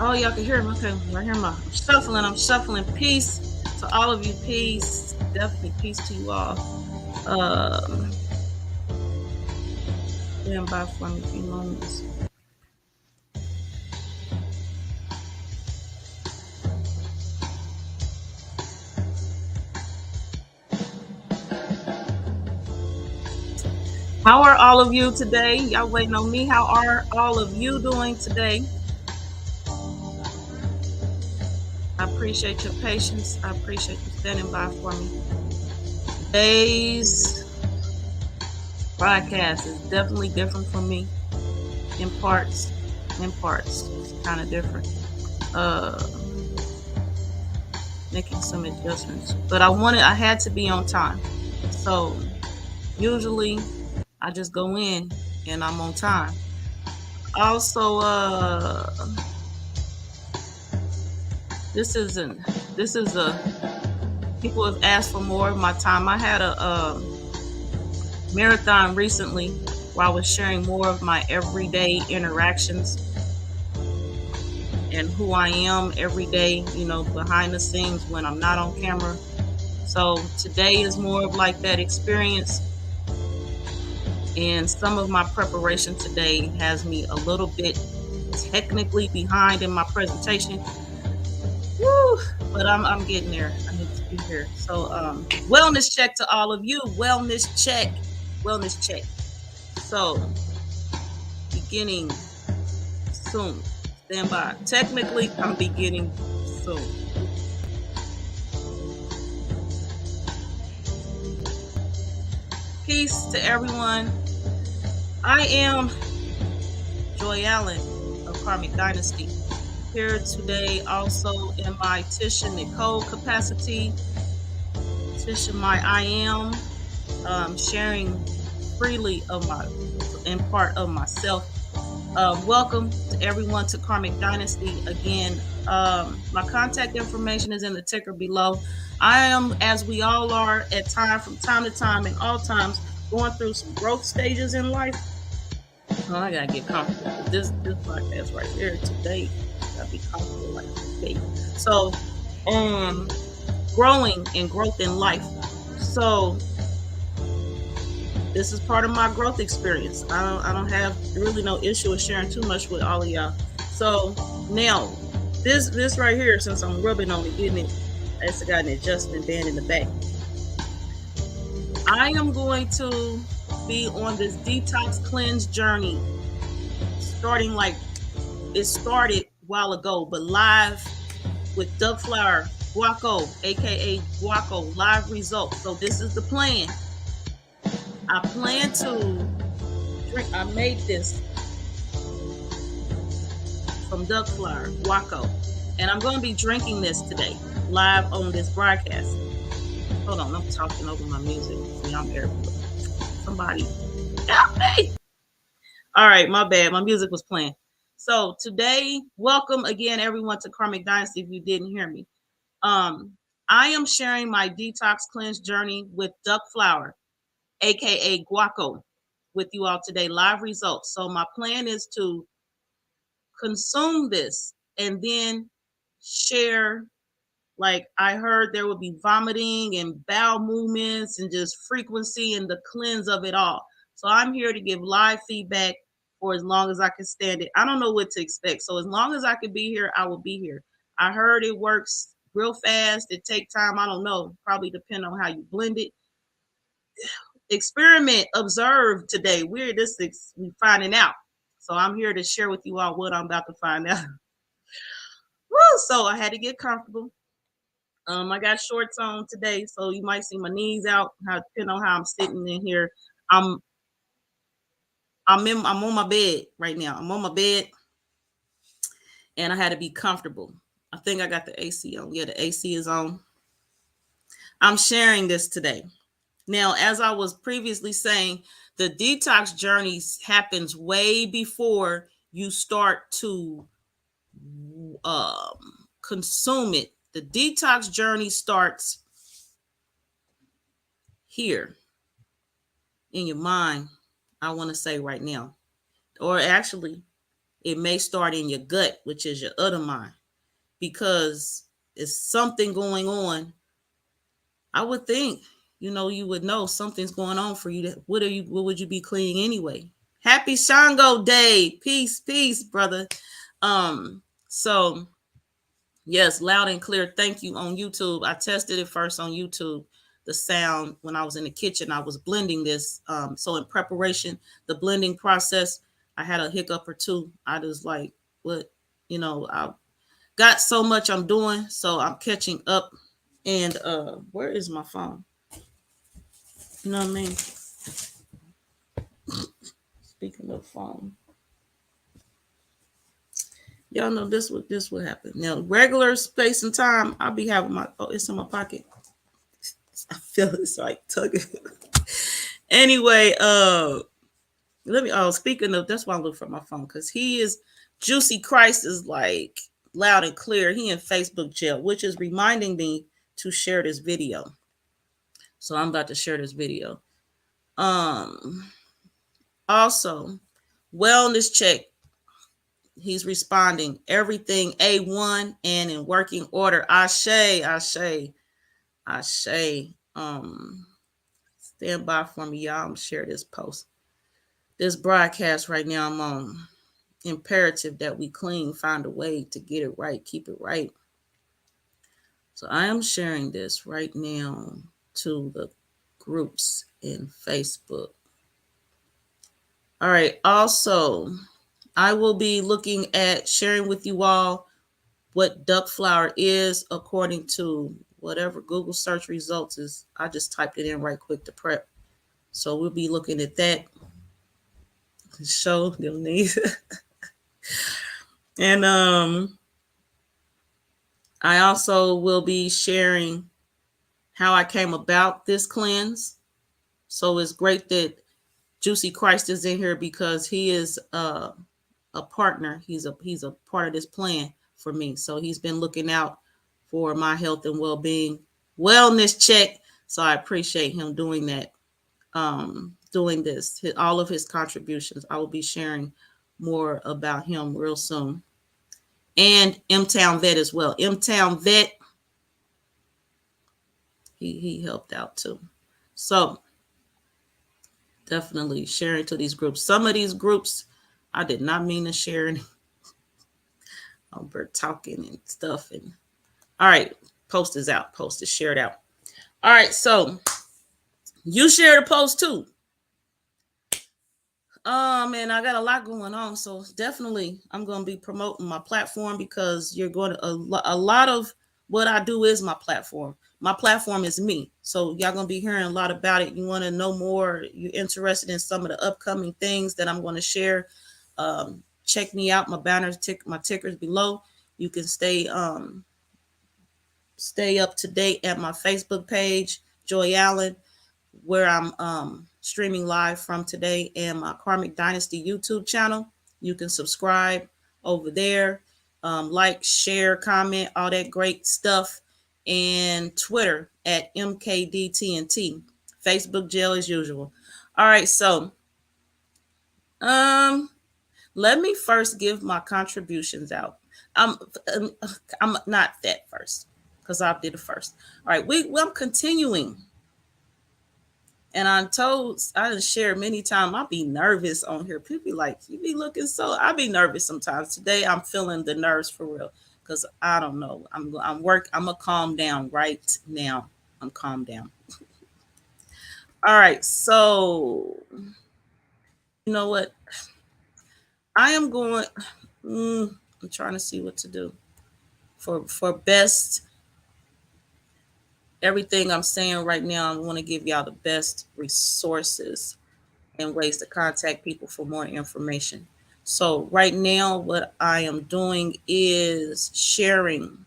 Oh, y'all can hear me. Okay, right here, I'm shuffling. I'm shuffling. Peace to all of you. Peace. Definitely peace to you all. Um, Stand by for me a few moments. How are all of you today? Y'all waiting on me. How are all of you doing today? I appreciate your patience. I appreciate you standing by for me. Today's broadcast is definitely different from me in parts. In parts, it's kind of different. Making some adjustments, but I had to be on time. So usually I just go in and I'm on time. Also, this is a people have asked for more of my time. I had a marathon recently where I was sharing more of my everyday interactions and who I am every day, behind the scenes when I'm not on camera. So today is more of like that experience. And some of my preparation today has me a little bit technically behind in my presentation. Woo, but I'm getting there. I need to be here. So wellness check to all of you. Wellness check. Wellness check. So beginning soon. Stand by. Technically, I'm beginning soon. Peace to everyone. I am Joy Allen of Karmic Dynasty. Here today also in my Tisha Nicole capacity. Tisha, I am sharing freely of and part of myself. Welcome to everyone to Karmic Dynasty again. My contact information is in the ticker below. I am, as we all are, from time to time, in all times, going through some growth stages in life. Oh, I gotta get comfortable. This podcast right here today, gotta be comfortable like today. So, growing and growth in life. So this is part of my growth experience. I don't have really no issue with sharing too much with all of y'all. So now this right here, since I'm rubbing on it, getting it, it's got an adjustment band in the back. I am going to be on this detox cleanse journey, starting like it started a while ago, but live with Duck Flower, Guaco, aka Guaco, live results. So this is the plan. I plan to drink. I made this from Duck Flower, Guaco, and I'm going to be drinking this today, live on this broadcast. Hold on, I'm talking over my music. See, I'm everywhere. Somebody help me! All right, my bad. My music was playing. So today, welcome again, everyone, to Karmic Dynasty. If you didn't hear me, I am sharing my detox cleanse journey with Duck Flower, aka Guaco, with you all today. Live results. So my plan is to consume this and then share. Like I heard there would be vomiting and bowel movements and just frequency and the cleanse of it all. So I'm here to give live feedback for as long as I can stand it. I don't know what to expect. So as long as I can be here, I will be here. I heard it works real fast. It takes time. I don't know. Probably depend on how you blend it. Experiment, observe today. We're we finding out. So I'm here to share with you all what I'm about to find out. Woo, so I had to get comfortable. I got shorts on today, so you might see my knees out. Depending on how I'm sitting in here, I'm I'm on my bed right now. I'm on my bed, and I had to be comfortable. I think I got the AC on. Yeah, the AC is on. I'm sharing this today. Now, as I was previously saying, the detox journey happens way before you start to consume it. The detox journey starts here in your mind, I want to say right now. Or actually, It may start in your gut, which is your other mind, because it's something going on. I would think, you would know something's going on for you. What would you be cleaning anyway? Happy Shango Day. Peace, peace, brother. So yes, loud and clear. Thank you on YouTube. I tested it first on YouTube. The sound when I was in the kitchen, I was blending this. So in preparation, the blending process, I had a hiccup or two. I was like, what, I got so much I'm doing, so I'm catching up. And where is my phone? You know what I mean? Speaking of phone, y'all know this would happen. Now, regular space and time, I'll be having it's in my pocket. I feel it's like tugging. Anyway, speaking of, that's why I look for my phone, because Juicy Christ is like loud and clear. He in Facebook jail, which is reminding me to share this video. So I'm about to share this video. Also, wellness check. He's responding. Everything A1 and in working order. Ashe. Stand by for me, y'all. I'm gonna share this post. This broadcast right now, I'm on. Imperative that we clean, find a way to get it right, keep it right. So I am sharing this right now to the groups in Facebook. All right. Also, I will be looking at sharing with you all what duck flower is according to whatever Google search results is. I just typed it in right quick to prep. So we'll be looking at that. Show them these. And I also will be sharing how I came about this cleanse. So it's great that Juicy Christ is in here, because he is a partner. He's a part of this plan for me. So he's been looking out for my health and well-being. Wellness check. So I appreciate him doing that. Doing this, all of his contributions. I will be sharing more about him real soon. And M-Town Vet as well. M-Town Vet, he helped out too. So definitely sharing to these groups. Some of these groups, I did not mean to share. We're talking and stuff. And all right, post is out. Post is shared out. All right, so you share the post too. And I got a lot going on, so definitely I'm going to be promoting my platform, because you're going to a lot of what I do is my platform. My platform is me, so y'all going to be hearing a lot about it. You want to know more, you're interested in some of the upcoming things that I'm going to share, check me out. My banners, my tickers below. You can stay up to date at my Facebook page, Joy Allen, where I'm streaming live from today, and my Karmic Dynasty YouTube channel. You can subscribe over there, like, share, comment, all that great stuff, and Twitter at MKDTNT. Facebook jail as usual. All right, so let me first give my contributions out. I'm not that first, because I did it first. All right, I'm continuing. And I done shared many times, I'll be nervous on here. People be like, you be looking so, I be nervous sometimes. Today I'm feeling the nerves for real, because I don't know. I'm gonna calm down right now. I'm calm down. All right, so you know what? I am going, I'm trying to see what to do for best. Everything I'm saying right now, I want to give y'all the best resources and ways to contact people for more information. So right now, what I am doing is sharing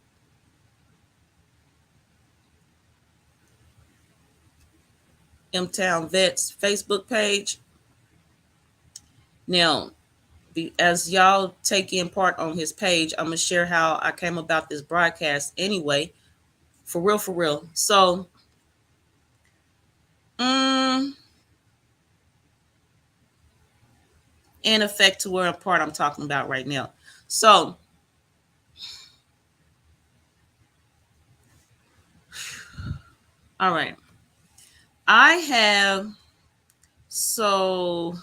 M-Town Vet's Facebook page. Now, as y'all take in part on his page, I'm going to share how I came about this broadcast anyway. For real, for real. So, and effect to where part I'm talking about right now. So, all right. I have, so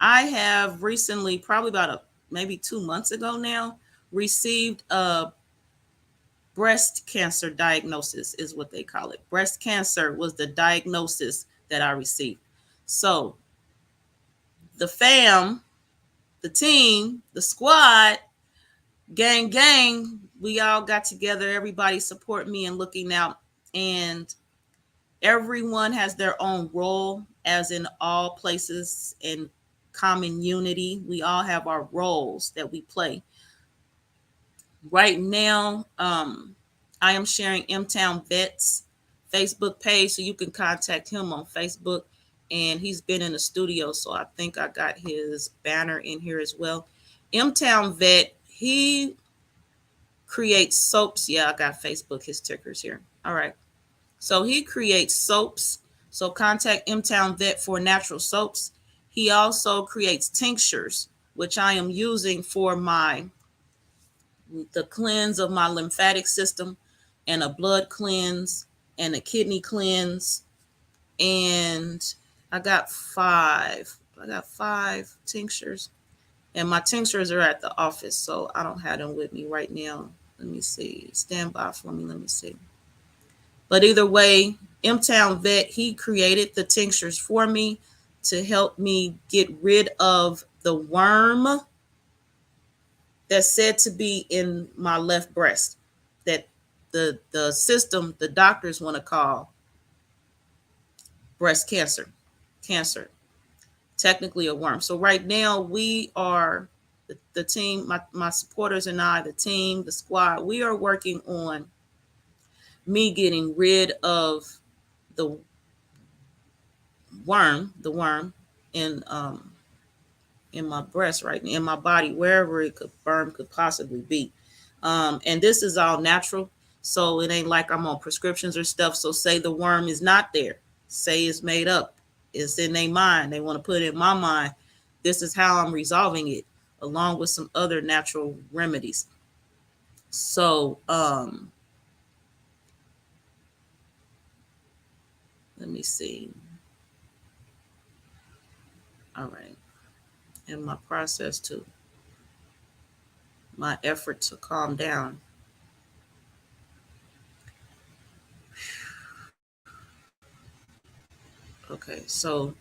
I have recently, probably about maybe 2 months ago now, received a breast cancer diagnosis, is what they call it. Breast cancer was the diagnosis that I received. So the fam, the team, the squad, gang, we all got together. Everybody support me and looking out. And everyone has their own role, as in all places in common unity. We all have our roles that we play. Right now, I am sharing M-Town Vets Facebook page, so you can contact him on Facebook. And he's been in the studio, so I think I got his banner in here as well. M-Town Vet, he creates soaps. Yeah, I got Facebook, his tickers here. All right. So he creates soaps. So contact M-Town Vet for natural soaps. He also creates tinctures, which I am using for the cleanse of my lymphatic system, and a blood cleanse and a kidney cleanse. And I got five. I got 5 tinctures. And my tinctures are at the office, so I don't have them with me right now. Let me see. Stand by for me. Let me see. But either way, M-Town Vet, he created the tinctures for me to help me get rid of the worm that's said to be in my left breast, that the system, the doctors want to call breast cancer, technically a worm. So right now we are, the team, my supporters and I, the team, the squad, we are working on me getting rid of the worm in my breast, right in my body, wherever it could possibly be. And this is all natural, so it ain't like I'm on prescriptions or stuff. So say the worm is not there, say it's made up, it's in their mind, they want to put it in my mind. This is how I'm resolving it, along with some other natural remedies. So let me see. All right. And my process to my effort to calm down. Okay, so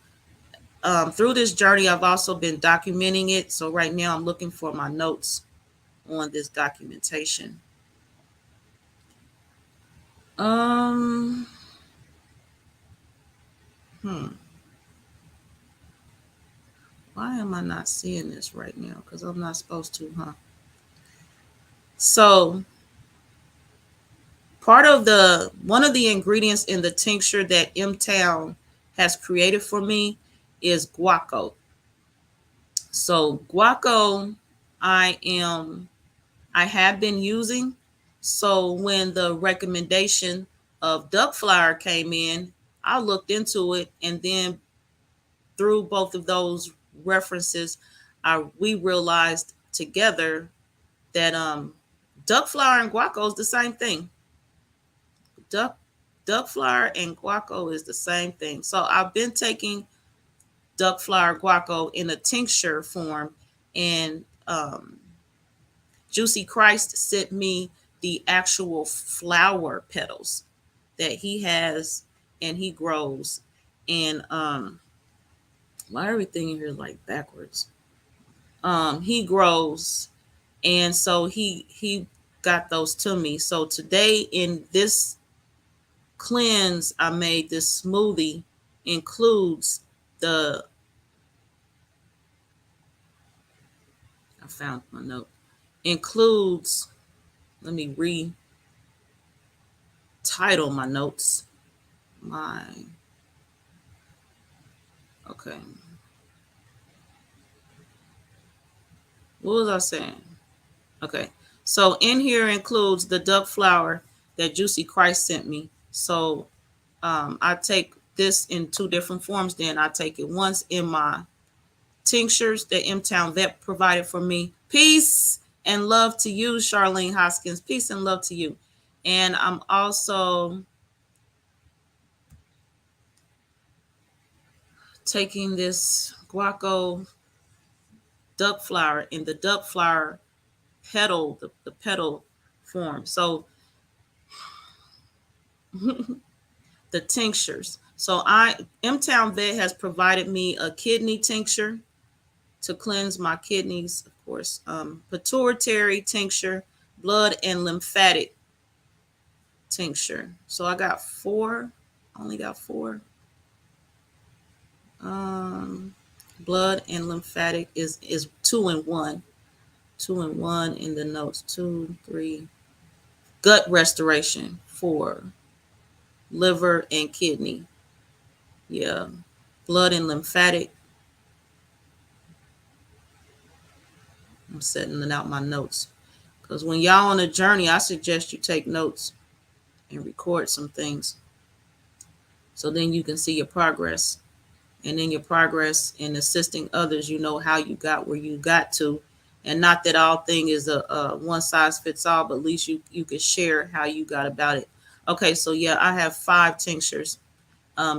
through this journey, I've also been documenting it. So right now, I'm looking for my notes on this documentation. Um, hmm. Why am I not seeing this right now? Because I'm not supposed to, huh? So one of the ingredients in the tincture that M-Town has created for me is guaco. So guaco, I have been using. So when the recommendation of duck flower came in, I looked into it, and then through both of those references, we realized together that duck flower and guaco is the same thing. Duck flower and guaco is the same thing. So I've been taking duck flower guaco in a tincture form, and Juicy Christ sent me the actual flower petals that he has and he grows. And why everything in here is like backwards? He grows, and so he got those to me. So today in this cleanse I made, this smoothie includes I found my note, includes, let me retitle my notes. Okay. What was I saying? Okay. So in here includes the duck flower that Juicy Christ sent me. So I take this in two different forms. Then I take it once in my tinctures that M-Town Vet provided for me. Peace and love to you, Charlene Hoskins. Peace and love to you. And I'm also taking this Guaco duck flower in the duck flower petal, the petal form. So the tinctures. So M-Town Vet has provided me a kidney tincture to cleanse my kidneys, of course. Pituitary tincture, blood and lymphatic tincture. So I got four. Only got four. Blood and lymphatic is 2-in-1. 2-in-1 in the notes. 2, 3. Gut restoration, 4. Liver and kidney. Yeah. Blood and lymphatic. I'm setting out my notes. Because when y'all on a journey, I suggest you take notes and record some things. So then you can see your progress. And in your progress in assisting others, you know how you got where you got to. And not that all thing is a one size fits all, but at least you can share how you got about it. Okay, so yeah, I have 5 tinctures.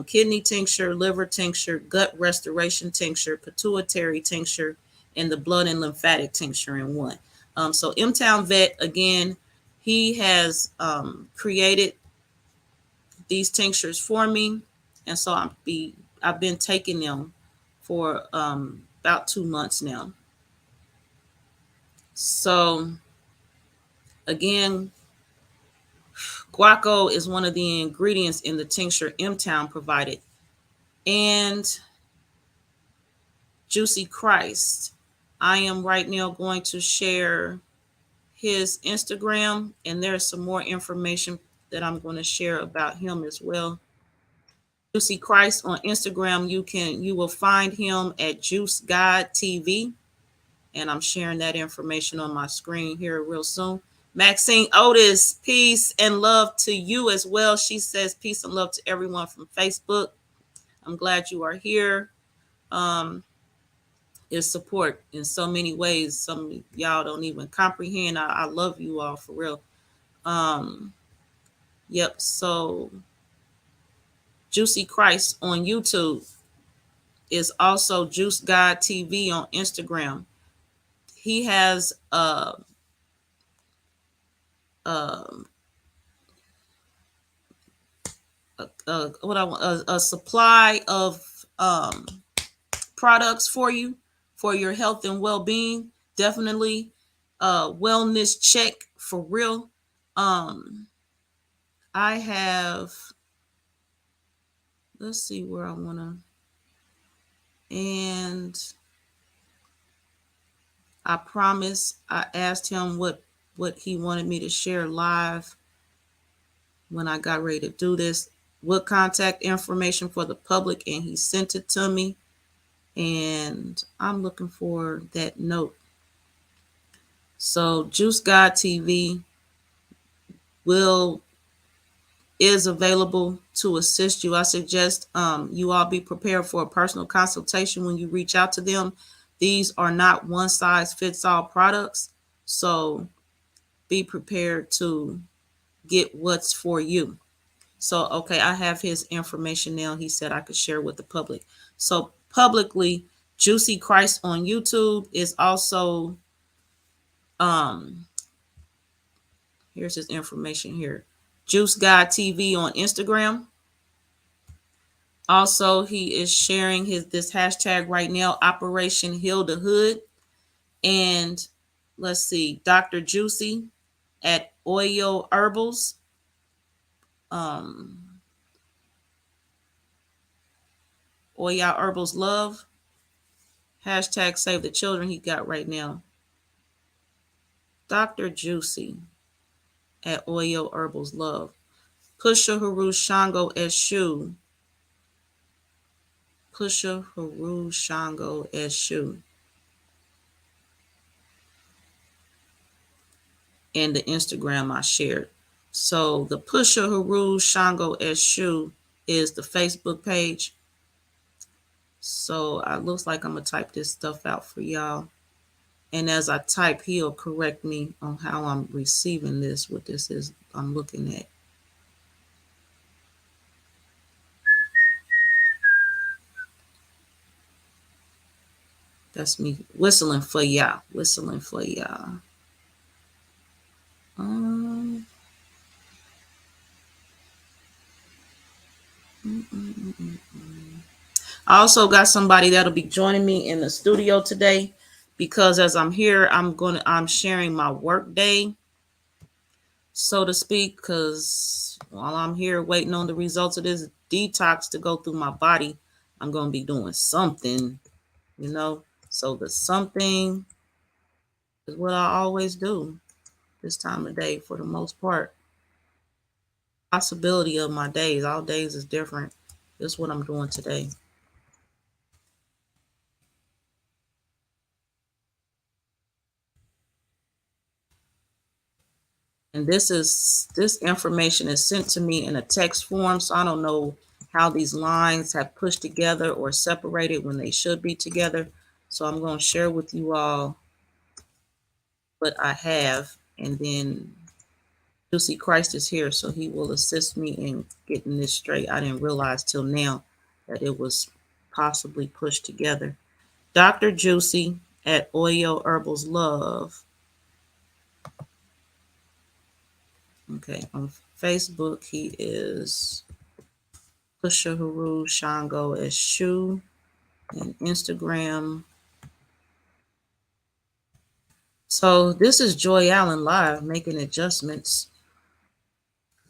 Kidney tincture, liver tincture, gut restoration tincture, pituitary tincture, and the blood and lymphatic tincture in one. So M-Town Vet, again, he has created these tinctures for me. And so I've been taking them for about 2 months now. So again, Guaco is one of the ingredients in the tincture M-Town provided. And Juicy Christ, I am right now going to share his Instagram, and there's some more information that I'm going to share about him as well. Juicy Christ on Instagram, you will find him at Juice God TV, and I'm sharing that information on my screen here real soon. Maxine Otis, peace and love to you as well. She says peace and love to everyone from Facebook. I'm glad you are here. Is support in so many ways. Some of y'all don't even comprehend. I love you all for real. Yep. So Juicy Christ on YouTube is also Juice God TV on Instagram. He has what I want a supply of products for you for your health and well-being. Definitely wellness check for real. I have, let's see where I want to, and I promise I asked him what he wanted me to share live when I got ready to do this, what contact information for the public, and he sent it to me, and I'm looking for that note. So Juice God TV is available to assist you. I suggest you all be prepared for a personal consultation when you reach out to them. These are not one size fits all products, so be prepared to get what's for you. So, okay, I have his information now. He said I could share with the public. So publicly, Juicy Christ on YouTube is also, here's his information here. Juice God TV on Instagram. Also, he is sharing this hashtag right now, Operation Heal the Hood. And let's see, Dr. Juicy at Oyo Herbals. Oya Herbals Love. Hashtag Save the Children he got right now. Dr. Juicy at Oyo Herbals Love. Pusha Haru Shango Eshu. Pusha Haru Shango Eshu. And the Instagram I shared. So the Pusha Haru Shango Eshu is the Facebook page. So it looks like I'm gonna type this stuff out for y'all. And as I type, he'll correct me on how I'm receiving this, what this is I'm looking at. That's me whistling for y'all. Whistling for y'all. Um, I also got somebody that'll be joining me in the studio today because as I'm here, I'm sharing my work day, so to speak, because while I'm here waiting on the results of this detox to go through my body, I'm gonna be doing something, you know. So the something is what I always do this time of day for the most part. Possibility of my days. All days is different. This is what I'm doing today. And this information is sent to me in a text form, so I don't know how these lines have pushed together or separated when they should be together. So I'm going to share with you all what I have, and then you'll see Christ is here, so he will assist me in getting this straight. I didn't realize till now that it was possibly pushed together. Dr. Juicy at Oyo Herbals Love. Okay, on Facebook, he is Pusha Haru Shango as Shu, and Instagram. So this is Joy Allen live making adjustments.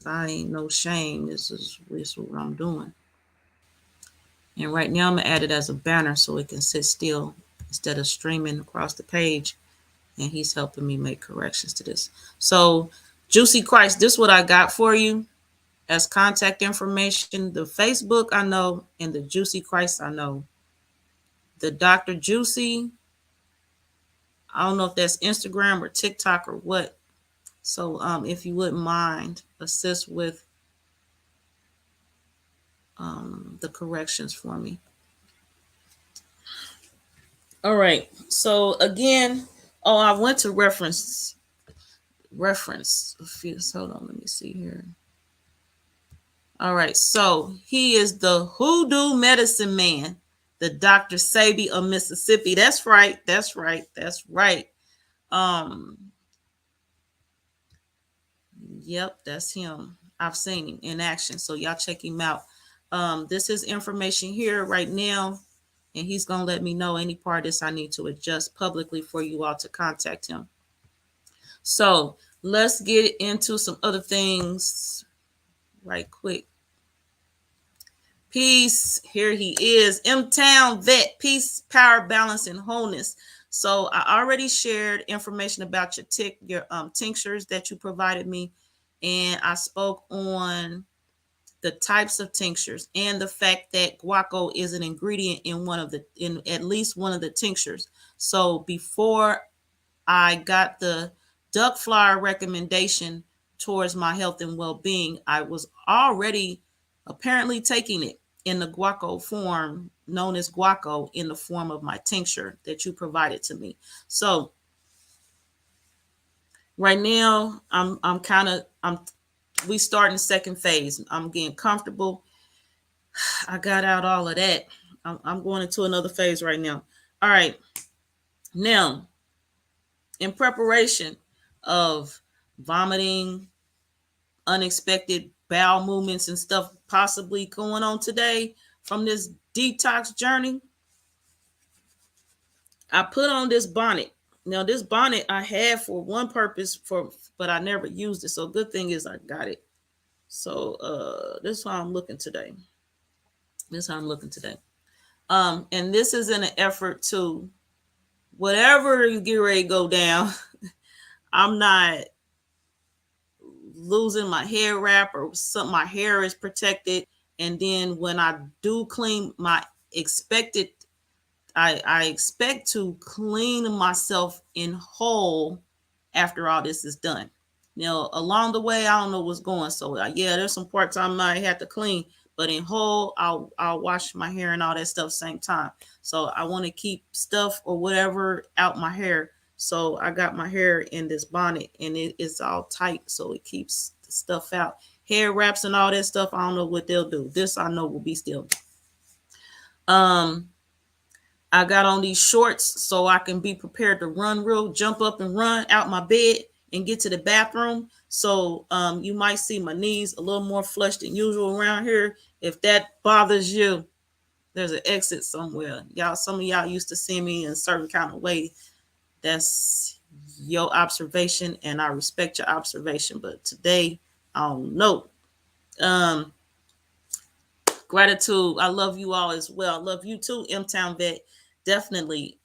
I ain't no shame. This is what I'm doing. And right now I'm gonna add it as a banner so it can sit still instead of streaming across the page. And he's helping me make corrections to this. So Juicy Christ, this is what I got for you as contact information. The Facebook I know, and the Juicy Christ I know. The Dr. Juicy, I don't know if that's Instagram or TikTok or what. So if you wouldn't mind, assist with the corrections for me. All right. So again, I went to reference. Hold on, let me see here. All right. So he is the hoodoo medicine man, the Dr. Sabi of Mississippi. That's right. That's right. That's right. Yep, that's him. I've seen him in action. So y'all check him out. This is information here right now, and he's gonna let me know any part of this I need to adjust publicly for you all to contact him. So let's get into some other things right quick. Peace. Here he is. M-Town Vet. Peace, power, balance, and wholeness. So I already shared information about your tinctures that you provided me, and I spoke on the types of tinctures and the fact that guaco is an ingredient in at least one of the tinctures. So before I got the duck flower recommendation towards my health and well-being, I was already apparently taking it in the guaco form, known as guaco, in the form of my tincture that you provided to me. So right now we starting second phase. I'm getting comfortable. I got out all of that. I'm going into another phase right now. All right. Now, in preparation of vomiting, unexpected bowel movements and stuff possibly going on today from this detox journey, I put on this bonnet. Now, this bonnet I had for one purpose, but I never used it. So good thing is I got it. So this is how I'm looking today. And this is in an effort to whatever you get ready to go down. I'm not losing my hair wrap or something. My hair is protected. And then when I do clean I expect to clean myself in whole after all this is done. Now, along the way, I don't know what's going. So yeah, there's some parts I might have to clean, but in whole, I'll wash my hair and all that stuff same time. So I want to keep stuff or whatever out my hair. So I got my hair in this bonnet and it is all tight, so it keeps the stuff out. Hair wraps and all that stuff, I don't know what they'll do. This I know will be still. Um, I got on these shorts so I can be prepared to jump up and run out my bed and get to the bathroom. So you might see my knees a little more flushed than usual around here. If that bothers you, there's an exit somewhere. Y'all, some of y'all used to see me in a certain kind of way. That's your observation, and I respect your observation. But today, I don't know. Um, Gratitude. I love you all as well. I love you too, M Town Vet. Definitely.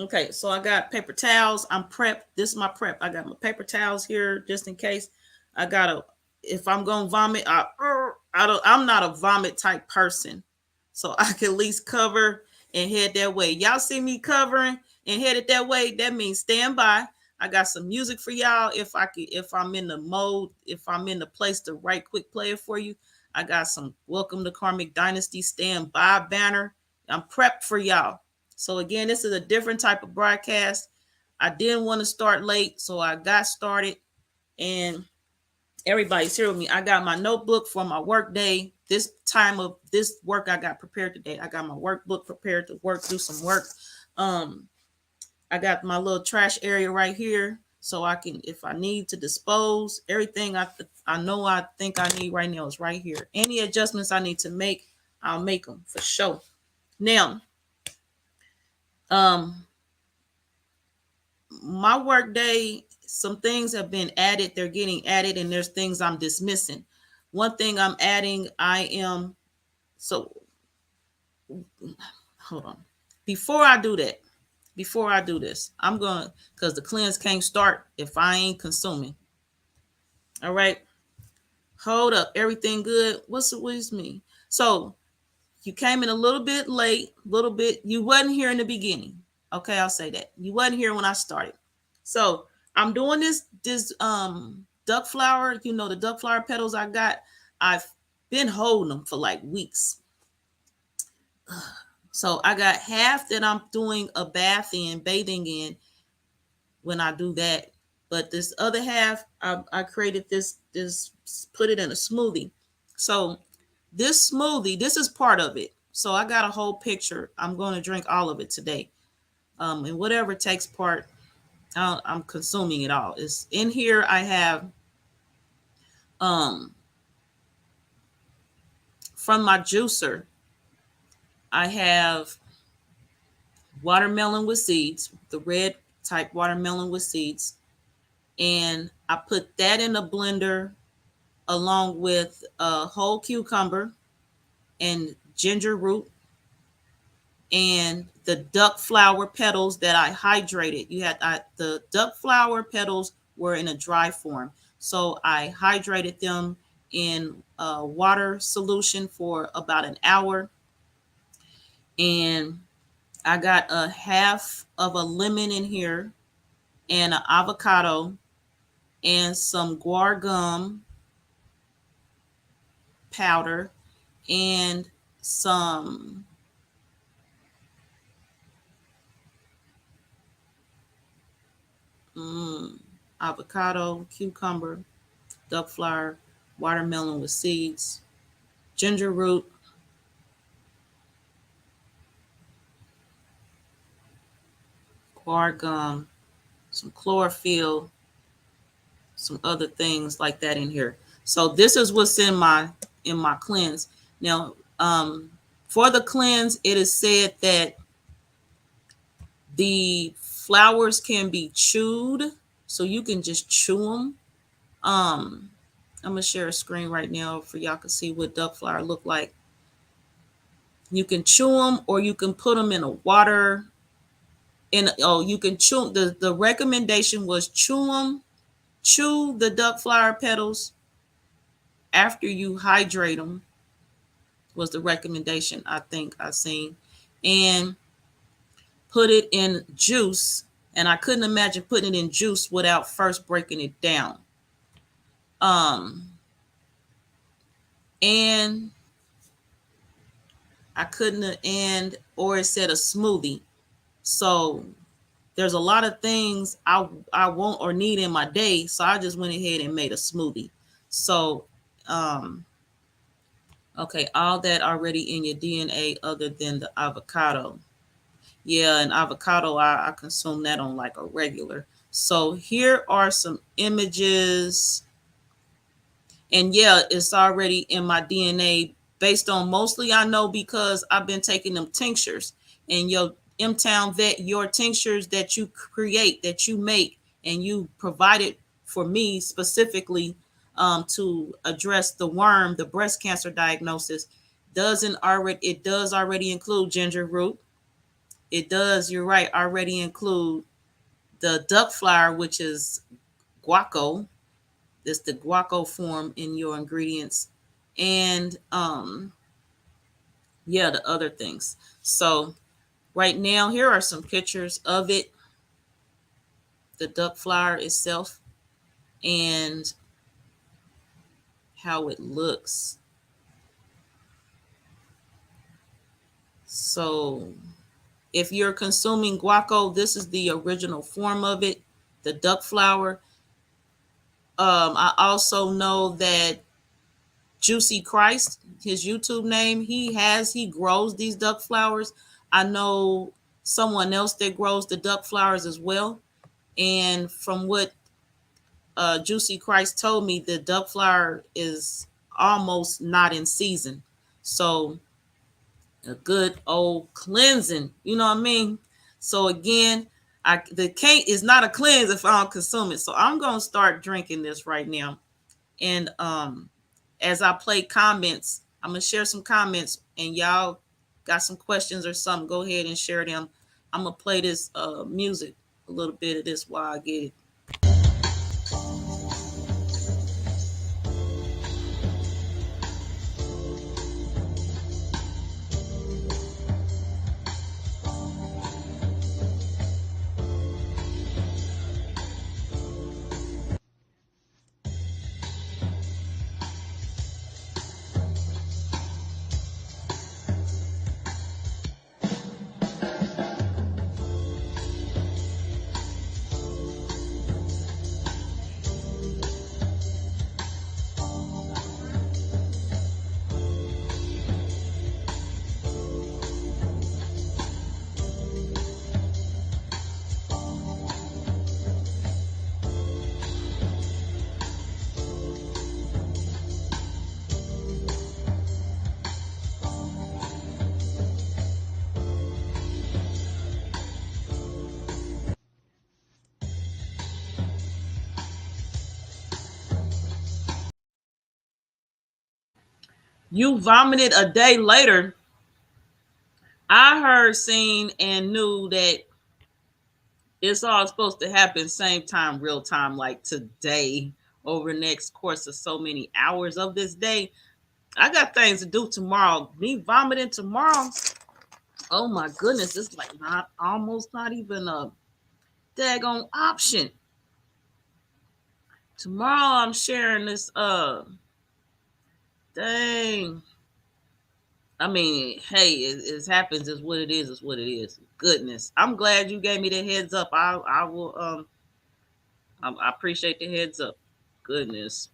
Okay, so I got paper towels. I'm prepped. This is my prep. I got my paper towels here just in case. I gotta, if I'm gonna vomit, I'm not a vomit type person. So I can at least cover and head that way. Y'all see me covering and headed that way. That means stand by. I got some music for y'all. If I'm in the mode, if I'm in the place to right quick play it for you. I got some Welcome to Karmic Dynasty stand by banner. I'm prepped for y'all. So again, this is a different type of broadcast. I didn't want to start late, so I got started, and everybody's here with me. I got my notebook for my work day. This time of this work I got prepared today. I got my workbook prepared to do some work. I got my little trash area right here, so I can, if I need to dispose, everything I think I need right now is right here. Any adjustments I need to make, I'll make them for sure. Now, my work day, some things have been added. They're getting added, and there's things I'm dismissing. One thing I'm adding, hold on. Before I do this, I'm going, because the cleanse can't start if I ain't consuming. All right. Hold up. Everything good? What does me? So you came in a little bit late, you wasn't here in the beginning. Okay, I'll say that. You wasn't here when I started. So I'm doing this duck flower, the duck flower petals I got. I've been holding them for like weeks. So I got half that I'm doing a bathing in when I do that. But this other half, I created this, put it in a smoothie. So this smoothie, this is part of it. So I got a whole picture. I'm going to drink all of it today. And whatever takes part, I'm consuming it all. It's in here. I have from my juicer, I have watermelon with seeds, the red type watermelon with seeds. And I put that in a blender along with a whole cucumber and ginger root and the duck flower petals that I hydrated. The duck flower petals were in a dry form. So I hydrated them in a water solution for about an hour. And I got a half of a lemon in here and an avocado and some guar gum powder and some avocado, cucumber, duck flower, watermelon with seeds, ginger root, guar gum, some chlorophyll, some other things like that in here. So this is what's in my cleanse. Now, for the cleanse, it is said that the flowers can be chewed, so you can just chew them. I'm gonna share a screen right now for y'all to see what duck flower look like. You can chew them, or you can put them in a water. You can chew. The recommendation was chew the duck flower petals after you hydrate them. Was the recommendation I think I seen, and put it in juice. And I couldn't imagine putting it in juice without first breaking it down. Um, and I couldn't and or it said a smoothie. So there's a lot of things I want or need in my day. So I just went ahead and made a smoothie. So okay, all that already in your DNA other than the avocado. Yeah, and avocado, I consume that on like a regular. So here are some images. And yeah, it's already in my DNA based on mostly I know because I've been taking them tinctures. And your M-Town Vet, your tinctures that you create, that you make, and you provided for me specifically to address the worm, the breast cancer diagnosis, it does already include ginger root. It does, you're right, already include the duck flower, which is guaco. That's the guaco form in your ingredients. And yeah, the other things. So right now, here are some pictures of it, the duck flower itself, and how it looks. So if you're consuming guaco, this is the original form of it, the duck flower. I also know that Juicy Christ, his YouTube name, he grows these duck flowers. I know someone else that grows the duck flowers as well. And from what Juicy Christ told me, the duck flower is almost not in season. So a good old cleansing, you know what I mean? So again, the cake is not a cleanse if I don't consume it. So I'm gonna start drinking this right now. And as I play comments, I'm gonna share some comments, and y'all got some questions or something, go ahead and share them. I'm gonna play this music, a little bit of this while I get it. You vomited a day later. I heard, seen, and knew that it's all supposed to happen same time, real time, like today, over the next course of so many hours of this day. I got things to do tomorrow. Me vomiting tomorrow. Oh my goodness, it's like not almost not even a daggone option. Tomorrow I'm sharing this dang. I mean, hey, it happens is what it is what it is. Goodness. I'm glad you gave me the heads up. I will I appreciate the heads up. Goodness.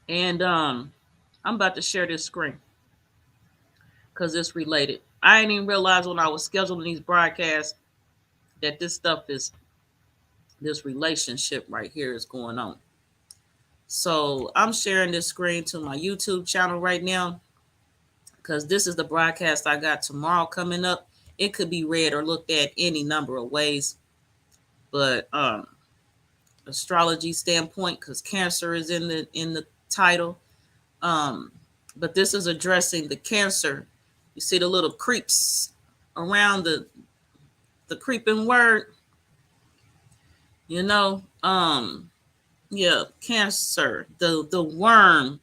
And I'm about to share this screen because it's related. I didn't even realize when I was scheduling these broadcasts that this stuff is this relationship right here is going on. So I'm sharing this screen to my YouTube channel right now because this is the broadcast I got tomorrow coming up. It could be read or looked at any number of ways, but astrology standpoint, because cancer is in the title. Um, but this is addressing the cancer. You see the little creeps around the creeping word, you know. Yeah, cancer, the worm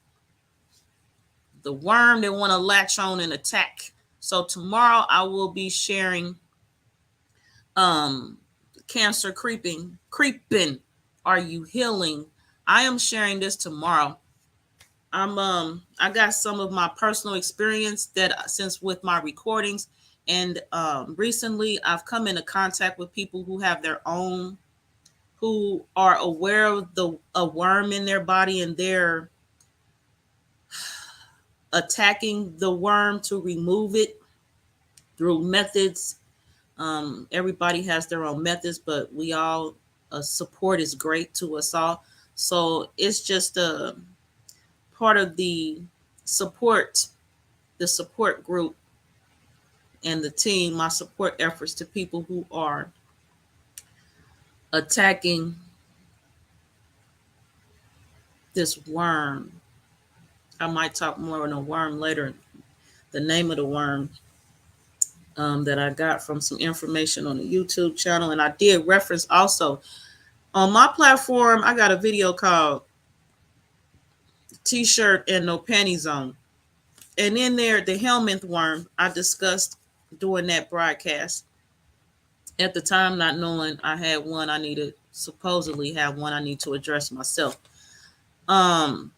that want to latch on and attack. So tomorrow I will be sharing cancer creeping. Are you healing? I am sharing this tomorrow. I got some of my personal experience that since with my recordings, and recently I've come into contact with people who have their own, who are aware of the a worm in their body, and they're attacking the worm to remove it through methods. Everybody has their own methods, but we all support is great to us all. So it's just a part of support, the support group and the team, my support efforts to people who are attacking this worm. I might talk more on a worm later. The name of the worm that I got from some information on the YouTube channel. And I did reference also on my platform, I got a video called T-shirt and no panties on. And in there, the helminth worm, I discussed during that broadcast. At the time, not knowing I had one, I needed supposedly have one I need to address myself. Um,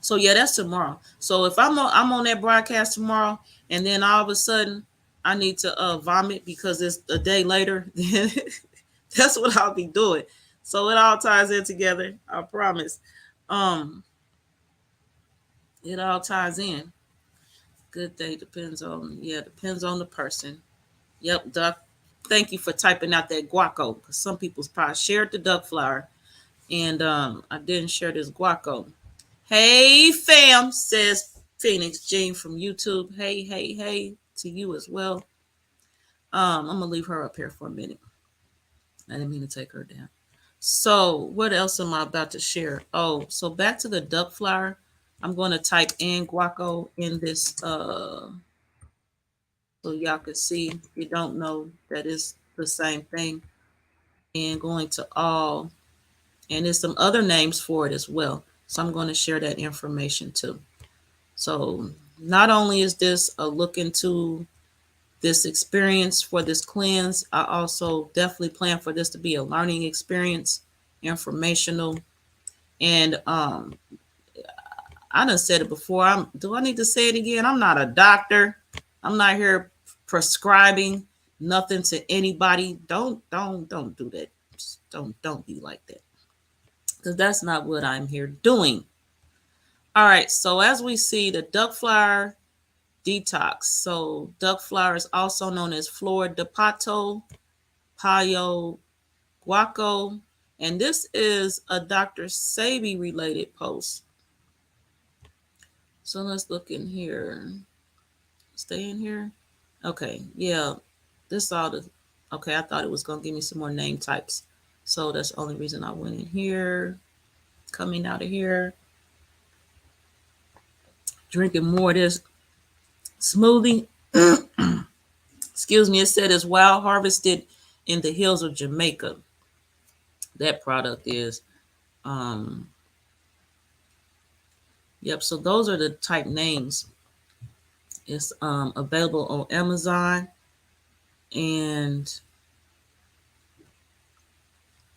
So yeah, that's tomorrow. So if I'm on that broadcast tomorrow, and then all of a sudden I need to vomit because it's a day later, then that's what I'll be doing. So it all ties in together. I promise. Um, it all ties in. Good day depends on the person. Yep, Duck. Thank you for typing out that Guaco, because some people's probably shared the duck flower, and I didn't share this Guaco. Hey fam, says Phoenix Jean from YouTube. Hey to you as well. I'm gonna leave her up here for a minute. I didn't mean to take her down. So what else am I about to share? Oh, so back to the duck flower. I'm going to type in Guaco in this so y'all can see. If you don't know, that is the same thing. And going to all, and there's some other names for it as well. So I'm going to share that information too. So not only is this a look into this experience for this cleanse, I also definitely plan for this to be a learning experience, informational. And I done said it before. Do I need to say it again? I'm not a doctor. I'm not here prescribing nothing to anybody. Don't do that. Just don't be like that. Because that's not what I'm here doing. All right, so as we see, the duck flower detox. So duck flower is also known as Flor de Pato, Payo Guaco, and this is a Dr. Sabi related post. So let's look in here. Stay in here. Okay, yeah, this all the. Okay, I thought it was gonna give me some more name types, so that's the only reason I went in here. Coming out of here, drinking more of this smoothie. Excuse me. It said it's wild harvested in the hills of Jamaica. That product is. Yep. So those are the type names. It's available on Amazon, and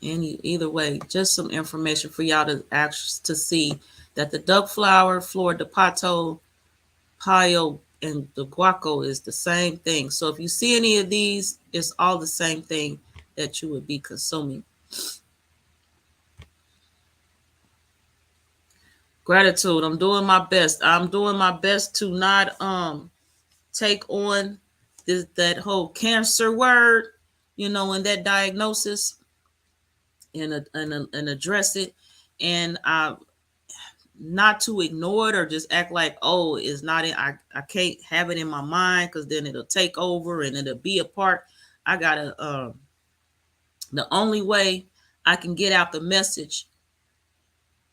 either way, just some information for y'all to see that the duck flower, Flor de Pato, Payo, and the Guaco is the same thing. So if you see any of these, it's all the same thing that you would be consuming. Gratitude. I'm doing my best. I'm doing my best to not take on that whole cancer word, and that diagnosis, and address it, and not to ignore it or just act like, oh, it's not in. I can't have it in my mind because then it'll take over and it'll be a part. I gotta. The only way I can get out the message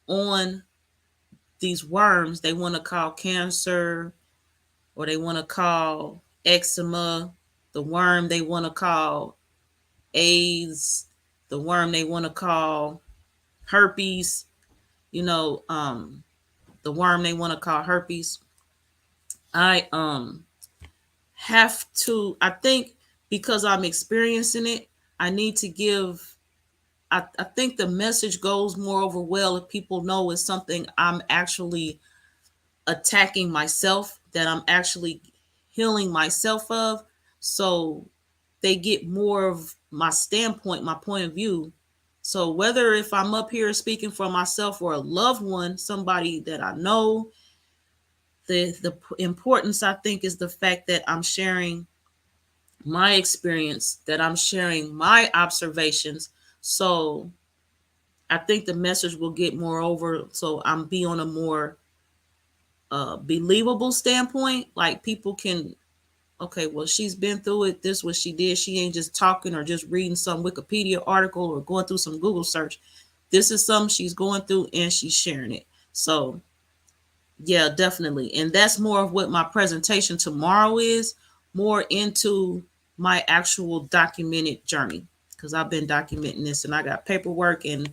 on these worms they want to call cancer, or they want to call eczema, the worm they want to call AIDS, the worm they want to call herpes, the worm they want to call herpes. I have to, I think because I'm experiencing it, I need to give. I think the message goes more over well if people know it's something I'm actually attacking myself, that I'm actually healing myself of. So they get more of my standpoint, my point of view. So whether if I'm up here speaking for myself or a loved one, somebody that I know, the importance I think is the fact that I'm sharing my experience, that I'm sharing my observations. So I think the message will get more over. So I'm be on a more believable standpoint. Like people can, okay, well, she's been through it. This what she did. She ain't just talking or just reading some Wikipedia article or going through some Google search. This is something she's going through and she's sharing it. So yeah, definitely. And that's more of what my presentation tomorrow is, more into my actual documented journey. Because I've been documenting this and I got paperwork and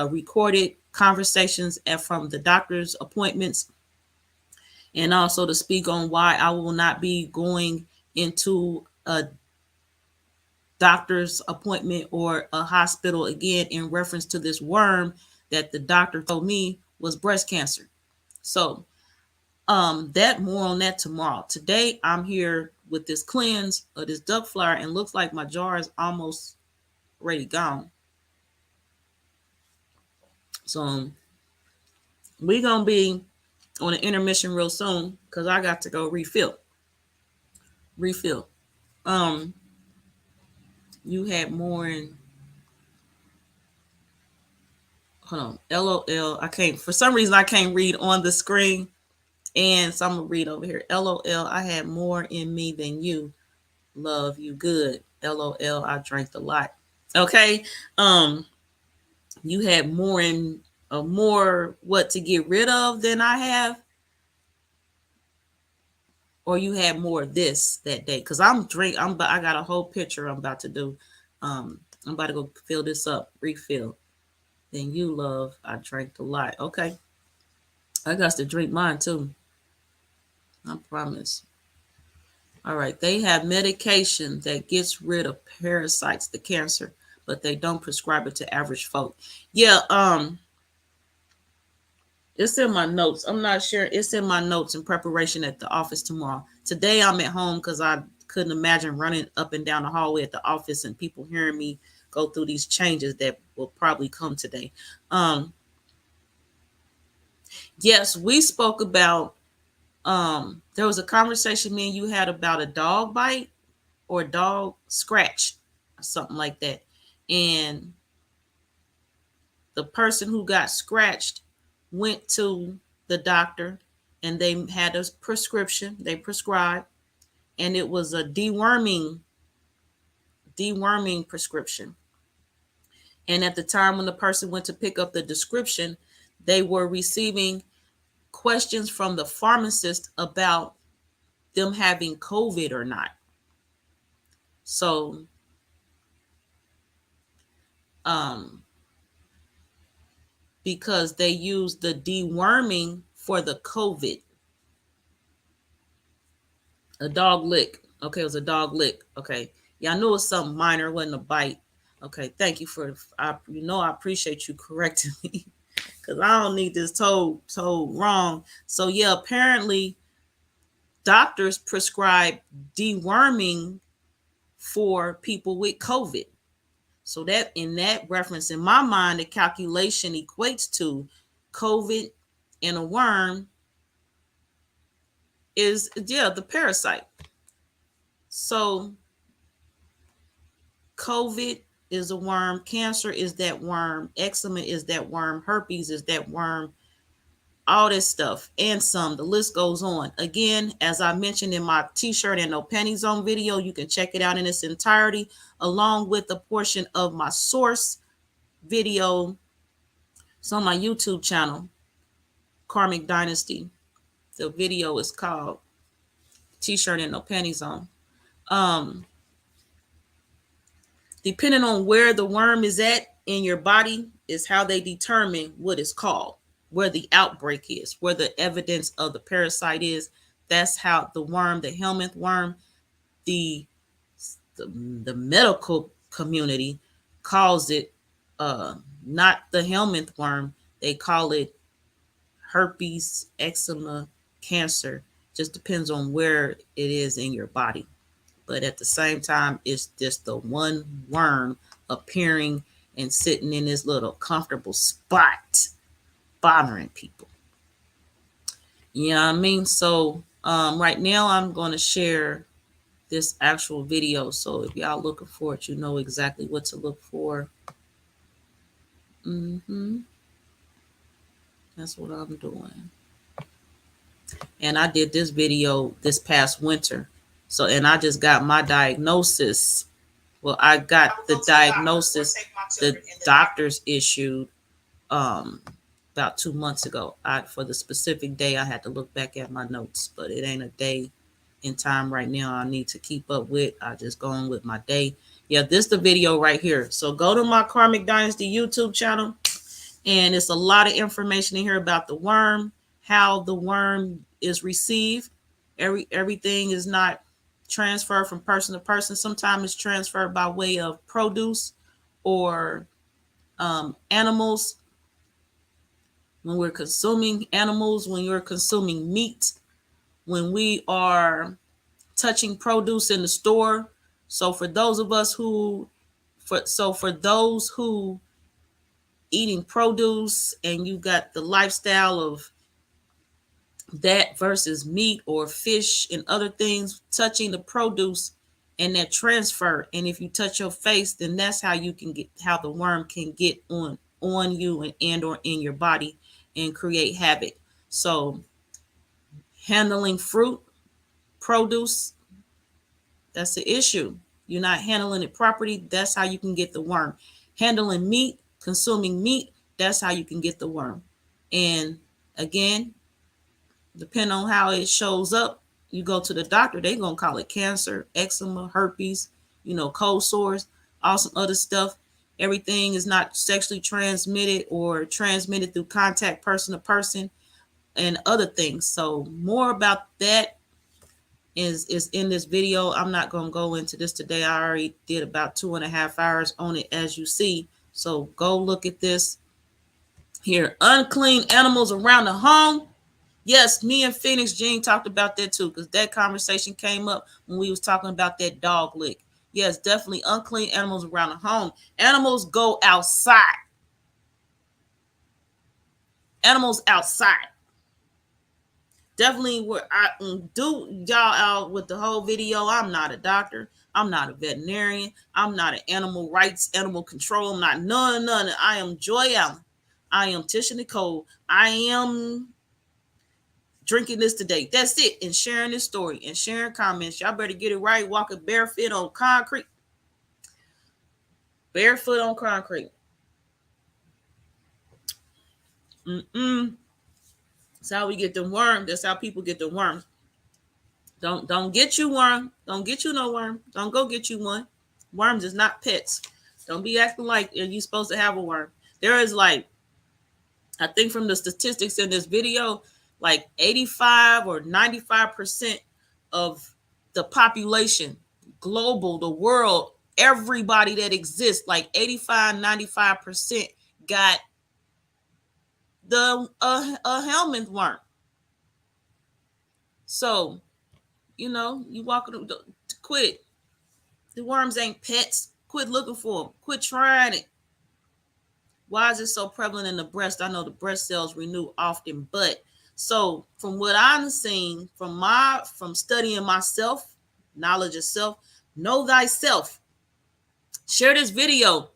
recorded conversations and from the doctor's appointments, and also to speak on why I will not be going into a doctor's appointment or a hospital again in reference to this worm that the doctor told me was breast cancer. So that more on that tomorrow. Today I'm here with this cleanse of this duck flower, and looks like my jar is almost ready gone. So we're gonna be on an intermission real soon because I got to go refill. Um, you had more in, hold on, LOL. I can't, for some reason I can't read on the screen, and so I'm gonna read over here. LOL. I had more in me than you. Love you good. LOL. I drank a lot. Okay. You had more in more what to get rid of than I have, or you had more of this that day? Because I got a whole picture I'm about to do. I'm about to go fill this up, refill. Then you love. I drank a lot. Okay. I got to drink mine too. I promise. All right. They have medication that gets rid of parasites, the cancer, but they don't prescribe it to average folk. Yeah. It's in my notes. I'm not sure. It's in my notes in preparation at the office tomorrow. Today I'm at home because I couldn't imagine running up and down the hallway at the office and people hearing me go through these changes that will probably come today. Um, yes, we spoke about. There was a conversation me and you had about a dog bite or a dog scratch, or something like that, and the person who got scratched went to the doctor and they had a prescription they prescribed, and it was a deworming prescription. And at the time when the person went to pick up the description, they were receiving questions from the pharmacist about them having COVID or not. So um because they used the deworming for the COVID. A dog lick. Okay, it was a dog lick. Okay. Yeah, I knew it was something minor, it wasn't a bite. Okay, thank you for I appreciate you correcting me because I don't need this told wrong. So yeah, apparently doctors prescribe deworming for people with COVID. So that in that reference, in my mind, the calculation equates to COVID and a worm is, yeah, the parasite. So COVID is a worm, cancer is that worm, eczema is that worm, herpes is that worm, all this stuff and some. The list goes on. Again, as I mentioned in my t-shirt and no pennies on video, you can check it out in its entirety, along with a portion of my source video. It's on my YouTube channel, Karmic Dynasty. The video is called T-shirt and no panties on. Um, Depending on where the worm is at in your body is how they determine what it's called, where the outbreak is, where the evidence of the parasite is. That's how the worm, the helminth worm, the the medical community calls it not the helminth worm. They call it herpes, eczema, cancer. Just depends on where it is in your body. But at the same time, it's just the one worm appearing and sitting in this little comfortable spot, bothering people. You know what I mean? So right now I'm going to share this actual video. So if y'all looking for it, you know exactly what to look for. That's what I'm doing. And I did this video this past winter. So, and I just got my diagnosis. Well, I got the diagnosis the doctors issued about 2 months ago. For the specific day, I had to look back at my notes, but it ain't a day in time right now I need to keep up with. I just go on with my day. Yeah, this is the video right here. So go to my Karmic Dynasty YouTube channel, and it's a lot of information in here about the worm, how the worm is received. Everything is not transferred from person to person. Sometimes it's transferred by way of produce or animals. When we're consuming animals, when you're consuming meat, when we are touching produce in the store. So for those of us who, for those who eating produce and you got the lifestyle of that versus meat or fish and other things, touching the produce and that transfer. And if you touch your face, then that's how you can get, how the worm can get on you and or in your body and create havoc. So handling fruit, produce, that's the issue. You're not handling it properly. That's how you can get the worm. Handling meat, consuming meat, that's how you can get the worm. And again, depending on how it shows up, you go to the doctor, they're going to call it cancer, eczema, herpes, cold sores, all some other stuff. Everything is not sexually transmitted or transmitted through contact person to person and other things. So more about that is in this video. I'm not going to go into this today. I already did about 2.5 hours on it, as you see. So go look at this here. Unclean animals around the home. Yes, me and Phoenix Jean talked about that too, because that conversation came up when we was talking about that dog lick. Yes, definitely unclean animals around the home. Animals go outside. Animals outside. Definitely where I do y'all out with the whole video. I'm not a doctor. I'm not a veterinarian. I'm not an animal rights, animal control. I'm not none. I am Joy Allen. I am Tisha Nicole. I am drinking this today. That's it. And sharing this story and sharing comments. Y'all better get it right. Walking barefoot on concrete. Barefoot on concrete. That's how we get the worm. That's how people get the worms. Don't get you worm. Don't get you no worm. Don't go get you one. Worms is not pets. Don't be acting like you're supposed to have a worm. There is I think from the statistics in this video, 85 or 95% of the population, global, the world, everybody that exists, 85, 95% got the helminth worm. So, you walk quit. The worms ain't pets. Quit looking for them. Quit trying it. Why is it so prevalent in the breast? I know the breast cells renew often, but so from what I'm seeing, from studying myself, knowledge of self, know thyself. Share this video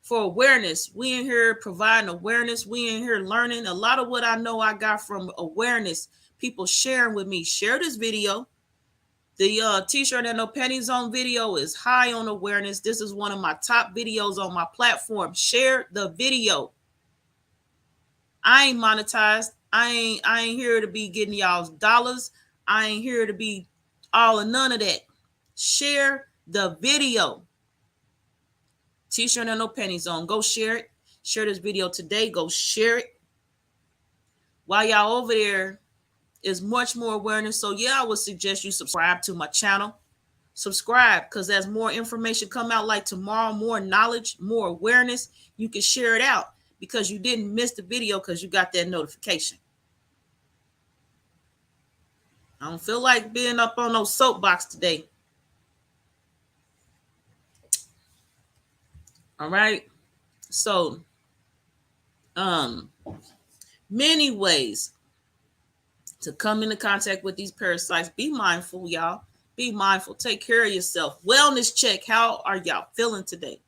for awareness. We in here providing awareness. We in here learning. A lot of what I know I got from awareness. People sharing with me. Share this video. The t-shirt and no pennies on video is high on awareness. This is one of my top videos on my platform. Share the video. I ain't monetized. I ain't here to be getting y'all's dollars. I ain't here to be all of none of that. Share the video. T-shirt and no pennies on. Go share it. Share this video today. Go share it. While y'all over there, is much more awareness. So yeah, I would suggest you subscribe to my channel. Subscribe, because as more information come out, like tomorrow, more knowledge, more awareness, you can share it out because you didn't miss the video because you got that notification. I don't feel like being up on no soapbox today. All right. So, many ways to come into contact with these parasites. Be mindful, y'all. Be mindful. Take care of yourself. Wellness check. How are y'all feeling today?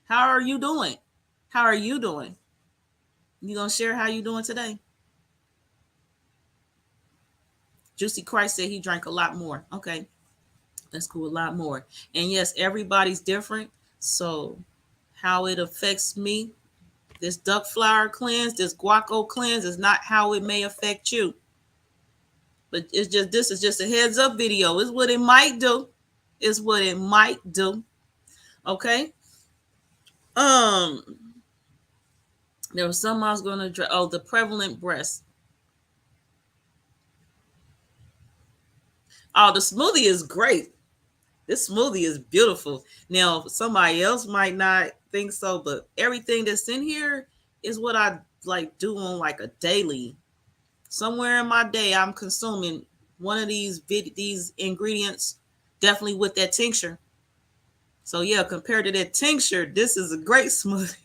How are you doing? How are you doing? You gonna share how you doing today? Juicy Christ said he drank a lot more. Okay, that's cool. A lot more. And yes, everybody's different. So how it affects me, this duck flower cleanse, this guaco cleanse is not how it may affect you. But it's just, this is just a heads up video. It's what it might do. It's what it might do. Okay. There was some I was going to address. Oh, the prevalent breast. Oh, the smoothie is great. This smoothie is beautiful. Now, somebody else might not think so, but everything that's in here is what I like do on like a daily. Somewhere in my day, I'm consuming one of these ingredients, definitely with that tincture. So yeah, compared to that tincture, this is a great smoothie.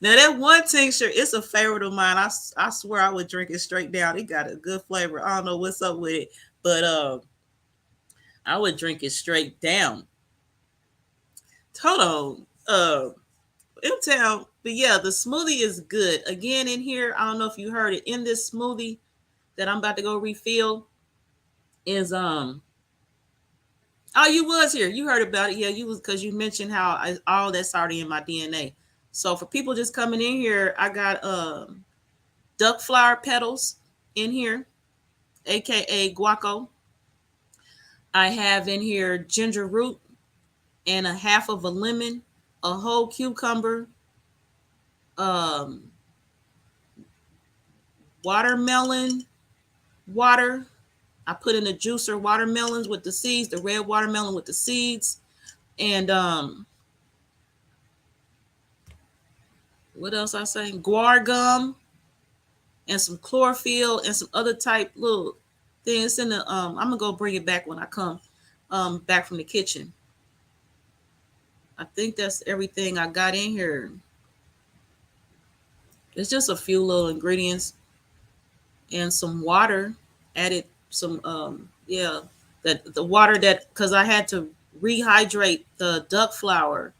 Now that one tincture, it's a favorite of mine. I swear I would drink it straight down. It got a good flavor. I don't know what's up with it, but I would drink it straight down. Hold on. M-Town, but yeah, the smoothie is good. Again, in here, I don't know if you heard it, in this smoothie that I'm about to go refill is oh, you was here. You heard about it. Yeah, you was, because you mentioned how all that's already in my DNA. So for people just coming in here, I got duck flower petals in here, aka guaco. I have in here ginger root and a half of a lemon, a whole cucumber, watermelon water. I put in a juicer watermelons with the seeds, the red watermelon with the seeds, and what else I say? Guar gum and some chlorophyll and some other type little things in the I'm gonna go bring it back when I come back from the kitchen. I think that's everything I got in here. It's just a few little ingredients and some water. Added some that the water, that because I had to rehydrate the duck flower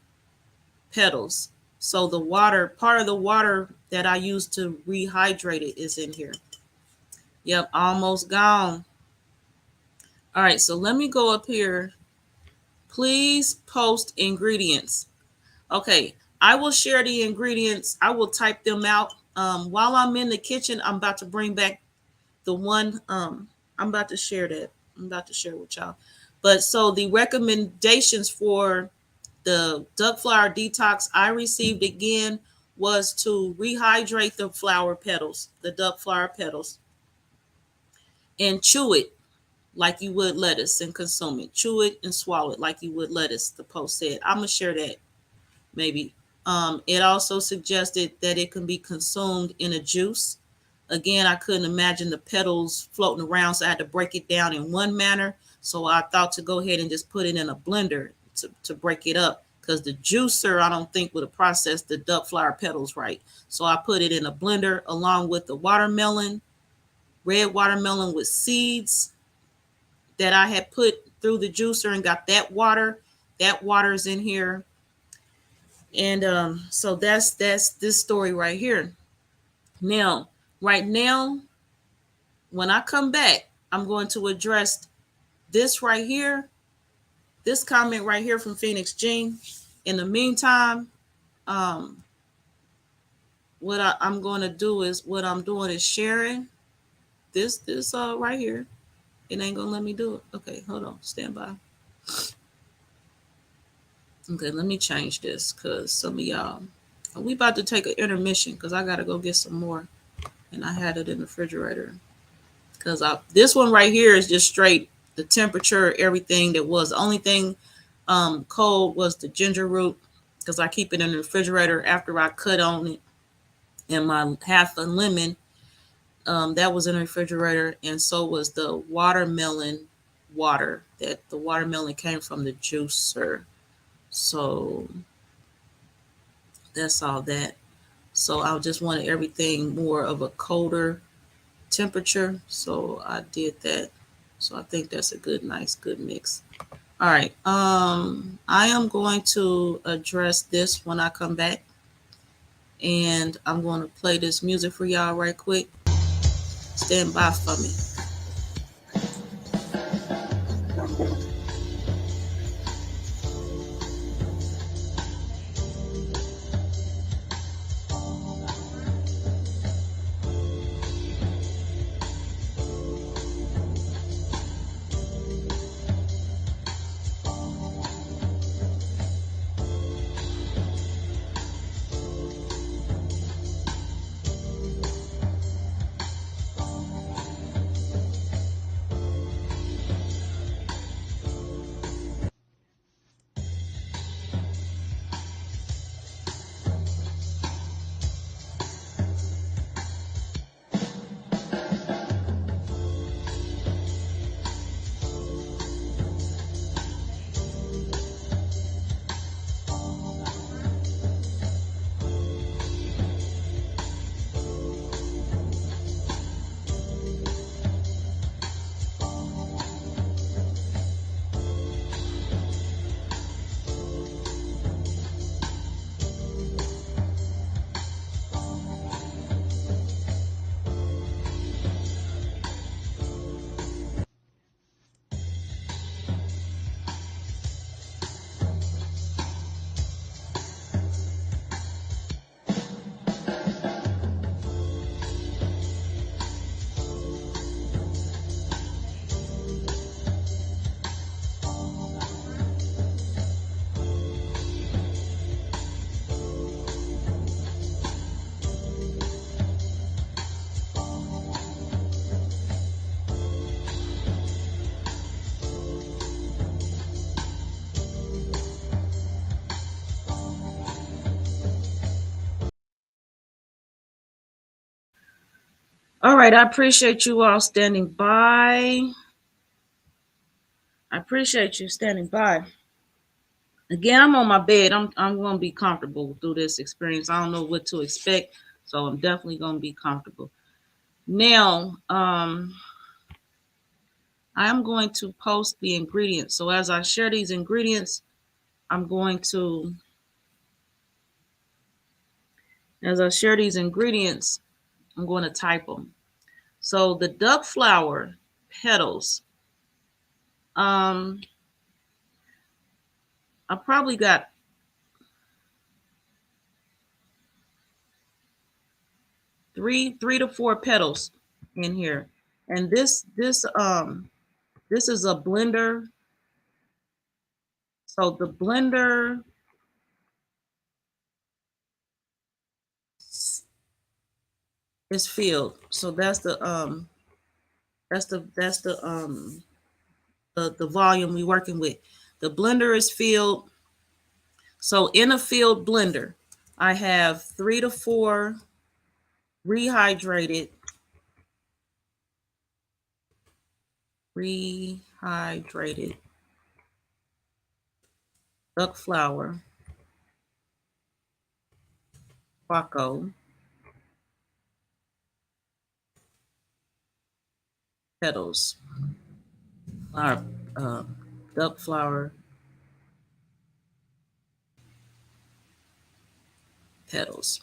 petals. So the water, part of the water that I used to rehydrate it is in here. Yep, almost gone. All right, so let me go up here. Please post ingredients. Okay, I will share the ingredients. I will type them out. While I'm in the kitchen, I'm about to bring back the one. I'm about to share that. I'm about to share with y'all. But so the recommendations for the duck flower detox I received again was to rehydrate the flower petals, the duck flower petals, and chew it like you would lettuce and consume it. Chew it and swallow it like you would lettuce, the post said. I'm going to share that maybe. It also suggested that it can be consumed in a juice. Again, I couldn't imagine the petals floating around, so I had to break it down in one manner. So I thought to go ahead and just put it in a blender to break it up, because the juicer, I don't think, would have processed the duck flower petals right. So I put it in a blender along with the watermelon, red watermelon with seeds that I had put through the juicer and got that water. That water's in here. And so that's this story right here. Now, right now, when I come back, I'm going to address this right here, this comment right here from Phoenix Jean. In the meantime, what I'm going to do is, what I'm doing is sharing this right here. It ain't gonna let me do it. Okay, hold on, stand by. Okay, let me change this, because some of y'all, we about to take an intermission because I gotta go get some more, and I had it in the refrigerator. Because this one right here is just straight the temperature, everything that was. The only thing cold was the ginger root because I keep it in the refrigerator after I cut on it, and my half a lemon that was in the refrigerator, and so was the watermelon water. That the watermelon came from the juicer, so that's all that. So I just wanted everything more of a colder temperature, so I did that. So I think that's a good, nice, good mix. All right. I am going to address this when I come back, and I'm going to play this music for y'all right quick. Stand by for me. All right. I appreciate you all standing by. I appreciate you standing by. Again, I'm on my bed. I'm going to be comfortable through this experience. I don't know what to expect, so I'm definitely going to be comfortable. Now, I am going to post the ingredients. So as I share these ingredients, I'm going to, as I share these ingredients, I'm going to type them. So the duck flower petals, um, I probably got three to four petals in here, and this is a blender. So the blender is filled. So that's the volume we working with. The blender is filled. So in a filled blender, I have 3 to 4 rehydrated rehydrated duck flower, Guaco petals, or duck flower petals.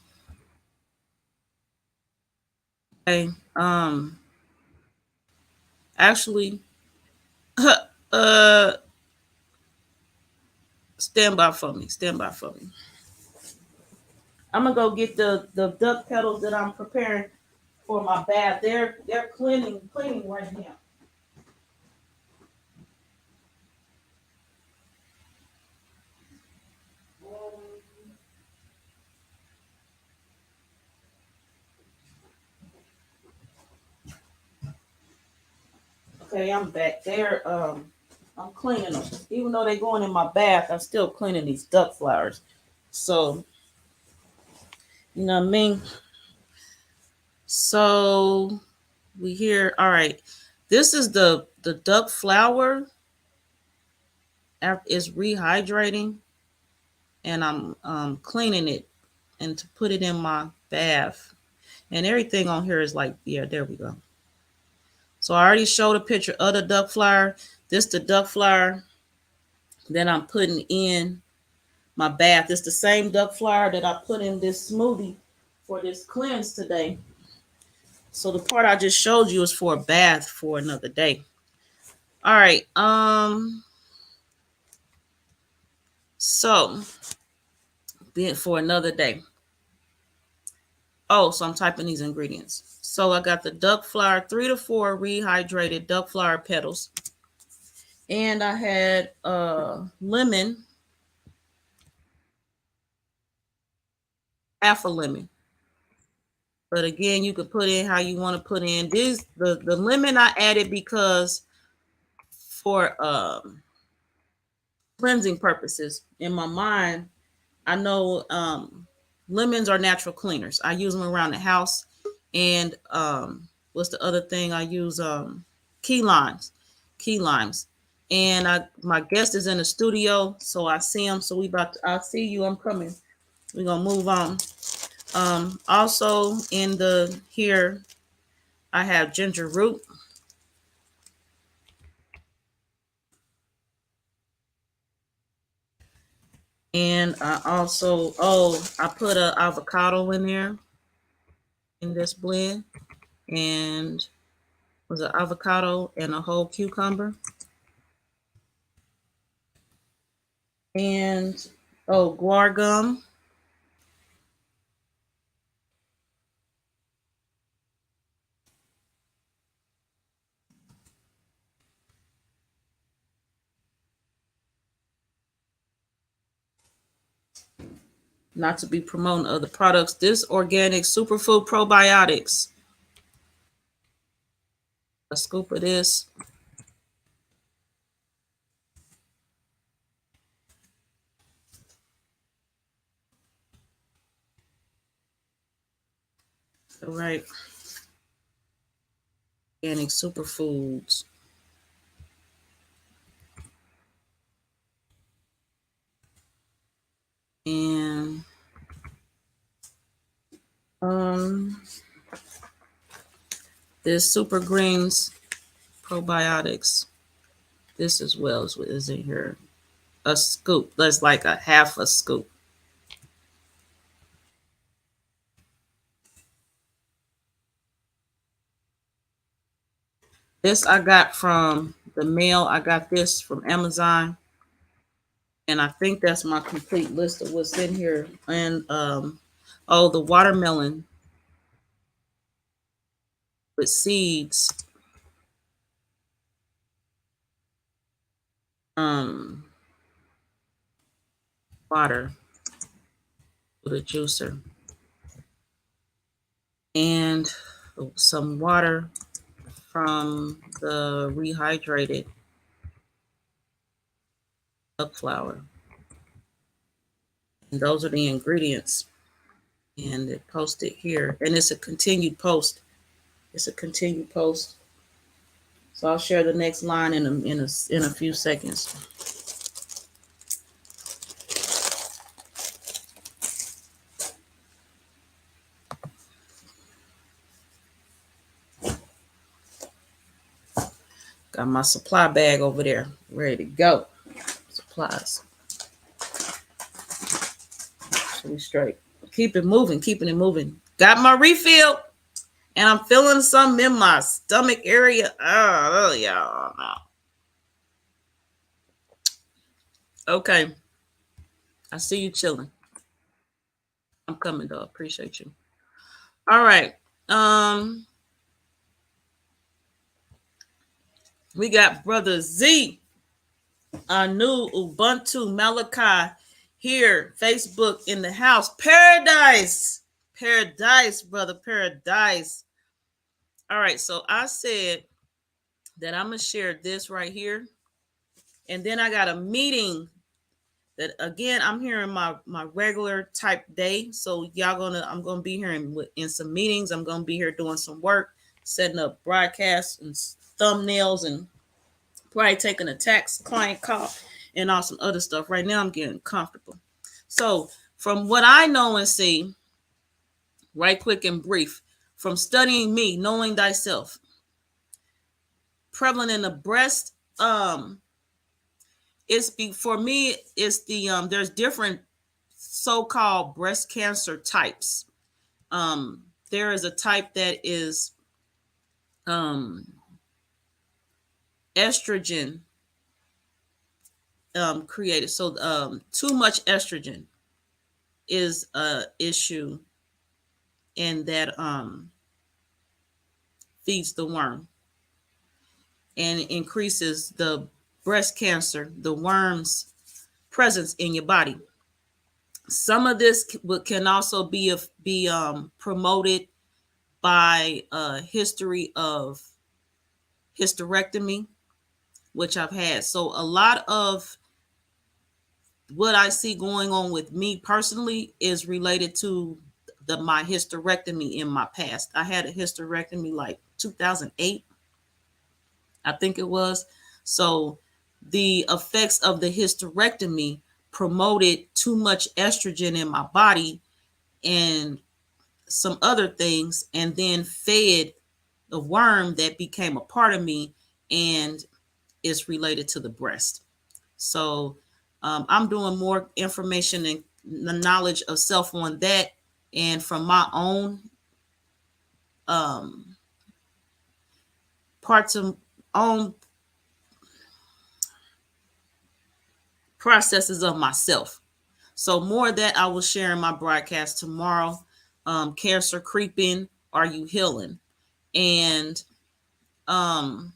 Okay. Actually, uh, stand by for me. Stand by for me. I'm gonna go get the duck petals that I'm preparing for my bath. They're cleaning right now. Okay, I'm back there. I'm cleaning them. Even though they're going in my bath, I'm still cleaning these duck flowers. So, you know what I mean? So we here. All right. This is the duck flower after it's rehydrating, and I'm cleaning it and to put it in my bath. And everything on here is like, yeah, there we go. So I already showed a picture of the duck flower. This the duck flower that I'm putting in my bath. It's the same duck flower that I put in this smoothie for this cleanse today. So the part I just showed you is for a bath for another day. All right. So be it for another day. Oh, so I'm typing these ingredients. So I got the duck flower, 3 to 4 rehydrated duck flower petals. And I had lemon, half a lemon. But again, you could put in how you want to put in. This the lemon I added because for cleansing purposes. In my mind, I know lemons are natural cleaners. I use them around the house. And what's the other thing I use? Key limes, key limes. And my guest is in the studio, so I see him. So I see you. I'm coming. We're gonna move on. Also in the here, I have ginger root. And I also, I put a avocado in there in this blend, and was an avocado and a whole cucumber, and guar gum, not to be promoting other products. This organic superfood probiotics, a scoop of this. All right, organic superfoods. And this super greens probiotics. This as well is what is in here. A scoop. That's like a half a scoop. This I got from the mail. I got this from Amazon. And I think that's my complete list of what's in here. And the watermelon with seeds. Um, Water with a juicer. And some water from the rehydrated duck flour. And those are the ingredients. And it posted here. And it's a continued post. It's a continued post. So I'll share the next line in a few seconds. Got my supply bag over there, ready to go. Supplies. So we straight. Keep it moving, keeping it moving. Got my refill, and I'm feeling something in my stomach area. Oh, y'all. Okay. I see you chilling. I'm coming, though. Appreciate you. All right. We got Brother Z, our new Ubuntu Malachi here, Facebook in the house. Paradise. Paradise, brother. Paradise. All right. So I said that I'm gonna share this right here, and then I got a meeting that again I'm here in my regular type day. So I'm gonna be here in some meetings. I'm gonna be here doing some work, setting up broadcasts and thumbnails, and probably taking a tax client call and all some other stuff. Right now I'm getting comfortable. So from what I know and see, right quick and brief, from studying me, knowing thyself, prevalent in the breast, for me, it's the there's different so-called breast cancer types. There is a type that is um estrogen created. So too much estrogen is a issue, and that feeds the worm and increases the breast cancer, the worm's presence in your body. Some of this can also be promoted by a history of hysterectomy, which I've had. So a lot of what I see going on with me personally is related to my hysterectomy in my past. I had a hysterectomy like 2008, I think it was. So the effects of the hysterectomy promoted too much estrogen in my body and some other things, and then fed the worm that became a part of me and is related to the breast. So I'm doing more information and the knowledge of self on that, and from my own um, parts of own processes of myself. So more of that I will share in my broadcast tomorrow. Cancer creeping, are you healing? And um,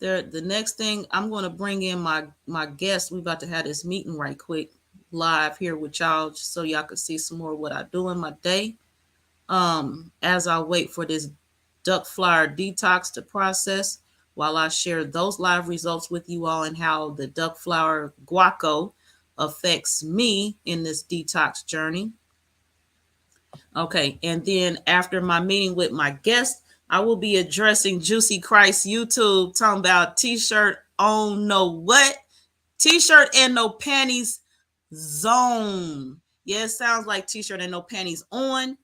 the next thing I'm going to bring in my guest. We about to have this meeting right quick live here with y'all, just so y'all can see some more of what I do in my day. As I wait for this duck flower detox to process, while I share those live results with you all and how the duck flower guaco affects me in this detox journey. Okay, and then after my meeting with my guest, I will be addressing Juicy Christ YouTube, talking about t-shirt on no what? T-shirt and no panties zone. Yeah, it sounds like t-shirt and no panties on,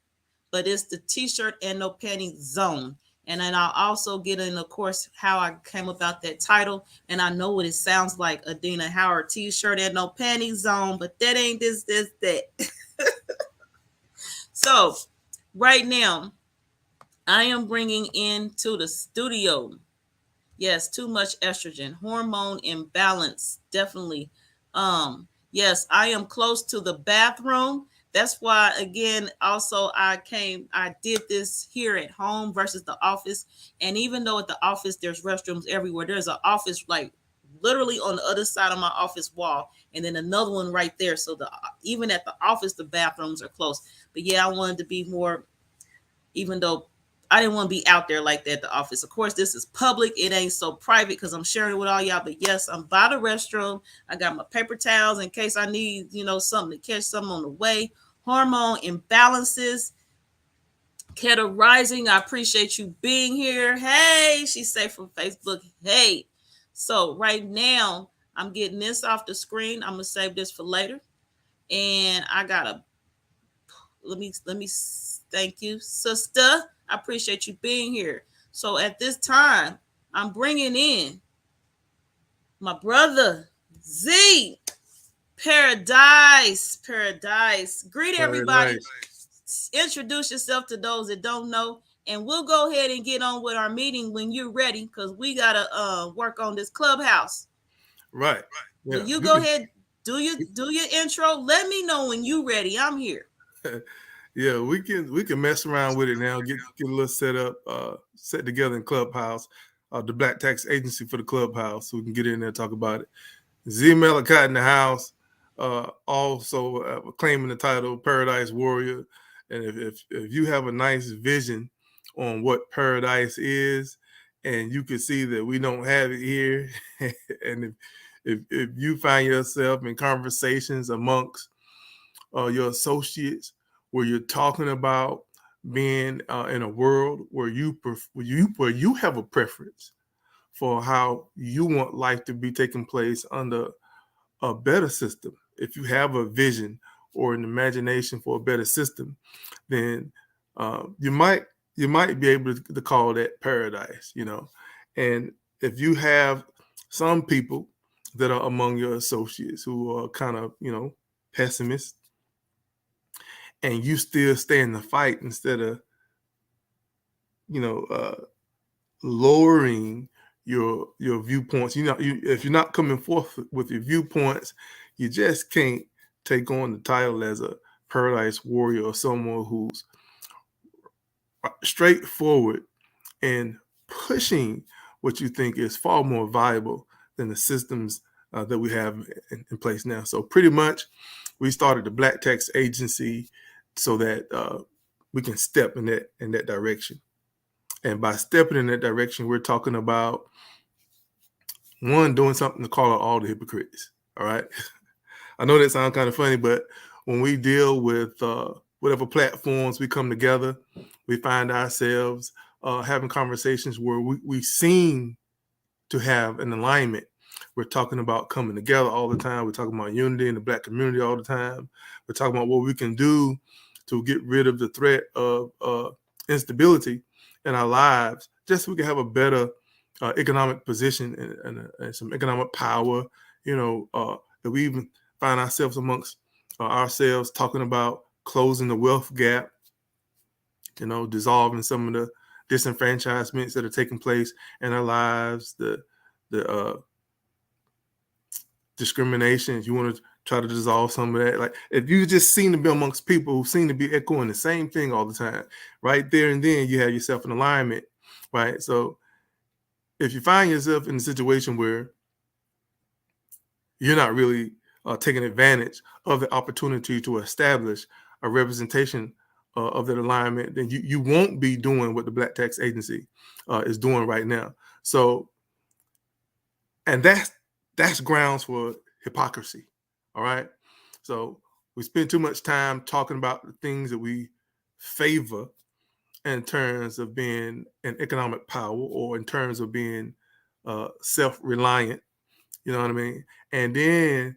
but it's the t-shirt and no panties zone. And then I'll also get in, of course, how I came about that title. And I know what it sounds like, Adina Howard, t-shirt and no panties zone, but that ain't this, that. So right now, I am bringing into the studio, yes, too much estrogen, hormone imbalance, definitely. Yes, I am close to the bathroom. That's why, again, also I did this here at home versus the office. And even though at the office there's restrooms everywhere, there's an office like literally on the other side of my office wall, and then another one right there. So even at the office, the bathrooms are close. But yeah, I wanted to be more, even though I didn't want to be out there like that at the office. Of course, this is public. It ain't so private because I'm sharing it with all y'all. But yes, I'm by the restroom. I got my paper towels in case I need, something to catch something on the way. Hormone imbalances. Keto Rising, I appreciate you being here. Hey, she say from Facebook. Hey. So right now, I'm getting this off the screen. I'm gonna save this for later. And I gotta let me thank you, sister. I appreciate you being here. So at this time, I'm bringing in my brother Z. Paradise. Greet everybody. Introduce yourself to those that don't know, and we'll go ahead and get on with our meeting when you're ready, because we gotta work on this clubhouse. Right. Yeah. Will you go ahead, do your intro? Let me know when you're ready. I'm here. Yeah, we can mess around with it now. Get a little set together in Clubhouse, the Black Tax Agency for the Clubhouse, so we can get in there and talk about it. Z Mellicott in the house, also claiming the title Paradise Warrior. And if you have a nice vision on what paradise is and you can see that we don't have it here. And if you find yourself in conversations amongst your associates where you're talking about being in a world where you have a preference for how you want life to be taking place under a better system, if you have a vision or an imagination for a better system, then you might be able to call that paradise, And if you have some people that are among your associates who are kind of, pessimists, and you still stay in the fight instead of, lowering your viewpoints. If you're not coming forth with your viewpoints, you just can't take on the title as a paradise warrior or someone who's straightforward and pushing what you think is far more valuable than the systems that we have in place now. So pretty much, we started the Black Tax Agency so that we can step in that direction. And by stepping in that direction, we're talking about, one, doing something to call out all the hypocrites. All right. I know that sounds kind of funny, but when we deal with whatever platforms we come together, we find ourselves having conversations where we seem to have an alignment. We're talking about coming together all the time. We're talking about unity in the Black community all the time. We're talking about what we can do to get rid of the threat of instability in our lives, just so we can have a better economic position and some economic power. That we even find ourselves amongst ourselves talking about closing the wealth gap, dissolving some of the disenfranchisements that are taking place in our lives, the discrimination. If you want to try to dissolve some of that, like if you just seem to be amongst people who seem to be echoing the same thing all the time, right there and then you have yourself in alignment, right? So if you find yourself in a situation where you're not really taking advantage of the opportunity to establish a representation of that alignment, then you won't be doing what the Black Tax Agency is doing right now. So, and that's grounds for hypocrisy. All right. So we spend too much time talking about the things that we favor in terms of being an economic power or in terms of being self-reliant. You know what I mean? And then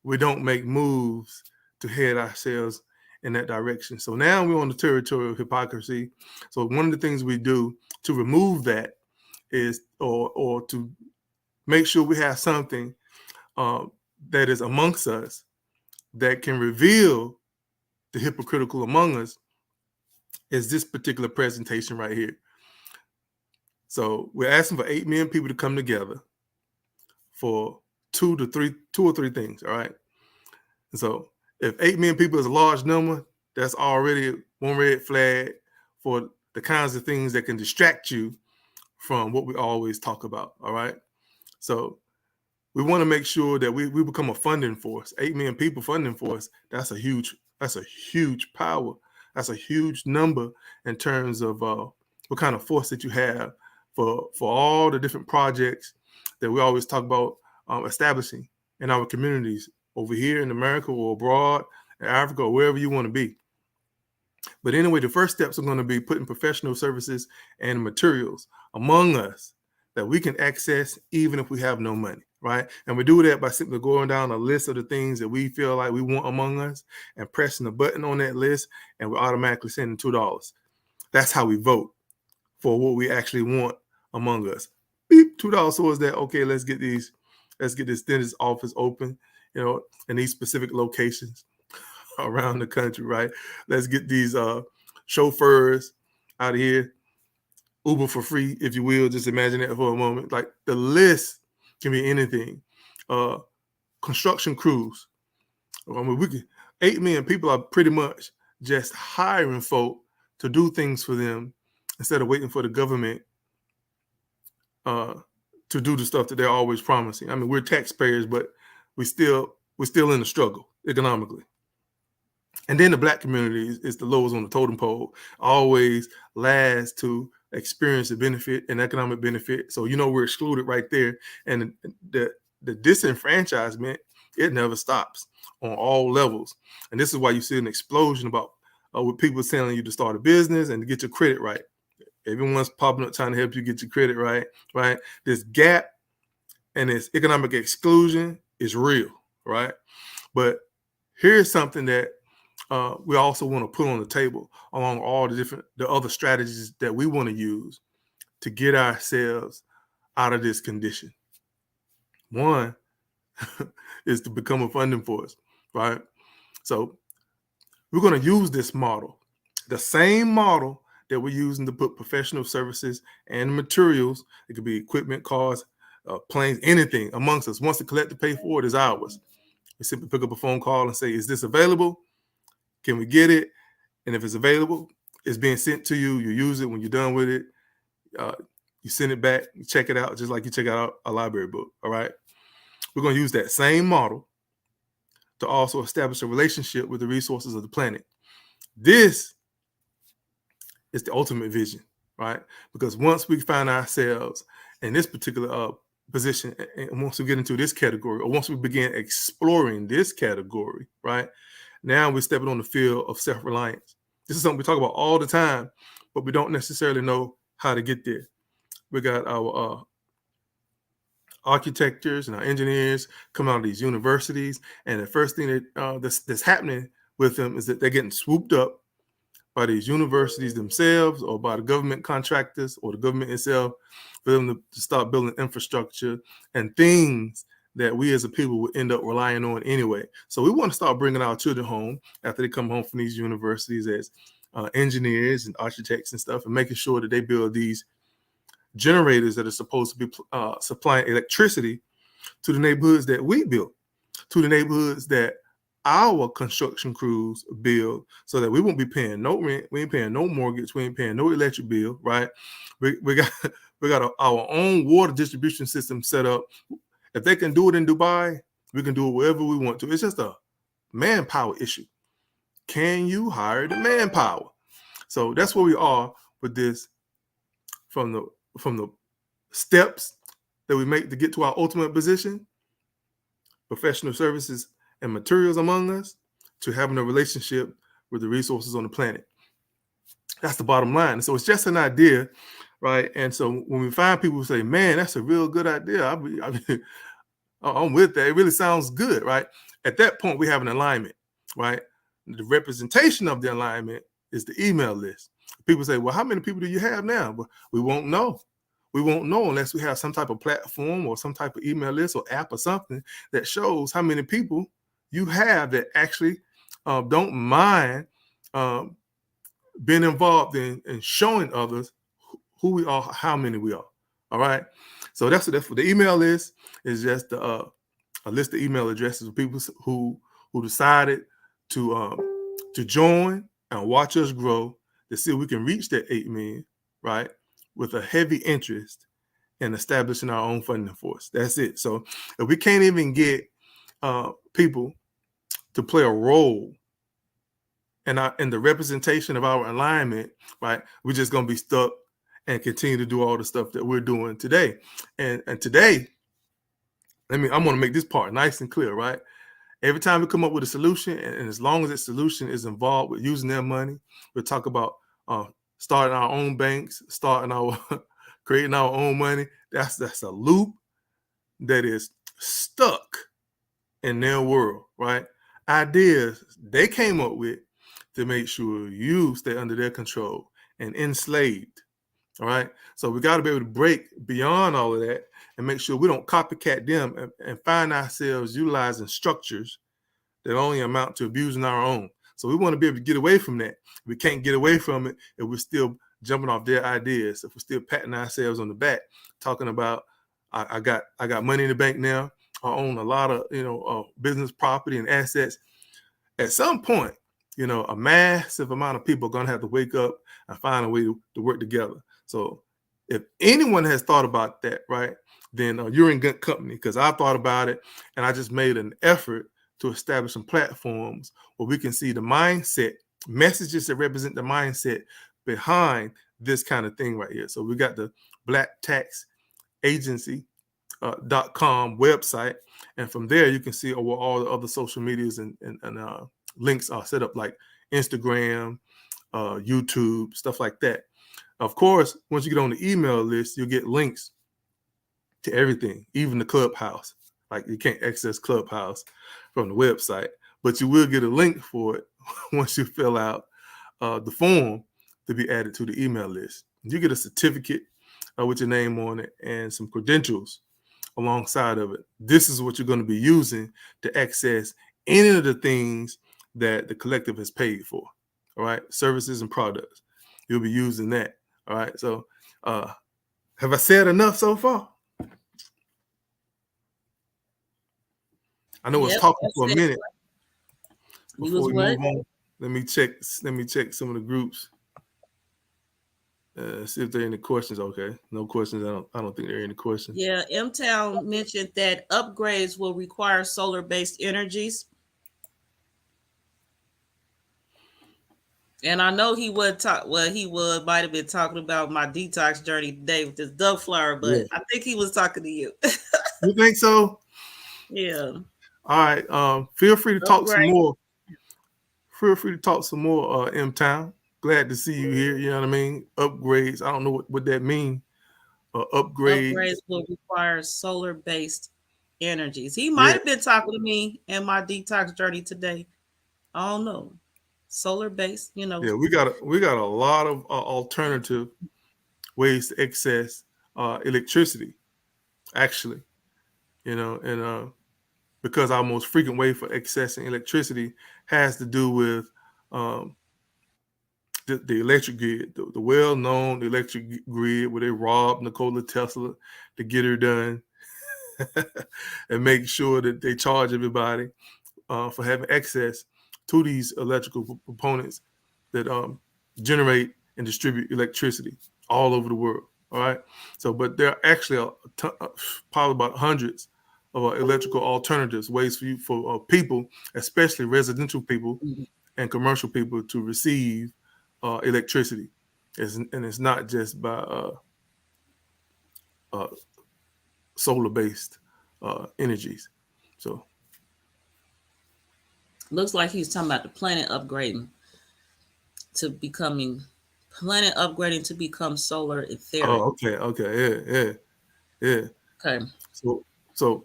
we don't make moves to head ourselves in that direction. So now we're on the territory of hypocrisy. So one of the things we do to remove that is, or to make sure we have something that is amongst us that can reveal the hypocritical among us, is this particular presentation right here. So we're asking for 8 million people to come together for two or three things. All right. And so if 8 million people is a large number, that's already one red flag for the kinds of things that can distract you from what we always talk about. All right. So we want to make sure that we become a funding force. 8 million people funding force. That's a huge power. That's a huge number in terms of what kind of force that you have for all the different projects that we always talk about establishing in our communities over here in America or abroad, in Africa, or wherever you want to be. But anyway, the first steps are going to be putting professional services and materials among us that we can access even if we have no money, right? And we do that by simply going down a list of the things that we feel like we want among us and pressing a button on that list, and we're automatically sending $2. That's how we vote for what we actually want among us. Beep, $2 towards that. Okay, let's get this dentist office open, in these specific locations around the country, right? Let's get these chauffeurs out of here, Uber for free, if you will. Just imagine that for a moment. Like, the list can be anything. Construction crews. I mean, 8 million people are pretty much just hiring folk to do things for them instead of waiting for the government to do the stuff that they're always promising. I mean, we're taxpayers, but we're still in the struggle economically. And then the Black community is the lowest on the totem pole, always last to experience the benefit and economic benefit. So we're excluded right there. And the disenfranchisement, it never stops on all levels. And this is why you see an explosion about with people telling you to start a business and to get your credit right. Everyone's popping up trying to help you get your credit right, right? This gap and this economic exclusion is real, right? But here's something that we also want to put on the table along all the other strategies that we want to use to get ourselves out of this condition. One is to become a funding force, right? So we're going to use this model, the same model that we're using to put professional services and materials. It could be equipment, cars, planes, anything amongst us. Once the collector pay for it, is ours. We simply pick up a phone call and say, is this available? Can we get it? And if it's available, it's being sent to you. You use it. When you're done with it, you send it back, you check it out, just like you check out a library book, all right? We're going to use that same model to also establish a relationship with the resources of the planet. This is the ultimate vision, right? Because once we find ourselves in this particular position, and once we get into this category, or once we begin exploring this category, right, now we're stepping on the field of self-reliance. This is something we talk about all the time, but we don't necessarily know how to get there. We got our architects and our engineers come out of these universities, and the first thing that's happening with them is that they're getting swooped up by these universities themselves, or by the government contractors, or the government itself, for them to start building infrastructure and things that we as a people would end up relying on anyway. So we want to start bringing our children home after they come home from these universities as engineers and architects and stuff, and making sure that they build these generators that are supposed to be supplying electricity to the neighborhoods that we built, to the neighborhoods that our construction crews build, so that we won't be paying no rent, we ain't paying no mortgage, we ain't paying no electric bill, right? We got our own water distribution system set up. If they can do it in Dubai, we can do it wherever we want to. It's just a manpower issue. Can you hire the manpower? So that's where we are with this, from the steps that we make to get to our ultimate position, professional services and materials among us, to having a relationship with the resources on the planet. That's the bottom line. So it's just an idea, right? And so when we find people who say, man, that's a real good idea, I'm with that. It really sounds good, right? At that point, we have an alignment, right? The representation of the alignment is the email list. People say, well, how many people do you have now? But we won't know. We won't know unless we have some type of platform or some type of email list or app or something that shows how many people you have that actually don't mind being involved in showing others who we are, how many we are. All right. So that's what the email list is, just a list of email addresses of people who decided to join and watch us grow, to see if we can reach that 8 million, right, with a heavy interest in establishing our own funding force. That's it. So if we can't even get people to play a role in the representation of our alignment, right, we're just going to be stuck and continue to do all the stuff that we're doing today. And today, I'm going to make this part nice and clear, right? Every time we come up with a solution, and as long as that solution is involved with using their money, we'll talk about starting our own banks, creating our own money. That's a loop that is stuck in their world, right? Ideas they came up with to make sure you stay under their control and enslaved. All right. So we got to be able to break beyond all of that and make sure we don't copycat them and find ourselves utilizing structures that only amount to abusing our own. So we want to be able to get away from that. We can't get away from it if we're still jumping off their ideas, if we're still patting ourselves on the back, talking about, I got money in the bank now, I own a lot of business property and assets. At some point, a massive amount of people are going to have to wake up and find a way to work together. So if anyone has thought about that, right, then you're in good company, because I thought about it, and I just made an effort to establish some platforms where we can see the mindset, messages that represent the mindset behind this kind of thing right here. So we got the Black Tax Agency .com website, and from there you can see where all the other social medias and links are set up, like Instagram, YouTube, stuff like that. Of course, once you get on the email list, you'll get links to everything, even the Clubhouse. Like, you can't access Clubhouse from the website, but you will get a link for it once you fill out the form to be added to the email list. You get a certificate with your name on it and some credentials alongside of it. This is what you're going to be using to access any of the things that the collective has paid for. All right, services and products. You'll be using that. All right. So, have I said enough so far? I know it's talking for a minute. Before we move on, let me check some of the groups. See if there are any questions. Okay, no questions. I don't think there are any questions. Yeah, M-Town mentioned that upgrades will require solar-based energies. And I know he would talk. Well, might have been talking about my detox journey today with this Doug flower, but yeah. I think he was talking to you. You think so? Yeah. All right. Feel free to talk some more. Feel free to talk some more, M-Town. Glad to see you here. You know what I mean? Upgrades. I don't know what that means. Upgrades will require solar-based energies. He might have been talking to me in my detox journey today. I don't know. Solar-based, you know. Yeah, we got a lot of alternative ways to access electricity, actually. You know, and because our most frequent way for accessing electricity has to do with the electric grid, the well-known electric grid where they robbed Nikola Tesla to get her done and make sure that they charge everybody for having access to these electrical components that generate and distribute electricity all over the world. All right. So, but there are actually probably about hundreds of electrical alternatives, ways for people, especially residential people and commercial people, to receive electricity. And it's not just by solar-based energies. So, looks like he's talking about the planet upgrading to become solar etheric. Oh, okay. Yeah. Okay. So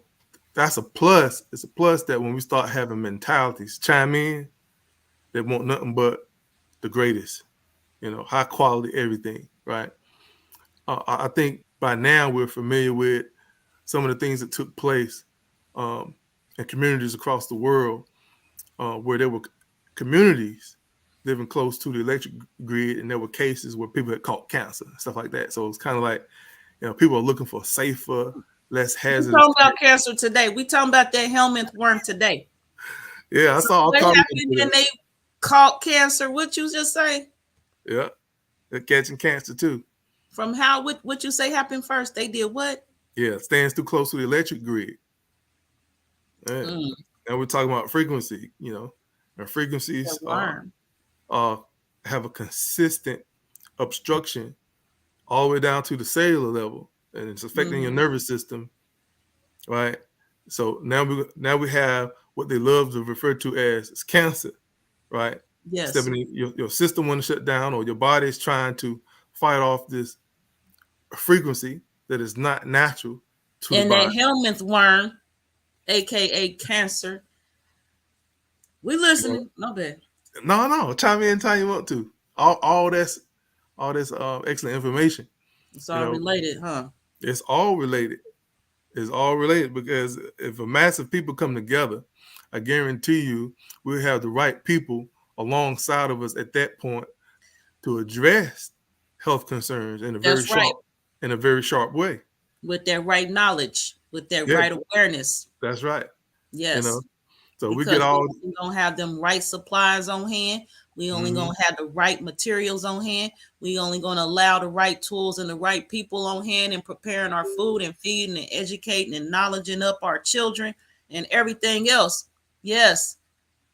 that's a plus. It's a plus that when we start having mentalities chime in, they want nothing but the greatest, high quality everything, right? I think by now we're familiar with some of the things that took place in communities across the world where there were communities living close to the electric grid, and there were cases where people had caught cancer and stuff like that. So it's kind of like, people are looking for safer, less hazardous. We're talking about cancer today. We talking about that helminth worm today. Yeah, I saw. What happened when they caught cancer? What you just say? Yeah, they're catching cancer too. From how? What you say happened first? They did what? Yeah, stands too close to the electric grid. Yeah. And we're talking about frequency. And frequencies have a consistent obstruction all the way down to the cellular level, and it's affecting your nervous system, right? So now we have what they love to refer to as cancer, right? Yes. Your system want to shut down, or your body is trying to fight off this frequency that is not natural to the body. And that helminth worm, aka cancer, we listening. No bad. No, chime in anytime you want to. All this excellent information. It's all related, huh? It's all related. It's all related, because if a mass of people come together, I guarantee you we'll have the right people alongside of us at that point to address health concerns in a very sharp way. With their right knowledge, with their right awareness. That's right. Yes. So because we get all. We're going to have them right supplies on hand. We only going to have the right materials on hand. We only going to allow the right tools and the right people on hand in preparing our food and feeding and educating and knowledging up our children and everything else. Yes.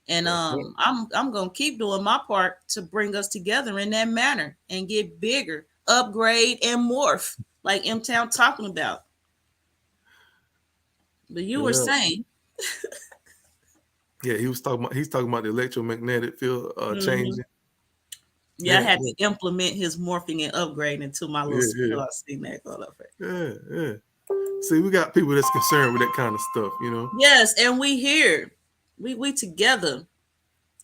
And I'm going to keep doing my part to bring us together in that manner and get bigger upgrade, and morph, like M Town talking about. But you were Yeah. saying, Yeah, he's talking about the electromagnetic field hmm changing. yeah, I Yeah, had to implement his morphing and upgrading into my little yeah, yeah, skill. I seen that go up there. yeah, yeah. See, we got people that's concerned with that kind of stuff, you know. Yes, and we here, we together.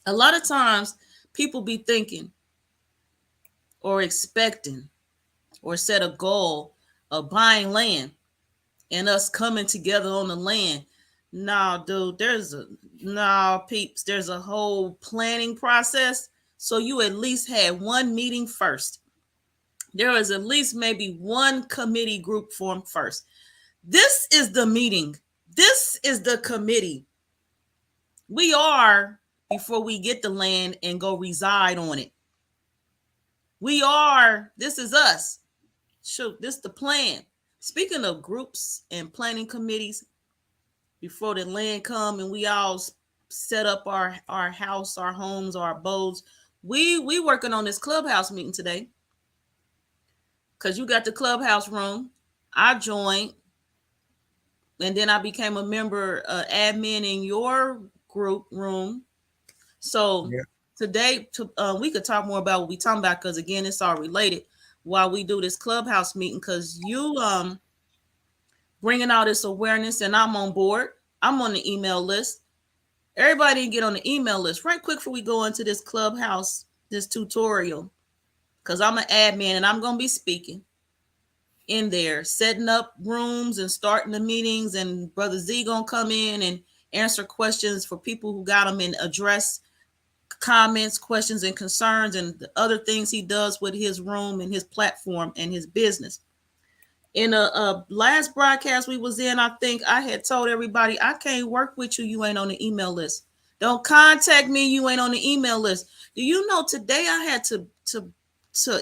A lot of times, people be thinking or expecting or set a goal of buying land and us coming together on the land. Nah, dude, peeps, there's a whole planning process. So you at least had one meeting first. There was at least maybe one committee group formed first. This is the meeting. This is the committee. We are before we get the land and go reside on it. We are, this is us. Shoot, this is the plan. Speaking of groups and planning committees, before the land come and we all set up our house, our homes, our abodes. We working on this clubhouse meeting today because you got the clubhouse room. I joined, and then I became a member, admin in your group room. So Yeah, today, we could talk more about what we talking about because again, it's all related. While we do this clubhouse meeting, because you bringing all this awareness, and I'm on board. I'm on the email list. Everybody get on the email list right quick before we go into this clubhouse, this tutorial, because I'm an admin and I'm going to be speaking in there, setting up rooms and starting the meetings. And Brother Z going to come in and answer questions for people who got them and address comments, questions, and concerns and the other things he does with his room and his platform and his business. In a last broadcast we was in, I think I had told everybody I can't work with you. You ain't on the email list. Don't contact me. You ain't on the email list. Do you know today I had to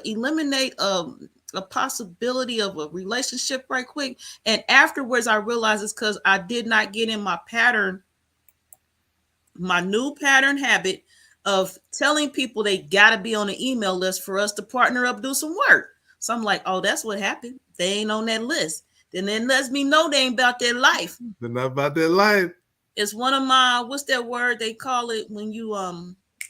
eliminate a possibility of a relationship right quick, and afterwards I realized it's because I did not get in my pattern, my new pattern habit of telling people they got to be on the email list for us to partner up, do some work. So I'm like, oh, that's what happened. They ain't on that list. Then lets me know they ain't about their life. they're not about that life. It's one of my, what's that word they call it when you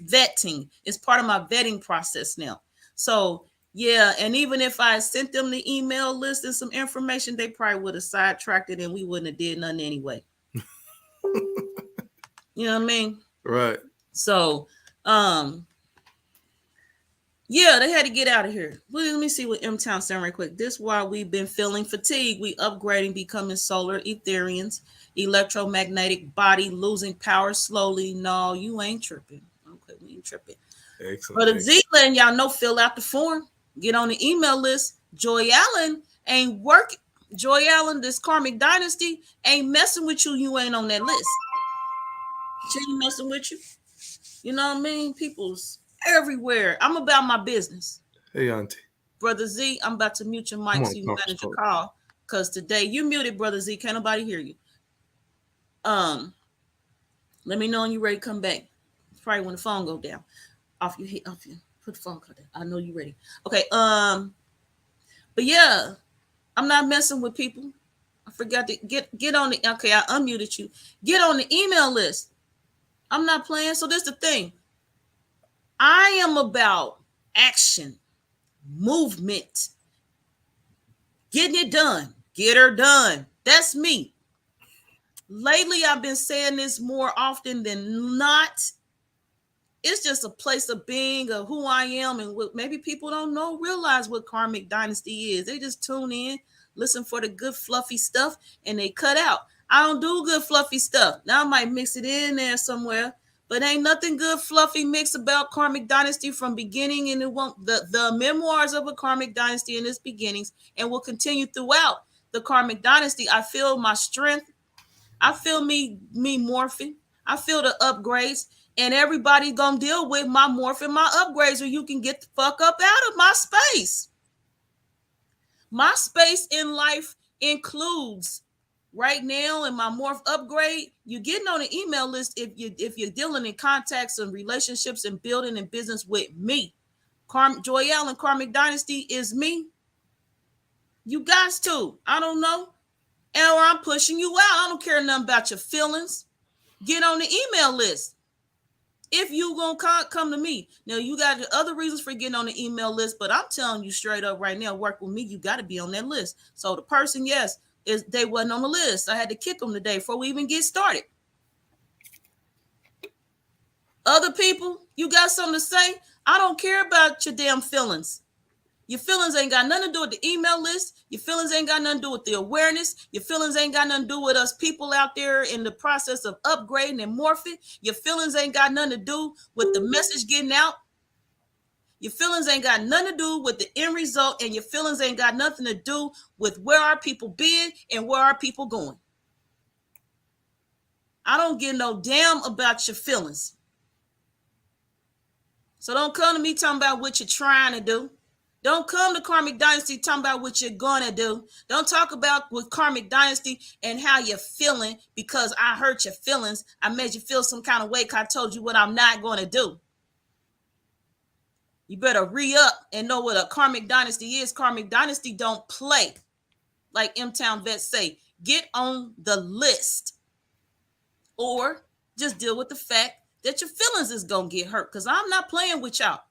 vetting. It's part of my vetting process now. So yeah, and even if I sent them the email list and some information, they probably would have sidetracked it and we wouldn't have did nothing anyway. You know what I mean? Right. So yeah, they had to get out of here. Let me see what M Town saying right quick. This is why we've been feeling fatigue. We upgrading, becoming solar Etherians, electromagnetic body losing power slowly. No, you ain't tripping. Okay, we ain't tripping. Excellent. But if Z letting y'all know, fill out the form, get on the email list. Joy Allen ain't working. Joy Allen, this karmic dynasty, ain't messing with you. You ain't on that list. She ain't messing with you. You know what I mean? People's everywhere. I'm about my business. Hey, Auntie. Brother Z, I'm about to mute your mic so you manage your call. Because today you muted, Brother Z. Can't nobody hear you. Let me know when you're ready to come back. It's probably when the phone go down. Off your put the phone down. I know you're ready. Okay. But yeah, I'm not messing with people. I forgot to get on the okay, I unmuted you. Get on the email list. I'm not playing. So this is the thing. I am about action, movement, getting it done, get her done. That's me. Lately, I've been saying this more often than not. It's just a place of being, of who I am, and what maybe people don't realize what karmic dynasty is. They just tune in, listen for the good fluffy stuff, and they cut out. I don't do good fluffy stuff. Now I might mix it in there somewhere, but ain't nothing good fluffy mix about karmic dynasty from beginning, and it won't the memoirs of a karmic dynasty in its beginnings and will continue throughout the karmic dynasty. I feel my strength. I feel me morphing. I feel the upgrades, and everybody's gonna deal with my morphing, my upgrades, or you can get the fuck up out of my space. My space in life includes right now in my morph upgrade, you're getting on the email list if you're dealing in contacts and relationships and building and business with me. Joyelle and Karmic Dynasty is me. You guys too. I don't know. Or I'm pushing you out. I don't care nothing about your feelings. Get on the email list. If you gonna come to me. Now, you got other reasons for getting on the email list, but I'm telling you straight up right now, work with me, you got to be on that list. So the person, yes, they wasn't on the list. I had to kick them today before we even get started. Other people, you got something to say? I don't care about your damn feelings. Your feelings ain't got nothing to do with the email list. Your feelings ain't got nothing to do with the awareness. Your feelings ain't got nothing to do with us people out there in the process of upgrading and morphing. Your feelings ain't got nothing to do with the message getting out. Your feelings ain't got nothing to do with the end result, and your feelings ain't got nothing to do with where our people been and where our people going. I don't give no damn about your feelings. So don't come to me talking about what you're trying to do. Don't come to Karmic Dynasty talking about what you're going to do. Don't talk about with Karmic Dynasty and how you're feeling because I hurt your feelings. I made you feel some kind of way because I told you what I'm not going to do. You better re-up and know what a Karmic Dynasty is. Karmic Dynasty don't play. Like M-Town vets say, get on the list. Or just deal with the fact that your feelings is going to get hurt because I'm not playing with y'all.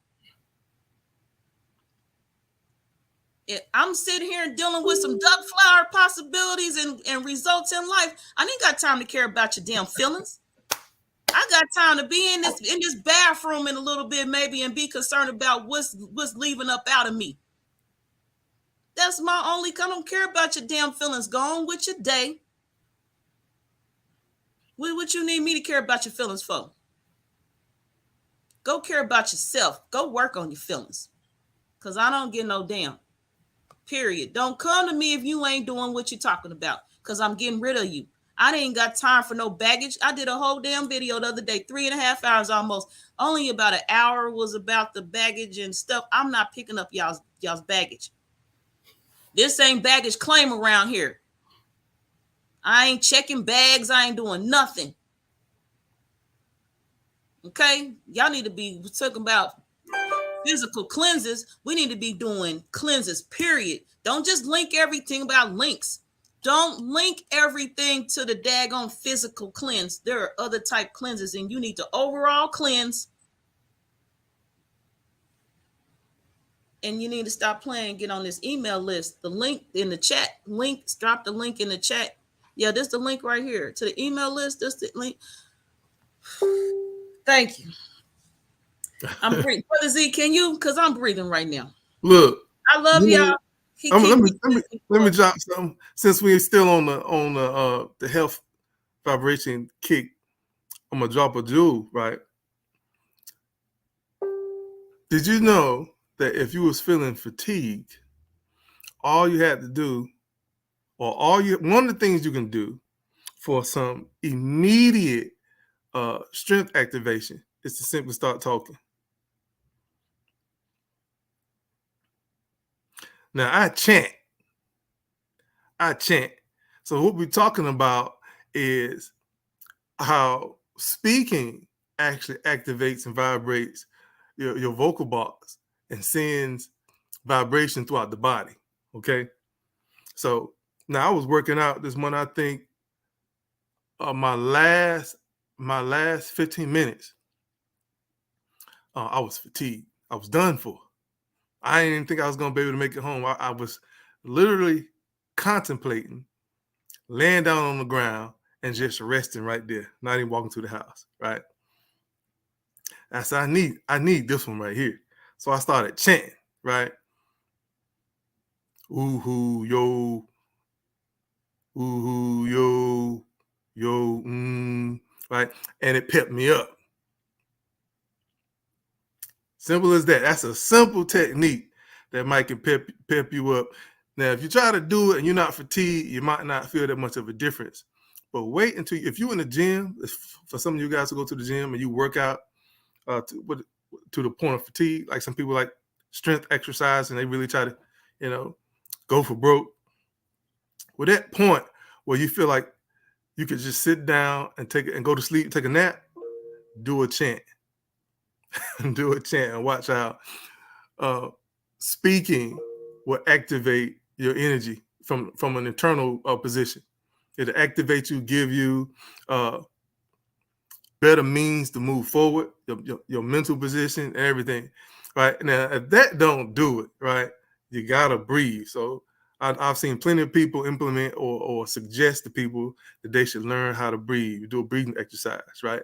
I'm sitting here and dealing with some duck flower possibilities and results in life. I ain't got time to care about your damn feelings. I got time to be in this bathroom in a little bit maybe and be concerned about what's leaving up out of me. That's my only. I don't care about your damn feelings. Go on with your day. What you need me to care about your feelings for? Go care about yourself. Go work on your feelings. Because I don't get no damn. Period. Don't come to me if you ain't doing what you're talking about because I'm getting rid of you. I ain't got time for no baggage. I did a whole damn video the other day, 3.5 hours almost. Only about an hour was about the baggage and stuff. I'm not picking up y'all's baggage. This ain't baggage claim around here. I ain't checking bags. I ain't doing nothing. Okay? Y'all need to be talking about physical cleanses. We need to be doing cleanses, period. Don't just link everything about links. Don't link everything to the daggone physical cleanse. There are other type cleanses, and you need to overall cleanse. And you need to stop playing, get on this email list. The link in the chat, drop the link in the chat. Yeah, this is the link right here to the email list. This is the link. Thank you. I'm breathing. Brother Z, can you? Because I'm breathing right now. Look, I love y'all. Let me drop something since we're still on the health vibration kick. I'm gonna drop a jewel, right? Did you know that if you was feeling fatigued, all you had to do, or one of the things you can do for some immediate strength activation is to simply start talking. Now I chant. So what we're talking about is how speaking actually activates and vibrates your vocal box and sends vibration throughout the body. Okay. So now I was working out this morning. I think my last 15 minutes, I was fatigued. I was done for. I didn't even think I was going to be able to make it home. I was literally contemplating laying down on the ground and just resting right there, not even walking to the house, right? I said, I need this one right here. So I started chanting, right? Ooh-hoo, yo, ooh-hoo, yo, right? And it pepped me up. Simple as that. That's a simple technique that might can pep you up. Now, if you try to do it and you're not fatigued, you might not feel that much of a difference. But wait until if you're in the gym, for some of you guys to go to the gym and you work out to the point of fatigue, like some people like strength exercise and they really try to, go for broke. With that point where you feel like you could just sit down and go to sleep, take a nap, do a chant. Do a chant and watch how uh, speaking will activate your energy from an internal position. It'll activate you, give you uh, better means to move forward, your mental position, and everything. Right now, if that don't do it, right, you gotta breathe. So I've seen plenty of people implement or suggest to people that they should learn how to breathe. You do a breathing exercise, right?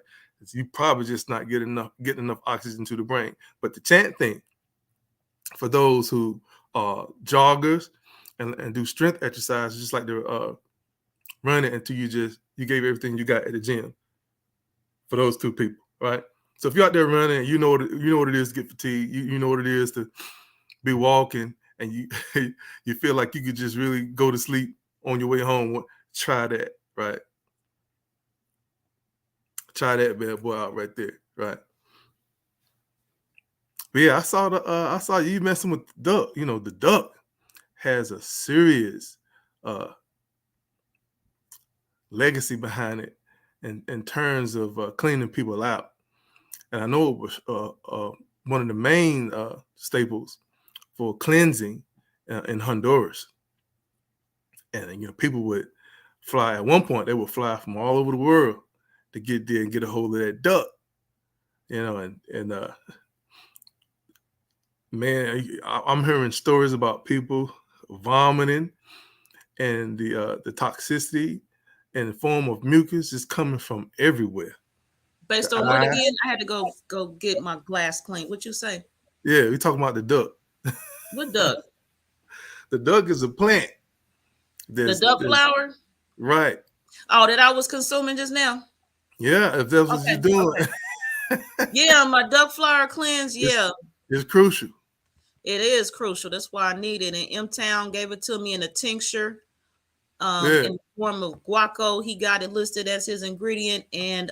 You probably just not getting enough oxygen to the brain. But the chant thing, for those who are joggers and do strength exercises, just like they're running until you gave everything you got at the gym. For those two people, right? So if you're out there running, you know what it is to get fatigued. You know what it is to be walking, and you you feel like you could just really go to sleep on your way home. Try that, right? Try that bad boy out right there, right? But yeah, I saw you messing with the duck. You know, the duck has a serious legacy behind it in terms of cleaning people out. And I know it was one of the main staples for cleansing in Honduras. And, you know, people would fly. At one point, they would fly from all over the world to get there and get a hold of that duck. You know, and man, I'm hearing stories about people vomiting, and the toxicity in the form of mucus is coming from everywhere. Based on what again? I had to go get my glass clean. What you say? Yeah, we talking about the duck. What duck? The duck is a plant. The duck flower? Right. Oh, that I was consuming just now? Yeah, if that's what you're doing. Okay. Yeah, my duck flower cleanse, yeah. It's crucial. It is crucial. That's why I need it. And M-Town gave it to me in a tincture in the form of guaco. He got it listed as his ingredient. And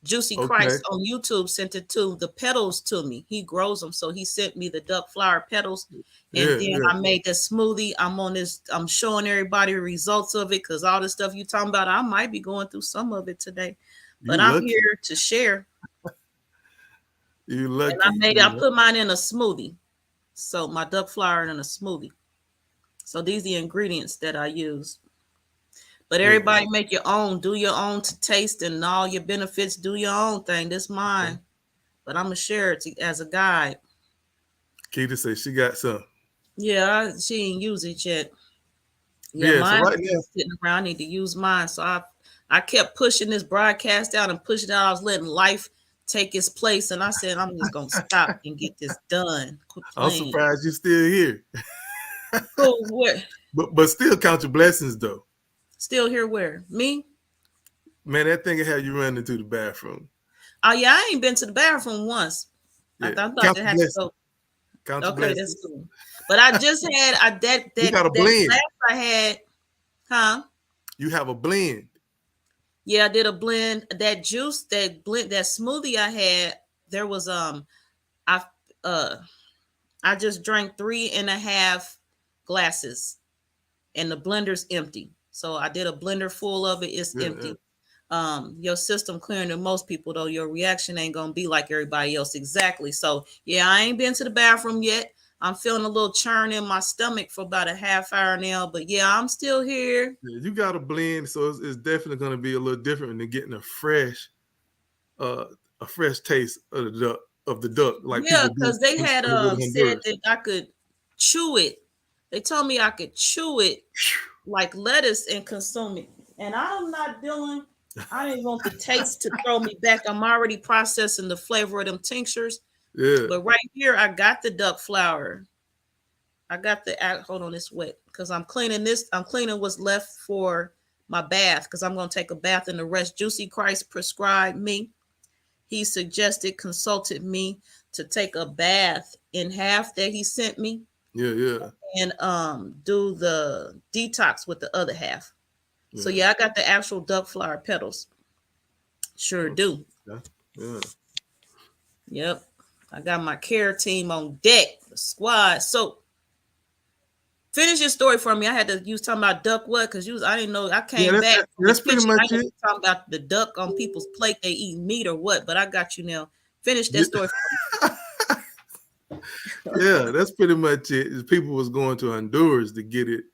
Juicy Christ on YouTube sent it to the petals to me. He grows them. So he sent me the duck flower petals. And then I made the smoothie. I'm showing everybody the results of it, because all the stuff you talking about, I might be going through some of it today. But I'm here to share. You lucky. And I put mine in a smoothie. So my duck flower in a smoothie. So these are the ingredients that I use. But everybody make your own. Do your own to taste and all your benefits. Do your own thing. This mine. But I'm going to share it as a guide. Keita says she got some. Yeah, she ain't used it yet. Yeah, mine so right now, sitting around. I need to use mine. So I kept pushing this broadcast out and pushing it out. I was letting life take its place. And I said, I'm just going to stop and get this done. I'm surprised you're still here. Cool, what? But still count your blessings, though. Still here where? Me? Man, that thing had you running to the bathroom. Oh, yeah, I ain't been to the bathroom once. Yeah. I thought I had to go. Count okay, that's cool. But I just had you got a blend. Last I had, huh? You have a blend. Yeah, I did a blend. That juice, that smoothie I had, there was I just drank 3.5 glasses, and the blender's empty. So I did a blender full of it. It's empty. Your system clearing than most people, though. Your reaction ain't gonna be like everybody else exactly. So yeah, I ain't been to the bathroom yet. I'm feeling a little churn in my stomach for about a half hour now, but yeah, I'm still here. Yeah, you got a blend, so it's definitely going to be a little different than getting a fresh taste of the duck. Like because they had said that I could chew it. They told me I could chew it like lettuce and consume it, and I'm not doing. I didn't want the taste to throw me back. I'm already processing the flavor of them tinctures. Yeah. But right here, I got the duck flower. I got hold on, it's wet because I'm cleaning this. I'm cleaning what's left for my bath because I'm going to take a bath and the rest. Juicy Christ prescribed me. He consulted me to take a bath in half that he sent me. Yeah. And do the detox with the other half. Yeah. So yeah, I got the actual duck flower petals. Sure do. Yeah. Yep. I got my care team on deck, the squad. So finish your story for me. I had to use talking about duck what? Because I didn't know. I came back. That's pretty much it. Talking about the duck on people's plate, they eat meat or what? But I got you now. Finish that story for me. Yeah, that's pretty much it. Is people was going to Honduras to get it,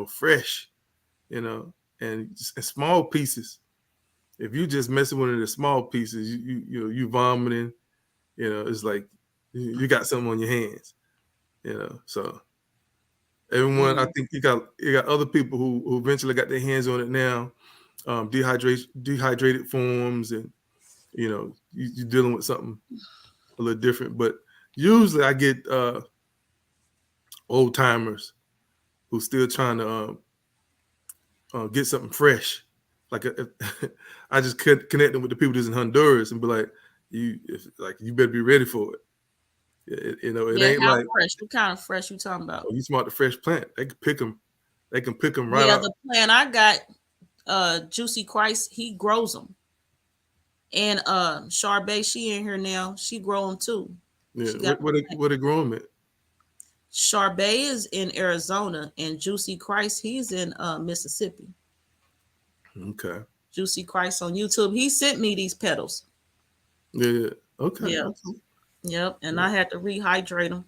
fresh, and small pieces. If you just messing with it in small pieces, you vomiting. It's like you got something on your hands. So everyone, I Mm. think you got other people who eventually got their hands on it now. Dehydrated forms, and you're dealing with something a little different. But usually, I get old timers who still trying to get something fresh. Like I just connect them with the people that's in Honduras and be like, you better be ready for it. It Yeah, ain't how like, fresh? What kind of fresh you talking about? oh, you smart the fresh plant. They can pick them. They can pick them right Yeah, out. the plant I got, Juicy Christ, he grows them. And Charbay, she in here now. She grow them too. Yeah, She got where they grow them at? Charbay is in Arizona, and Juicy Christ, he's in Mississippi. Okay. Juicy Christ on YouTube. He sent me these petals. Yeah. Yeah. Okay. Yeah. Okay. Yep. And Yeah. I had to rehydrate them.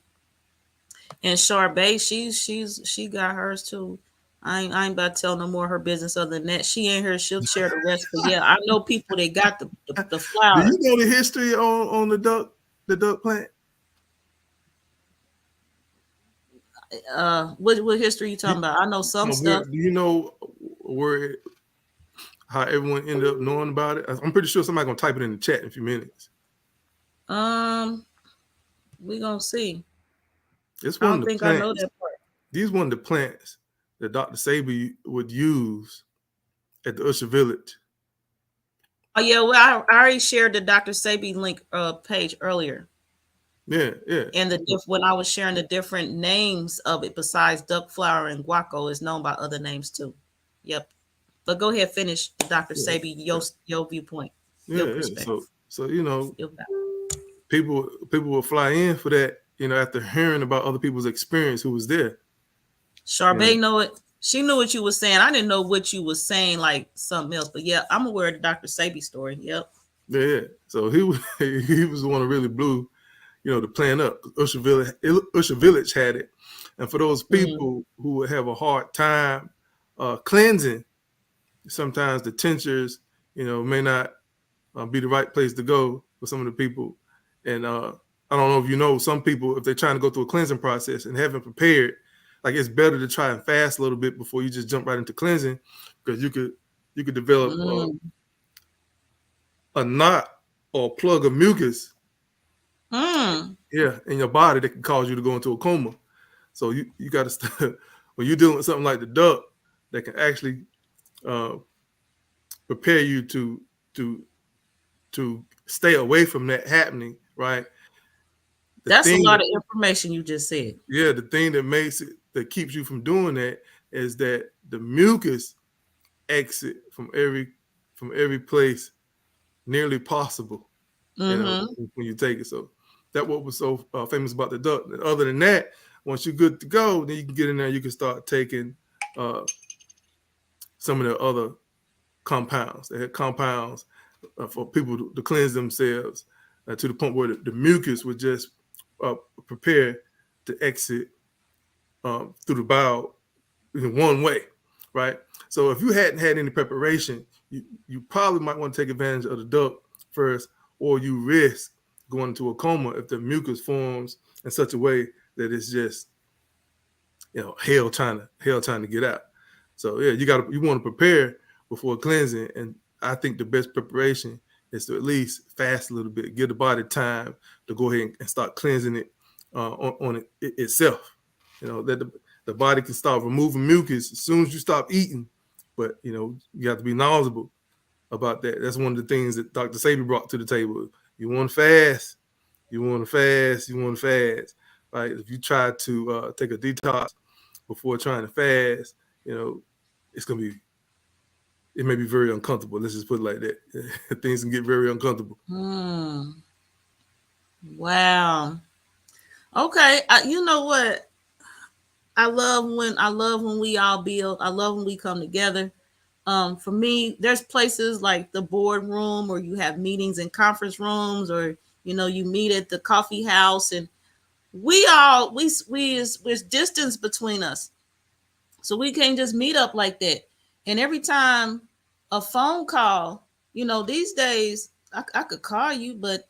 And Charbay, she got hers too. I ain't about to tell no more her business other than that. She ain't here. She'll share the rest. But yeah, I know people that got the Do flower. you know the history on the duck plant? What history you talking You, about? I know some stuff. do you know where how everyone ended up knowing about it? I'm pretty sure somebody's gonna type it in the chat in a few minutes. Um, we gonna see. It's I one of don't the think I know plants. that part. These one of the plants that Dr. Sabi would use at the Usher Village. Oh yeah, well I already shared the Dr. Sabi link page earlier. Yeah, yeah. And when I was sharing the different names of it, besides duck flower and guaco, is known by other names too. Yep. But go ahead, finish, Dr. Yeah, Sabi, your viewpoint, yeah, your yeah. perspective. So Your back. people will fly in for that, after hearing about other people's experience who was there. Charbay know it. She knew what you was saying. I didn't know what you was saying, like something else. But yeah, I'm aware of the Dr. Sabi story. Yep. Yeah, yeah. So he was he was the one who really blew, the plan up. Usher Village had it, and for those Mm. people who would have a hard time cleansing, sometimes the tinctures, may not be the right place to go for some of the people. And I don't know if you know, some people, if they're trying to go through a cleansing process and haven't prepared, like it's better to try and fast a little bit before you just jump right into cleansing, because you could develop Mm. a knot or a plug of mucus, Mm. yeah, in your body that can cause you to go into a coma. So you got to when you're dealing with something like the duck that can actually uh, prepare you to to stay away from that happening, right? The That's a thing lot that, of information you just said. yeah, the thing that keeps you from doing that is that the mucus exit from every place nearly possible, Mm-hmm. when you take it. So that what was so famous about the duck. Other than that, once you're good to go, then you can get in there. You can start taking uh, some of the other compounds. They had compounds for people to cleanse themselves to the point where the mucus would just uh, prepare to exit through the bowel in one way, right? So if you hadn't had any preparation, you probably might want to take advantage of the duck first, or you risk going into a coma if the mucus forms in such a way that it's just hell trying to get out. So yeah, you want to prepare before cleansing, and I think the best preparation is to at least fast a little bit, give the body time to go ahead and start cleansing it on it itself. That the body can start removing mucus as soon as you stop eating, but you have to be knowledgeable about that. That's one of the things that Dr. Sabi brought to the table. You want to fast, you want to fast, you want to fast. Right? If you try to take a detox before trying to fast, it's gonna be it may be very uncomfortable. Let's just put it like that. Things can get very uncomfortable. Mm. Wow. Okay. You know what? I love when we all build. I love when we come together. For me, there's places like the boardroom, or you have meetings in conference rooms, or you meet at the coffee house, and there's distance between us, so we can't just meet up like that. And every time a phone call, these days I could call you, but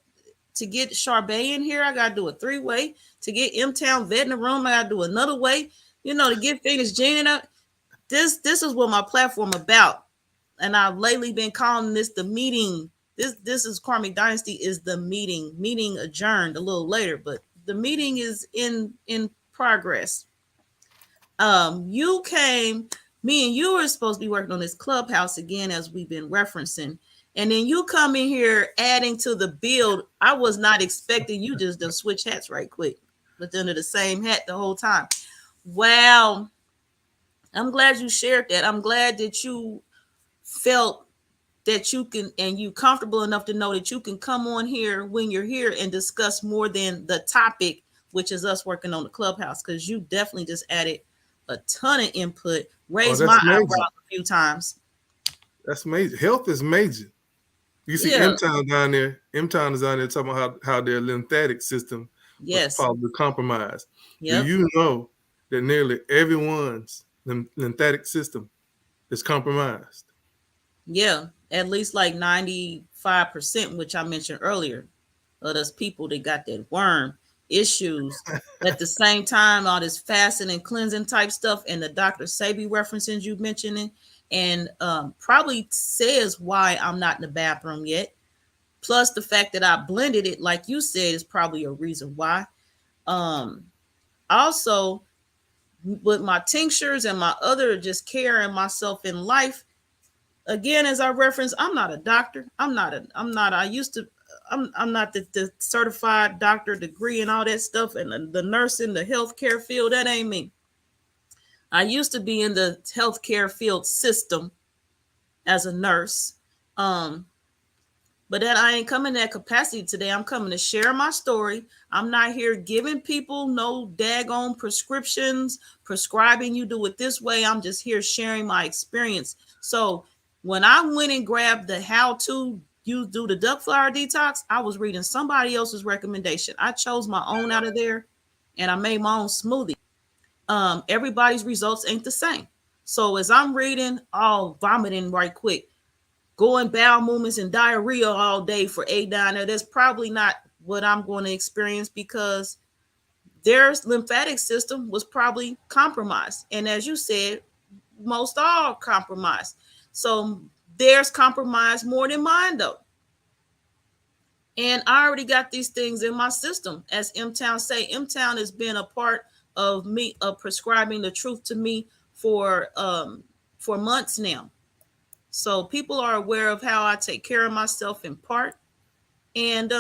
to get Charbay in here, I gotta do a 3-way. To get M Town Vet in the room, I gotta do another way. To get Phoenix Gene up. This is what my platform about, and I've lately been calling this the meeting. This is Karmic Dynasty is the meeting adjourned a little later, but the meeting is in progress. You came, me and you were supposed to be working on this clubhouse again, as we've been referencing, and then you come in here adding to the build. I was not expecting you just to switch hats right quick, but under the same hat the whole time. Wow. I'm glad you shared that. I'm glad that you felt that you can, and you comfortable enough to know that you can come on here when you're here and discuss more than the topic, which is us working on the clubhouse, because you definitely just added a ton of input, raised my eyebrows a few times. That's major. Health is major. You see M-Town down there. M-Town is down there talking about how their lymphatic system was probably compromised. Yep. Do you know that nearly everyone's lymphatic system is compromised? Yeah, at least like 95%, which I mentioned earlier, of those people that got that worm issues. At the same time, all this fasting and cleansing type stuff, and the Dr. Sebi references you mentioning, and probably says why I'm not in the bathroom yet. Plus the fact that I blended it, like you said, is probably a reason why. Also, with my tinctures and my other just care in myself in life, again, as I referenced, I'm not a doctor. I'm not the certified doctor degree and all that stuff, and the nursing, the healthcare field. That ain't me. I used to be in the healthcare field system as a nurse. But that I ain't coming in that capacity today. I'm coming to share my story. I'm not here giving people no daggone prescriptions, prescribing you do it this way. I'm just here sharing my experience. So when I went and grabbed the how to you do the duck flower detox, I was reading somebody else's recommendation. I chose my own out of there, and I made my own smoothie. Everybody's results ain't the same. So as I'm reading, I'll vomiting right quick, going bowel movements and diarrhea all day for a diner. That's probably not what I'm going to experience, because their lymphatic system was probably compromised. And as you said, most all compromised. So theirs compromised more than mine, though. And I already got these things in my system. As M-Town say, M-Town has been a part of me, of prescribing the truth to me for months now. So people are aware of how I take care of myself in part. And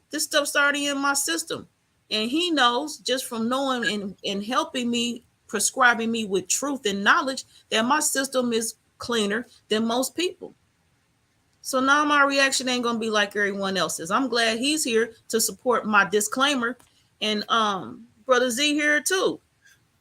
this stuff's already in my system. And he knows, just from knowing and helping me, prescribing me with truth and knowledge, that my system is cleaner than most people. So now my reaction ain't going to be like everyone else's. I'm glad he's here to support my disclaimer. And Brother Z here too.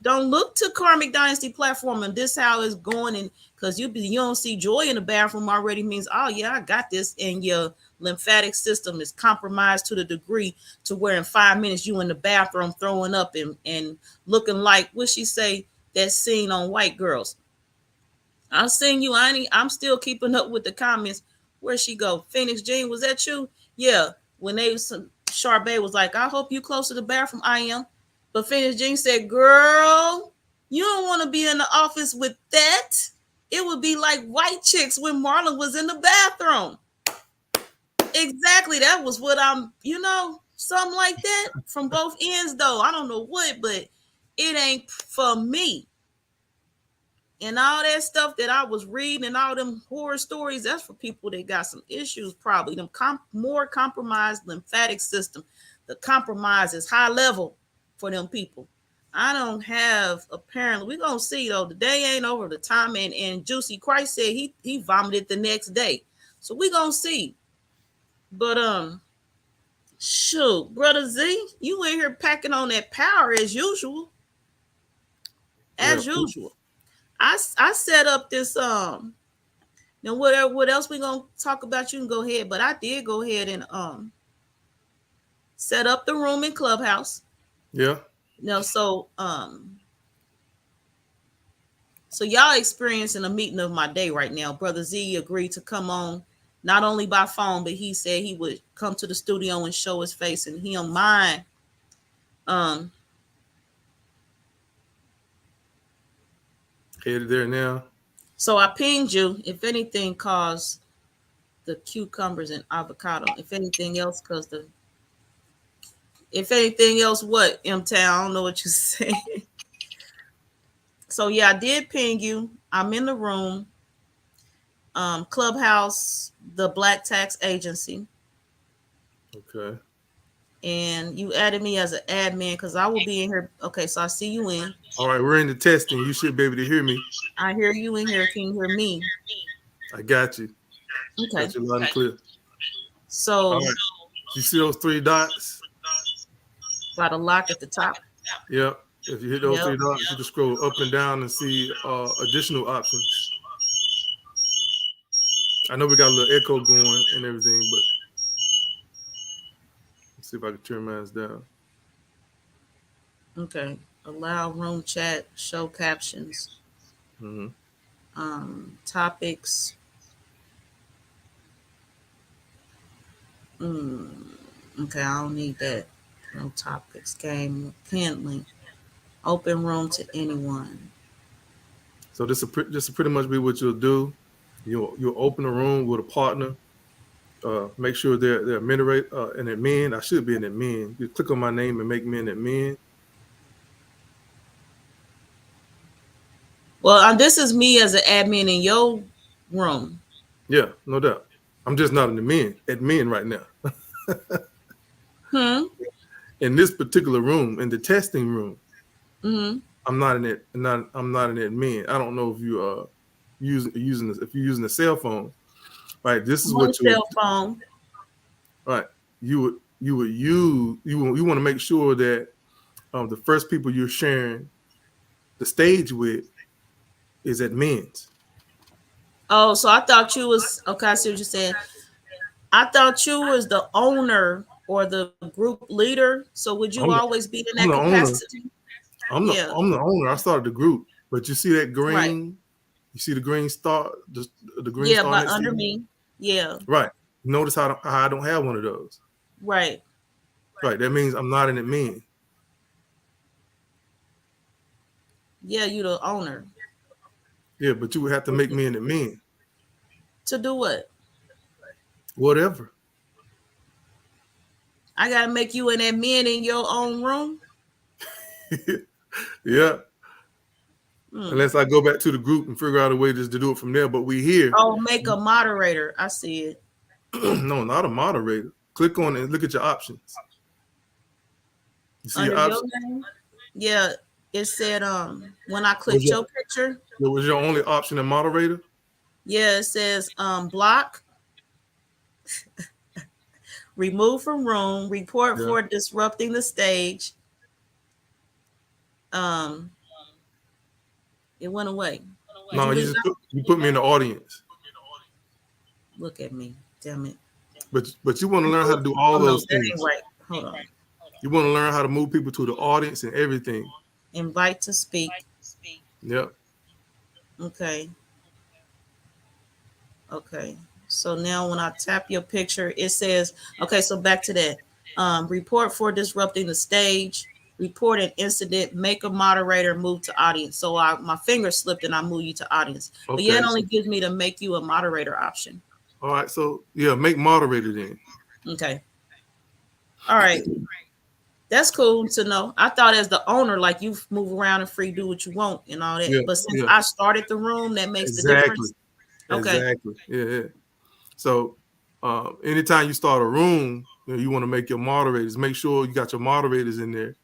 Don't look to Karmic Dynasty platform and this how it's going, and because you don't see joy in the bathroom already means, oh yeah, I got this, and your lymphatic system is compromised to the degree to where in 5 minutes you in the bathroom throwing up and looking like, what she say, that scene on White Girls. I'm seeing you, Annie. I'm still keeping up with the comments. Where'd she go? Phoenix Jean, was that you? Yeah. When Charbay was like, I hope you close to the bathroom. I am. But Phoenix Jean said, girl, you don't want to be in the office with that. It would be like white chicks when Marlon was in the bathroom. Exactly. That was what something like that from both ends, though. I don't know what, but it ain't for me. And all that stuff that I was reading and all them horror stories, that's for people that got some issues, probably. Them more compromised lymphatic system. The compromise is high level for them people. I don't have, apparently, we're going to see, though. The day ain't over, the time, and Juicy Christ said he vomited the next day. So we're going to see. But, shoot, Brother Z, you in here packing on that power as usual. As usual. I set up this now what else we gonna talk about? You can go ahead, but I did go ahead and set up the room in Clubhouse. Yeah. No, so y'all experiencing a meeting of my day right now. Brother Z agreed to come on, not only by phone, but he said he would come to the studio and show his face, and he don't mind. Um, Headed there now. so I pinged you. If anything, cause the cucumbers and avocado. If anything else, cause the if anything else, what M Town? I don't know what you say. So yeah, I did ping you. I'm in the room. Clubhouse, the Black Tax Agency, Okay. and you added me as an admin because I will be in here. Okay, so I see you in. All right, we're in the testing. You should be able to hear me. I hear you in here. Can you hear me? I got you. Okay. Got you loud and clear. All So right. You see those three dots? got a lock at the top. Yep. If you hit those Yep. three dots, you can scroll up and down and see additional options. I know we got a little echo going and everything, but let's see if I can turn mine down. Okay. Allow room chat, show captions, Mm-hmm. topics. Okay, I don't need that. No topics. Game pin link. Open room to anyone. So this will pretty much be what you'll do. You'll open a room with a partner. Make sure they're an admin. I should be an admin. You click on my name and make me an admin. Well, this is me as an admin in your room. Yeah, no doubt. I'm just not an admin right now. Hmm. In this particular room, in the testing room, Hmm. I'm not I'm not an admin. I don't know if you using this, if you're using a cell phone, right? This is I'm on what you cell phone. right. You want to make sure that the first people you're sharing the stage with is admins. Oh, so I thought you was okay. I see what you're saying. I thought you was the owner or the group leader. So would you I'm the, always be in that I'm the owner. capacity? Yeah. I'm the owner. I started the group, but you see that Right. green? You see the green star? The green Yeah, star but next to under you? me. Yeah. Right. Notice how I don't have one of those. Right. Right. That means I'm not an admin. Yeah, you the owner. Yeah, but you would have to make me an admin. To do what? Whatever. I gotta make you an admin in your own room. Yeah. Hmm. Unless I go back to the group and figure out a way just to do it from there. But we here. Oh, make a moderator. I see it. No, not a moderator. Click on it and look at your options. You see Under your your options? name. Yeah. It said when I Was clicked your, your picture. was your only option a moderator? Yeah, it says block, remove from room, report Yeah. for disrupting the stage. Um, it went away. Did No, you you leave just out? you put me in the audience. Look at me. Damn it. But you want to learn how to do Oh all no, those that ain't things. right. Hold on. You want to learn how to move people to the audience and everything. Invite to speak. Yep. Okay. Okay. So now when I tap your picture, it says, okay, so back to that. Report for disrupting the stage, report an incident, make a moderator, move to audience. So my finger slipped and I move you to audience. But yeah, it Okay. only gives me to make you a moderator option. All right. So yeah, make moderator then. Okay. All right. That's cool to know. I thought as the owner, like you move around and free, do what you want and all that. Yeah. But since Yeah. I started the room, that makes the Exactly. difference. Okay. Exactly. Yeah. Yeah. So anytime you start a room, you want to make your moderators. Make sure you got your moderators in there.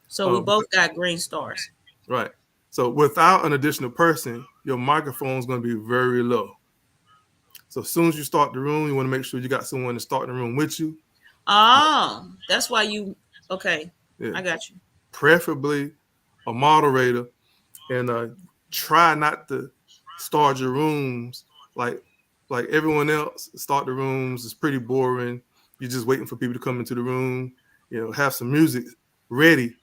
So we Because both got green stars. right. So without an additional person, your microphone is going to be very low. So as soon as you start the room, you want to make sure you got someone to start the room with you. Oh, that's why you. Okay, Yeah. I got you. Preferably a moderator, and try not to start your rooms like everyone else. Start the rooms is pretty boring. You're just waiting for people to come into the room. Have some music ready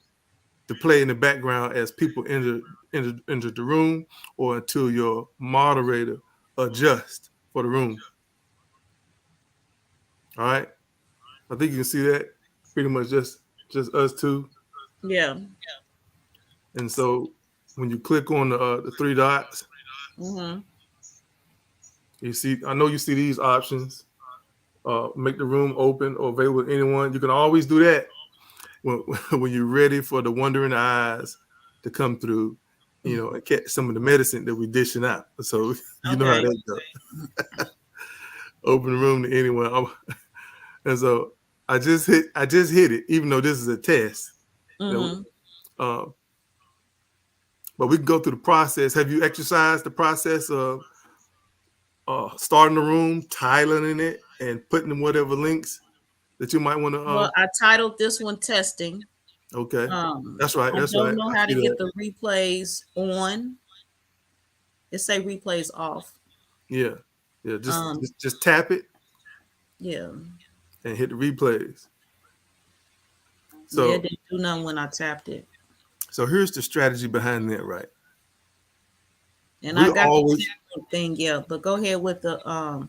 to play in the background as people enter the room, or until your moderator adjusts for the room. All right, I think you can see that pretty much just us two. Yeah. And so when you click on the three dots, Mm-hmm. you see, I know you see these options. Make the room open or available to anyone. You can always do that when, when you're ready for the wandering eyes to come through, and catch some of the medicine that we're dishing out. So you know how Okay. that goes. Open the room to anyone. And so I just hit it, even though this is a test. Mm-hmm. Uh, but we can go through the process. Have you exercised the process of starting the room, titling it, and putting in whatever links that you might want to? Well, I titled this one "Testing." Okay, that's right. I That's don't right. know I how see to get that. the replays on. It say replays off. Yeah, yeah. Just Um, just, just tap it yeah, and hit the replays. yeah, it So didn't do nothing when I tapped it, so here's the strategy behind that, right? and I We got the always chat thing. Yeah, but go ahead with the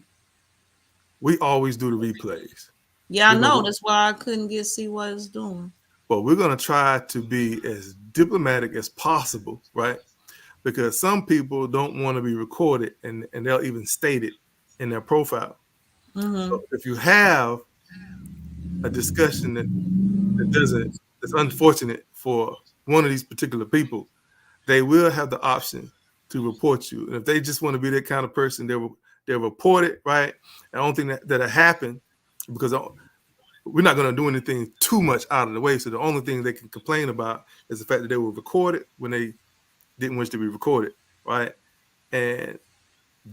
we always do the replays. Yeah, I We're know. gonna, That's why I couldn't get see what it's doing. but we're gonna try to be as diplomatic as possible, right? Because some people don't want to be recorded, and they'll even state it in their profile. Mm-hmm. So if you have a discussion that doesn't that's unfortunate for one of these particular people, they will have the option to report you. And if they just want to be that kind of person, they'll report it, right? I don't think that'll happen, because we're not going to do anything too much out of the way. So the only thing they can complain about is the fact that they were recorded when they didn't wish to be recorded, right? And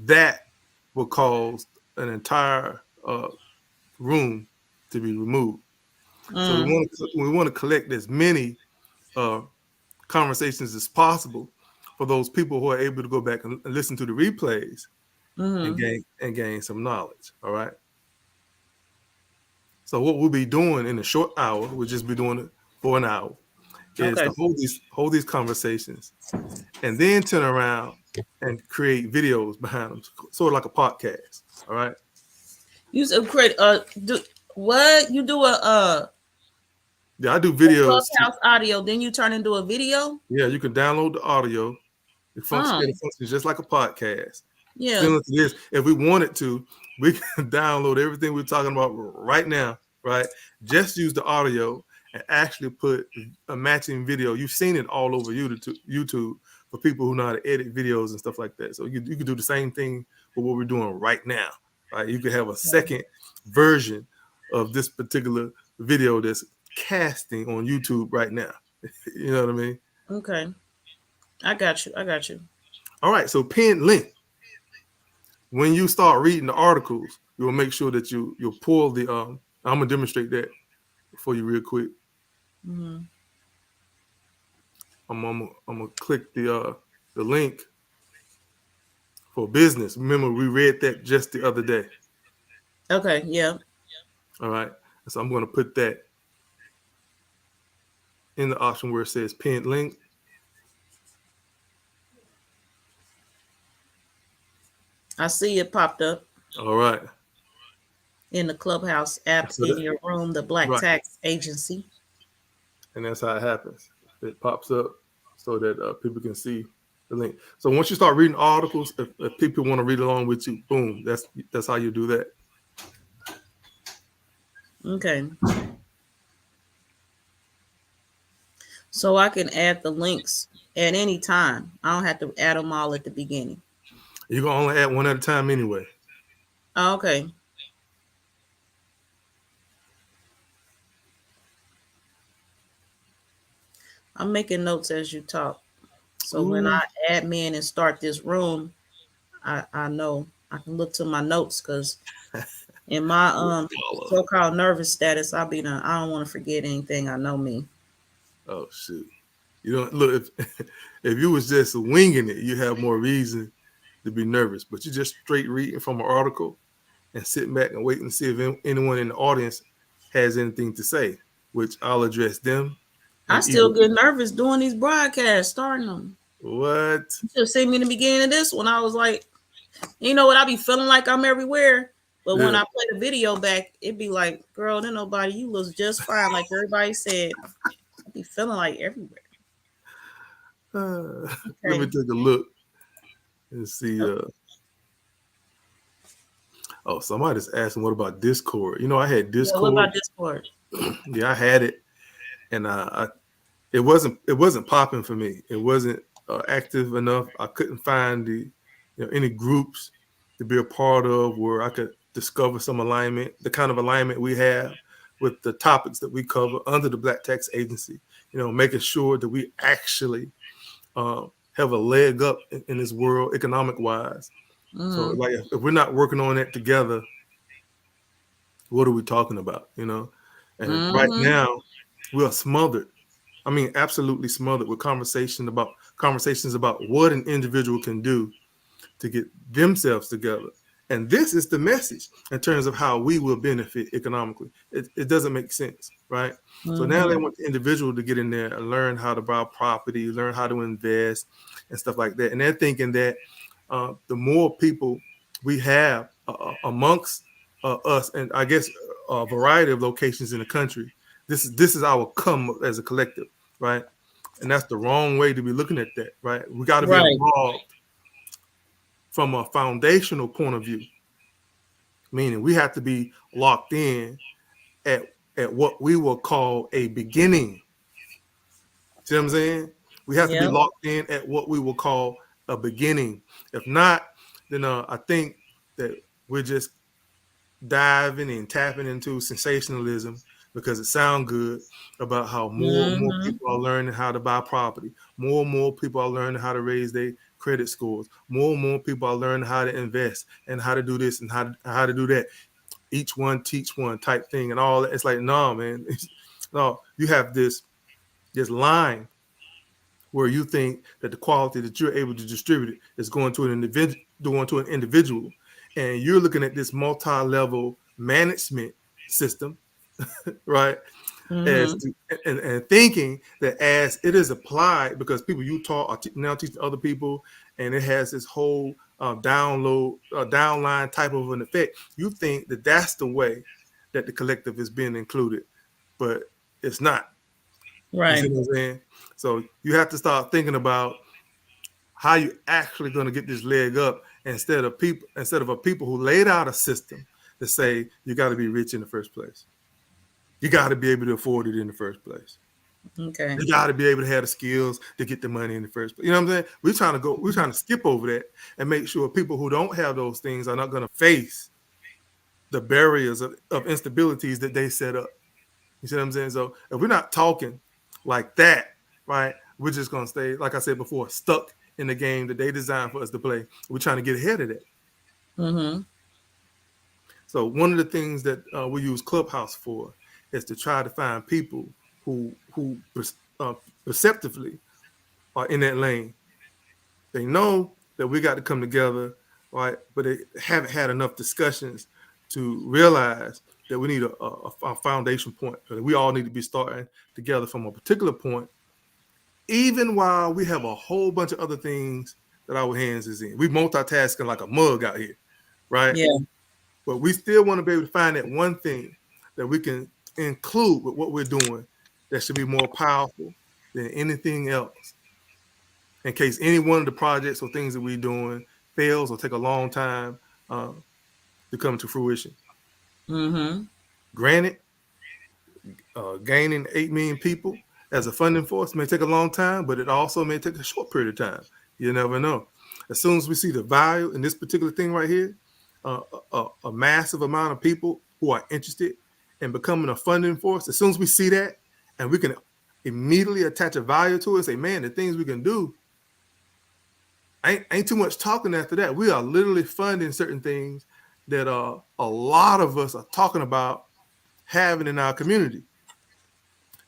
that will cause an entire room to be removed. So Mm, we want to collect as many uh, conversations as possible for those people who are able to go back and listen to the replays and mm-hmm. gain some knowledge. All right. So what we'll be doing in a short hour, we'll just be doing it for an hour, is Okay. to hold these conversations, and then turn around and create videos behind them, sort of like a podcast. All right. You said create do what you do Yeah, I do a videos too. clubhouse audio, then you turn into a video. Yeah, you can download the audio. Oh, It functions just like a podcast. yeah. Similar to this, if we wanted to, we can download everything we're talking about right now, right? Just use the audio and actually put a matching video. You've seen it all over YouTube for people who know how to edit videos and stuff like that. So you can do the same thing with what we're doing right now, right? You could have a second version of this particular video that's casting on YouTube right now. You know what I mean? Okay. I got you. I got you. All right, so pinned link. When you start reading the articles, you'll make sure that you'll pull the I'm gonna demonstrate that for you real quick. Mm-hmm. I'm gonna click the link for business. Remember, we read that just the other day. Okay. Yeah. All right, so I'm gonna put that in the option where it says pinned link. I see it popped up All right, in the clubhouse app so in that, your room, the Black right, Tax Agency. and that's how it happens. It pops up so that people can see the link. So once you start reading articles, if people want to read along with you, boom, that's how you do that. Okay. So I can add the links at any time. I don't have to add them all at the beginning. You can only add one at a time anyway. Oh, okay. I'm making notes as you talk. So when Ooh, I admin and start this room, I know I can look to my notes because in my follow. so-called nervous status, I don't want to forget anything. I know me. Oh shoot! You don't look if if you was just winging it, you have more reason to be nervous. But you just straight reading from an article and sitting back and waiting to see if anyone in the audience has anything to say, which I'll address them I and still either get nervous doing these broadcasts, starting them. what? You should have seen me in the beginning of this one. I was like, you know what? I be feeling like I'm everywhere. But when Yeah. I play the video back, it be like, girl, then nobody, you was just fine. Like everybody said, I be feeling like everywhere. Let me Okay. take a look and see. Okay. Oh, somebody's asking, what about Discord? I had Yeah, what Discord. about Discord? Yeah, I had it, and it wasn't popping for me. It wasn't active enough. I couldn't find any groups to be a part of where I could discover some alignment, the kind of alignment we have with the topics that we cover under the Black Tax Agency. Making sure that we actually have a leg up in this world economic wise. So, Mm-hmm. like, if we're not working on that together, what are we talking about? And right Mm-hmm. now, we are smothered. I mean, absolutely smothered with conversations about what an individual can do to get themselves together. And this is the message in terms of how we will benefit economically. It doesn't make sense, right? So now they Mm-hmm. want the individual to get in there and learn how to buy property, learn how to invest, and stuff like that. And they're thinking that the more people we have amongst us, and I guess a variety of locations in the country, this is our come as a collective, right? And that's the wrong way to be looking at that, right? We got to be Right. involved from a foundational point of view, meaning we have to be locked in at what we will call a beginning. See what I'm saying? We have to be Yep. locked in at what we will call a beginning. If not, then I think that we're just diving and tapping into sensationalism because it sounds good about how more and more Mm-hmm. people are learning how to buy property. More and more people are learning how to raise their credit scores. More and more people are learning how to invest and how to do this and how to do that. Each one teach one type thing and all that. It's like, no, man. No, you have this line where you think that the quality that you're able to distribute is going to an individual, and you're looking at this multi-level management system, right? As Mm-hmm. to, and thinking that as it is applied, because people you taught are now teaching other people, and it has this whole downline type of an effect. You think that that's the way that the collective is being included, but it's not. You see Right. what I'm saying? So you have to start thinking about how you actually going to get this leg up instead of a people who laid out a system to say you got to be rich in the first place. You got to be able to afford it in the first place. Okay. You got to be able to have the skills to get the money in the first place. You know what I'm saying? We're trying to skip over that and make sure people who don't have those things are not going to face the barriers of instabilities that they set up. You see what I'm saying? So if we're not talking like that, right, we're just going to stay, like I said before, stuck in the game that they designed for us to play. We're trying to get ahead of that. Mm-hmm. So one of the things that we use Clubhouse for is to try to find people who uh, perceptively are in that lane. They know that we got to come together, right? But they haven't had enough discussions to realize that we need a foundation point. We all need to be starting together from a particular point, even while we have a whole bunch of other things that our hands is in. We multitasking like a mug out here, right? Yeah. But we still want to be able to find that one thing that we can include with what we're doing that should be more powerful than anything else. In case any one of the projects or things that we're doing fails or take a long time uh, to come to fruition. Mm-hmm. Granted, gaining 8 million people as a funding force may take a long time, but it also may take a short period of time. You never know. As soon as we see the value in this particular thing right here, a massive amount of people who are interested in becoming a funding force, as soon as we see that and we can immediately attach a value to it, say, man, the things we can do, ain't too much talking after that. We are literally funding certain things that a lot of us are talking about having in our community.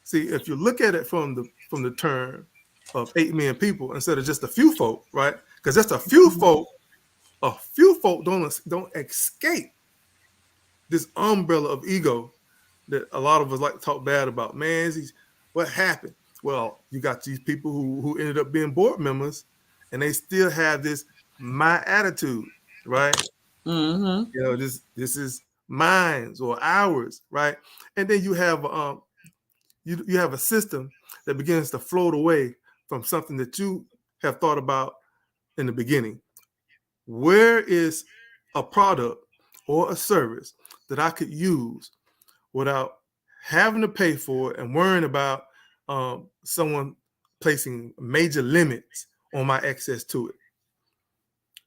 See, if you look at it from the term of 8 million people instead of just a few folk, right? Because just a few folk don't escape this umbrella of ego that a lot of us like to talk bad about. Man, what happened? Well, you got these people who ended up being board members, and they still have this my attitude, right? Mm-hmm. This is mine's or ours, right? And then you have a system that begins to float away from something that you have thought about in the beginning. Where is a product or a service that I could use without having to pay for it and worrying about someone placing major limits on my access to it?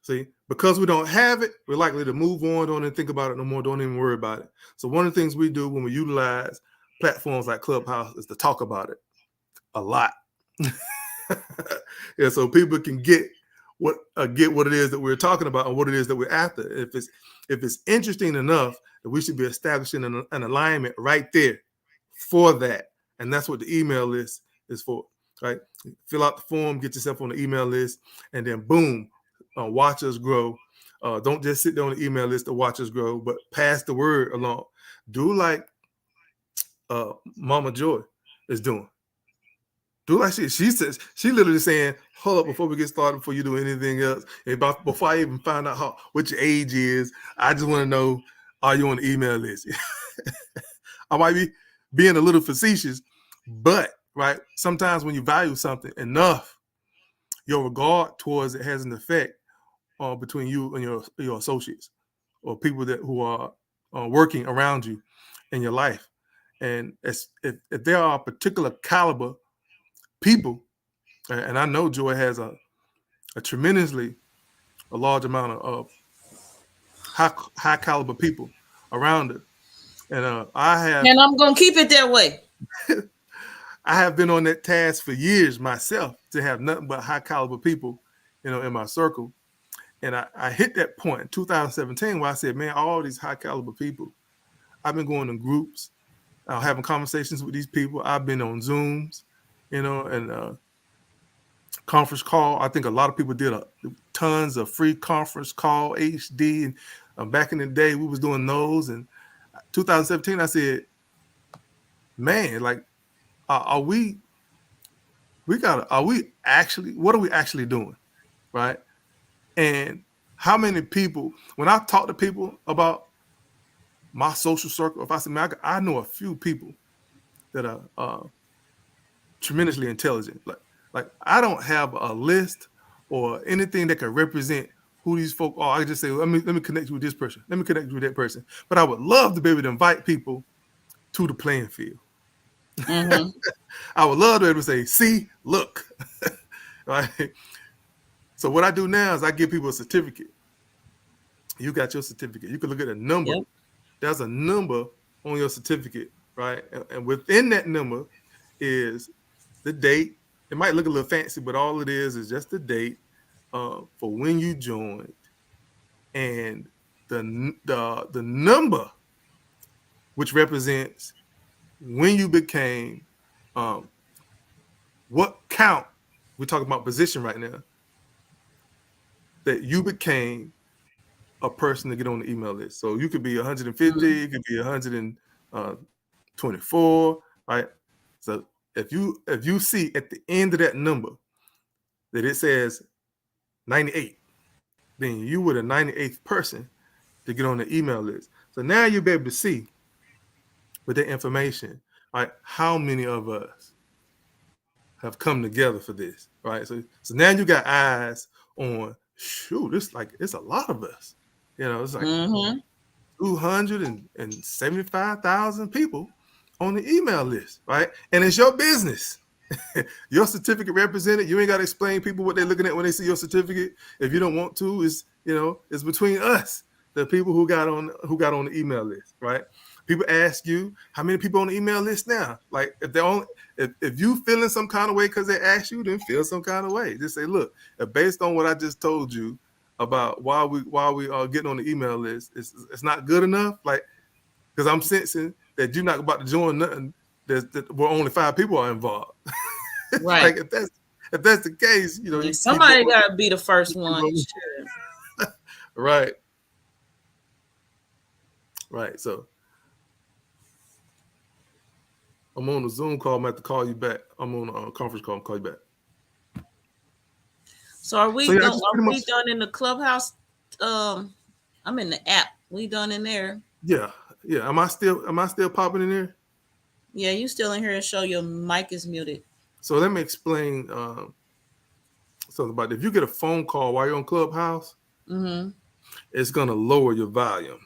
See, because we don't have it, we're likely to move on, don't even think about it no more, don't even worry about it. So one of the things we do when we utilize platforms like Clubhouse is to talk about it a lot. Yeah, so people can get what it is that we're talking about and what it is that we're after. If it's interesting enough, that we should be establishing an alignment right there for that, and that's what the email list is for. Right? Fill out the form, get yourself on the email list, and then boom, watch us grow. Don't just sit there on the email list to watch us grow, but pass the word along. Do like Mama Joy is doing. Do like she says, she literally saying, hold up before we get started, before you do anything else, before I even find out what your age is, I just want to know, are you on the email list? I might be being a little facetious, but right, sometimes when you value something enough, your regard towards it has an effect between you and your associates or people who are working around you in your life. And if there are particular caliber people, and I know Joy has a tremendously a large amount of high caliber people around her, and And I'm gonna keep it that way. I have been on that task for years myself to have nothing but high caliber people, in my circle. And I hit that point in 2017 where I said, man, all these high caliber people, I've been going to groups, having conversations with these people. I've been on Zooms, and conference call. I think a lot of people did tons of free conference call HD, and back in the day we was doing those. And 2017, I said, man, like, are we actually, what are we actually doing, right? And how many people, when I talk to people about my social circle, if I say, man, I know a few people that are tremendously intelligent. Like I don't have a list or anything that can represent who these folk are. I just say, let me connect you with this person. Let me connect you with that person. But I would love to be able to invite people to the playing field. Mm-hmm. I would love to be able to say, see, look. Right? So what I do now is I give people a certificate. You got your certificate. You can look at a number. Yep. There's a number on your certificate, right? And within that number is the date. It might look a little fancy, but all it is just the date for when you joined, and the number, which represents when you became what count. We're talking about position right now. That you became a person to get on the email list. So you could be 150, you could be 124, right? So if you see at the end of that number that it says 98, then you were the 98th person to get on the email list. So now you'll be able to see with that information, right, how many of us have come together for this, right? So now you got eyes on, shoot, it's a lot of us. It's like 275,000 people on the email list, right? And it's your business. Your certificate represented. You ain't got to explain people what they're looking at when they see your certificate. If you don't want to, it's between us, the people who got on the email list, right? People ask you how many people on the email list now. Like if you feeling some kind of way because they asked you, then feel some kind of way. Just say, look, based on what I just told you about why we are getting on the email list, it's not good enough. Like, because I'm sensing that you're not about to join nothing where only 5 people are involved. Right. Like if that's the case, somebody gotta be the first one. Right. Right. So I'm on a Zoom call. I'm going to have to call you back. I'm on a conference call. I'll call you back. So are So we yeah, I done? just Are pretty much we done in the clubhouse? I'm in the app. We done in there? yeah. Am I still popping in there? Yeah, you still in here and show your mic is muted. So let me explain something about it. If you get a phone call while you're on Clubhouse, Mm-hmm. it's gonna lower your volume.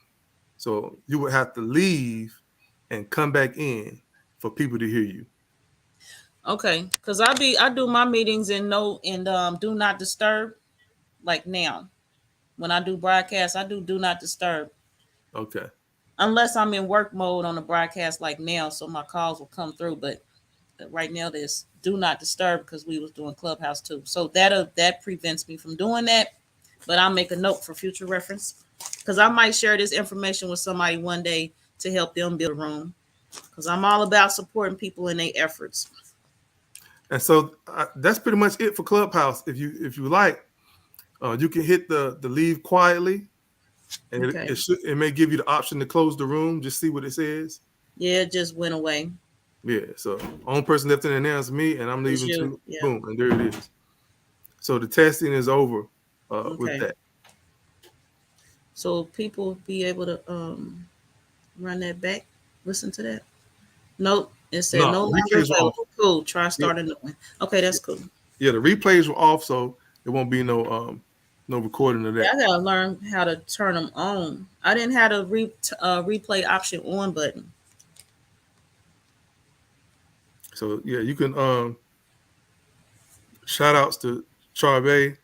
So you would have to leave and come back in for people to hear you. Okay, because I do my meetings in do not disturb, like now. When I do broadcast, I do not disturb. Okay. Unless I'm in work mode on the broadcast like now, so my calls will come through. But right now there's do not disturb because we was doing Clubhouse too. So that prevents me from doing that. But I'll make a note for future reference because I might share this information with somebody one day to help them build a room. Because I'm all about supporting people in their efforts. And so that's pretty much it for Clubhouse. If you like, you can hit the leave quietly, and Okay. it may give you the option to close the room. Just see what it says. Yeah, it just went away. Yeah. So only person left in there is me, and I'm It's leaving you. too. Yeah. Boom, and there it is. So the testing is over with Okay. that. So people be able to run that back, listen to that. Nope. It said No, no the longer replays were off. available. Cool. Try Yeah, starting new one. Okay, that's cool. yeah, the replays were off, so there won't be no recording of Yeah, that. I gotta learn how to turn them on. I didn't have the replay option on button. So yeah, you can shout outs to Charve.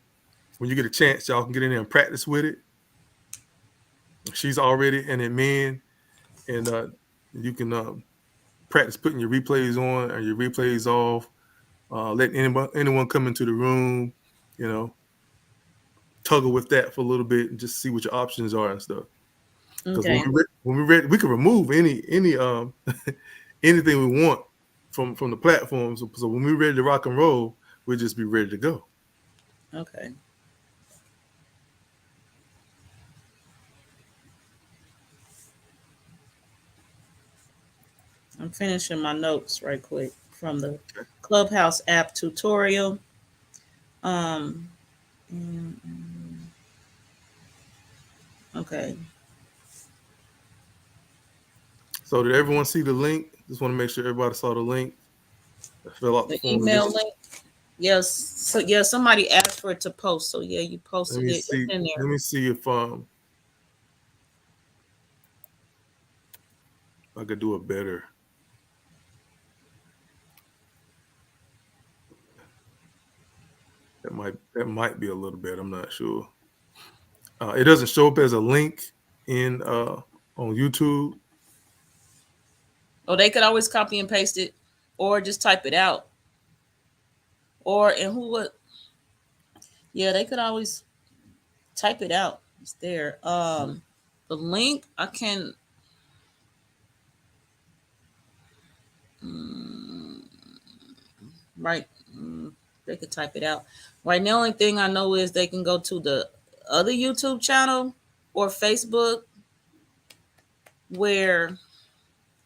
When you get a chance, y'all can get in there and practice with it. She's already an admin, and you can practice putting your replays on or your replays off. Let anyone come into the room, you know, toggle with that for a little bit and just see what your options are and stuff. Because Okay. when we ready, we can remove any anything we want from the platform. So when we're ready to rock and roll, we'll just be ready to go. Okay. I'm finishing my notes right quick from the Clubhouse app tutorial. Um. Okay. So did everyone see the link? Just want to make sure everybody saw the link. Fill out the The form again. email link. Yes. So yeah, somebody asked for it to post. So yeah, you Let posted me it. It's see. in Let there. me see if I could do it better. That might be a little bit. I'm not sure. It doesn't show up as a link in on YouTube. Oh, they could always copy and paste it, or just type it out. Or and who would? Yeah, they could always type it out. It's there. The link I can. Mm, right. They could type it out. Right now, the only thing I know is they can go to the other YouTube channel or Facebook where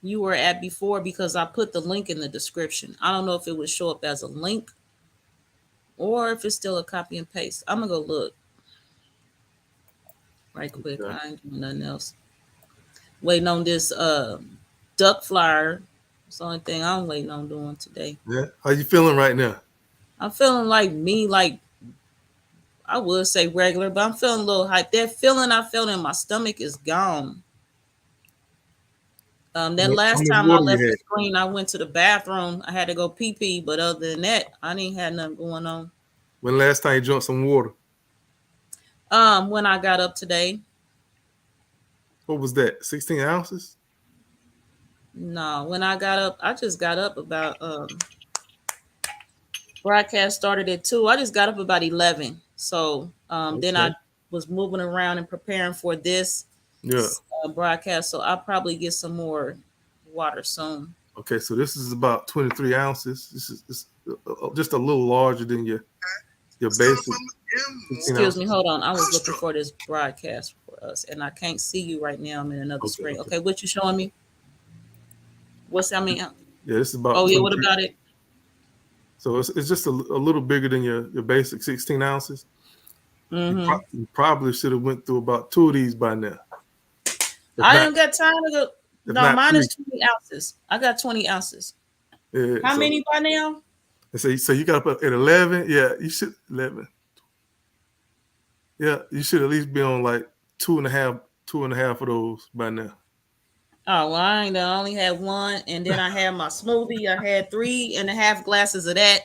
you were at before because I put the link in the description. I don't know if it would show up as a link or if it's still a copy and paste. I'm gonna go look right quick. Okay. I ain't doing nothing else. Waiting on this duck flyer. It's the only thing I'm waiting on doing today. Yeah. How you feeling right now? I'm feeling like me, like I would say regular, but I'm feeling a little hype. That feeling I felt in my stomach is gone. That How last much time I water you left the had? screen, I went to the bathroom. I had to go pee pee, but other than that, I didn't have nothing going on. When last time you drank some water? When I got up today, What was that? 16 ounces? no, when I got up, I just got up about broadcast started at 2. I just got up about 11. So then Okay. I was moving around and preparing for this Yeah. broadcast. So I'll probably get some more water soon. Okay. So this is about 23 ounces. This is just a little larger than your basic. Excuse me, hold on. I was looking for this broadcast for us, and I can't see you right now. I'm in another Okay. screen. Okay. Okay, what you showing me? What's I mean? Yeah, this is about Oh yeah, what 23. about it? So it's just a little bigger than your basic 16 ounces. Mm-hmm. You probably should have went through about two of these by now, if I not ain't got time to go. if No, not mine three. is 20 ounces. I got 20 ounces. Yeah, How many by now? so you got up at 11. Yeah, you should 11. Yeah, you should at least be on like two and a half of those by now. Oh, well, I ain't. I only had one, and then I had my smoothie. I had 3.5 glasses of that.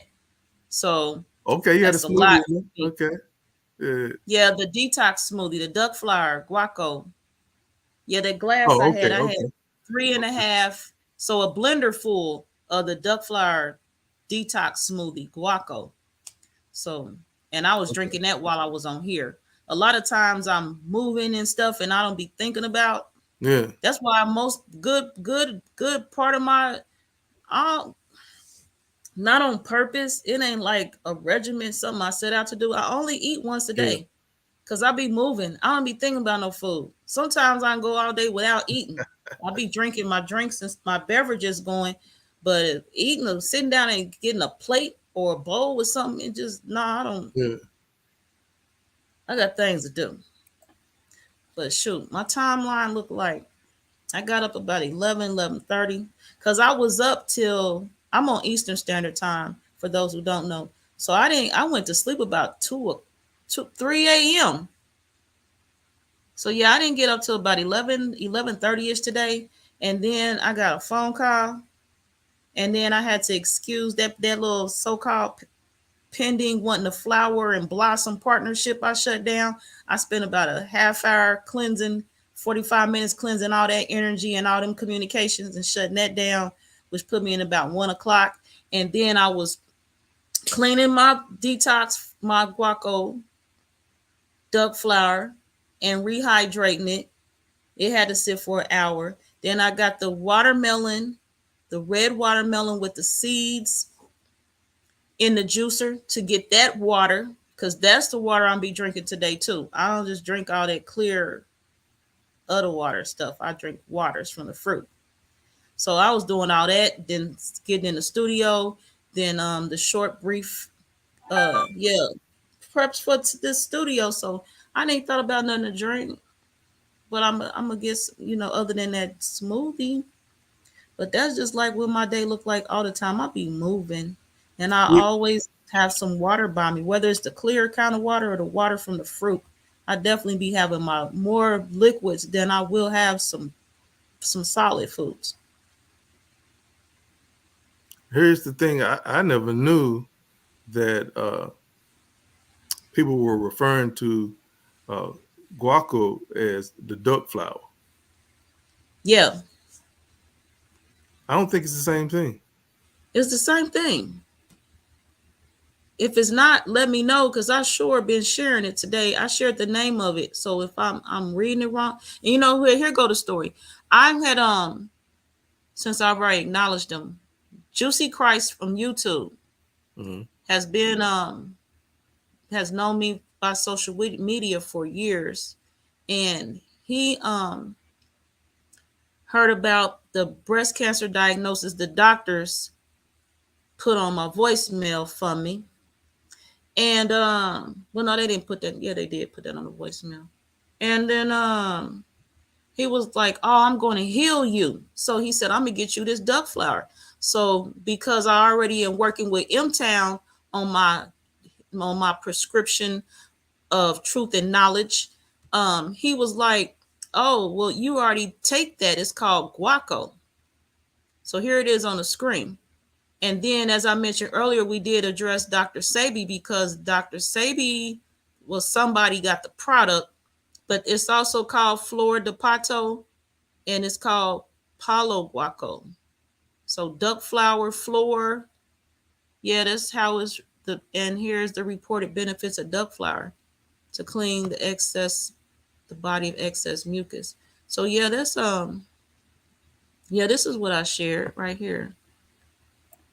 So Okay, you had a that's a lot smoothie for in there. me. Okay. Yeah. Yeah, the detox smoothie, the duck flower, guaco. Yeah, that glass Oh, okay, I had okay. 3.5. So a blender full of the duck flower detox smoothie, guaco. So, and I was Okay. drinking that while I was on here. A lot of times I'm moving and stuff, and I don't be thinking about. Yeah. That's why most good part of my, uh, not on purpose. It ain't like a regimen, something I set out to do. I only eat once a Yeah. day because I be moving. I don't be thinking about no food. Sometimes I can go all day without eating. I'll be drinking my drinks and my beverages going, but eating or sitting down and getting a plate or a bowl with something, it just no, I don't. Yeah. I got things to do. But shoot, my timeline looked like I got up about 11:30 because I was up till I'm on Eastern Standard Time for those who don't know. So I went to sleep about 3 a.m. So yeah, I didn't get up till about 11:30 ish today. And then I got a phone call. And then I had to excuse that little so-called pending wanting to flower and blossom partnership I shut down. I spent about a half hour cleansing, 45 minutes cleansing all that energy and all them communications and shutting that down, which put me in about 1 o'clock. And then I was cleaning my detox, my guaco duck flower and rehydrating it. It had to sit for an hour. Then I got the watermelon, the red watermelon with the seeds in the juicer to get that water because that's the water I'm be drinking today too. I don't just drink all that clear other water stuff. I drink waters from the fruit. So I was doing all that, then getting in the studio, then the short brief yeah preps for this studio. So I ain't thought about nothing to drink, but I'm gonna get other than that smoothie. But that's just like what my day look like all the time. I be moving, and I Yeah. always have some water by me, whether it's the clear kind of water or the water from the fruit. I definitely be having my more liquids than I will have some solid foods. Here's the thing. I never knew that people were referring to uh, guaco as the duck flower. Yeah, I don't think it's the same thing. it's the same thing. If it's not, let me know because I sure been sharing it today. I shared the name of it, so if I'm reading it wrong, and here go the story. I had since I've already acknowledged them, Juicy Christ from YouTube Mm-hmm. has been has known me by social media for years, and he heard about the breast cancer diagnosis the doctors put on my voicemail for me. And well, no, they didn't put that. Yeah, they did put that on the voicemail. And then he was like, "Oh, I'm going to heal you." So he said, "I'm gonna get you this duck flower." So because I already am working with M Town on my prescription of truth and knowledge, he was like, "Oh, well, you already take that. It's called Guaco." So here it is on the screen. And then, as I mentioned earlier, we did address Dr. Sabi because Dr. Sabi was somebody got the product, but it's also called Flor de Pato and it's called Palo Guaco. So duck flower, floor. Yeah, that's how it's and here's the reported benefits of duck flower to clean the body of excess mucus. So yeah, this is what I shared right here.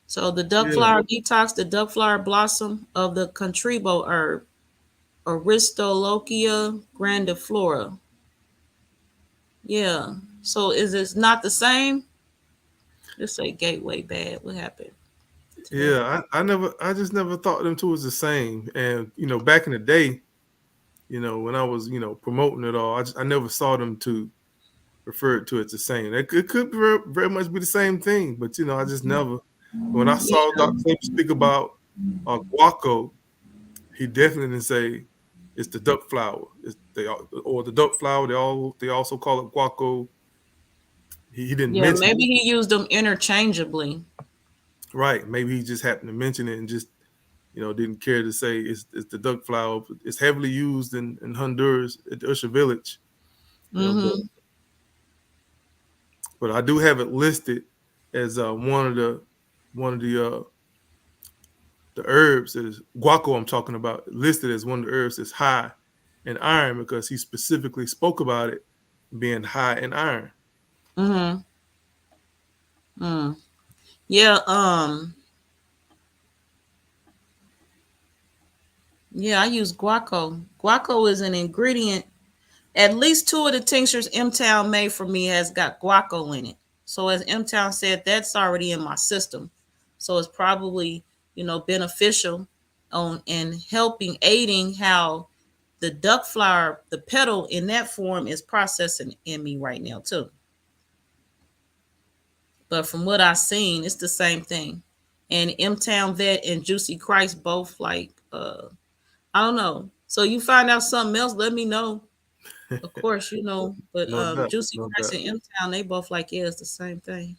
So the duck Yeah. flower detox, the duck flower blossom of the contribo herb, Aristolochia grandiflora. Yeah. So is it not the same? Just say gateway bad. What happened to that? Yeah, I just never thought them two was the same. And back in the day, when I was promoting it all, I never saw them two referred to as the same. It could very, very much be the same thing, but I just never. When I saw Yeah. Dr. Saber speak about Guaco, he definitely didn't say it's the duck flower. Or the duck flower. They also call it Guaco. He didn't Yeah, mention maybe it. he used them interchangeably. Right. Maybe he just happened to mention it and just didn't care to say it's the duck flower. It's heavily used in Honduras at the Usher Village. But Mm-hmm. I do have it listed as one of the herbs that is guaco I'm talking about, listed as one of the herbs that's high in iron because he specifically spoke about it being high in iron. Mm-hmm. Mm. Yeah, yeah, I use guaco. Guaco is an ingredient. At least two of the tinctures M Town made for me has got guaco in it. So as M Town said, that's already in my system. So it's probably, beneficial on and helping, aiding how the duck flower, the petal in that form is processing in me right now too. But from what I've seen, it's the same thing. And M Town Vet and Juicy Christ both like I don't know. So you find out something else, let me know. Of course, but No doubt, Juicy no Christ doubt. and M Town, they both like, yeah, it's the same thing.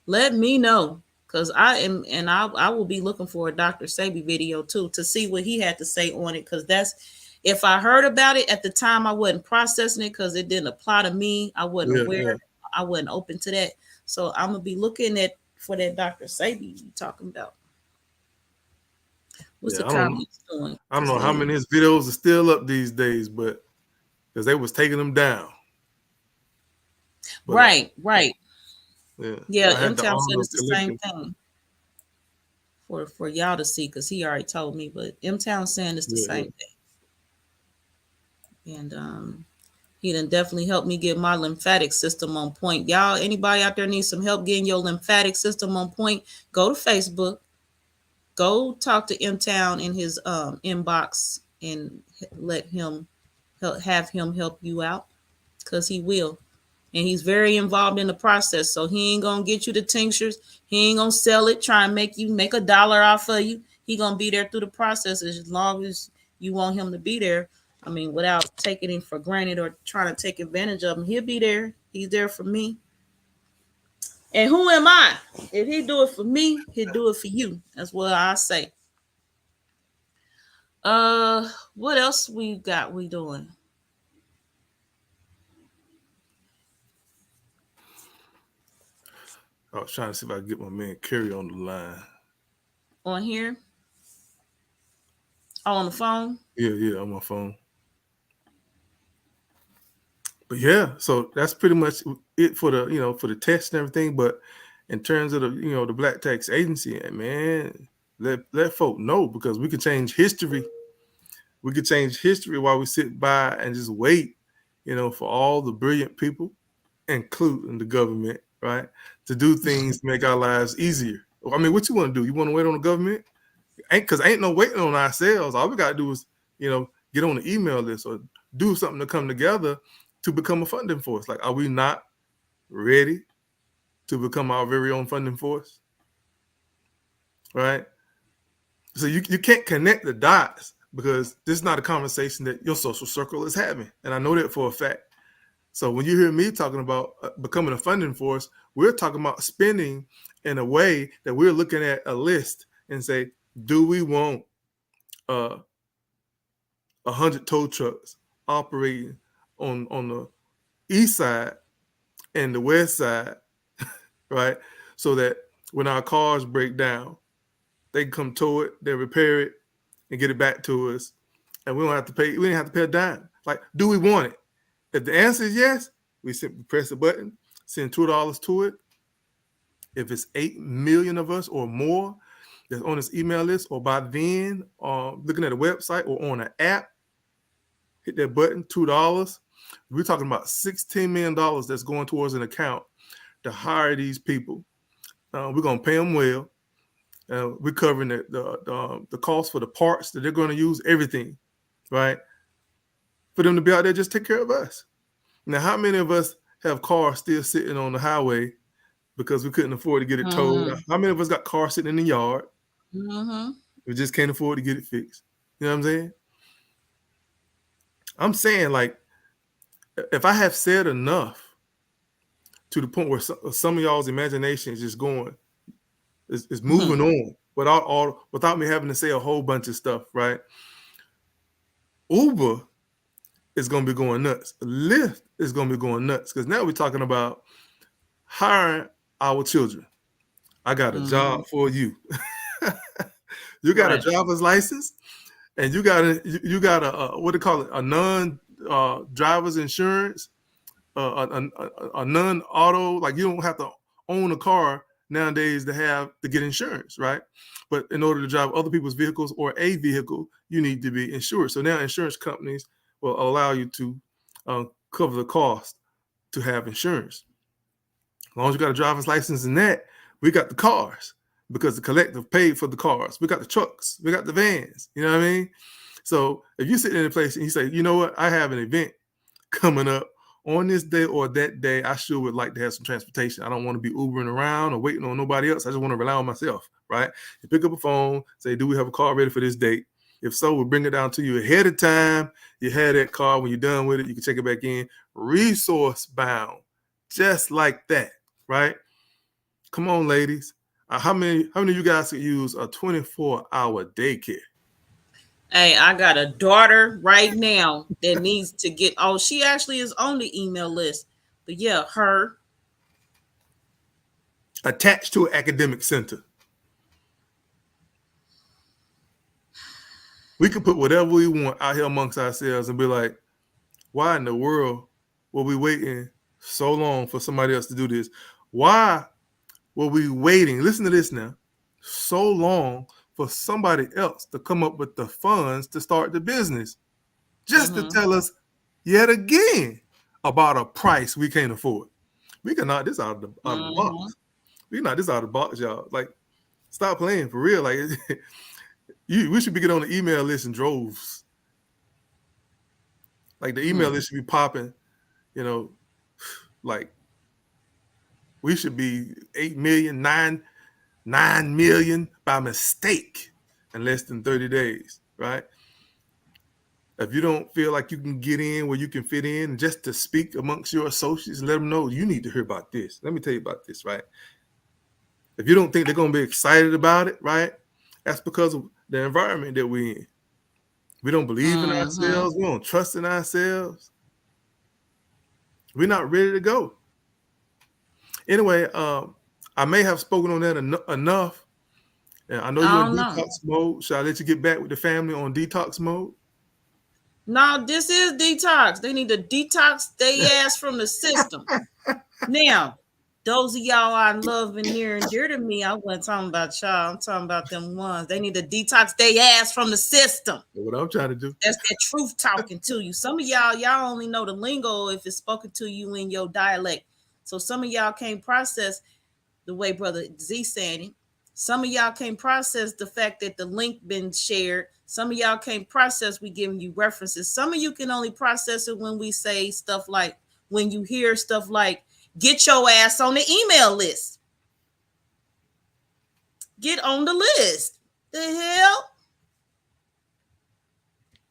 Let me know. Cause I am and I will be looking for a Dr. Sabi video too to see what he had to say on it. Cause that's if I heard about it at the time, I wasn't processing it because it didn't apply to me. I wasn't Yeah, aware, yeah, I wasn't open to that. So I'm gonna be looking at for that Dr. Sabi you talking about. What's yeah. the comments doing? I don't Cause know how they many of his videos are still up these days, but because they was taking them down. But right. yeah, Yeah, I M had the Town said honor it's of the same collecting. thing for y'all to see because he already told me. But M Town saying it's the Yeah, same thing, and he done definitely helped me get my lymphatic system on point. Y'all, anybody out there needs some help getting your lymphatic system on point? Go to Facebook, go talk to M Town in his inbox, and let him have him help you out because he will. And he's very involved in the process. So he ain't gonna get you the tinctures. He ain't gonna sell it, try and make a dollar off of you. He gonna be there through the process as long as you want him to be there. I mean, without taking him for granted or trying to take advantage of him, he'll be there. He's there for me. And who am I? If he do it for me, he'll do it for you. That's what I say. What else we got? We doing I was trying to see if I could get my man Kerry on the line. on here? Oh, on the phone? Yeah, yeah, on my phone. But yeah, so that's pretty much it for the test and everything. But in terms of the Black Tax Agency, man, let folk know because we can change history. We could change history while we sit by and just wait, for all the brilliant people, including the government, right, to do things to make our lives easier. I mean, what you want to do? You want to wait on the government? Ain't no waiting on ourselves. All we got to do is, get on the email list or do something to come together to become a funding force. Like, are we not ready to become our very own funding force? Right? So you can't connect the dots because this is not a conversation that your social circle is having. And I know that for a fact. So when you hear me talking about becoming a funding force, we're talking about spending in a way that we're looking at a list and say, do we want 100 tow trucks operating on the east side and the west side, right? So that when our cars break down, they can come tow it, they repair it, and get it back to us, and we don't have to pay. We didn't have to pay a dime. Like, do we want it? If the answer is yes, we simply press a button, send $2 to it. If it's 8 million of us or more that's on this email list, or by then, looking at a website or on an app, hit that button, $2. We're talking about $16 million that's going towards an account to hire these people. We're gonna pay them well. We're covering the cost for the parts that they're going to use, everything, right? For them to be out there, just take care of us. Now, how many of us have cars still sitting on the highway because we couldn't afford to get it towed? How many of us got cars sitting in the yard? We just can't afford to get it fixed. You know what I'm saying? I'm saying, like, if I have said enough to the point where some of y'all's imagination is just going, is moving on without me having to say a whole bunch of stuff, right? Uber is going to be going nuts. Lyft is going to be going nuts because now we're talking about hiring our children. I got a job for you. You got a driver's license, and you got a what do you call it? A non-driver's insurance, a non-auto. Like, you don't have to own a car nowadays to get insurance, right? But in order to drive other people's vehicles or a vehicle, you need to be insured. So now insurance companies will allow you to cover the cost to have insurance. As long as you got a driver's license and that, we got the cars because the collective paid for the cars. We got the trucks. We got the vans. You know what I mean? So if you sit in a place and you say, you know what, I have an event coming up on this day or that day, I sure would like to have some transportation. I don't want to be Ubering around or waiting on nobody else. I just want to rely on myself, right? You pick up a phone, say, do we have a car ready for this date? If so, we'll bring it down to you ahead of time. You have that car. When you're done with it, you can check it back in. Resource bound, just like that, right? Come on, ladies. How many of you guys could use a 24-hour daycare? Hey, I got a daughter right now that needs to get. Oh, she actually is on the email list. But yeah, her attached to an academic center. We can put whatever we want out here amongst ourselves and be like, why in the world were we waiting so long for somebody else to do this? Why were we waiting? Listen to this now. So long for somebody else to come up with the funds to start the business, just to tell us yet again about a price we can't afford. We can knock this out of the box. We can knock this out of the box, y'all. Like, stop playing for real. Like, we should be getting on the email list in droves. Like, the email list should be popping, you know, like we should be 8 million, 9 million by mistake in less than 30 days, right? If you don't feel like you can get in where you can fit in, just to speak amongst your associates, let them know you need to hear about this. Let me tell you about this, right? If you don't think they're going to be excited about it, right? That's because of the environment that we're in. We don't believe in ourselves. We don't trust in ourselves. We're not ready to go. Anyway, I may have spoken on that enough. And I know you're in detox mode. Should I let you get back with the family on detox mode? No, this is detox. They need to detox their ass from the system. Now, those of y'all I love and near and dear to me, I wasn't talking about y'all. I'm talking about them ones. They need to detox their ass from the system. That's what I'm trying to do. That's that truth talking to you. Some of y'all only know the lingo if it's spoken to you in your dialect. So some of y'all can't process the way Brother Z saying it. Some of y'all can't process the fact that the link been shared. Some of y'all can't process we giving you references. Some of you can only process it when we say stuff like, when you hear stuff like, get your ass on the email list. Get on the list. The hell?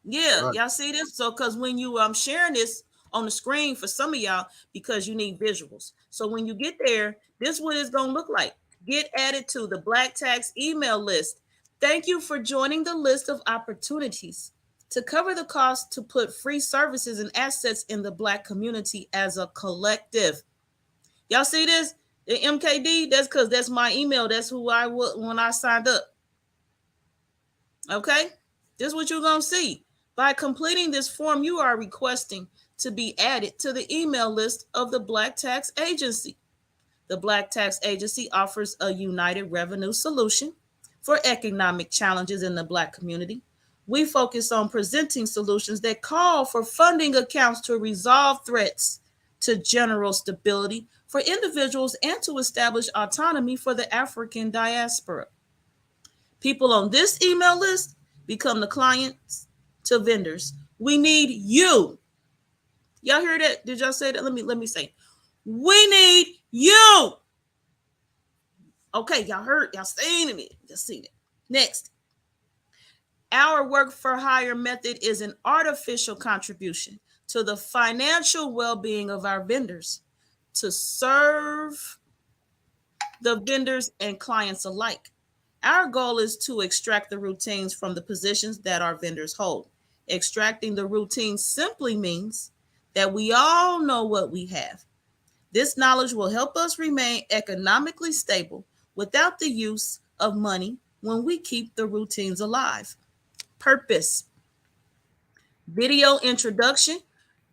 Yeah, right. Y'all see this? So, because when you sharing this on the screen for some of y'all, because you need visuals. So when you get there, this is what it's going to look like. Get added to the Black Tax email list. Thank you for joining the list of opportunities to cover the cost to put free services and assets in the Black community as a collective. Y'all see this? The MKD, that's because that's my email. That's who I was when I signed up. Okay? This is what you're going to see. By completing this form, you are requesting to be added to the email list of the Black Tax Agency. The Black Tax Agency offers a united revenue solution for economic challenges in the Black community. We focus on presenting solutions that call for funding accounts to resolve threats to general stability for individuals and to establish autonomy for the African diaspora. People on this email list become the clients to vendors. We need you. Y'all hear that? Did y'all say that? Let me say. We need you. Okay, y'all heard, y'all seen it. Just seen it. Next. Our work for hire method is an artificial contribution to the financial well-being of our vendors to serve the vendors and clients alike. Our goal is to extract the routines from the positions that our vendors hold. Extracting the routines simply means that we all know what we have. This knowledge will help us remain economically stable without the use of money when we keep the routines alive. Purpose. Video introduction.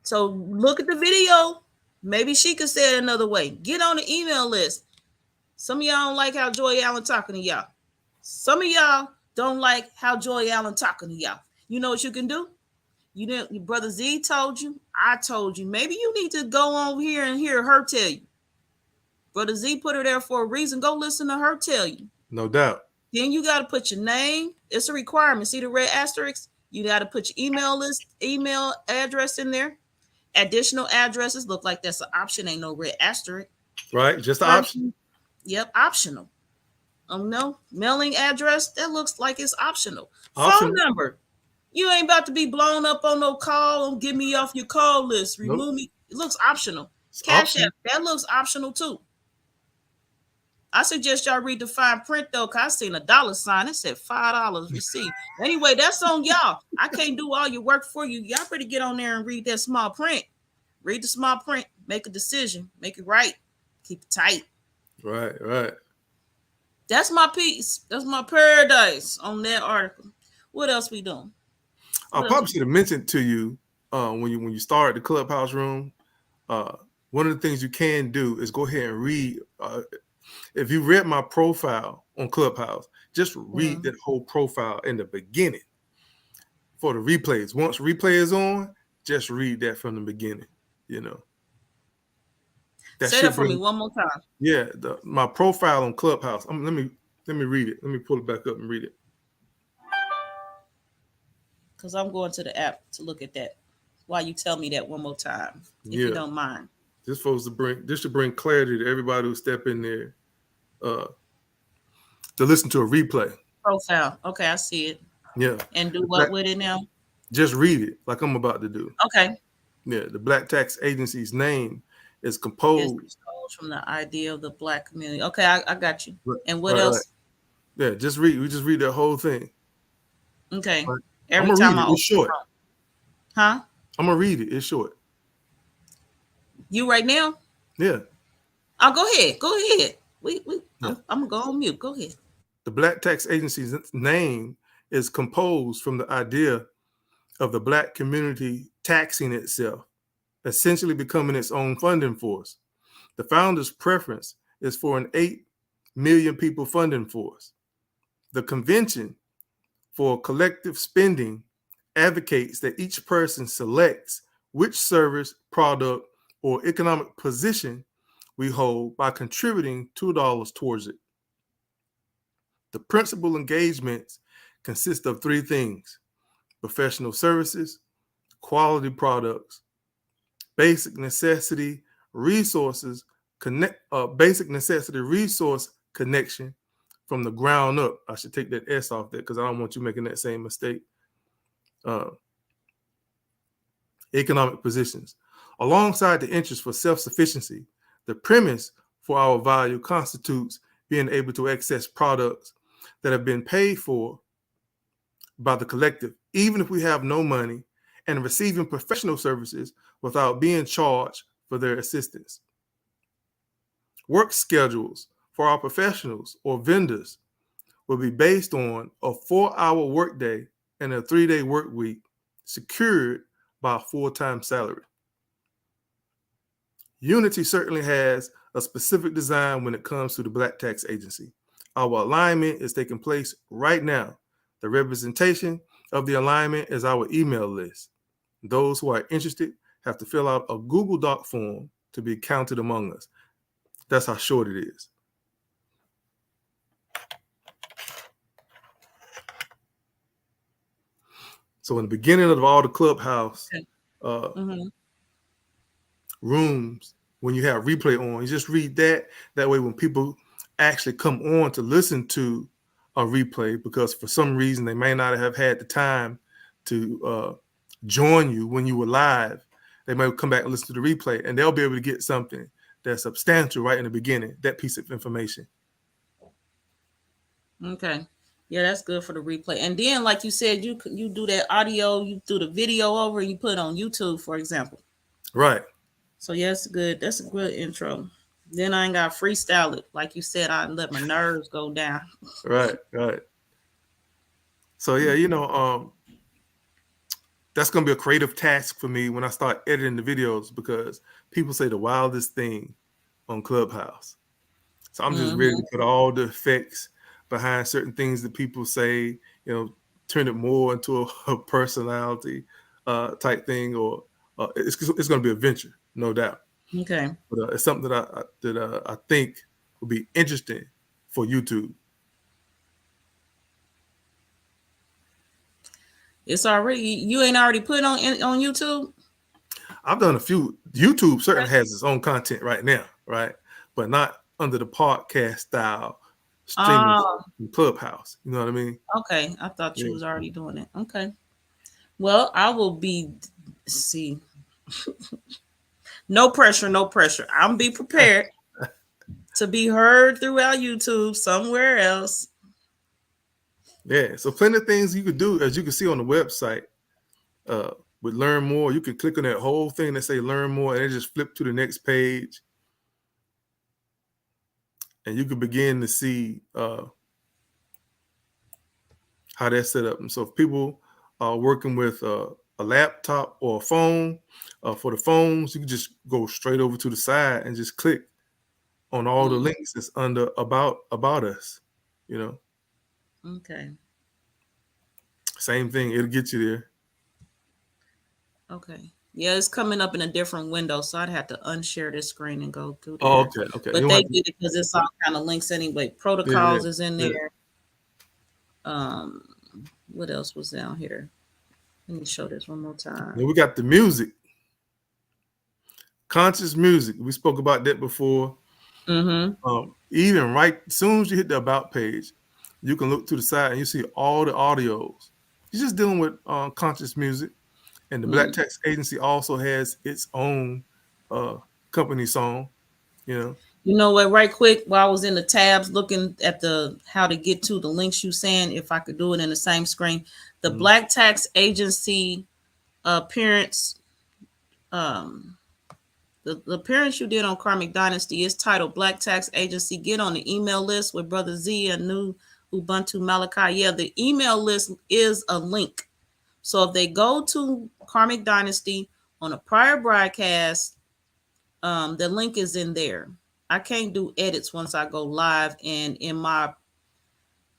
So look at the video. Maybe she could say it another way. Get on the email list. Some of y'all don't like how Joy Allen talking to y'all. Some of y'all don't like how Joy Allen talking to y'all. You know what you can do? You didn't. Your brother Z told you. I told you. Maybe you need to go on here and hear her tell you. Brother Z put her there for a reason. Go listen to her tell you. No doubt. Then you got to put your name. It's a requirement. See the red asterisk? You got to put your email list, email address in there. Additional addresses look like that's an option. Ain't no red asterisk. Right. Just the option. Yep. Optional. No. Mailing address. That looks like it's optional. Phone number. You ain't about to be blown up on no call. Don't get me off your call list. Remove me. It looks optional. Cash App. That looks optional too. I suggest y'all read the fine print though, because I seen $sign. It said $5 received. Anyway, that's on y'all. I can't do all your work for you. Y'all better get on there and read that small print. Read the small print. Make a decision. Make it right. Keep it tight. Right. That's my piece. That's my paradise on that article. What else we doing? I probably should have mentioned to you when you start the Clubhouse room. One of the things you can do is go ahead and read. If you read my profile on Clubhouse, just read that whole profile in the beginning for the replays. Once replay is on, just read that from the beginning. You know. Say that for me one more time. Yeah, my profile on Clubhouse. Let me read it. Let me pull it back up and read it. Because I'm going to the app to look at that while you tell me that one more time, if you don't mind. This should bring clarity to everybody who step in there to listen to a replay. Profile. Okay, I see it. Yeah. And do what with it now? Just read it like I'm about to do. Okay. Yeah, the Black Tax Agency's name is composed from the idea of the Black community. Okay, I got you. And what else? Right. Yeah, just read. We just read that whole thing. Okay. Right. Every time it's short. Huh? I'm gonna read it. It's short. You right now? Yeah. Oh, go ahead. Go ahead. I'm gonna go on mute. Go ahead. The Black Tax Agency's name is composed from the idea of the Black community taxing itself, essentially becoming its own funding force. The founder's preference is for an 8 million people funding force. The convention for collective spending advocates that each person selects which service, product, or economic position we hold by contributing $2 towards it. The principal engagements consist of 3 things: professional services, quality products, basic necessity resource connection from the ground up. I should take that S off there because I don't want you making that same mistake. Economic positions. Alongside the interest for self-sufficiency, the premise for our value constitutes being able to access products that have been paid for by the collective, even if we have no money, and receiving professional services without being charged for their assistance. Work schedules for our professionals or vendors will be based on a 4-hour workday and a 3-day work week secured by a full-time salary. Unity certainly has a specific design when it comes to the Black Tax Agency. Our alignment is taking place right now. The representation of the alignment is our email list. Those who are interested have to fill out a Google Doc form to be counted among us. That's how short it is. So in the beginning of all the Clubhouse rooms, when you have replay on, you just read that. That way, when people actually come on to listen to a replay, because for some reason they may not have had the time to join you when you were live, they might come back and listen to the replay, and they'll be able to get something that's substantial right in the beginning, that piece of information. Okay. Yeah, that's good for the replay. And then, like you said, you do that audio, you do the video over, and you put it on YouTube, for example. Right. So yeah, it's good. That's a good intro. Then I ain't got freestyle it. Like you said, I let my nerves go down. Right. So yeah, that's gonna be a creative task for me when I start editing the videos, because people say the wildest thing on Clubhouse. So I'm just ready to put all the effects behind certain things that people say, turn it more into a personality type thing, or it's going to be a venture, no doubt. Okay. But it's something that I think will be interesting for YouTube. It's already, you ain't already put it on YouTube? I've done a few. YouTube certainly has its own content right now, right? But not under the podcast style streaming Clubhouse. You know what I mean? Okay. I thought you was already doing it. Okay. Well, I will see. No pressure. I'm be prepared to be heard throughout YouTube somewhere else. Yeah. So plenty of things you could do, as you can see on the website. With learn more, you can click on that whole thing that say learn more, and it just flip to the next page, and you can begin to see how that's set up. And so if people are working with a laptop or a phone, for the phones, you can just go straight over to the side and just click on all the links that's under about us. Okay. Same thing, it'll get you there. Okay. Yeah, it's coming up in a different window, so I'd have to unshare this screen and go through there. Oh, okay. But they did it because it's all kind of links anyway. Protocols is in there. What else was down here? Let me show this one more time. Then we got the music. Conscious music. We spoke about that before. Even right as soon as you hit the about page, you can look to the side and you see all the audios. You're just dealing with conscious music. And the Black Tax Agency also has its own company song, You know what, right quick, while I was in the tabs looking at how to get to the links you saying, if I could do it in the same screen, the Black Tax Agency appearance, the appearance you did on Karmic Dynasty is titled Black Tax Agency. Get on the email list with Brother Z and New Ubuntu Malachi. Yeah, the email list is a link. So if they go to Karmic Dynasty on a prior broadcast, the link is in there. I can't do edits once I go live. And in my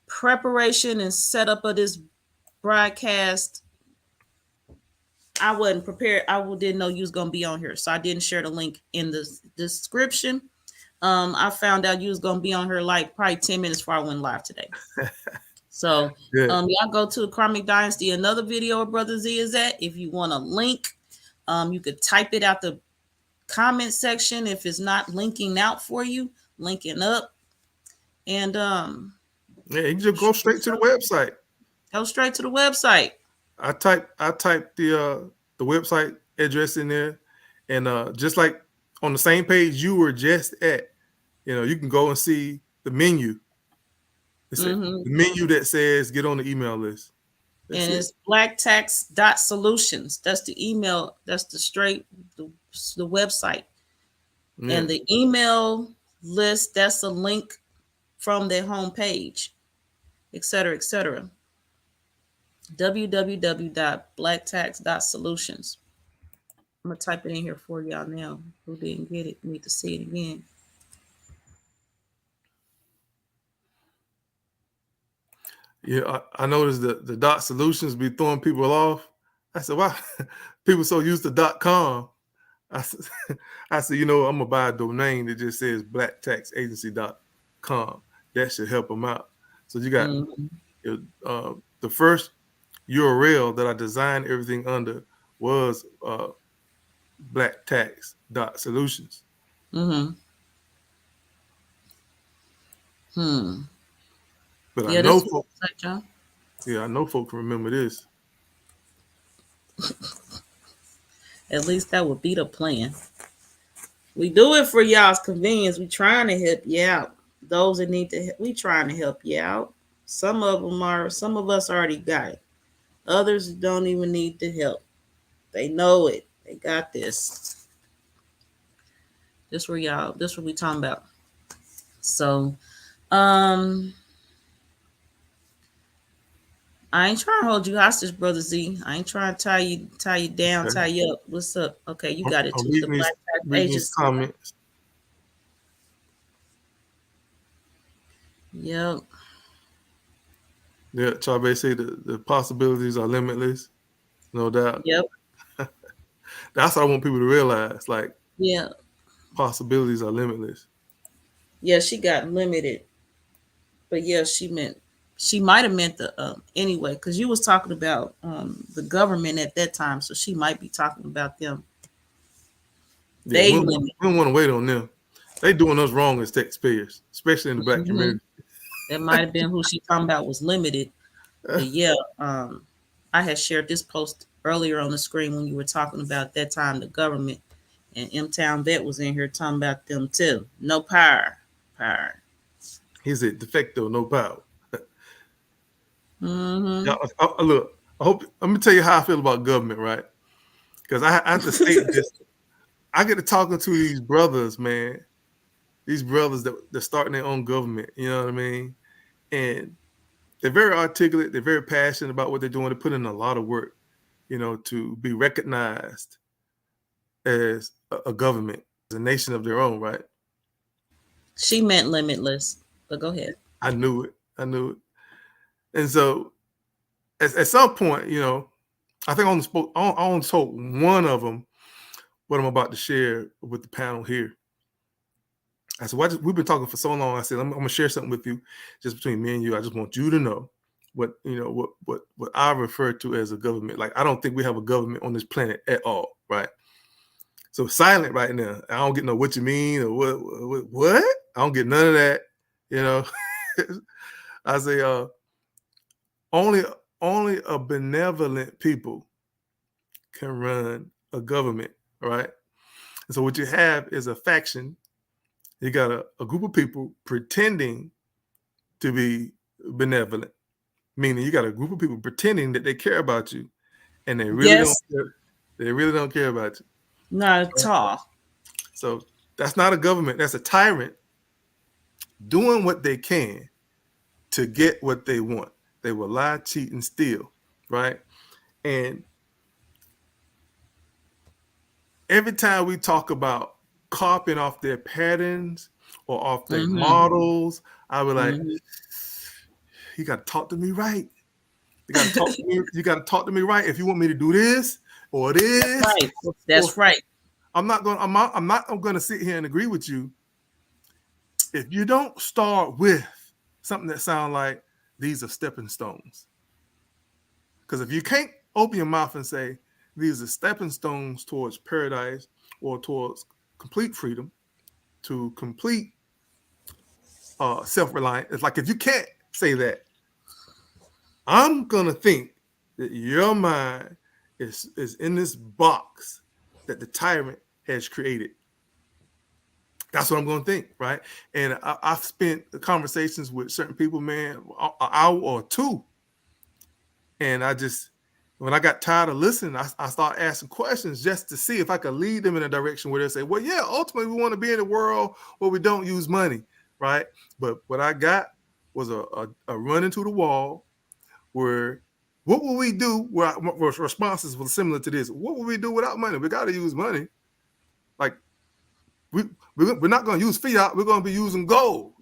preparation and setup of this broadcast, I wasn't prepared. I didn't know you was going to be on here. So I didn't share the link in the description. I found out you was going to be on here like probably 10 minutes before I went live today. So y'all go to Karmic Dynasty. Another video of Brother Z is at. If you want a link, you could type it out the comment section. If it's not linking out for you, linking up. And you can just go straight to the website. Go straight to the website. I typed the website address in there, and just like on the same page you were just at, you can go and see the menu. It's the menu that says get on the email list. It's blacktax.solutions. That's the email. That's the website. Yeah. And the email list, that's a link from their homepage, et cetera, et cetera. www.blacktax.solutions. I'm going to type it in here for y'all now. Who didn't get it, need to see it again. Yeah, I noticed the dot solutions be throwing people off. I said, wow, people so used to .com. I said, I said, you know, I'm gonna buy a domain that just says blacktaxagency.com. That should help them out. So you got Mm-hmm. the first URL that I designed everything under was blacktax.solutions. Mm-hmm. Hmm. But I Yeah, know this folks, website, John. yeah, I know folks remember this. At least that would be the plan. We do it for y'all's convenience. We trying to help you out. Those that need to, we trying to help you out. Some of them are. Some of us already got it. Others don't even need the help. They know it. They got this. This where y'all. This what we talking about. So, um, I ain't trying to hold you hostage, brother Z. I ain't trying to tie you down, Okay. tie you up. What's up? Okay, you got it I'm too. The Black Tax reading these Agency. comments. Yep. Yeah, Chavez say the possibilities are limitless, no doubt. Yep. That's what I want people to realize. Like Yeah. possibilities are limitless. Yeah. She got limited, but yeah, she might have meant the anyway, because you was talking about the government at that time, so she might be talking about them. Yeah, They limit. we don't want to wait on them. They doing us wrong as taxpayers, especially in the black Hmm. community. That might have been who she talking about was limited. But yeah, I had shared this post earlier on the screen when you were talking about that time the government, and M Town Vet was in here talking about them too. No power, power. He said, "De facto, no power." Mm-hmm. Yeah, look. I hope. Let me tell you how I feel about government, right? Because I have to state this. I get to talking to these brothers, man. These brothers that they're starting their own government. You know what I mean? And they're very articulate. They're very passionate about what they're doing. They put in a lot of work, you know, to be recognized as a government, as a nation of their own, right? She meant limitless, but go ahead. I knew it. I knew it. And so at some point, you know, I think I only told one of them what I'm about to share with the panel here. I said, we've been talking for so long. I said, I'm going to share something with you just between me and you. I just want you to know what, you know, what I refer to as a government. Like, I don't think we have a government on this planet at all, right? So silent right now. I don't get no what you mean or what? I don't get none of that, you know. I say, only a benevolent people can run a government, right? And so what you have is a faction. You got a group of people pretending to be benevolent, meaning you got a group of people pretending that they care about you, and they really don't Yes, care. They really don't care about you. not at all. So that's not a government. That's a tyrant doing what they can to get what they want. They will lie, cheat, and steal, right? And every time we talk about copying off their patterns or off their Mm-hmm. models, I was like, Mm-hmm. you got to talk to me right. You got to talk to me. You got to talk to me right. If you want me to do this or That's this, right. or That's right. I'm not going. I'm not going to sit here and agree with you if you don't start with something that sounds like these are stepping stones. Because if you can't open your mouth and say these are stepping stones towards paradise or towards complete freedom, to complete self-reliance, it's like if you can't say that, I'm gonna think that your mind is in this box that the tyrant has created. That's what I'm gonna think, right? And I've spent conversations with certain people, man, an hour or two, and when I got tired of listening, I started asking questions just to see if I could lead them in a direction where they say, well, yeah, ultimately we want to be in a world where we don't use money, right? But what I got was a run into the wall where what will we do where responses were similar to this? What will we do without money? We got to use money. Like we're not going to use fiat. We're going to be using gold.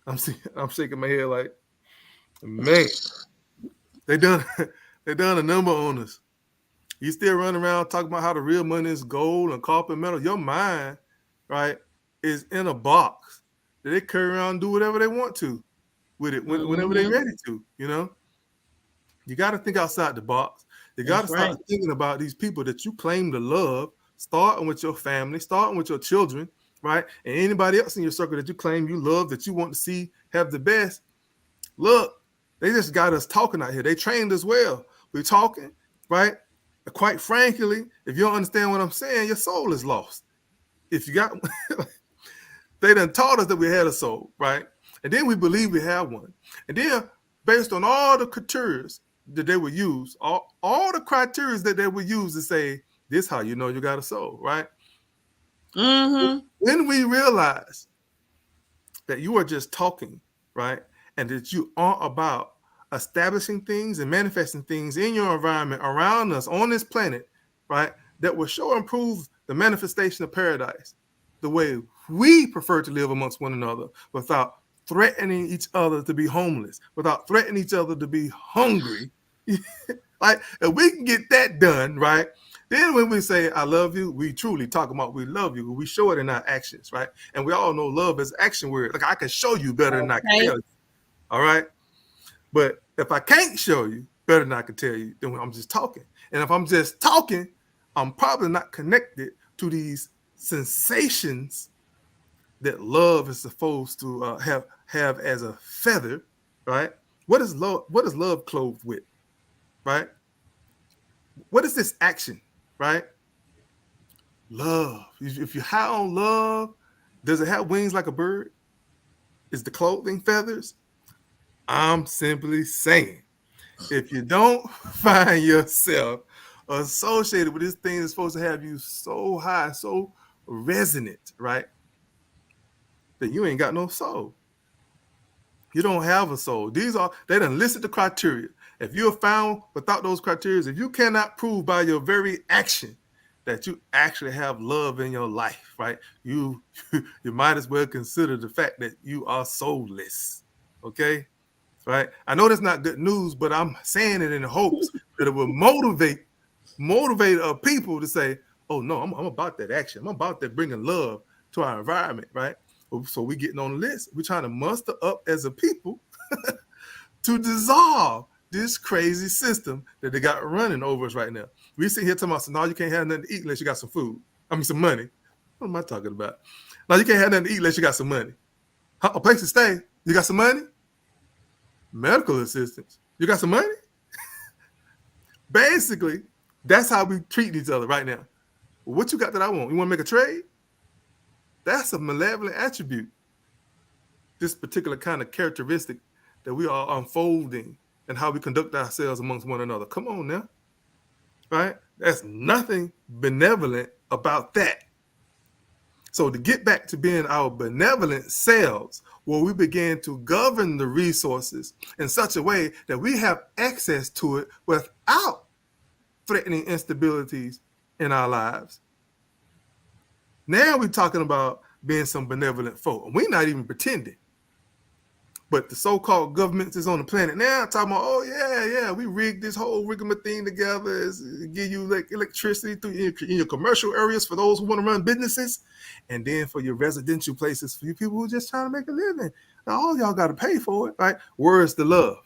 I'm shaking my head like, man, they done they done a number on us. You still running around talking about how the real money is gold and copper and metal. Your mind, right, is in a box that they carry around and do whatever they want to with it whenever they're Mm-hmm. ready to. You got to think outside the box. You got to That's start right. thinking about these people that you claim to love, starting with your family, starting with your children, right? And anybody else in your circle that you claim you love, that you want to see have the best. Look, they just got us talking out here. They trained us well. We're talking, right? Quite frankly, if you don't understand what I'm saying, your soul is lost. If you got, they done taught us that we had a soul, right? And then we believe we have one. And then, based on all the criteria that they would use, all the criteria that they would use to say, this how you know you got a soul, right? Mm-hmm. When we realize that you are just talking, right? And that you aren't about establishing things and manifesting things in your environment around us on this planet, right? That will show and prove the manifestation of paradise the way we prefer to live amongst one another without threatening each other to be homeless, without threatening each other to be hungry. Like, if we can get that done, right? Then when we say I love you, we truly talk about we love you. We show it in our actions, right? And we all know love is action word. Like, I can show you better than I can Okay. tell you. All right. But if I can't show you better than I can tell you, then I'm just talking. And if I'm just talking, I'm probably not connected to these sensations that love is supposed to have as a feather, right? What is love? What is love clothed with, right? What is this action, right? Love. If you're high on love, does it have wings like a bird? Is the clothing feathers? I'm simply saying, if you don't find yourself associated with this thing that's supposed to have you so high, so resonant, right? That you ain't got no soul. You don't have a soul. They done listed the criteria. If you're found without those criteria, if you cannot prove by your very action that you actually have love in your life, right? You might as well consider the fact that you are soulless. Okay? Right? I know that's not good news, but I'm saying it in hopes that it will motivate people to say, oh no, I'm about that action. I'm about that bringing love to our environment, right? So we getting on the list. We're trying to muster up as a people to dissolve this crazy system that they got running over us right now. We sit here talking about, so now you can't have nothing to eat unless you got some food. I mean, some money. What am I talking about? Now you can't have nothing to eat unless you got some money. A place to stay. You got some money? Medical assistance. You got some money? Basically, that's how we treat each other right now. What you got that I want? You want to make a trade? That's a malevolent attribute. This particular kind of characteristic that we are unfolding and how we conduct ourselves amongst one another. Come on now. Right? There's nothing benevolent about that. So to get back to being our benevolent selves, where we begin to govern the resources in such a way that we have access to it without threatening instabilities in our lives. Now we're talking about being some benevolent folk. We're not even pretending. But the so-called governments is on the planet now talking about, oh, yeah, we rigged this whole thing together, give you electricity through in your commercial areas for those who want to run businesses, and then for your residential places, for you people who are just trying to make a living. Now, all y'all got to pay for it, right? Where's the love?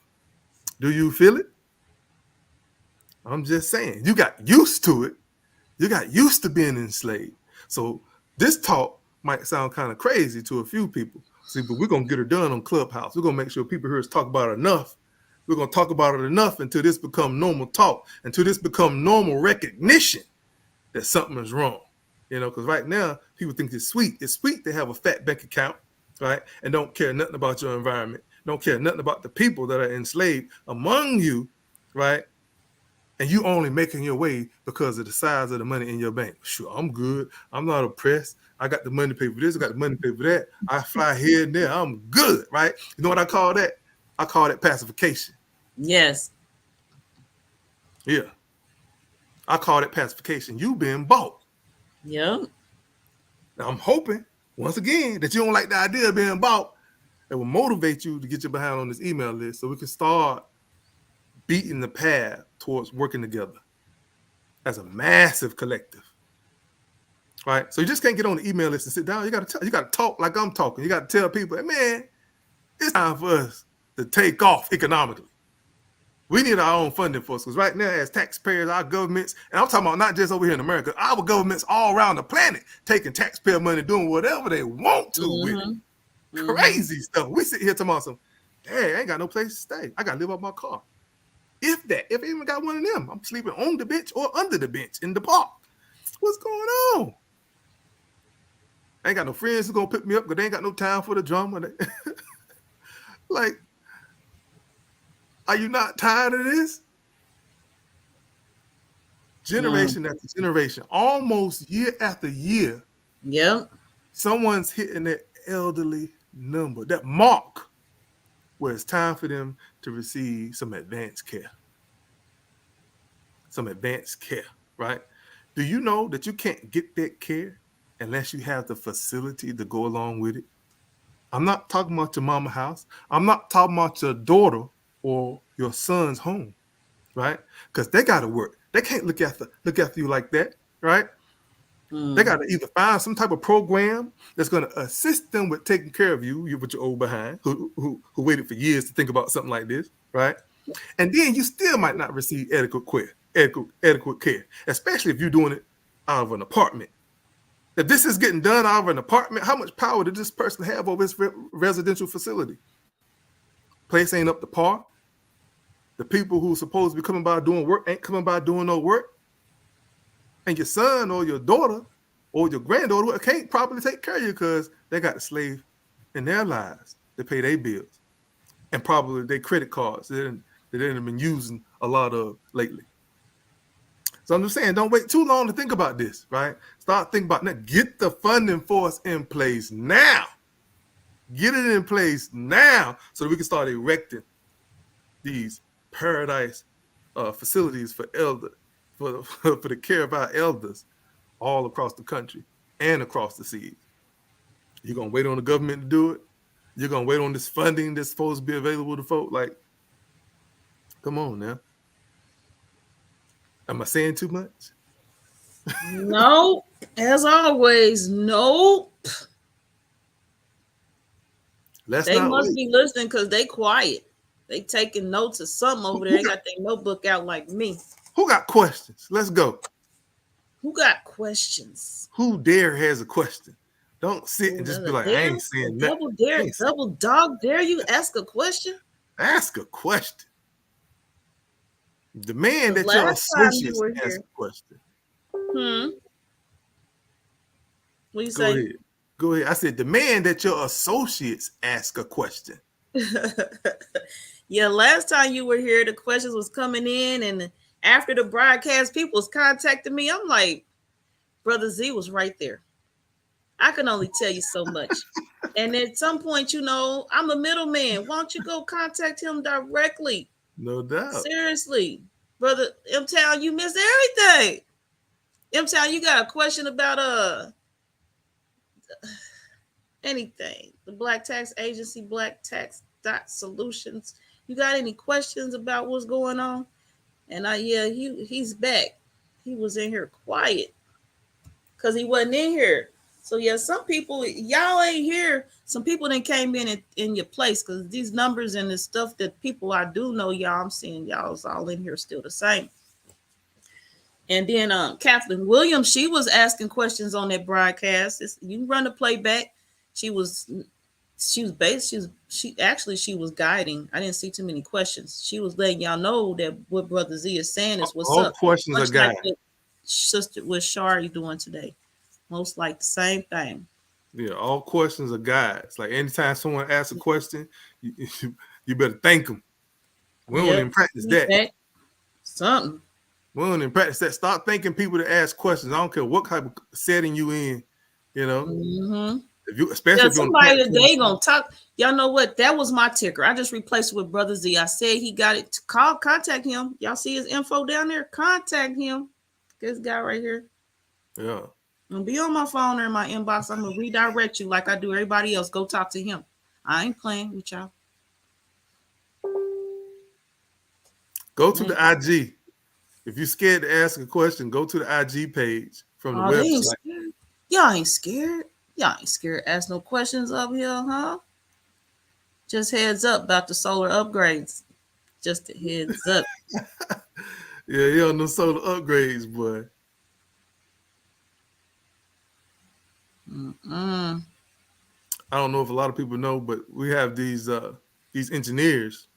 Do you feel it? I'm just saying, you got used to it. You got used to being enslaved. So this talk might sound kind of crazy to a few people. See, but we're going to get her done on Clubhouse. We're going to make sure people hear us talk about it enough. We're going to talk about it enough until this become normal talk, until this become normal recognition that something is wrong. Because right now, people think it's sweet. It's sweet to have a fat bank account, right? And don't care nothing about your environment. Don't care nothing about the people that are enslaved among you, right? And you only making your way because of the size of the money in your bank. Sure, I'm good. I'm not oppressed. I got the money to pay for this. I got the money to pay for that. I fly here and there. I'm good, right? You know what I call that? I call that pacification. Yes. Yeah. I call that pacification. You being bought. Yep. Now, I'm hoping, once again, that you don't like the idea of being bought. It will motivate you to get your behind on this email list so we can start beating the path towards working together. as a massive collective. Right? So you just can't get on the email list and sit down. You got to talk like I'm talking. You got to tell people, hey, man, it's time for us to take off economically. We need our own funding force because right now, as taxpayers, our governments, and I'm talking about not just over here in America, our governments all around the planet taking taxpayer money, doing whatever they want to with it. Crazy stuff. We sit here talking about some, hey, I ain't got no place to stay. I got to live off my car. If I even got one of them, I'm sleeping on the bench or under the bench in the park. What's going on? I ain't got no friends who gonna pick me up because they ain't got no time for the drama. Like, are you not tired of this? Generation after generation, almost year after year. Yep. Someone's hitting that elderly number, that mark, where it's time for them to receive some advanced care. Some advanced care, right? Do you know that you can't get that care unless you have the facility to go along with it? I'm not talking about your mama house. I'm not talking about your daughter or your son's home, right? Because they got to work. They can't look after you like that, right? They got to either find some type of program that's going to assist them with taking care of you with your old behind, who waited for years to think about something like this, right? And then you still might not receive adequate care, especially if you're doing it out of an apartment. If this is getting done out of an apartment, how much power did this person have over his residential facility? Place ain't up to par. The people who are supposed to be coming by doing work ain't coming by doing no work. And your son or your daughter or your granddaughter can't properly take care of you because they got a slave in their lives to pay their bills and probably their credit cards that they haven't been using a lot of lately. So I'm just saying, don't wait too long to think about this, right? Start thinking about that. Get the funding force in place now. Get it in place now so that we can start erecting these paradise facilities for the care of our elders all across the country and across the seas. You're going to wait on the government to do it? You're going to wait on this funding that's supposed to be available to folk? Like, come on now. Am I saying too much? No, as always, nope. They must be listening because they quiet. They taking notes or something over there. They got their notebook out like me. Who got questions? Let's go. Who got questions? Who dare has a question? Don't sit and just be like, I ain't saying nothing. Double dog dare you ask a question? Ask a question. Demand that your associates ask a question. What you say? Go ahead. I said demand that your associates ask a question. Yeah, last time you were here, the questions was coming in, and after the broadcast, people was contacting me. I'm like, Brother Z was right there. I can only tell you so much. And at some point, I'm a middleman. Why don't you go contact him directly? No doubt. Seriously, brother M-Town, you missed everything. M-Town, you got a question about anything? The Black Tax Agency, Black Tax Solutions. You got any questions about what's going on? And he's back. He was in here quiet because he wasn't in here. So yeah, some people, y'all ain't here. Some people then came in your place because these numbers and the stuff that people I do know, y'all, I'm seeing y'all's all in here still the same. And then Kathleen Williams, she was asking questions on that broadcast. You can run the playback. She was guiding. I didn't see too many questions. She was letting y'all know that what Brother Z is saying is what's all up. All questions are guided. Like Sister, what Shari doing today? Most like the same thing. Yeah, all questions are guides. Like anytime someone asks a question, you better thank them. We don't even practice that. Something. We don't even practice that. Start thanking people to ask questions. I don't care what type of setting you in, If you, especially if somebody today gonna talk. Y'all know what? That was my ticker. I just replaced it with Brother Z. I said he got it. Contact him. Y'all see his info down there? Contact him. This guy right here. Yeah. I'm gonna be on my phone or in my inbox. I'm gonna redirect you like I do everybody else. Go talk to him. I ain't playing with y'all. Go to the IG. If you're scared to ask a question, go to the IG page from the Oh, they ain't website. scared. Y'all ain't scared. Y'all ain't scared. Ask no questions up here, huh? Just heads up about the solar upgrades. Just a heads up. Yeah, you on no solar upgrades, boy. Mm-mm. I don't know if a lot of people know, but we have these engineers.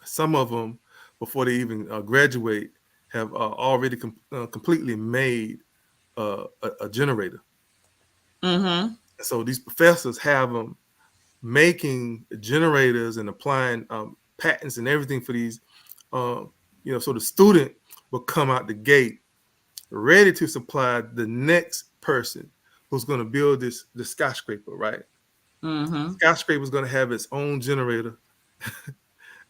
Some of them, before they even graduate, have already completely made a generator. Mm-hmm. So these professors have them making generators and applying patents and everything for these. Uh, so the student will come out the gate ready to supply the next person who's going to build this skyscraper, right? Mm-hmm. Skyscraper is going to have its own generator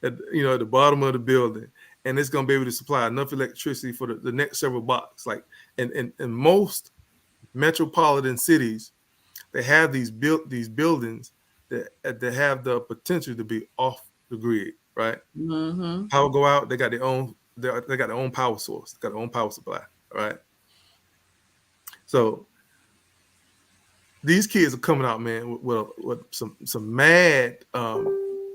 at the bottom of the building, and it's going to be able to supply enough electricity for the next several blocks. Like in most metropolitan cities, they have these buildings that have the potential to be off the grid, right? Mm-hmm. Power go out, they got their own they got their own power source, they got their own power supply, right? So these kids are coming out, man, with some mad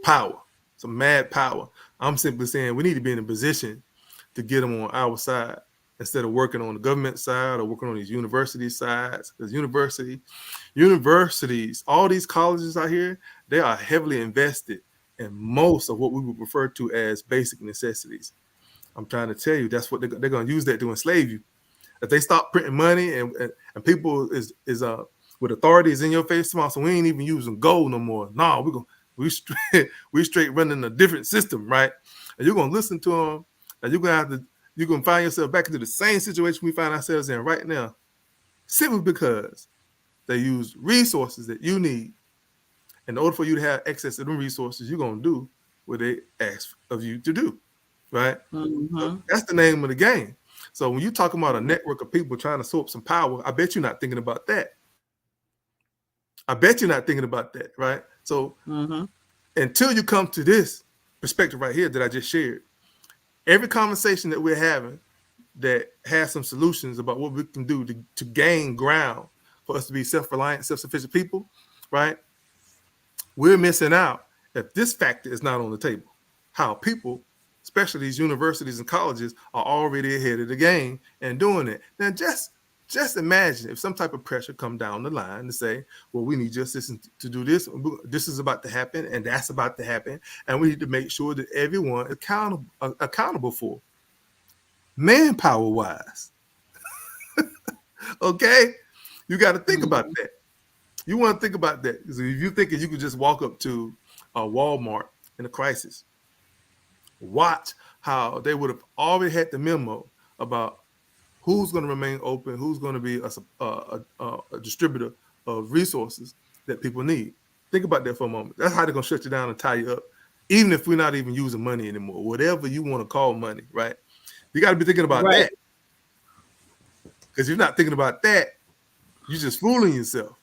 power, some mad power. I'm simply saying we need to be in a position to get them on our side instead of working on the government side or working on these university sides. Because universities, all these colleges out here, they are heavily invested in most of what we would refer to as basic necessities. I'm trying to tell you, that's what they're going to use that to enslave you. If they stop printing money and people is with authorities in your face, so we ain't even using gold no more. No, we straight running a different system, right? And you're gonna listen to them, and you're gonna find yourself back into the same situation we find ourselves in right now, simply because they use resources that you need. In order for you to have access to them resources, you're gonna do what they ask of you to do, right? So Mm-hmm. that's the name of the game. So when you're talking about a network of people trying to soak some power, I bet you're not thinking about that. I bet you're not thinking about that, right? So Mm-hmm. until you come to this perspective right here that I just shared, every conversation that we're having that has some solutions about what we can do to gain ground for us to be self-reliant, self-sufficient people, right? We're missing out if this factor is not on the table. How people, especially these universities and colleges, are already ahead of the game and doing it. Now, just imagine if some type of pressure come down the line to say, well, we need your assistance to do this. This is about to happen, and that's about to happen, and we need to make sure that everyone is accountable for manpower wise. Okay, you got to think about Mm-hmm. that. You want to think about that because if you think you could just walk up to a Walmart in a crisis, watch how they would have already had the memo about who's going to remain open, who's going to be a distributor of resources that people need. Think about that for a moment. That's how they're going to shut you down and tie you up, even if we're not even using money anymore, whatever you want to call money, right? You got to be thinking about Right. that because if you're not thinking about that, you're just fooling yourself.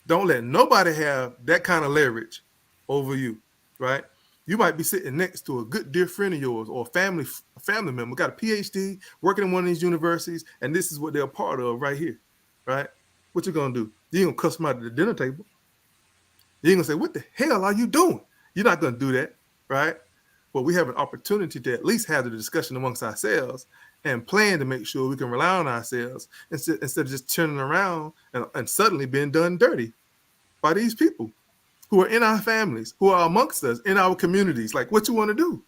Don't let nobody have that kind of leverage over you, right? You might be sitting next to a good dear friend of yours or a family member, got a PhD, working in one of these universities, and this is what they're a part of right here, right? What you gonna do? You ain't gonna cuss them out at the dinner table. You ain't gonna say, "What the hell are you doing?" You're not gonna do that, right? But we have an opportunity to at least have the discussion amongst ourselves and plan to make sure we can rely on ourselves instead of just turning around and suddenly being done dirty by these people who are in our families, who are amongst us, in our communities. Like, what you want to do?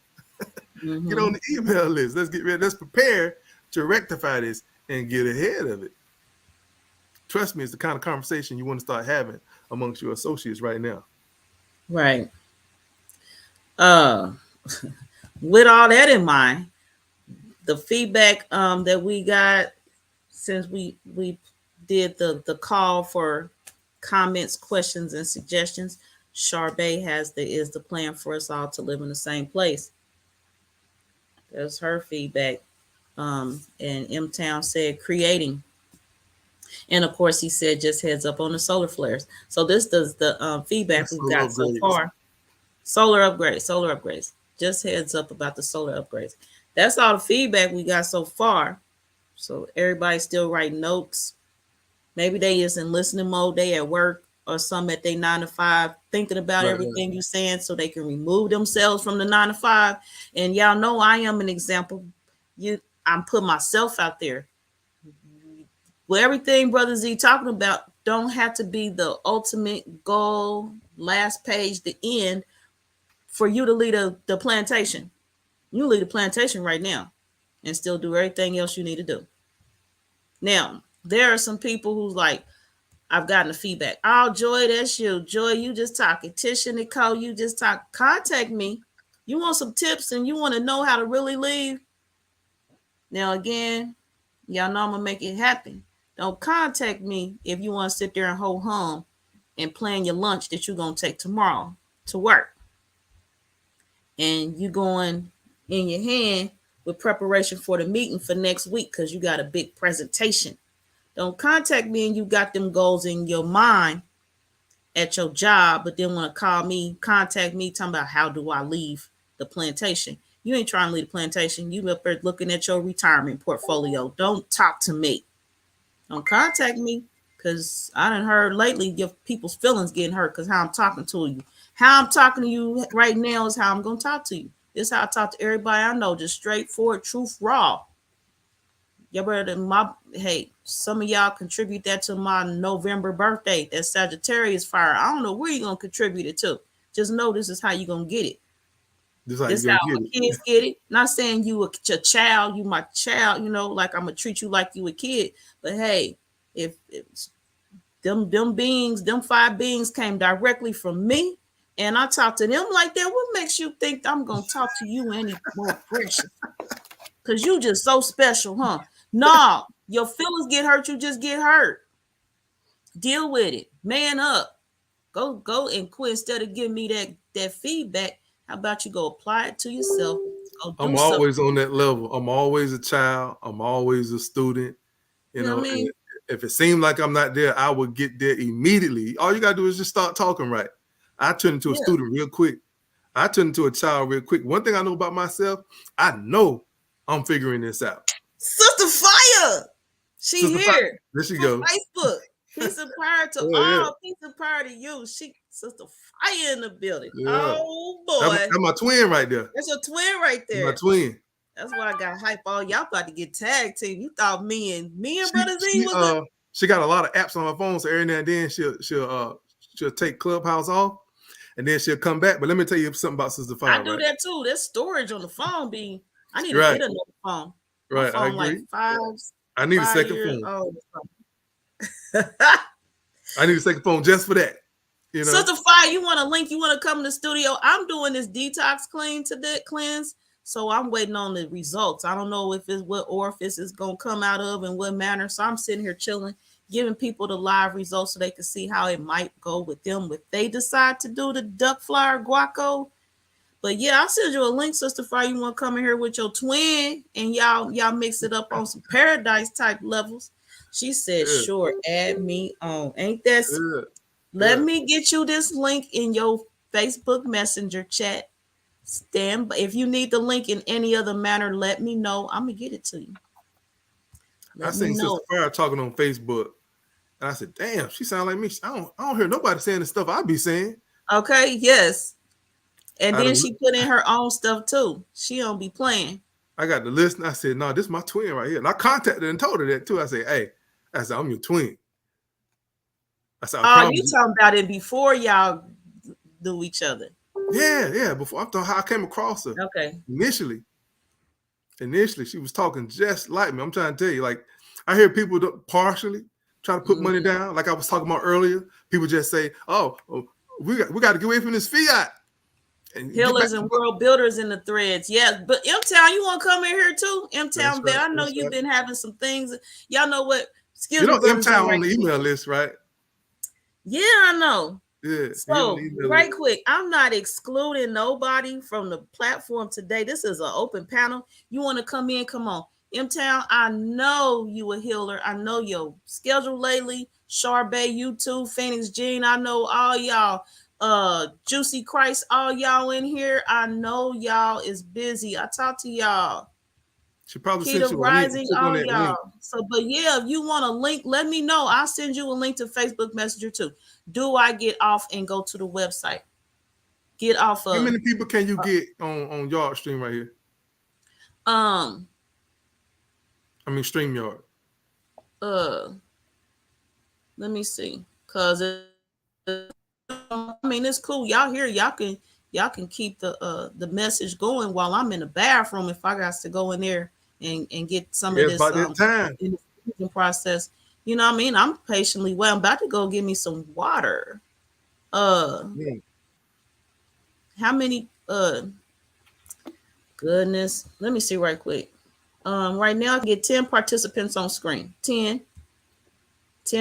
Get Mm-hmm. on the email list. Let's get ready. Let's prepare to rectify this and get ahead of it. Trust me, it's the kind of conversation you want to start having amongst your associates right now. Right. Uh, with all that in mind, the feedback that we got since we did the call for comments, questions, and suggestions, Charbet is the plan for us all to live in the same place. That's her feedback. And M Town said creating, and of course he said just heads up on the solar flares. So this does the feedback That's we've so got so upgrades. far. Solar upgrades. Just heads up about the solar upgrades. That's all the feedback we got so far. So everybody's still writing notes. Maybe they is in listening mode. They at work or some at their 9 to 5, thinking about Right, right. everything you saying, so they can remove themselves from the 9 to 5. And y'all know I am an example. I'm putting myself out there. Well, everything Brother Z talking about don't have to be the ultimate goal, last page, the end for you to lead the plantation. You lead the plantation right now and still do everything else you need to do. Now, there are some people who's like, I've gotten the feedback. Oh, Joy, that's you. Joy, you just talking. Tisha, Nicole, you just talk. Contact me. You want some tips and you want to know how to really leave? Now, again, y'all know I'm going to make it happen. Don't contact me if you want to sit there and hold hum and plan your lunch that you're going to take tomorrow to work. And you going in your hand with preparation for the meeting for next week because you got a big presentation. Don't contact me and you got them goals in your mind at your job, but then want to contact me, talking about how do I leave the plantation. You ain't trying to leave the plantation. You up there looking at your retirement portfolio. Don't talk to me. Don't contact me, because I done heard lately your people's feelings getting hurt because how I'm talking to you. How I'm talking to you right now is how I'm going to talk to you. This is how I talk to everybody I know, just straightforward, truth, raw. Y'all better hey, some of y'all contribute that to my November birthday. That Sagittarius fire. I don't know where you're going to contribute it to. Just know this is how you're going to get it. This is how my kids get it. Not saying you a child, you my child, like I'm going to treat you like you a kid. But hey, if them beings, them 5 beings came directly from me, and I talk to them like that, what makes you think I'm going to talk to you any more precious? Because you just so special, huh? No, your feelings get hurt, you just get hurt. Deal with it. Man up. Go and quit. Instead of giving me that feedback, how about you go apply it to yourself? I'm always on that level. I'm always a child. I'm always a student. You know, what I mean? If it seemed like I'm not there, I would get there immediately. All you got to do is just start talking right. I turn into a student real quick. I turn into a child real quick. One thing I know about myself, I know I'm figuring this out. Sister Fire! She Sister here. There she goes. Facebook. Peace and power to all. Peace and power to you. Sister Fire in the building. Yeah. Oh, boy. That's my twin right there. That's your twin right there. That's my twin. That's why I got hype all. Y'all about to get tag team. You thought me and Brother Z was she got a lot of apps on her phone, so every now and then she'll take Clubhouse off, and then she'll come back. But let me tell you something about Sister Fire. I do that too. There's storage on the phone. I need to get another phone. Right, phone I agree. I need a second phone. I need a second phone just for that. Sister Fire, you want a link? You want to come to the studio? I'm doing this detox cleanse. So I'm waiting on the results. I don't know if it's what orifice is going to come out of and what manner. So I'm sitting here chilling, giving people the live results so they can see how it might go with them if they decide to do the duck flower guaco. But yeah, I'll send you a link, Sister Fire. You want to come in here with your twin and y'all mix it up on some paradise type levels. She said, sure, add me on. Ain't that? Let me get you this link in your Facebook Messenger chat. Stand by. If you need the link in any other manner, let me know. I'm gonna get it to you. I seen Sister Fire talking on Facebook, and I said, "Damn, she sound like me." I don't hear nobody saying the stuff I be saying. Okay, yes, and then she put in her own stuff too. She don't be playing. I got the list, and I said, "No, this is my twin right here." And I contacted her and told her that too. I said, "Hey, I'm your twin." I said, you talking about it before y'all do each other? Yeah. Before I'm talking how I came across her. Okay. Initially, she was talking just like me. I'm trying to tell you, like I hear people partially try to put money down, like I was talking about earlier. People just say, "Oh, we got to get away from this fiat." And healers and world builders in the threads. Yes, but M-Town, you want to come in here too? M-Town, I know you've been having some things. Y'all know what? Excuse me, M-Town on the email list, right? Yeah, I know. Yeah. So, right quick, I'm not excluding nobody from the platform today. This is an open panel. You want to come in? Come on. M-Town, I know you a healer. I know your schedule lately. Charbay, you too. Phoenix Jean, I know all y'all. Juicy Christ, all y'all in here. I know y'all is busy. I talk to y'all. She probably sent Keita you a link. Rising, Click on all that link. y'all. So, but yeah, if you want a link, let me know. I'll send you a link to Facebook Messenger too. Do I get off and go to the website? Get off How of many people can you get on Yard Stream right here? um I mean StreamYard. uh let me see. Cause I mean it's cool. Y'all here, y'all can keep the message going while I'm in the bathroom if I got to go in there and get some Yeah, of it's this about that time. in the freezing process. You know what I mean? I'm patiently well. I'm about to go get me some water. Yeah. How many goodness. Let me see right quick. Right now I can get 10 participants on screen. 10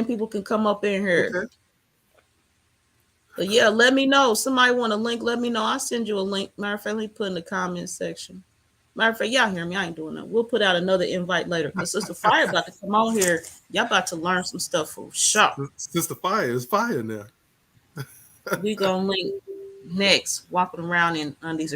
people can come up in here. Okay. But yeah, let me know. Somebody want a link, let me know. I'll send you a link. Matter of fact, let me put in the comments section. Matter of fact, y'all hear me. I ain't doing that. We'll put out another invite later. Because Sister Fire about to come on here. Y'all about to learn some stuff for sure. Sister Fire is fire now. We gonna link next, walking around in undies.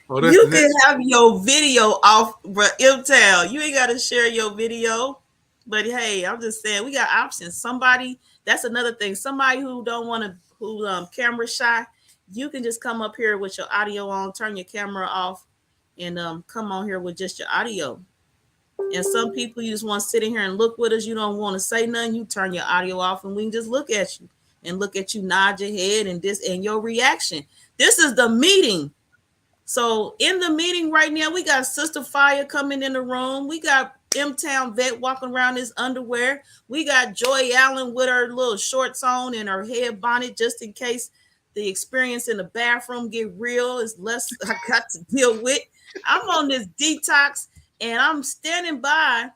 Oh, that's You the can next. have your video off, bro. M-Town. You ain't got to share your video. But hey, I'm just saying we got options. Somebody, that's another thing. Somebody who don't want to, who camera shy, you can just come up here with your audio on, turn your camera off, and come on here with just your audio. And some people you just want to sit in here and look with us. You don't want to say nothing. You turn your audio off, and we can just look at you and look at you, nod your head, and this and your reaction. This is the meeting. So in the meeting right now, we got Sister Fire coming in the room. We got M-Town Vet walking around his underwear. We got Joy Allen with her little shorts on and her head bonnet, just in case the experience in the bathroom get real. Is less I got to deal with. I'm on this detox and I'm standing by.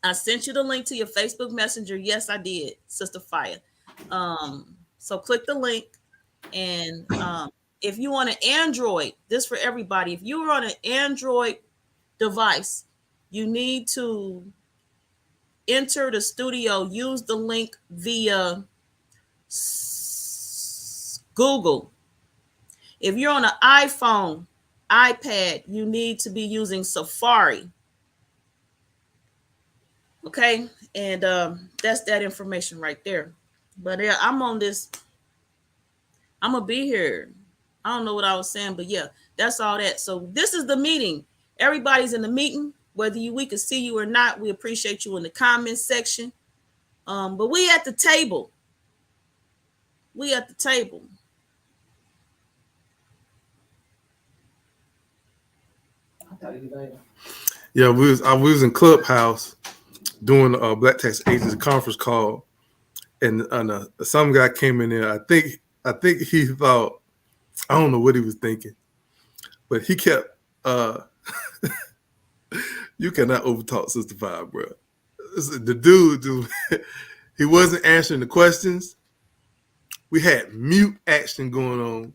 I sent you the link to your Facebook Messenger. Yes, I did, Sister Fire. So click the link and if you want an Android, this for everybody. If you're on an Android device, you need to enter the studio. Use the link via Google. If you're on an iPhone, iPad, you need to be using Safari. Okay, and that's that information right there. But yeah, I'm on this. I'm gonna be here. I don't know what I was saying, but yeah, that's all that. So this is the meeting. Everybody's in the meeting, whether we can see you or not. We appreciate you in the comments section. But we at the table. We at the table. Yeah, we was in Clubhouse doing a Black Tax Agency conference call, and some guy came in there. I think he thought, I don't know what he was thinking, but he kept you cannot overtalk Sister Five, bro. The dude, he wasn't answering the questions. We had mute action going on,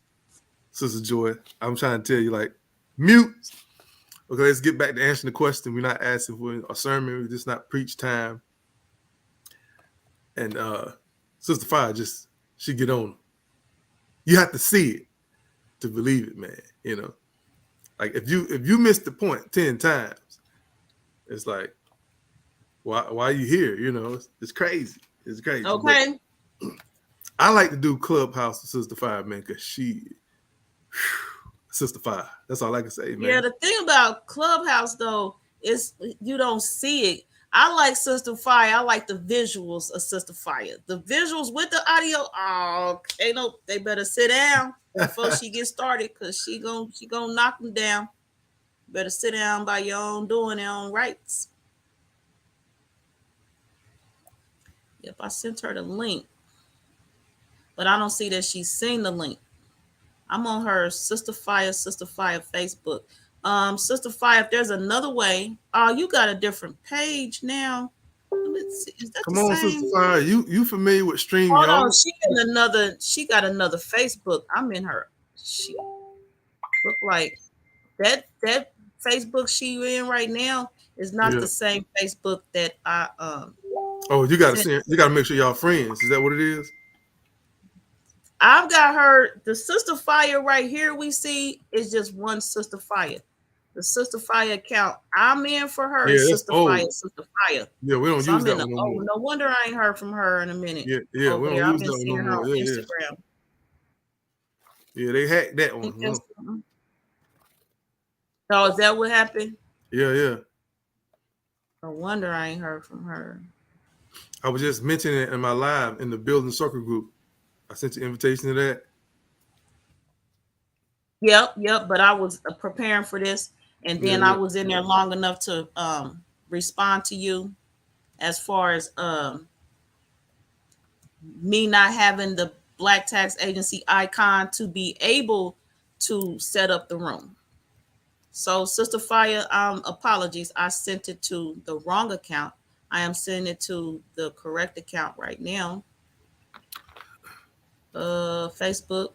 Sister Joy. I'm trying to tell you, like, mute. Okay, let's get back to answering the question. We're not asking for a sermon. We're just not preach time. And Sister Fire she get on. You have to see it to believe it, man. You know, like if you miss the point 10 times, it's like, why are you here? You know, it's crazy. It's crazy. Okay. But I like to do Clubhouse with Sister Fire, man, because Sister Fire. That's all I can say, man. Yeah, the thing about Clubhouse though is you don't see it. I like Sister Fire. I like the visuals of Sister Fire. The visuals with the audio. Oh, okay, no, they better sit down before she gets started, because she gonna knock them down. Better sit down by your own doing, their own rights. Yep, I sent her the link, but I don't see that she's seen the link. I'm on her Sister Fire Facebook. Sister Fire, if there's another way. Oh, you got a different page now. Let's see. Is that Come the on, same? Sister Fire. You familiar with StreamYard? Hold on, she got another Facebook. I'm in her. She look like that Facebook she in right now is not the same Facebook that I Oh, you gotta make sure y'all friends. Is that what it is? I've got her. The Sister Fire right here we see is just one Sister Fire. The Sister Fire account I'm in for her Yeah, is that's Sister Fire, old. Sister Fire. Yeah, we don't So use I'm that in the one no oh, more. no wonder I ain't heard from her in a minute Yeah, we over there. don't I've use been that one no seeing her more. on Yeah, yeah. Instagram. Yeah, they hacked that Ain't one. that something? Oh, is that what happened? Yeah, yeah. No wonder I ain't heard from her. I was just mentioning it in my live in the building circle group. I sent you an invitation to that. Yep. But I was preparing for this, and Yeah, then I yeah. was in there long enough to respond to you as far as me not having the Black Tax Agency icon to be able to set up the room. So, Sister Fire, apologies. I sent it to the wrong account. I am sending it to the correct account right now. Facebook,